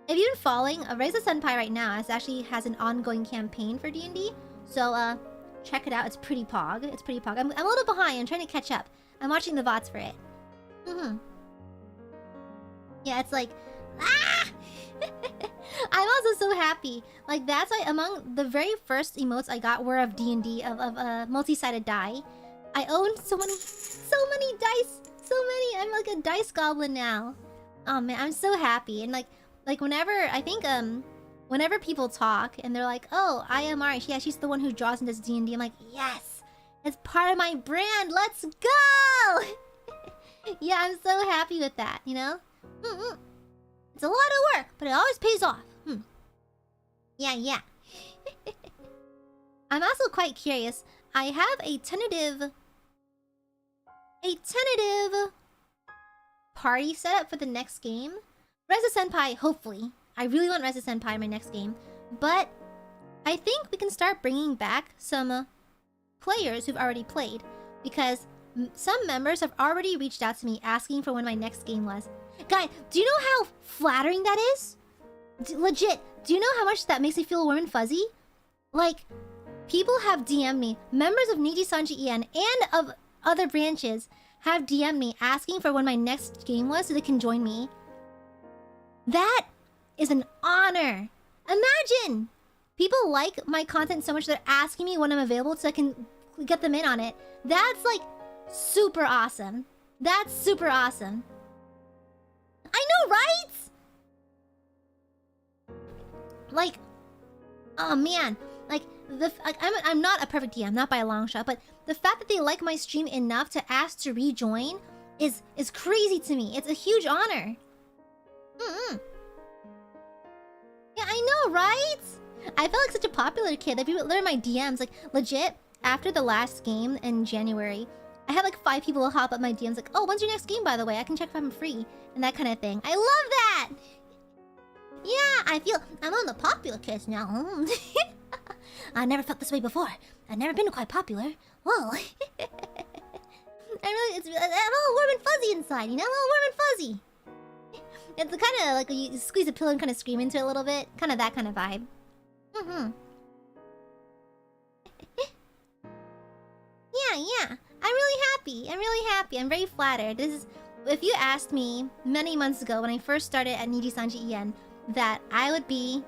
If you've been following, Reza Senpai right now actually has an ongoing campaign for D&D. So, check it out. It's pretty pog. It's pretty pog. I'm a little behind. I'm trying to catch up. I'm watching the VODs for it. Yeah, it's like... Ah! I'm also so happy. Like, that's why among the very first emotes I got were of D&D, of multi-sided die. I own so many dice. So many. I'm like a dice goblin now. Oh man, I'm so happy. And like whenever, I think, whenever people talk and they're like, oh, Aia Amare, yeah, she's the one who draws and does D&D. I'm like, yes, it's part of my brand. Let's go. Yeah, I'm so happy with that, you know? It's a lot of work, but it always pays off. Yeah. I'm also quite curious. I have a tentative party set up for the next game. Reza Senpai, hopefully. I really want Reza Senpai in my next game. But I think we can start bringing back some players who've already played. Because some members have already reached out to me asking for when my next game was. Guy, do you know how flattering that is? Legit, do you know how much that makes me feel warm and fuzzy? Like, people have DM'd me. Members of Nijisanji and of other branches have DM'd me asking for when my next game was so they can join me. That is an honor. Imagine! People like my content so much they're asking me when I'm available so I can get them in on it. That's like super awesome. That's super awesome. I know, right? Like, oh man, like I'm not a perfect DM, not by a long shot, but the fact that they like my stream enough to ask to rejoin is crazy to me. It's a huge honor. Yeah, I know, right? I felt like such a popular kid that people learn my DMs. Like, legit, after the last game in January, I had like 5 people hop up my DMs like, oh, when's your next game, by the way? I can check if I'm free. And that kind of thing. I love that! Yeah, I feel I'm on the popular kids now. I never felt this way before. I've never been quite popular. Whoa. I'm a little warm and fuzzy inside, you know? A little warm and fuzzy. It's the kind of like you squeeze a pillow and kind of scream into it a little bit. Kind of that kind of vibe. Yeah. I'm really happy. I'm very flattered. This is... If you asked me many months ago when I first started at Nijisanji En that I would be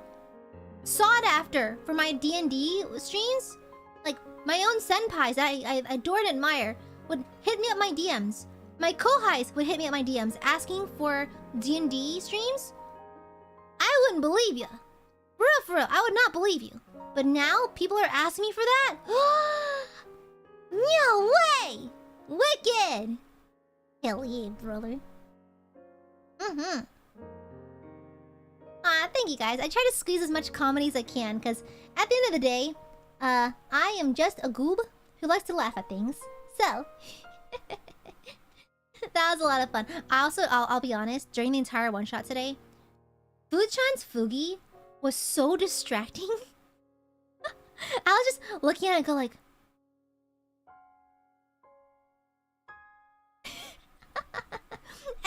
sought after for my D&D streams, like my own senpais that I adore and admire would hit me up my DMs. My kohais would hit me up my DMs asking for D&D streams. I wouldn't believe you. For real, I would not believe you. But now people are asking me for that? No way! Wicked! Hell yeah, brother. Thank you guys. I try to squeeze as much comedy as I can, because at the end of the day, I am just a goob who likes to laugh at things. So, that was a lot of fun. I'll be honest, during the entire one-shot today, Fuchan's Fugi was so distracting. I was just looking at it and go like...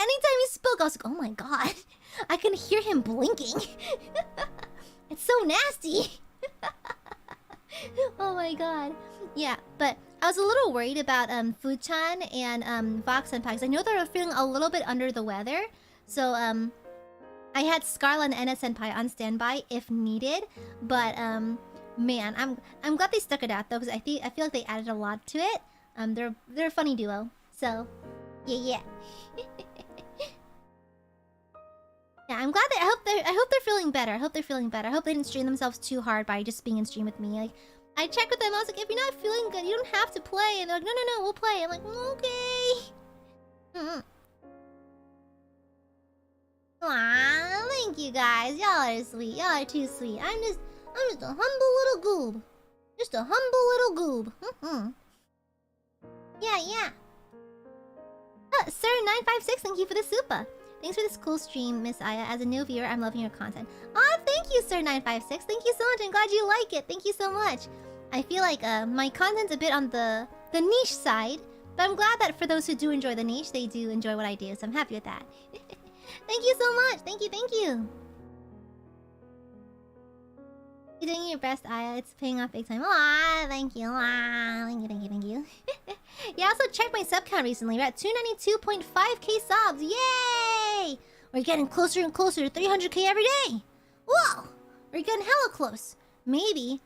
Anytime he spoke, I was like, oh my god. I can hear him blinking. It's so nasty. Oh my god. Yeah, but I was a little worried about Fuchan and Vox Senpai, because I know they're feeling a little bit under the weather. So I had Scarla and NS Senpai on standby if needed. But man, I'm glad they stuck it out though, because I feel like they added a lot to it. They're a funny duo. So yeah. Yeah, I'm glad that I hope they're feeling better. I hope they didn't strain themselves too hard by just being in stream with me. Like, I checked with them, I was like, if you're not feeling good, you don't have to play. And they're like, no, we'll play. I'm like, okay. Aw, thank you guys. Y'all are sweet. Y'all are too sweet. I'm just a humble little goob. Just a humble little goob. Yeah. Sir956, thank you for the super. Thanks for this cool stream, Miss Aya. As a new viewer, I'm loving your content. Aw, thank you, Sir956. Thank you so much. I'm glad you like it. Thank you so much. I feel like my content's a bit on the niche side, but I'm glad that for those who do enjoy the niche, they do enjoy what I do, so I'm happy with that. Thank you so much. Thank you, thank you. You're doing your best, Aya. It's paying off big time. Aw, thank you. Aw, thank you, thank you, thank you. Yeah, I also checked my sub count recently. We're at 292.5k subs. Yay! We're getting closer and closer to 300k every day. Whoa! We're getting hella close. Maybe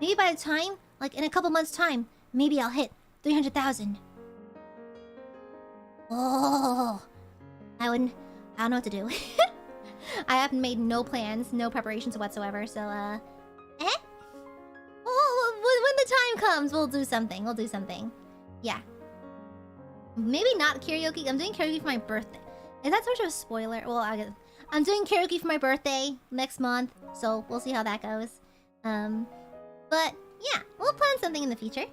by the time, like in a couple months' time, maybe I'll hit 300,000. Oh, I don't know what to do. I haven't made no plans, no preparations whatsoever, so, when the time comes, we'll do something. We'll do something. Yeah. Maybe not karaoke. I'm doing karaoke for my birthday. Is that sort of a spoiler? Well, I'm doing karaoke for my birthday next month, so we'll see how that goes. But yeah, we'll plan something in the future.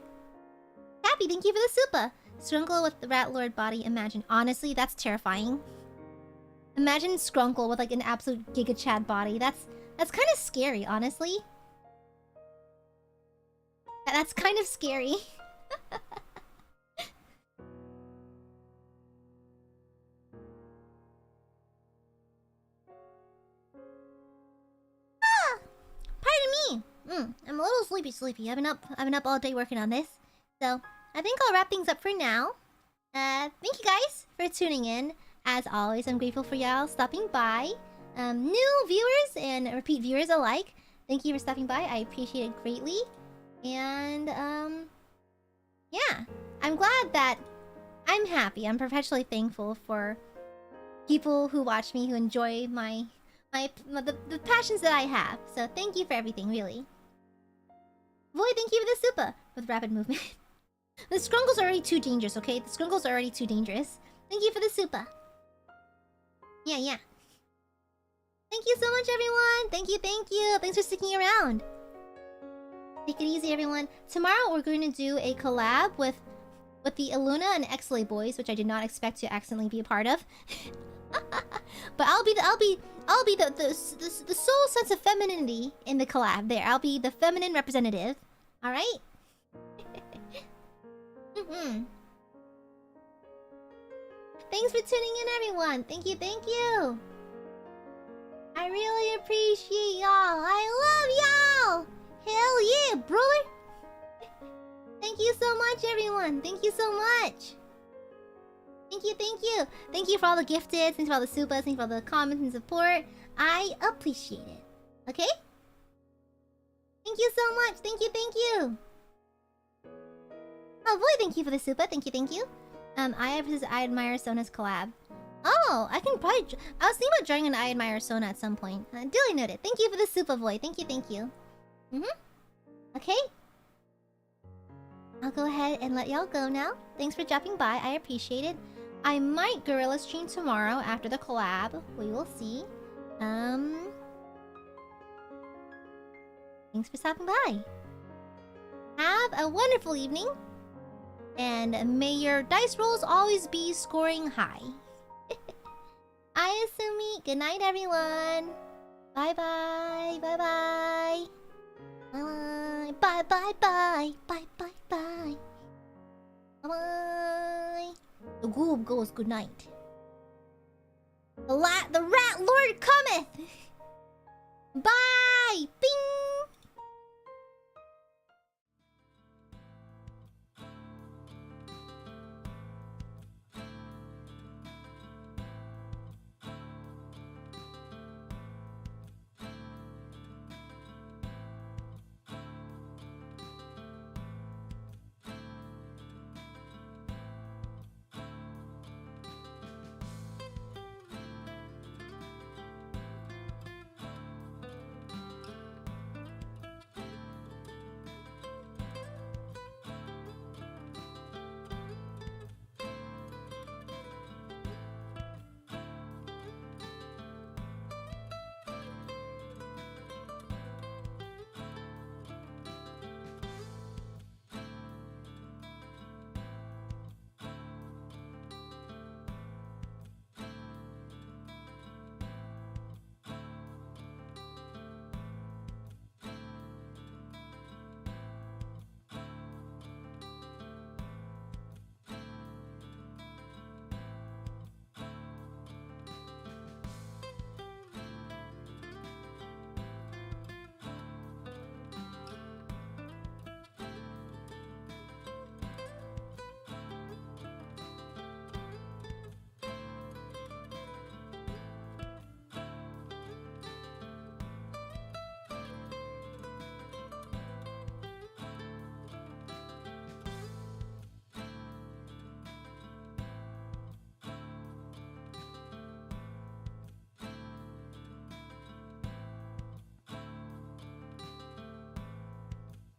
Happy, thank you for the super. Skrunkle with the Rat Lord body. Imagine. Honestly, that's terrifying. Imagine Skrunkle with like an absolute Giga Chad body. That's kind of scary, honestly. That's kind of scary. Pardon me. I'm a little sleepy. I've been up all day working on this. So I think I'll wrap things up for now. Thank you guys for tuning in. As always, I'm grateful for y'all stopping by. New viewers and repeat viewers alike, thank you for stopping by. I appreciate it greatly. And yeah, I'm glad that I'm happy. I'm perpetually thankful for people who watch me, who enjoy the passions that I have. So thank you for everything, really. Void, thank you for the super with rapid movement. The Skrunkles are already too dangerous, okay? The Skrunkles are already too dangerous. Thank you for the super. Yeah. Thank you so much, everyone. Thank you. Thanks for sticking around. Take it easy, everyone. Tomorrow we're going to do a collab with the ILUNA and XLA boys, which I did not expect to accidentally be a part of. But I'll be the sole sense of femininity in the collab. There, I'll be the feminine representative. All right. Thanks for tuning in, everyone. Thank you. I really appreciate y'all. I love y'all. Hell yeah, brother. Thank you so much, everyone. Thank you so much. Thank you. Thank you for all the gifted. Thanks for all the supers. Thanks for all the comments and support. I appreciate it. Okay? Thank you so much. Thank you. Oh boy, thank you for the super. Thank you. Aia vs. Aiadmirers Sona's collab. Oh, I can probably... I was thinking about joining an Aiadmirers Sona at some point. Duly noted. Thank you for the super void. Thank you. Okay. I'll go ahead and let y'all go now. Thanks for dropping by. I appreciate it. I might gorilla stream tomorrow after the collab. We will see. Thanks for stopping by. Have a wonderful evening. And may your dice rolls always be scoring high. Ayasumi, good night, everyone. Bye-bye. Bye-bye. Bye-bye. Bye-bye. Bye-bye. The goob goes good night. The rat lord cometh. Bye.